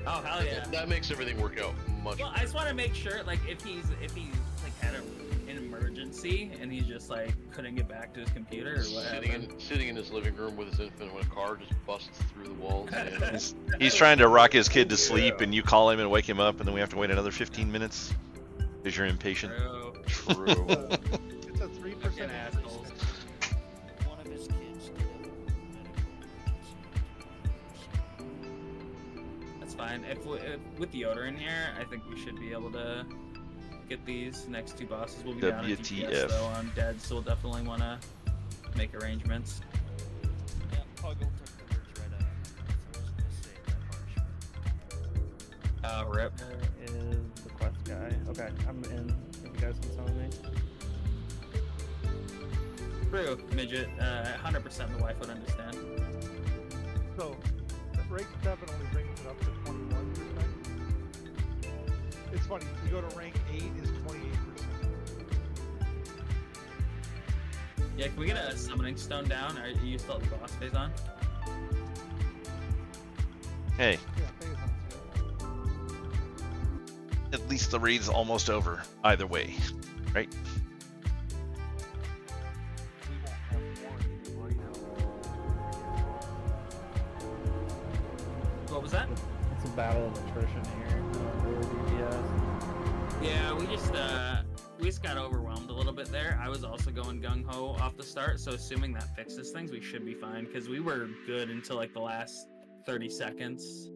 Speaker 7: Oh hell yeah!
Speaker 8: That makes everything work out much.
Speaker 7: Well, I just want to make sure, like, if he's like had an emergency and he just like couldn't get back to his computer or whatever.
Speaker 8: Sitting in his living room with his infant when a car just busts through the walls.
Speaker 1: He's trying to rock his kid to sleep, and you call him and wake him up, and then we have to wait another 15 minutes because you're impatient.
Speaker 8: True.
Speaker 11: It's a 3%
Speaker 7: assholes.
Speaker 10: One of his kids did
Speaker 7: That's fine. If with the Yoder in here, I think we should be able to get these next 2 bosses. We'll be down at DPS though on dead, so we'll definitely want to make arrangements.
Speaker 10: Yeah, Puggle took the words right out of me, so I was gonna say that harsh.
Speaker 7: Rip.
Speaker 9: There is the quest guy. Okay, I'm in. If you guys can summon me.
Speaker 7: True, midget. 100% the wife would understand.
Speaker 11: So, rank 7 only brings it up to 21%. It's funny, you go to rank 8 is 28%.
Speaker 7: Yeah, can we get a summoning stone down? Are you still at the boss phase on?
Speaker 1: Hey,
Speaker 11: Yeah, Phazon's here.
Speaker 1: at least the raid's almost over. Either way, right?
Speaker 7: What was that?
Speaker 9: It's a battle of attrition here.
Speaker 7: Yeah, we just got overwhelmed a little bit there. I was also going gung-ho off the start, so assuming that fixes things, we should be fine, because we were good until like the last 30 seconds.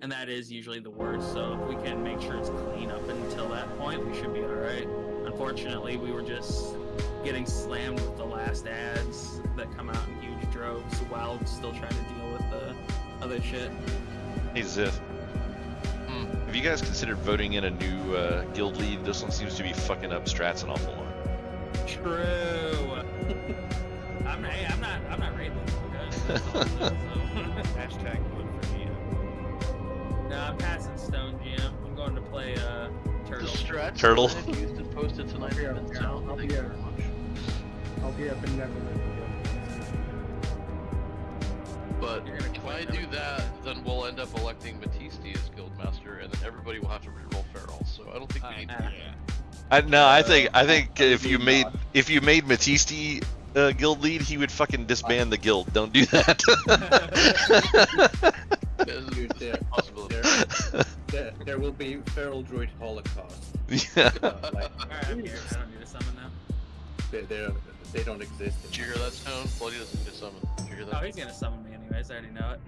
Speaker 7: And that is usually the worst, so if we can make sure it's clean up until that point, we should be alright. Unfortunately, we were just getting slammed with the last ads that come out in huge droves while still trying to deal with the other shit.
Speaker 1: Hey Ziff. Have you guys considered voting in a new guild lead? This one seems to be fucking up strats an awful lot.
Speaker 7: True. I'm not raiding.
Speaker 20: Hashtag vote for GM.
Speaker 7: No, I'm passing Stone GM. I'm going to play Turtle.
Speaker 8: The strats
Speaker 1: Turtle.
Speaker 8: that I used and posted tonight have been sound. Thank you very much.
Speaker 9: I'll be up in Neverland.
Speaker 8: But if I do that, then we'll end up electing Battisti as Guildmaster, and then everybody will have to reroll Feral. So I don't think we need to do that.
Speaker 1: I think if you made Mattisti guild lead, he would fucking disband the guild. Don't do that.
Speaker 13: There will be Feral Druid Holocaust.
Speaker 1: Yeah.
Speaker 7: Alright, I'm here. I don't need to summon now.
Speaker 13: They don't exist.
Speaker 8: Did you hear that, Stone? Bloody doesn't get summoned. Did you hear that?
Speaker 7: Oh, he's gonna summon me anyways. I already know it.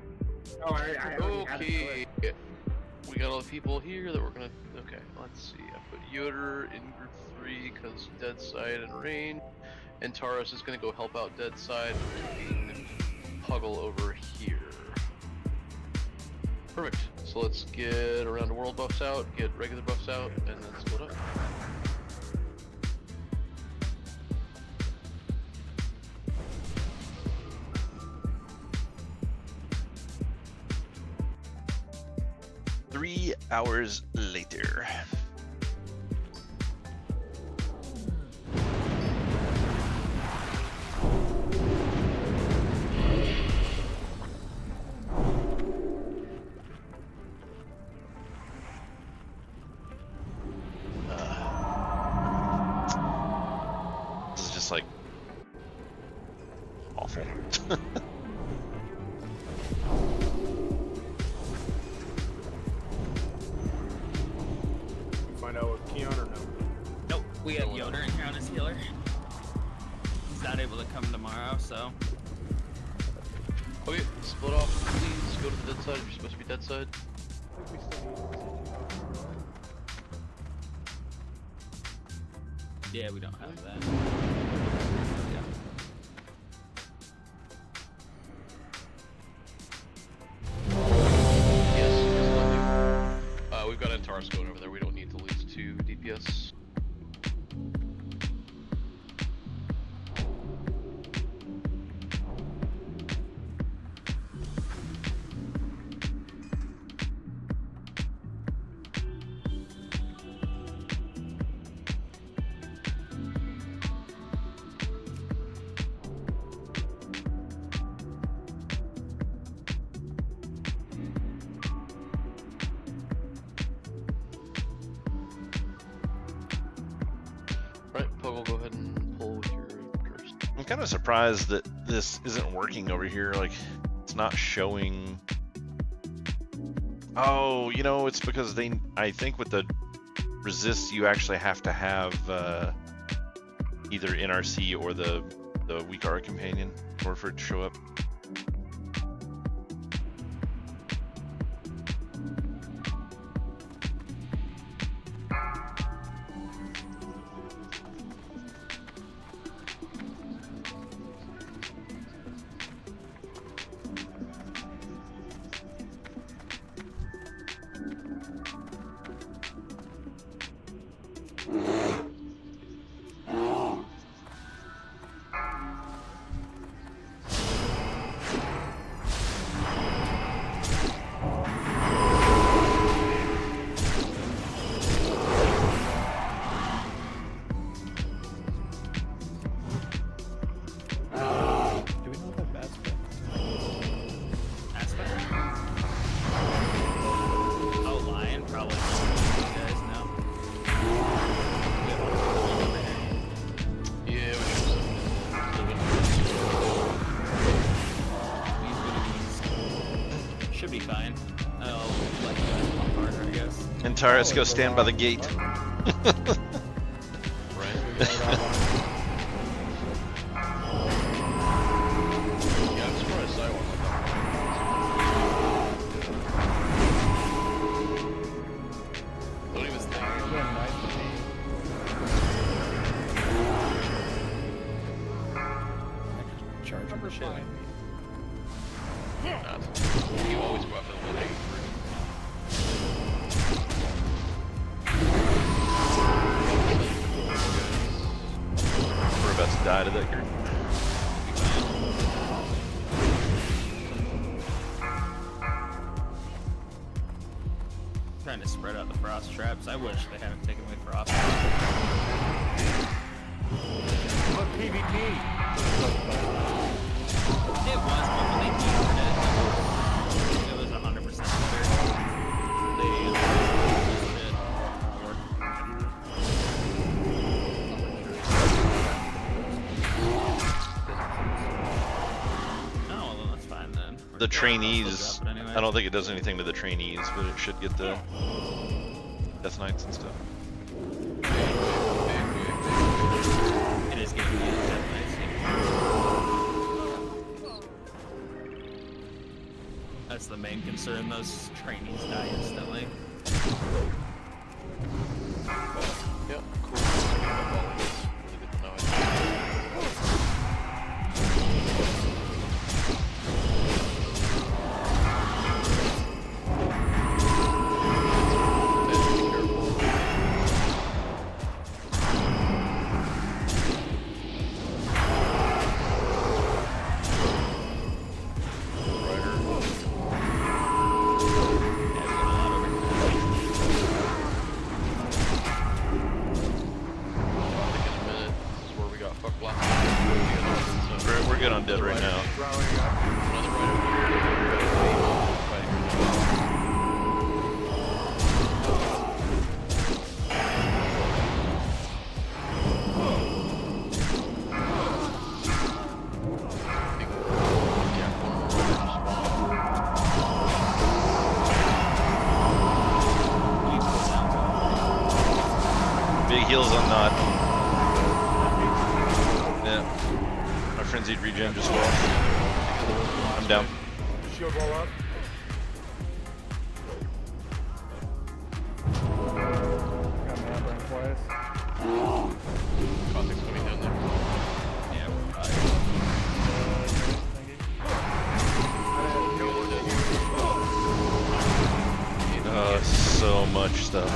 Speaker 9: Oh, I
Speaker 8: Okay. We got all the people here that we're gonna. Okay, let's see. I put Yoder in group 3 because Dead Side and Rain. And Taurus is gonna go help out Dead Side, and Puggle over here. Perfect. So let's get around to world buffs out, get regular buffs out, and then split up.
Speaker 1: Three hours later. This is just like awful.
Speaker 15: Find out with Keon or no?
Speaker 7: Nope. We have Yoder in here on his healer. He's not able to come tomorrow, so.
Speaker 8: Okay, split off, please. Go to the Dead Side if you're supposed to be Dead Side.
Speaker 7: Yeah, we don't have that. Yeah.
Speaker 8: Yes, we've got Antares going over there. We don't need to lose 2 DPS.
Speaker 1: I'm kind of surprised that this isn't working over here. Like, it's not showing. Oh, you know, it's because I think with the resists, you actually have to have either NRC or the weak aura companion in order for it to show up.
Speaker 7: Should be fine. I'll let you guys pump harder, I guess.
Speaker 1: Antares, go stand by the gate.
Speaker 8: You always go after the 183.
Speaker 1: We're about to die to that group.
Speaker 7: Trying to spread out the frost traps. I wish they hadn't taken away frost.
Speaker 9: Look, PvP.
Speaker 7: It was, but when they teamed it was 100% better. They did. Oh, well, that's fine then.
Speaker 1: The trainees, anyway. I don't think it does anything to the trainees, but it should get the Death Knights and stuff.
Speaker 7: It is getting the Death Knights. That's the main concern, those trainees die instantly.
Speaker 8: Yep, cool.
Speaker 1: We're good on dead right now. Big heals on Nod. Yeah. My frenzied regen just fell. I'm down.
Speaker 15: Shield wall up.
Speaker 9: Got Mambra in place.
Speaker 1: much stuff.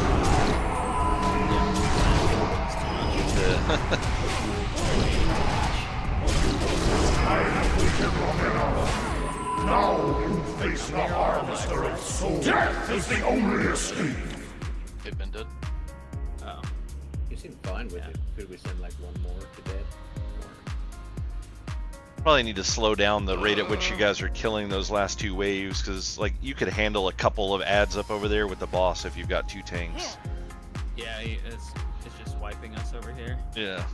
Speaker 1: Yeah.
Speaker 6: Now you face the harvester of souls. Death is the only escape.
Speaker 8: They've been dead.
Speaker 13: Oh. You seem fine with it. Could we send like one more to dead?
Speaker 1: Probably need to slow down the rate at which you guys are killing those last 2 waves, because like you could handle a couple of adds up over there with the boss if you've got 2 tanks.
Speaker 7: Yeah, it's just wiping us over here.
Speaker 1: Yeah.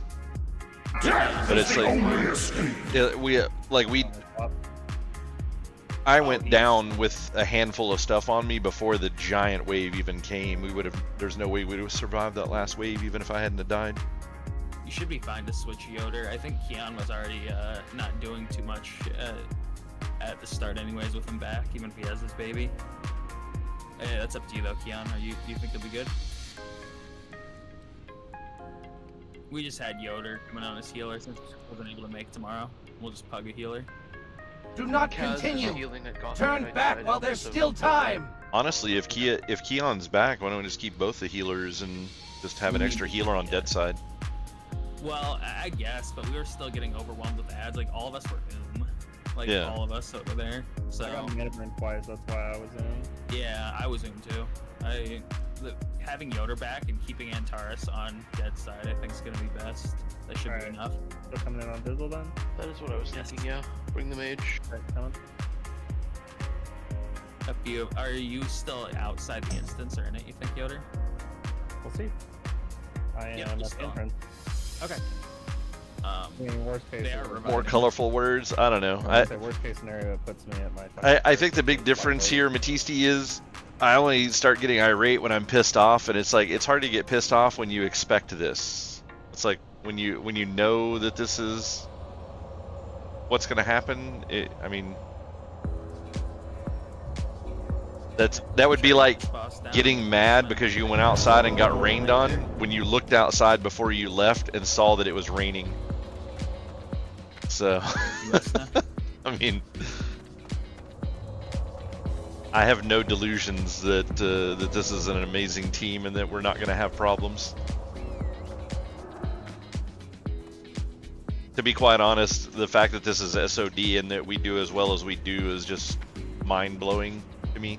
Speaker 1: But it's like I went down with a handful of stuff on me before the giant wave even came. There's no way we would have survived that last wave even if I hadn't have died.
Speaker 7: You should be fine to switch Yoder. I think Keon was already not doing too much at the start anyways with him back, even if he has his baby. Hey, that's up to you though, Keon. Do you think they'll be good? We just had Yoder coming on as healer since he wasn't able to make tomorrow. We'll just pug a healer.
Speaker 19: Do not continue. Turn back while there's still time.
Speaker 1: Honestly, if Keon's back, why don't we just keep both the healers and just have an extra healer on dead side?
Speaker 7: Well, I guess, but we were still getting overwhelmed with ads. Like all of us were in, like
Speaker 1: Yeah.
Speaker 7: all of us over there. So
Speaker 9: I got Metaburn twice. That's why I was in.
Speaker 7: yeah, I was in too. Having Yoder back and keeping Antares on dead side, I think is gonna be best. That should be enough.
Speaker 9: So coming in on Dizzle then?
Speaker 8: That is what I was thinking, yeah. Bring the mage.
Speaker 9: Right, coming.
Speaker 7: A few. Are you still outside the instance or in it? You think, Yoder?
Speaker 9: We'll see. I am at the entrance.
Speaker 7: Okay.
Speaker 9: I mean, worst case.
Speaker 1: More colorful words? I don't know.
Speaker 9: Worst case scenario, it puts me at my.
Speaker 1: I think the big difference here, Matisti, is I only start getting irate when I'm pissed off, and it's like it's hard to get pissed off when you expect this. It's like when you know that this is what's going to happen. I mean, that would be like getting mad because you went outside and got rained on when you looked outside before you left and saw that it was raining. So, I mean, I have no delusions that that this is an amazing team and that we're not going to have problems. To be quite honest, the fact that this is SOD and that we do as well as we do is just mind-blowing to me.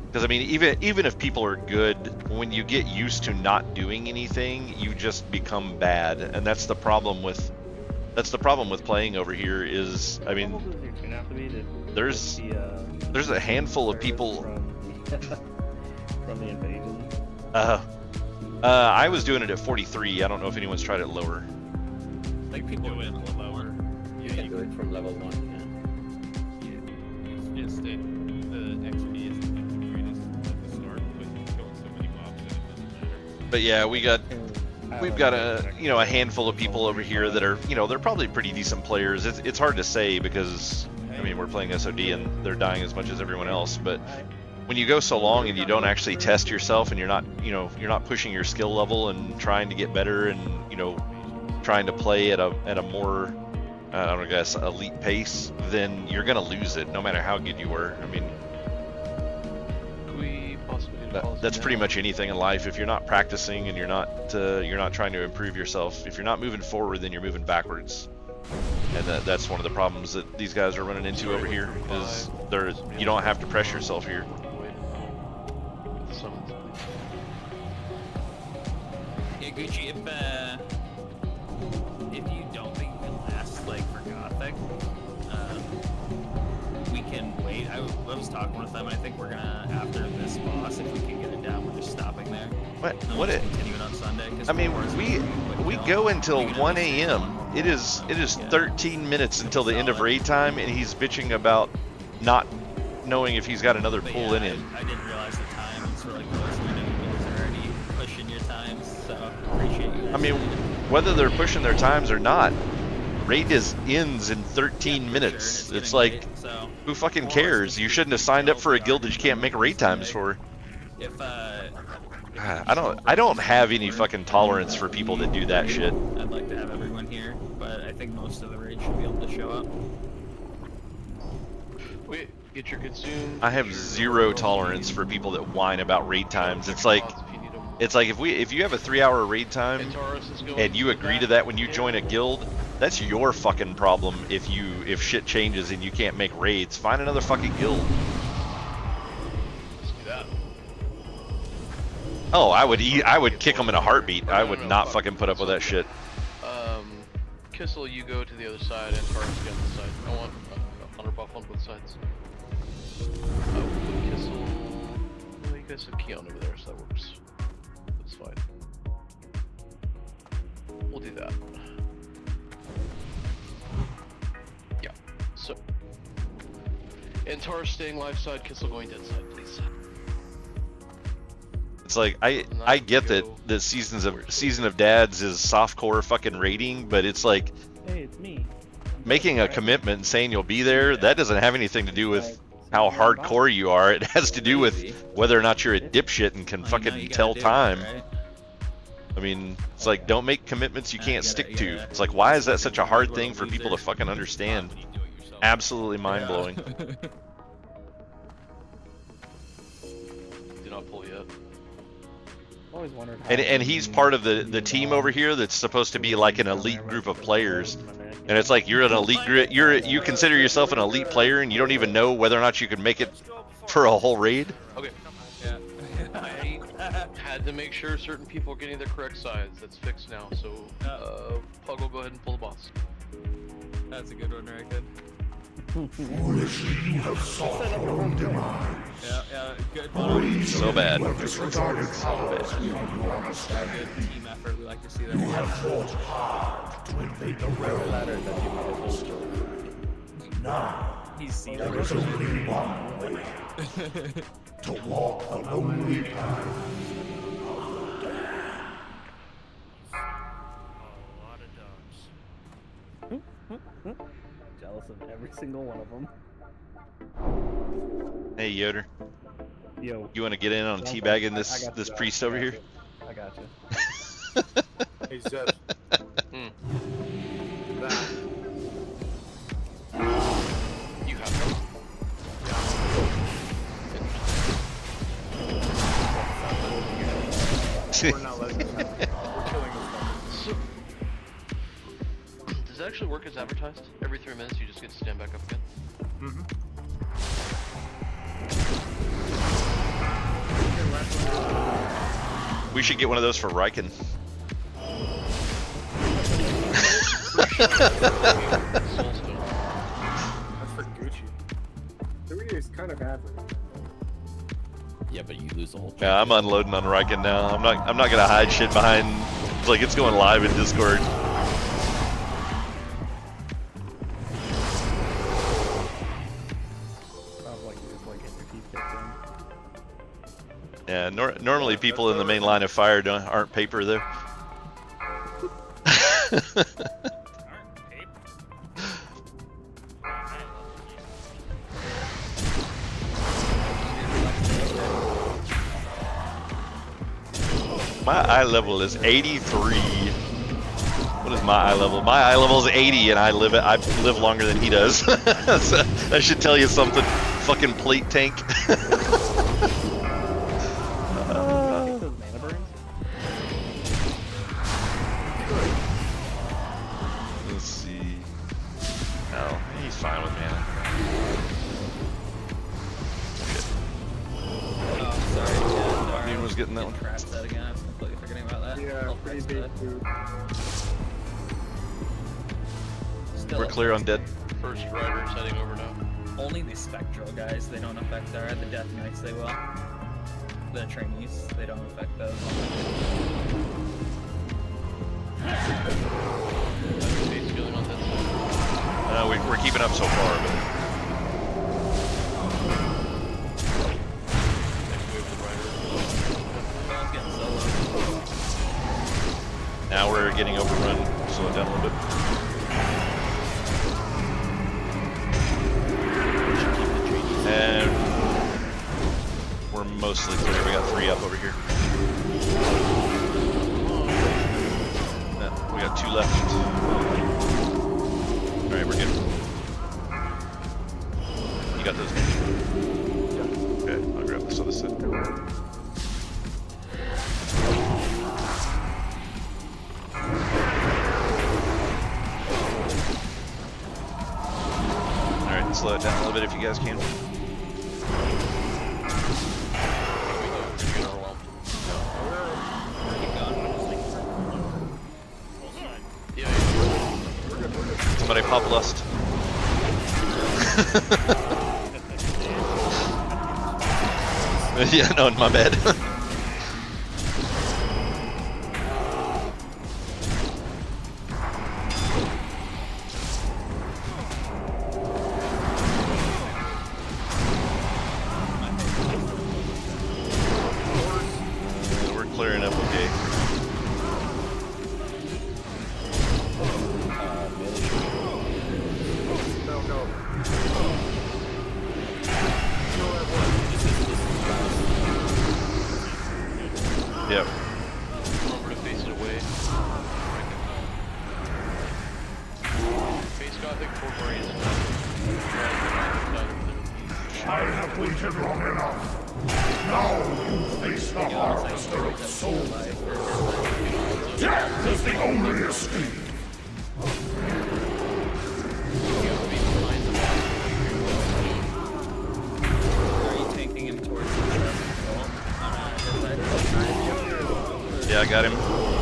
Speaker 1: Because I mean, even if people are good, when you get used to not doing anything, you just become bad, and that's the problem with playing over here. Is I mean, there's a handful of people.
Speaker 9: From the invasion.
Speaker 1: I was doing it at 43. I don't know if anyone's tried it lower.
Speaker 7: I think people do it a little lower.
Speaker 13: You can do it from level 1.
Speaker 21: Yeah. Yes, the XP is the greatest at the start, but killing so many mobs that it doesn't matter.
Speaker 1: But yeah, we've got a handful of people over here that are they're probably pretty decent players. It's hard to say because I mean we're playing SOD and they're dying as much as everyone else, but when you go so long and you don't actually test yourself and you're not pushing your skill level and trying to get better and trying to play at a more I don't know, guess elite pace, then you're gonna lose it no matter how good you were. I mean, that's pretty much anything in life. If you're not practicing and you're not trying to improve yourself, if you're not moving forward, then you're moving backwards. And that's one of the problems that these guys are running into over here. Is you don't have to press yourself here.
Speaker 7: Yeah, Gucci, if you don't think you can last like for Gothic, we can wait. I was talking with them. I think we're gonna, after this boss, if we can get it down, we're just stopping there.
Speaker 1: What it?
Speaker 7: Continuing on Sunday.
Speaker 1: I mean, we go until 1 a.m. It is 13 minutes until the end of raid time, and he's bitching about not knowing if he's got another pull in him.
Speaker 7: I didn't realize the time. It's really close. We know you guys are already pushing your times, so appreciate you guys.
Speaker 1: I mean, whether they're pushing their times or not, raid ends in 13 minutes. It's like, who fucking cares? You shouldn't have signed up for a guild that you can't make raid times for.
Speaker 7: If
Speaker 1: I don't have any fucking tolerance for people that do that shit.
Speaker 7: I'd like to have everyone here, but I think most of the raid should be able to show up.
Speaker 8: Wait, get your consume.
Speaker 1: I have zero tolerance for people that whine about raid times. It's like if you have a 3-hour raid time and you agree to that when you join a guild, that's your fucking problem. If shit changes and you can't make raids, find another fucking guild.
Speaker 8: Let's do that.
Speaker 1: Oh, I would kick them in a heartbeat. I would not fucking put up with that shit.
Speaker 8: Kissel, you go to the other side, and Taurus get on the side. I want Hunter buff on both sides. Kissel, well, you guys have Keon over there, so that works. That's fine. We'll do that. Yeah. So, and Taurus staying live side, Kissel going dead side, please.
Speaker 1: It's like I get that the Season of Dads is softcore fucking raiding, but it's like,
Speaker 9: hey, it's me.
Speaker 1: Making a commitment and saying you'll be there, that doesn't have anything to do with how hardcore you are. It has to do with whether or not you're a dipshit and can fucking tell time. I mean, it's like, don't make commitments you can't stick to. It's like, why is that such a hard thing for people to fucking understand? Absolutely mind-blowing.
Speaker 8: Did not pull yet.
Speaker 9: Always wondered how
Speaker 1: And he's part of the team over here that's supposed to be like an elite group of players. And it's like, you're an elite group, you consider yourself an elite player and you don't even know whether or not you can make it for a whole raid?
Speaker 8: Okay. Yeah. I had to make sure certain people are getting the correct sides. That's fixed now. So, Pug will go ahead and pull the boss.
Speaker 7: That's a good one, right? Good.
Speaker 6: Foolishly, you have sought your own demise.
Speaker 7: Yeah, good.
Speaker 1: So bad.
Speaker 6: Disregarded powers beyond your understanding.
Speaker 7: Good team effort. We like to see that.
Speaker 6: You have fought hard to invade the realm. Now, there is only one way. To walk the lonely path.
Speaker 9: Jealous of every single one of them.
Speaker 1: Hey Yoder.
Speaker 9: Yo.
Speaker 1: You want to get in on teabagging this priest over here?
Speaker 9: I got you.
Speaker 15: Hey Zeb. That.
Speaker 8: You have them.
Speaker 15: We're not letting this happen. We're killing this one.
Speaker 8: Does it actually work as advertised? Every 3 minutes you just get to stand back up again?
Speaker 1: We should get one of those for Riken.
Speaker 15: That's for Gucci. 3 is kind of average.
Speaker 17: Yeah, but you lose the whole.
Speaker 1: Yeah, I'm unloading on Riken now. I'm not gonna hide shit behind. It's like it's going live in Discord. Yeah, normally people in the main line of fire aren't paper though. My eye level is 83. What is my eye level? My eye level is 80, and I live longer than he does. So that should tell you something. Fucking plate tank. Let's see. No, he's fine with mana.
Speaker 7: Oh, sorry. Yeah,
Speaker 1: Dude was getting that one.
Speaker 7: Crap set again. I was completely forgetting about that.
Speaker 15: Yeah, pretty big food.
Speaker 1: We're clear on dead.
Speaker 8: First riders heading over now.
Speaker 7: Only the spectral guys, they don't affect our the death knights, they will. The trainees, they don't affect those.
Speaker 1: We're keeping up so far, but now we're getting overrun. Slow it down a little bit. And we're mostly clear. We got 3 up over here. We got 2 left. Alright, we're good. You got got those. Okay, I'll grab this other set. Alright, slow it down a little bit if you guys can. Somebody pop lust. Yeah, no, my bad. We're clearing up okay. Yep.
Speaker 8: Remember to face it away. Face Gothic, Fort Marines.
Speaker 6: I have waited long enough. Now you face the harvester of souls. Death is the only escape.
Speaker 7: Are you taking him towards the
Speaker 1: Yeah, I got him.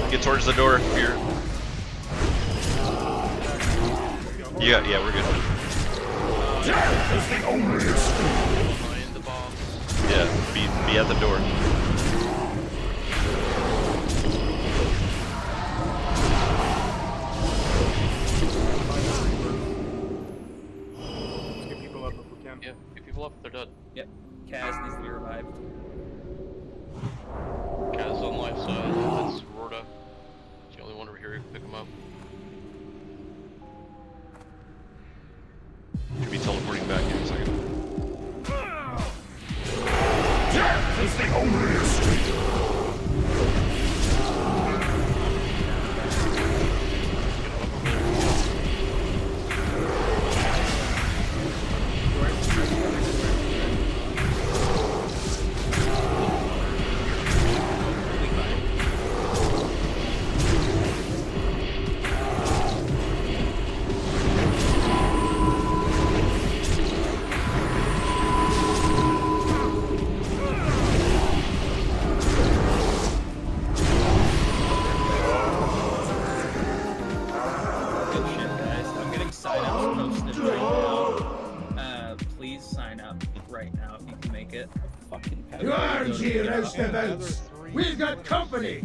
Speaker 1: Get towards the door here. Yeah, we're good.
Speaker 6: Death is the only escape.
Speaker 1: Yeah, be at the door.
Speaker 15: Let's get people up if we can.
Speaker 8: Yeah, get people up if they're dead.
Speaker 7: Yep. Kaz needs to be revived.
Speaker 8: Kaz on life side. That's Horde. It's the only one over here who can pick him up.
Speaker 1: Should be teleporting back in a second.
Speaker 6: Death is the only escape.
Speaker 7: Please sign up right now if you can make it. Fucking
Speaker 19: You aren't here, roustabouts. We've got company.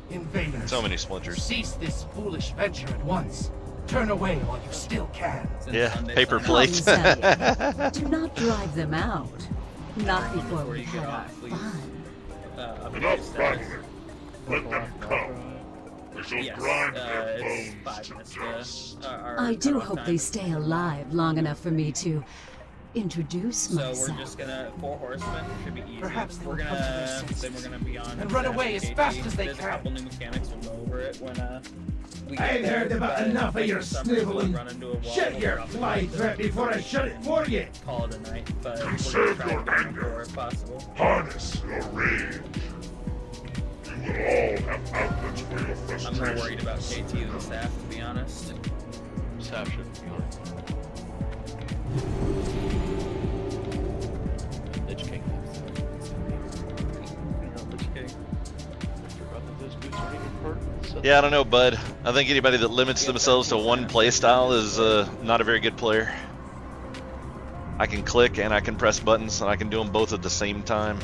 Speaker 19: Invaders.
Speaker 1: So many splinters.
Speaker 19: Cease this foolish venture at once. Turn away while you still can.
Speaker 1: Yeah, paper plate.
Speaker 18: Do not drive them out. Not before we have our fun.
Speaker 6: Enough battling. Let them come. We shall
Speaker 7: Yes,
Speaker 6: grind
Speaker 7: it's
Speaker 6: their
Speaker 7: 5
Speaker 6: bones
Speaker 7: minutes
Speaker 6: to dust.
Speaker 18: I do hope they stay alive long enough for me to introduce
Speaker 7: So
Speaker 18: myself.
Speaker 7: we're just gonna 4 horsemen should be easy.
Speaker 19: Perhaps
Speaker 7: we're
Speaker 19: they'll come to their
Speaker 7: gonna
Speaker 19: senses
Speaker 7: we're gonna be on
Speaker 19: and run away as fast as they
Speaker 7: There's
Speaker 19: can.
Speaker 7: a couple new mechanics. We'll go over it when we get
Speaker 19: I've
Speaker 7: there,
Speaker 19: heard about
Speaker 7: but
Speaker 19: enough of
Speaker 7: if
Speaker 19: your
Speaker 7: for some reason we
Speaker 19: sniveling.
Speaker 7: run into a wall,
Speaker 19: Shut
Speaker 7: we'll
Speaker 19: your
Speaker 7: probably
Speaker 19: fly
Speaker 7: have to
Speaker 19: trap before I shut it for you.
Speaker 7: Call it a night, but we're
Speaker 6: Conserve
Speaker 7: gonna try
Speaker 6: your
Speaker 7: to get
Speaker 6: anger.
Speaker 7: before if possible.
Speaker 6: Harness your rage. You will all have outlets for your
Speaker 7: I'm
Speaker 6: frustration.
Speaker 7: more worried about KT than staff, to be honest.
Speaker 8: Staff shouldn't be on.
Speaker 17: Lich King.
Speaker 1: Yeah, I don't know, bud. I think anybody that limits themselves to one playstyle is not a very good player. I can click and I can press buttons and I can do them both at the same time.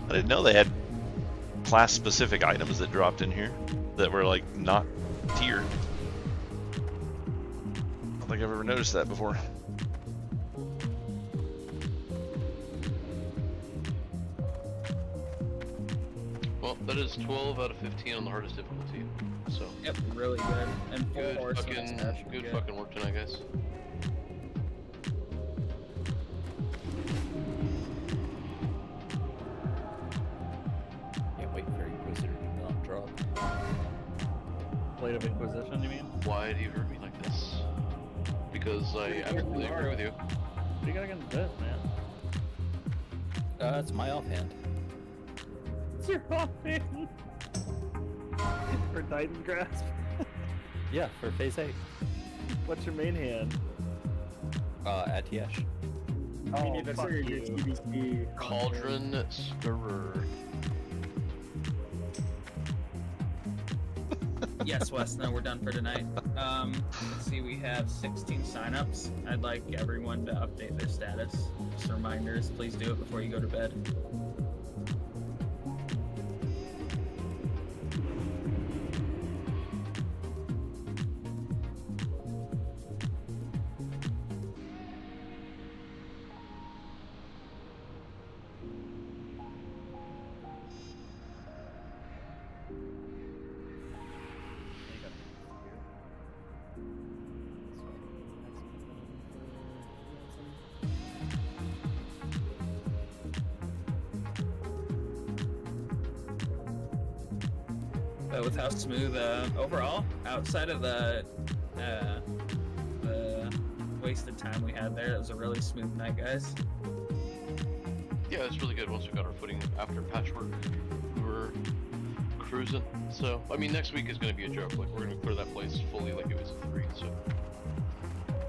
Speaker 1: I didn't know they had class-specific items that dropped in here that were like not tiered. I don't think I've ever noticed that before.
Speaker 8: Well, Well, that is 12 out of 15 on the hardest difficulty. So.
Speaker 7: Yep, really good. And full
Speaker 8: Good
Speaker 7: force
Speaker 8: fucking, good fucking work tonight, guys.
Speaker 17: Can't wait for Inquisitor to not drop.
Speaker 9: Blade of Inquisition, you mean?
Speaker 8: Why do you hurt me like this? Because I absolutely agree with you.
Speaker 9: What do you got against this, man?
Speaker 17: It's my offhand.
Speaker 9: It's your offhand. For Titan Grasp.
Speaker 17: Yeah, for phase 8.
Speaker 9: What's your main hand?
Speaker 17: Atiesh.
Speaker 9: Oh, fuck you.
Speaker 8: Cauldron Stirrer.
Speaker 7: Yes, Wes, no, we're done for tonight. Let's see, we have 16 signups. I'd like everyone to update their status. Just reminders, please do it before you go to bed. With how smooth overall, outside of the wasted time we had there, it was a really smooth night, guys.
Speaker 8: Yeah, it's really good once we got our footing after patchwork. We were cruising. So, I mean, next week is going to be a joke. Like, we're going to clear that place fully like it was a 3, so.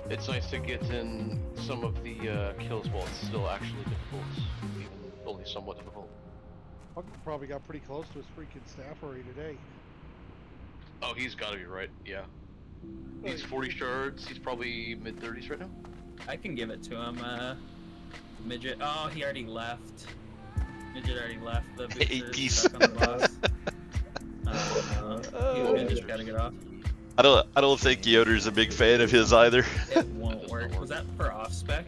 Speaker 8: It's nice to get in some of the kills while it's still actually difficult, even only somewhat difficult.
Speaker 11: Punk probably got pretty close to his freaking staff already today.
Speaker 8: Oh, he's got to be right, yeah. He's 40 shards, he's probably mid-30s right now.
Speaker 7: I can give it to him, Midget. Oh, he already left. Midget already left. The booster is stuck on the boss. Midget's gotta get off.
Speaker 1: I don't think Yoder's a big fan of his either.
Speaker 7: It won't work. Was that for off-spec?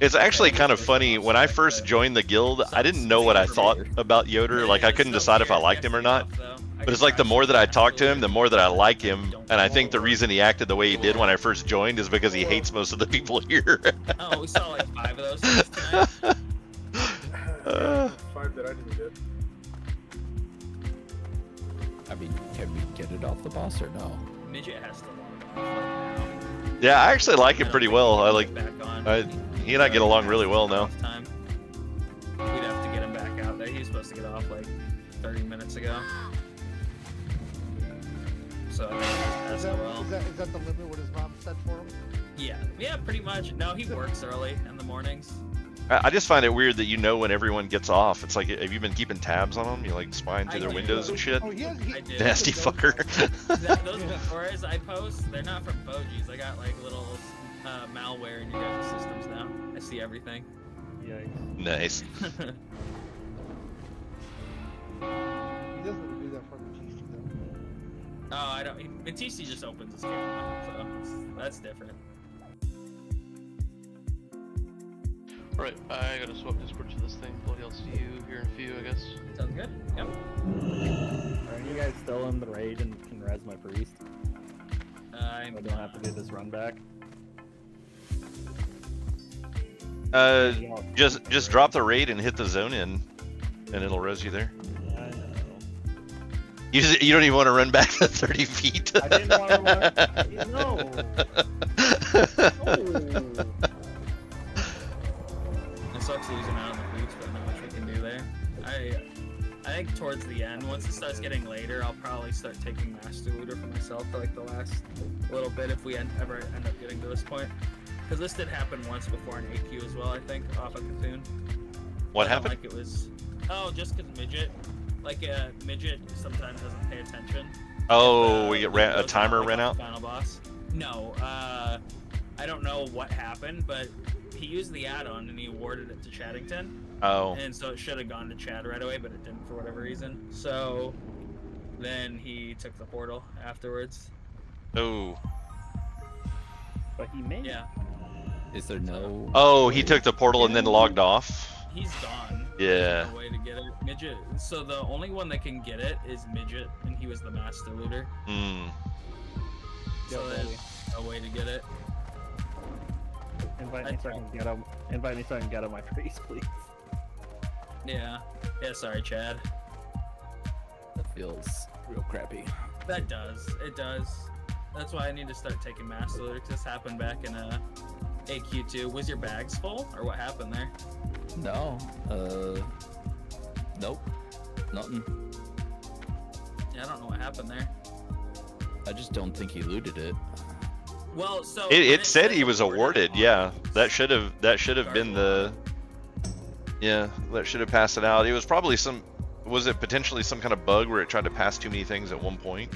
Speaker 1: It's actually kind of funny. When I first joined the guild, I didn't know what I thought about Yoder. Like, I couldn't decide if I liked him or not. But it's like the more that I talk to him, the more that I like him. And I think the reason he acted the way he did when I first joined is because he hates most of the people here.
Speaker 7: Oh, we saw like 5 of those tonight.
Speaker 15: 5 that I didn't get.
Speaker 17: I mean, can we get it off the boss or no?
Speaker 7: Midget has to log off like now.
Speaker 1: Yeah, I actually like him pretty well. He and I get along really well now.
Speaker 7: We'd have to get him back out there. He was supposed to get off like 30 minutes ago. So
Speaker 11: Is that the limit what his mom set for him?
Speaker 7: Yeah, pretty much. No, he works early in the mornings.
Speaker 1: I just find it weird that you know when everyone gets off. It's like, have you been keeping tabs on them? You like spying through their windows and shit?
Speaker 11: Oh,
Speaker 7: I do.
Speaker 1: Nasty fucker.
Speaker 7: Those befores I post, they're not from Bogies. I got like little malware in your guys' systems now. I see everything.
Speaker 9: Yikes.
Speaker 1: Nice.
Speaker 11: He doesn't do that for the GC though.
Speaker 7: Oh, I don't. Matisse just opens his camera, so that's different.
Speaker 8: Alright, I gotta swap Discord to this thing. Bloody else to you here in a few, I guess.
Speaker 7: Sounds good. Yep.
Speaker 9: Are you guys still in the raid and can res my priest? I don't have to do this run back.
Speaker 1: Just drop the raid and hit the zone in, and it'll res you there.
Speaker 9: I know.
Speaker 1: You don't even want to run back the 30 feet.
Speaker 9: I didn't want to run. No.
Speaker 7: It sucks losing out on the boots, but not much we can do there. I think towards the end, once it starts getting later, I'll probably start taking Master Looter for myself for like the last little bit if we ever end up getting to this point. Because this did happen once before in AQ as well, I think, off of Cthulhu.
Speaker 1: What happened?
Speaker 7: Like it was, just because Midget, Midget sometimes doesn't pay attention.
Speaker 1: Oh, we get a timer ran out?
Speaker 7: Final boss. No, I don't know what happened, but he used the add-on and he awarded it to Chaddington.
Speaker 1: Oh.
Speaker 7: And so it should have gone to Chad right away, but it didn't for whatever reason. So then he took the portal afterwards.
Speaker 1: Oh.
Speaker 9: But he made
Speaker 7: Yeah.
Speaker 17: Is there no...
Speaker 1: Oh, he took the portal and then logged off?
Speaker 7: He's gone.
Speaker 1: Yeah.
Speaker 7: No way to get it. Midget. So the only one that can get it is Midget, and he was the master looter.
Speaker 1: Hmm.
Speaker 7: So there's no way to get it.
Speaker 9: Invite me so I can get on my priest, please.
Speaker 7: Yeah. Yeah, sorry, Chad.
Speaker 17: That feels real crappy.
Speaker 7: That does. It does. That's why I need to start taking master looter, 'cause this happened back in AQ2. Was your bags full, or what happened there?
Speaker 17: No. Nope. Nothing.
Speaker 7: Yeah, I don't know what happened there.
Speaker 17: I just don't think he looted it.
Speaker 7: Well, so
Speaker 1: It said he was awarded. Yeah, that should have been the. Yeah, that should have passed it out. It was probably was it potentially some kind of bug where it tried to pass too many things at one point?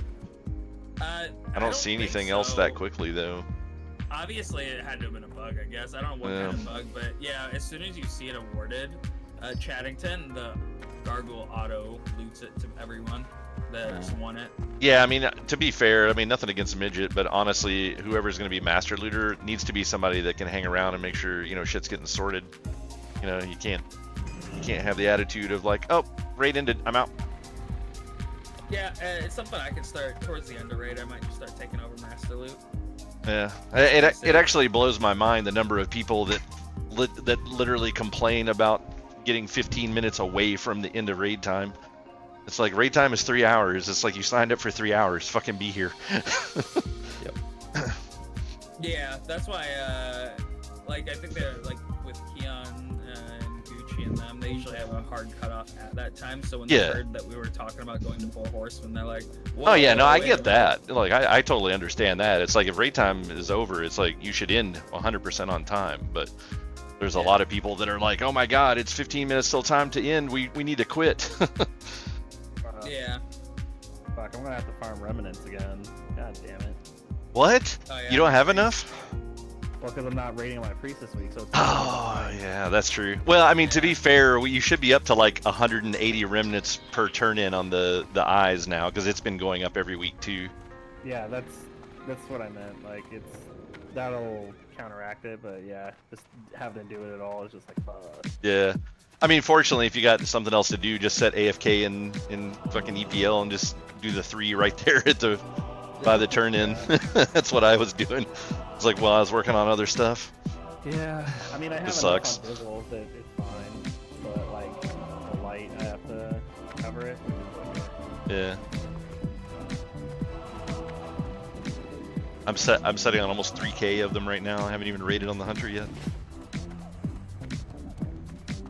Speaker 7: I
Speaker 1: don't see anything else that quickly though.
Speaker 7: Obviously, it had to have been a bug, I guess. I don't know what kind of bug, but yeah, as soon as you see it awarded, Chaddington, the Gargoyle auto loots it to everyone that's won it.
Speaker 1: Yeah, I mean, to be fair, I mean, nothing against Midget, but honestly, whoever's going to be Master Looter needs to be somebody that can hang around and make sure, shit's getting sorted. You can't have the attitude of like, oh, raid ended, I'm out.
Speaker 7: Yeah, it's something I can start towards the end of raid. I might just start taking over Master Loot.
Speaker 1: Yeah, it actually blows my mind the number of people that literally complain about getting 15 minutes away from the end of raid time. It's like raid time is 3 hours. It's like you signed up for 3 hours. Fucking be here.
Speaker 17: Yep.
Speaker 7: Yeah, that's why. I think they're like with Keon and Gucci and them. They usually have a hard cutoff at that time. So when they heard that we were talking about going to 4 Horsemen, they're like,
Speaker 1: "Oh yeah, no, I get that. Like I totally understand that. It's like if raid time is over, it's like you should end 100% on time. But there's a lot of people that are like, "Oh my God, it's 15 minutes till time to end. We need to quit."
Speaker 7: Yeah.
Speaker 9: Fuck, I'm gonna have to farm remnants again. God damn it.
Speaker 1: What?
Speaker 7: Oh, yeah.
Speaker 1: You don't have enough?
Speaker 9: Well, because I'm not raiding my priest this week, so it's
Speaker 1: Yeah, that's true. Well, I mean, to be fair, you should be up to like 180 remnants per turn-in on the eyes now, because it's been going up every week too.
Speaker 9: Yeah, that's what I meant. Like, that'll counteract it, but yeah, just having to do it at all is just like, fuck.
Speaker 1: Yeah. I mean, fortunately, if you got something else to do, just set AFK in fucking EPL and just do the 3 right there by the turn-in. That's what I was doing. It's like while I was working on other stuff.
Speaker 9: Yeah, I mean, I have
Speaker 1: sucks.
Speaker 9: enough on visual that it's fine, but like the light, I have to cover it.
Speaker 1: Yeah. I'm setting on almost 3K of them right now. I haven't even raided on the Hunter yet.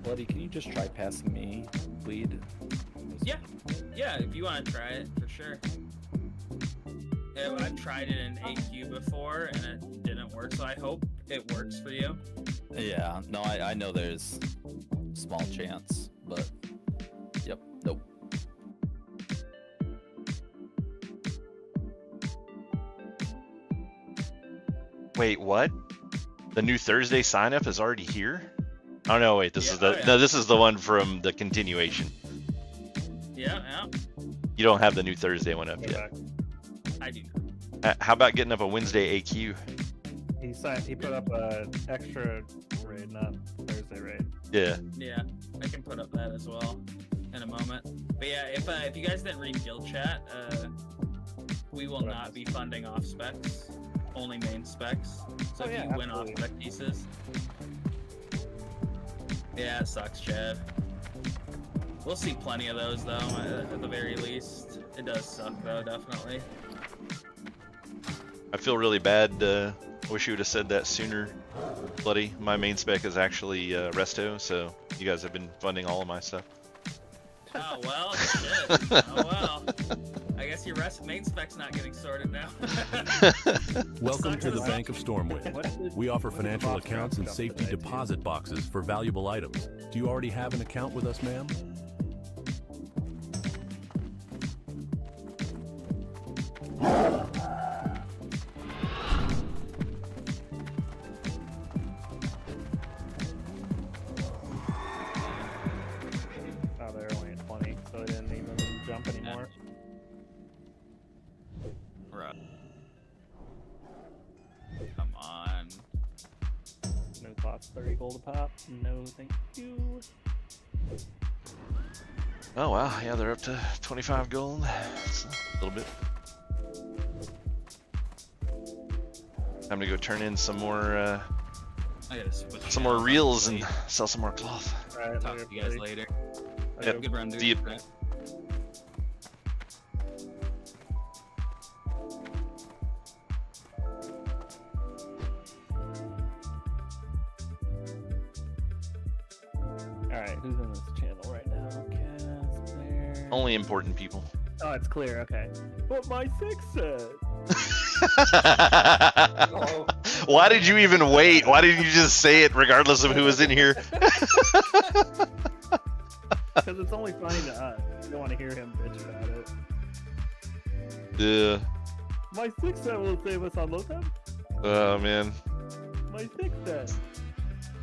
Speaker 17: Bloody, can you just try passing me, bleed?
Speaker 7: Yeah, if you want to try it, for sure. Yeah, I've tried it in AQ before, and it didn't work, so I hope it works for you.
Speaker 17: Yeah, no, I know there's small chance, but yep, nope.
Speaker 1: Wait, what? The new Thursday sign-up is already here? Oh no, wait, this is this is the one from the continuation.
Speaker 7: Yeah.
Speaker 1: You don't have the new Thursday one up yet.
Speaker 7: I do.
Speaker 1: How about getting up a Wednesday AQ?
Speaker 9: He put up an extra raid, not Thursday raid.
Speaker 1: Yeah.
Speaker 7: Yeah, I can put up that as well in a moment. But yeah, if you guys didn't read guild chat, we will not be funding off specs, only main specs. So if you win off spec pieces. Yeah, it sucks, Chad. We'll see plenty of those though, at the very least. It does suck though, definitely.
Speaker 1: I feel really bad. Wish you would have said that sooner, Bloody. My main spec is actually Resto, so you guys have been funding all of my stuff.
Speaker 7: Oh well, shit. Oh well. I guess your main spec's not getting sorted now.
Speaker 16: Welcome to the Bank of Stormwind. We offer financial accounts and safety deposit boxes for valuable items. Do you already have an account with us, ma'am?
Speaker 9: Oh, they're only at 20, so it didn't even jump anymore.
Speaker 7: Right. Come on.
Speaker 9: No cost 30 gold a pop. No, thank you.
Speaker 1: Oh wow, yeah, they're up to 25 gold. That's a little bit. Time to go turn in some more
Speaker 7: I gotta switch
Speaker 1: some more
Speaker 7: channels.
Speaker 1: reels and sell some more cloth.
Speaker 9: Alright,
Speaker 7: Talk to you guys later.
Speaker 1: Yep.
Speaker 7: Good run, dude.
Speaker 1: See you.
Speaker 7: Right.
Speaker 9: Alright, who's in this channel right now? Cass, Blair.
Speaker 1: Only important people.
Speaker 9: Oh, it's clear, okay. But my six said.
Speaker 1: Why did you even wait? Why didn't you just say it regardless of who was in here?
Speaker 9: Because it's only funny to us. You don't want to hear him bitch about it.
Speaker 1: Yeah.
Speaker 9: My six set will save us on Lothar?
Speaker 1: Oh man.
Speaker 9: My six set.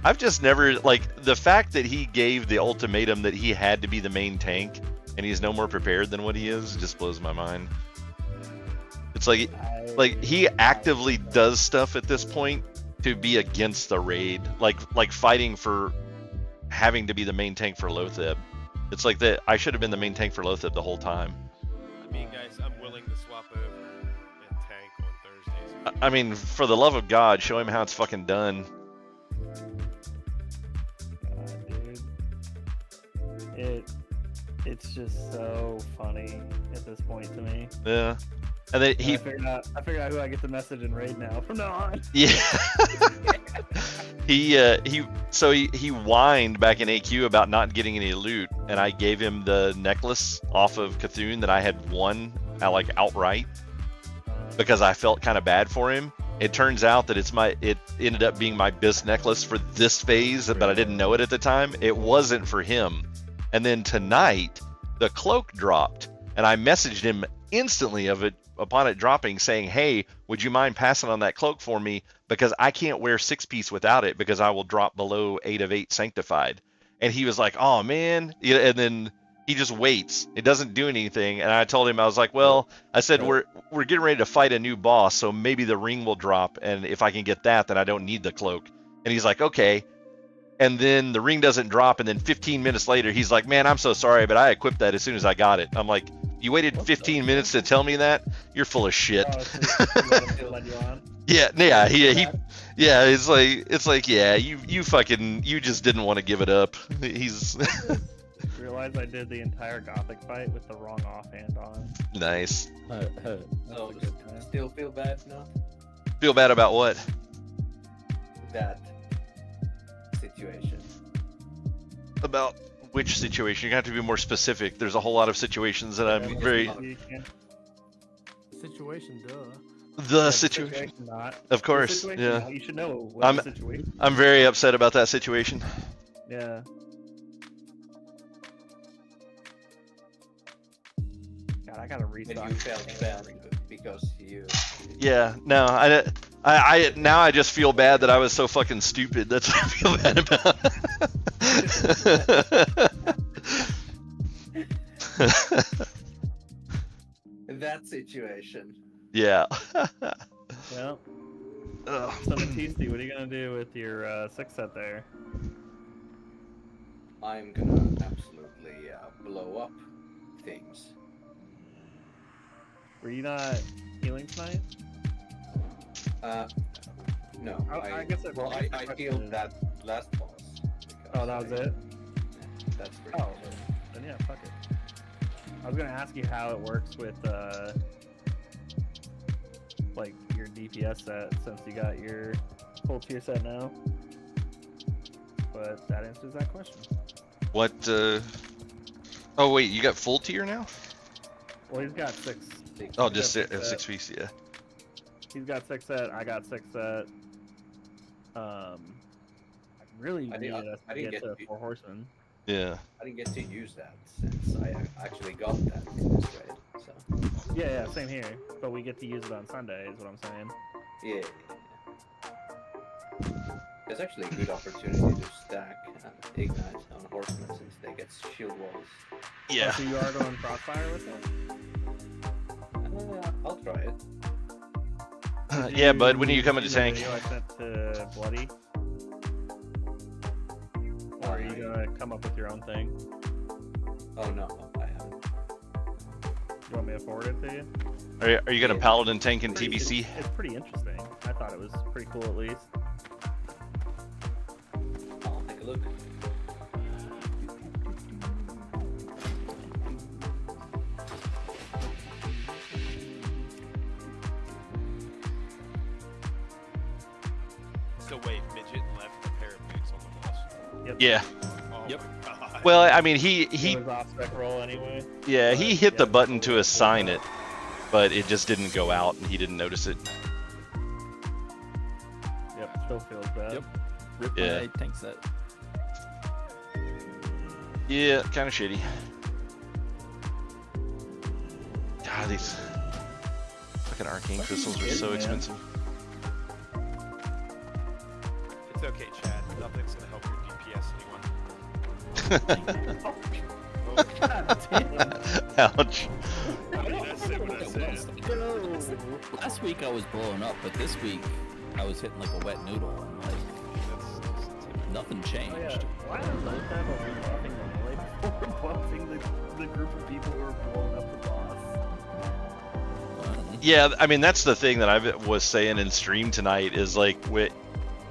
Speaker 1: I've just never, like, the fact that he gave the ultimatum that he had to be the main tank and he's no more prepared than what he is just blows my mind. It's like he actively does stuff at this point to be against the raid, like fighting for having to be the main tank for Lothar. It's like that I should have been the main tank for Lothar the whole time.
Speaker 21: I mean, guys, I'm willing to swap over and tank on Thursdays.
Speaker 1: I mean, for the love of God, show him how it's fucking done.
Speaker 9: Dude. It's just so funny at this point to me.
Speaker 1: Yeah. And then
Speaker 9: I figured out who I get the message in raid now from now on.
Speaker 1: Yeah. he whined back in AQ about not getting any loot, and I gave him the necklace off of Cthulhu that I had won outright because I felt kind of bad for him. It turns out that it ended up being my best necklace for this phase, but I didn't know it at the time. It wasn't for him. And then tonight, the cloak dropped, and I messaged him instantly upon it dropping, saying, "Hey, would you mind passing on that cloak for me? Because I can't wear 6-piece without it because I will drop below 8 of 8 sanctified." And he was like, "Oh man," and then he just waits. It doesn't do anything. And I told him, I was like, "Well," I said, we're getting ready to fight a new boss, so maybe the ring will drop, and if I can get that, then I don't need the cloak." And he's like, "Okay." And then the ring doesn't drop, and then 15 minutes later, he's like, "Man, I'm so sorry, but I equipped that as soon as I got it." I'm like, "You waited 15 minutes to tell me that? You're full of shit." Yeah. It's like, yeah, you just didn't want to give it up. He's
Speaker 9: Realized I did the entire Gothic fight with the wrong offhand on.
Speaker 1: Nice.
Speaker 13: So, still feel bad now?
Speaker 1: Feel bad about what?
Speaker 13: That situation.
Speaker 1: About which situation? You have to be more specific. There's a whole lot of situations that I'm very...
Speaker 5: Situation, duh.
Speaker 1: The situation. Of course, yeah.
Speaker 9: You should know what the situation.
Speaker 1: I'm very upset about that situation.
Speaker 9: Yeah. God, I gotta restock.
Speaker 13: And you felt bad because you.
Speaker 1: Yeah, no, I now I just feel bad that I was so fucking stupid. That's what I feel bad about.
Speaker 13: That situation.
Speaker 1: Yeah.
Speaker 9: Yeah. So Matisse, what are you gonna do with your 6 set there?
Speaker 13: I'm gonna absolutely blow up things.
Speaker 9: Were you not healing tonight?
Speaker 13: No.
Speaker 9: I guess
Speaker 13: I healed that last boss.
Speaker 9: Oh, that was it?
Speaker 13: That's pretty
Speaker 9: much it. Then yeah, fuck it. I was gonna ask you how it works with like your DPS set since you got your full tier set now. But that answers that question.
Speaker 1: What oh wait, you got full tier now?
Speaker 9: Well, he's got 6.
Speaker 1: Oh, just 6 piece, yeah.
Speaker 9: He's got 6 set, I got 6 set. I really needed us to get to 4 horsemen.
Speaker 1: Yeah.
Speaker 13: I didn't get to use that since I actually got that in this raid. So.
Speaker 9: Yeah, same here. But we get to use it on Sunday, is what I'm saying.
Speaker 13: Yeah. There's actually a good opportunity to stack and ignite on horsemen since they get shield walls.
Speaker 1: Yeah.
Speaker 9: Oh, so you are going crossfire with it?
Speaker 13: I'll try it.
Speaker 1: Yeah, bud, when are you coming to tank?
Speaker 9: Video I sent to Bloody? Or are you gonna come up with your own thing?
Speaker 13: Oh no, I haven't.
Speaker 9: You want me to forward it to you?
Speaker 1: Are you gonna paladin tank in
Speaker 9: Pretty-
Speaker 1: TBC?
Speaker 9: It's pretty interesting. I thought it was pretty cool at least.
Speaker 13: I'll take a look.
Speaker 21: So wait, midget left a pair of boots on the bus.
Speaker 9: Yep.
Speaker 1: Yeah.
Speaker 21: Oh my god.
Speaker 1: Well, I mean, he
Speaker 9: It was off spec roll anyway.
Speaker 1: yeah, he hit the button to assign it, but it just didn't go out, and he didn't notice it.
Speaker 9: Yep, still feels bad.
Speaker 17: Yep. Rip
Speaker 1: Yeah.
Speaker 17: my tank set.
Speaker 1: Yeah, kind of shitty. God, these fucking arcane crystals are so expensive.
Speaker 21: It's okay, Chad. Nothing's gonna help your DPS anyone.
Speaker 1: Ouch.
Speaker 21: That's it, what I said.
Speaker 17: Last week I was blowing up, but this week I was hitting like a wet noodle, and like nothing changed.
Speaker 9: Oh, yeah. Why are those time over buffing the melee before buffing the group of people who are blowing up the boss?
Speaker 1: Yeah, I mean, that's the thing that I was saying in stream tonight is like,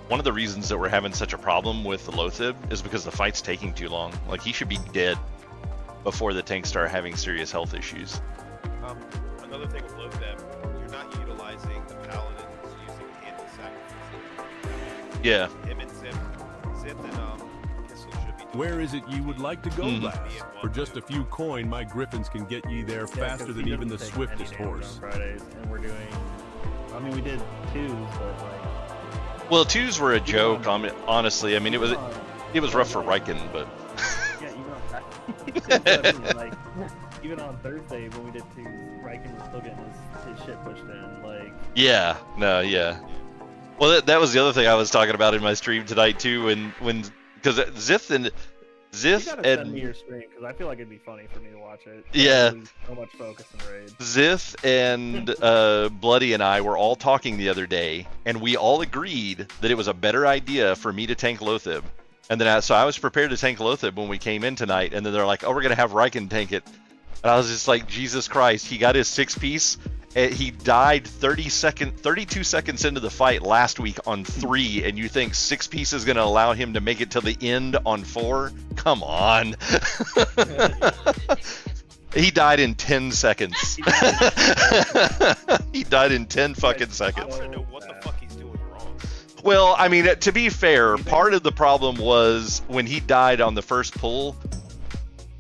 Speaker 1: one of the reasons that we're having such a problem with the Lothib is because the fight's taking too long. Like, he should be dead before the tanks start having serious health issues.
Speaker 21: Another thing with Lotheb, you're not utilizing the paladins using anti-sacrifice.
Speaker 1: Yeah.
Speaker 21: Him and Zip and Kissel should be doing.
Speaker 16: Where is it you would like to go
Speaker 1: Mhm.
Speaker 16: last? For just a few coin, my griffins can get ye there faster than even the swiftest horse.
Speaker 9: On Fridays, and we're doing. I mean, we did twos, but like.
Speaker 1: Well, twos were a joke. Honestly, I mean, it was rough for Riken, but
Speaker 9: Yeah, even on like, even on Thursday when we did twos, Riken was still getting his shit pushed in. Like.
Speaker 1: yeah, no, yeah. Well, that was the other thing I was talking about in my stream tonight too, when because Zith
Speaker 9: You gotta send me
Speaker 1: and
Speaker 9: your stream because I feel like it'd be funny for me to watch it.
Speaker 1: Yeah.
Speaker 9: Lose so much focus and rage.
Speaker 1: Zith and Bloody and I were all talking the other day, and we all agreed that it was a better idea for me to tank Lothib. And then so I was prepared to tank Lothib when we came in tonight, and then they're like, "Oh, we're gonna have Riken tank it," and I was just like, "Jesus Christ!" He got his 6-piece. He died 32 seconds into the fight last week on 3, and you think 6-piece is gonna allow him to make it to the end on 4? Come on. He died in 10 seconds. He died in 10 fucking seconds.
Speaker 21: I want to know what the fuck he's doing wrong.
Speaker 1: Well, I mean, to be fair, part of the problem was when he died on the first pull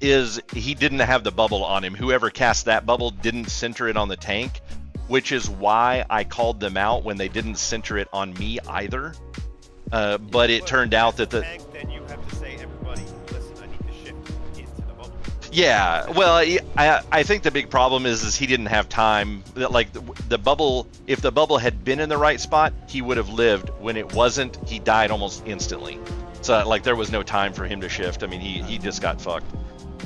Speaker 1: is he didn't have the bubble on him. Whoever cast that bubble didn't center it on the tank, which is why I called them out when they didn't center it on me either. But it turned out that the...
Speaker 21: Then you have to say, everybody, listen, I need to shift into the bubble.
Speaker 1: Yeah, well, I think the big problem is he didn't have time. Like, the bubble, if the bubble had been in the right spot, he would have lived. When it wasn't, he died almost instantly. So, like, there was no time for him to shift. I mean, he just got fucked.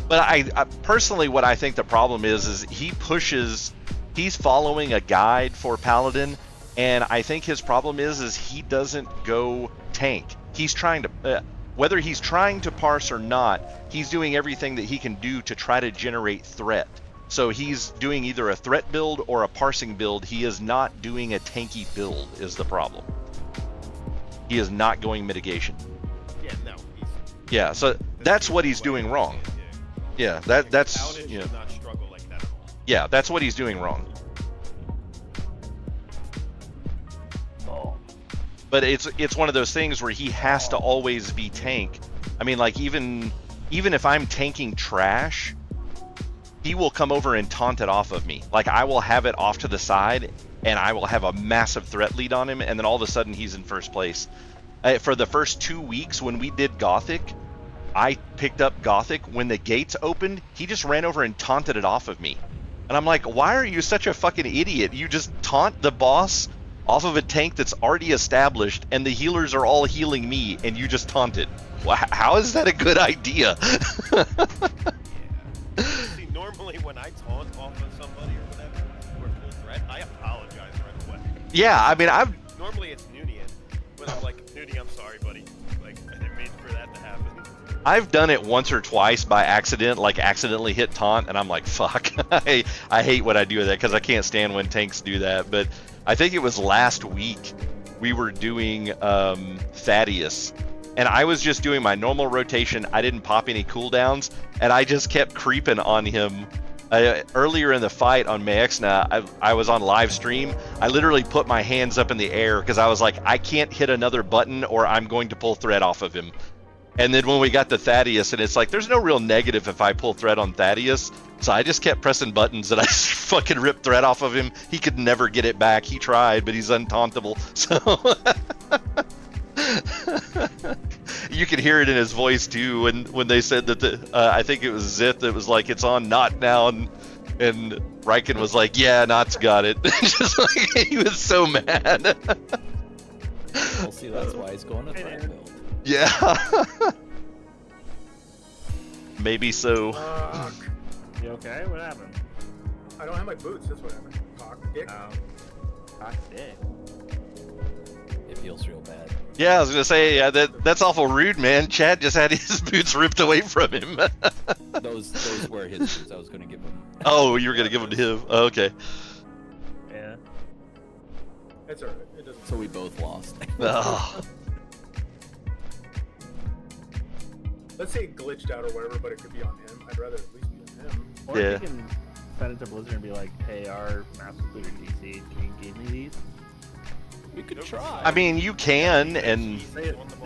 Speaker 1: But I personally, what I think the problem is he's following a guide for Paladin, and I think his problem is he doesn't go tank. He's trying to, whether he's trying to parse or not, he's doing everything that he can do to try to generate threat. So he's doing either a threat build or a parsing build. He is not doing a tanky build is the problem. He is not going mitigation.
Speaker 21: Yeah, no.
Speaker 1: Yeah, so that's what he's doing wrong. Yeah, that's
Speaker 21: Paladin
Speaker 1: yeah.
Speaker 21: should not struggle like that at all.
Speaker 1: Yeah, that's what he's doing wrong. But it's one of those things where he has to always be tank. I mean, like even if I'm tanking trash, he will come over and taunt it off of me. Like I will have it off to the side, and I will have a massive threat lead on him, and then all of a sudden he's in first place. For the first 2 weeks when we did Gothic, I picked up Gothic. When the gates opened, he just ran over and taunted it off of me. And I'm like, why are you such a fucking idiot? You just taunt the boss off of a tank that's already established, and the healers are all healing me, and you just taunted. Well, how is that a good idea?
Speaker 21: See, normally when I taunt off of somebody or whatever, or full threat, I apologize right away.
Speaker 1: Yeah, I mean,
Speaker 21: Normally it's Noonian, when I'm like, Noonie, I'm sorry, buddy. Like, I didn't mean for that to happen.
Speaker 1: I've done it once or twice by accident, like accidentally hit taunt, and I'm like, fuck. I hate what I do with that because I can't stand when tanks do that. But I think it was last week we were doing Thaddeus, and I was just doing my normal rotation. I didn't pop any cooldowns, and I just kept creeping on him. Earlier in the fight on Meexna, I was on live stream. I literally put my hands up in the air because I was like, I can't hit another button or I'm going to pull thread off of him. And then when we got to Thaddeus, and it's like, there's no real negative if I pull thread on Thaddeus. So I just kept pressing buttons and I fucking ripped thread off of him. He could never get it back. He tried, but he's untauntable. So you could hear it in his voice too. When they said that I think it was Zith that was like, it's on Knot now. And Riken was like, yeah, Knot's got it. Just like, he was so mad.
Speaker 17: We'll see, that's why he's going to thread build.
Speaker 1: Yeah. Maybe so.
Speaker 9: You okay? What happened?
Speaker 15: I don't have my boots. That's what happened. Cock dick.
Speaker 9: Cock dick.
Speaker 17: It feels real bad.
Speaker 1: Yeah, I was gonna say, yeah, that's awful rude, man. Chad just had his boots ripped away from him.
Speaker 17: those were his boots. I was gonna give them.
Speaker 1: Oh, you were gonna give them to him. Oh, okay.
Speaker 9: Yeah.
Speaker 15: That's alright. It doesn't.
Speaker 17: So we both lost.
Speaker 1: Oh.
Speaker 15: Let's say it glitched out or whatever, but it could be on him. I'd rather at least be on him.
Speaker 9: Or you can send it to Blizzard and be like, hey, our master included DC, can you give me these?
Speaker 17: We could try.
Speaker 1: I mean, you can, and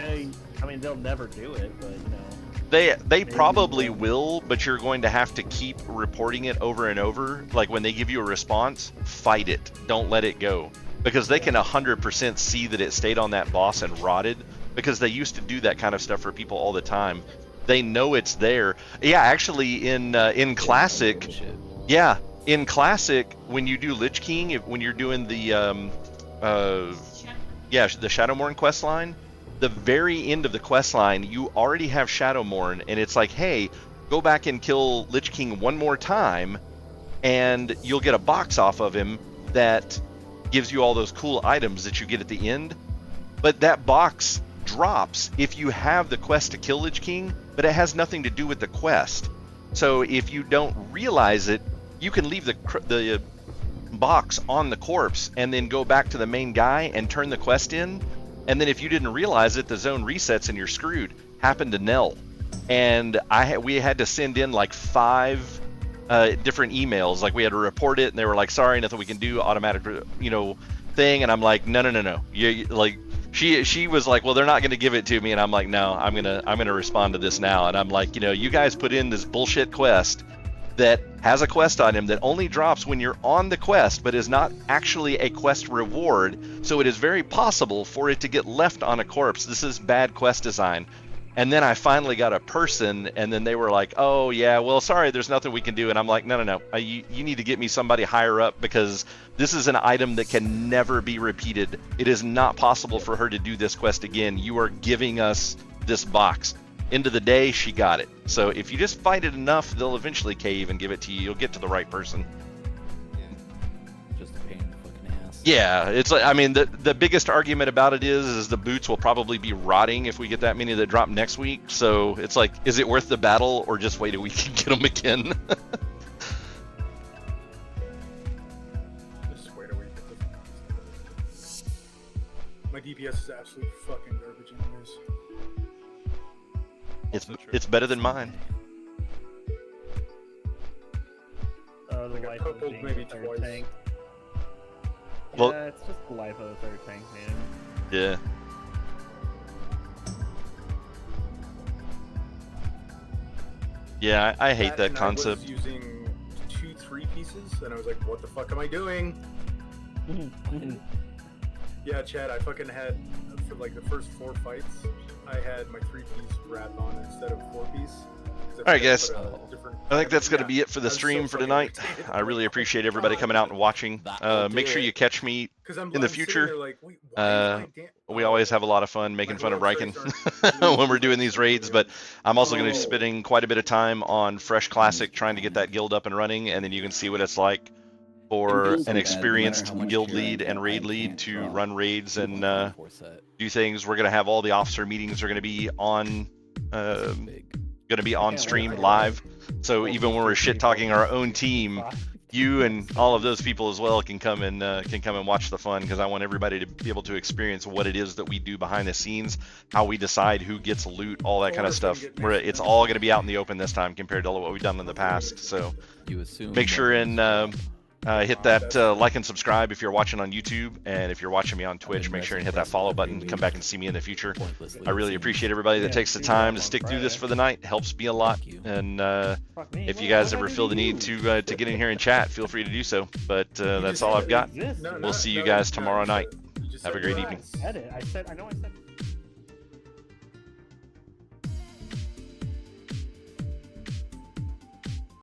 Speaker 9: I mean, they'll never do it, but you know.
Speaker 1: they probably will, but you're going to have to keep reporting it over and over. Like when they give you a response, fight it. Don't let it go. Because they can 100% see that it stayed on that boss and rotted, because they used to do that kind of stuff for people all the time. They know it's there. Yeah, actually in Classic, yeah, in Classic, when you do Lich King, when you're doing the the Shadowmourne quest line, the very end of the quest line, you already have Shadowmourne, and it's like, hey, go back and kill Lich King one more time, and you'll get a box off of him that gives you all those cool items that you get at the end. But that box drops if you have the quest to kill Lich King, but it has nothing to do with the quest. So if you don't realize it, you can leave the box on the corpse and then go back to the main guy and turn the quest in, and then if you didn't realize it, the zone resets and you're screwed. Happened to Nell, and we had to send in like 5 different emails. Like we had to report it, and they were like, sorry, nothing we can do, automatic thing. And I'm like, no, you like, she was like, well, they're not going to give it to me, and I'm like, no, I'm gonna respond to this now. And I'm like, you guys put in this bullshit quest that has a quest item that only drops when you're on the quest, but is not actually a quest reward, so it is very possible for it to get left on a corpse. This is bad quest design. And then I finally got a person, and then they were like, oh yeah, well, sorry, there's nothing we can do. And I'm like, no, you need to get me somebody higher up, because this is an item that can never be repeated. It is not possible for her to do this quest again. You are giving us this box. End of the day, she got it. So if you just fight it enough, they'll eventually cave and give it to you. You'll get to the right person.
Speaker 17: Just a pain in the fucking ass.
Speaker 1: Yeah, it's like, I mean, the biggest argument about it is the boots will probably be rotting if we get that many that drop next week. So it's like, is it worth the battle, or just wait a week and get them again?
Speaker 15: Just wait a week. My DPS is absolute fucking garbage anyways.
Speaker 1: It's better than mine.
Speaker 9: The
Speaker 15: Like
Speaker 9: life
Speaker 15: I
Speaker 9: of
Speaker 15: purpled
Speaker 9: being
Speaker 15: maybe
Speaker 9: a third
Speaker 15: twice.
Speaker 9: tank.
Speaker 1: Well-
Speaker 9: Yeah, it's just the life of a third tank, man.
Speaker 1: Yeah. Yeah, I hate that
Speaker 15: and
Speaker 1: concept.
Speaker 15: I was using 2 3 pieces, and I was like, what the fuck am I doing? Yeah, Chad, I fucking had, for like the first 4 fights, I had my 3-piece wrap on instead of 4-piece.
Speaker 1: All right, guys. I think that's going to be it for the stream for tonight. I really appreciate everybody coming out and watching. Make sure you catch me in the future. We always have a lot of fun making fun of Riken when we're doing these raids, but I'm also going to be spending quite a bit of time on Fresh Classic trying to get that guild up and running, and then you can see what it's like for an experienced guild lead and raid lead to run raids and do things. We're going to have all the officer meetings are going to be on going to be on stream live. So even when we're shit talking our own team, you and all of those people as well can come and watch the fun, because I want everybody to be able to experience what it is that we do behind the scenes, how we decide who gets loot, all that kind of stuff. It's all going to be out in the open this time compared to what we've done in the past. So make sure and hit that like and subscribe if you're watching on YouTube, and if you're watching me on Twitch, make sure and hit that follow button to come back and see me in the future. I really appreciate everybody that takes the time to stick through this for the night. It helps me a lot. And if you guys ever feel the need to get in here and chat, feel free to do so. But that's all I've got. We'll see you guys tomorrow night. Have a great evening.
Speaker 9: I know I said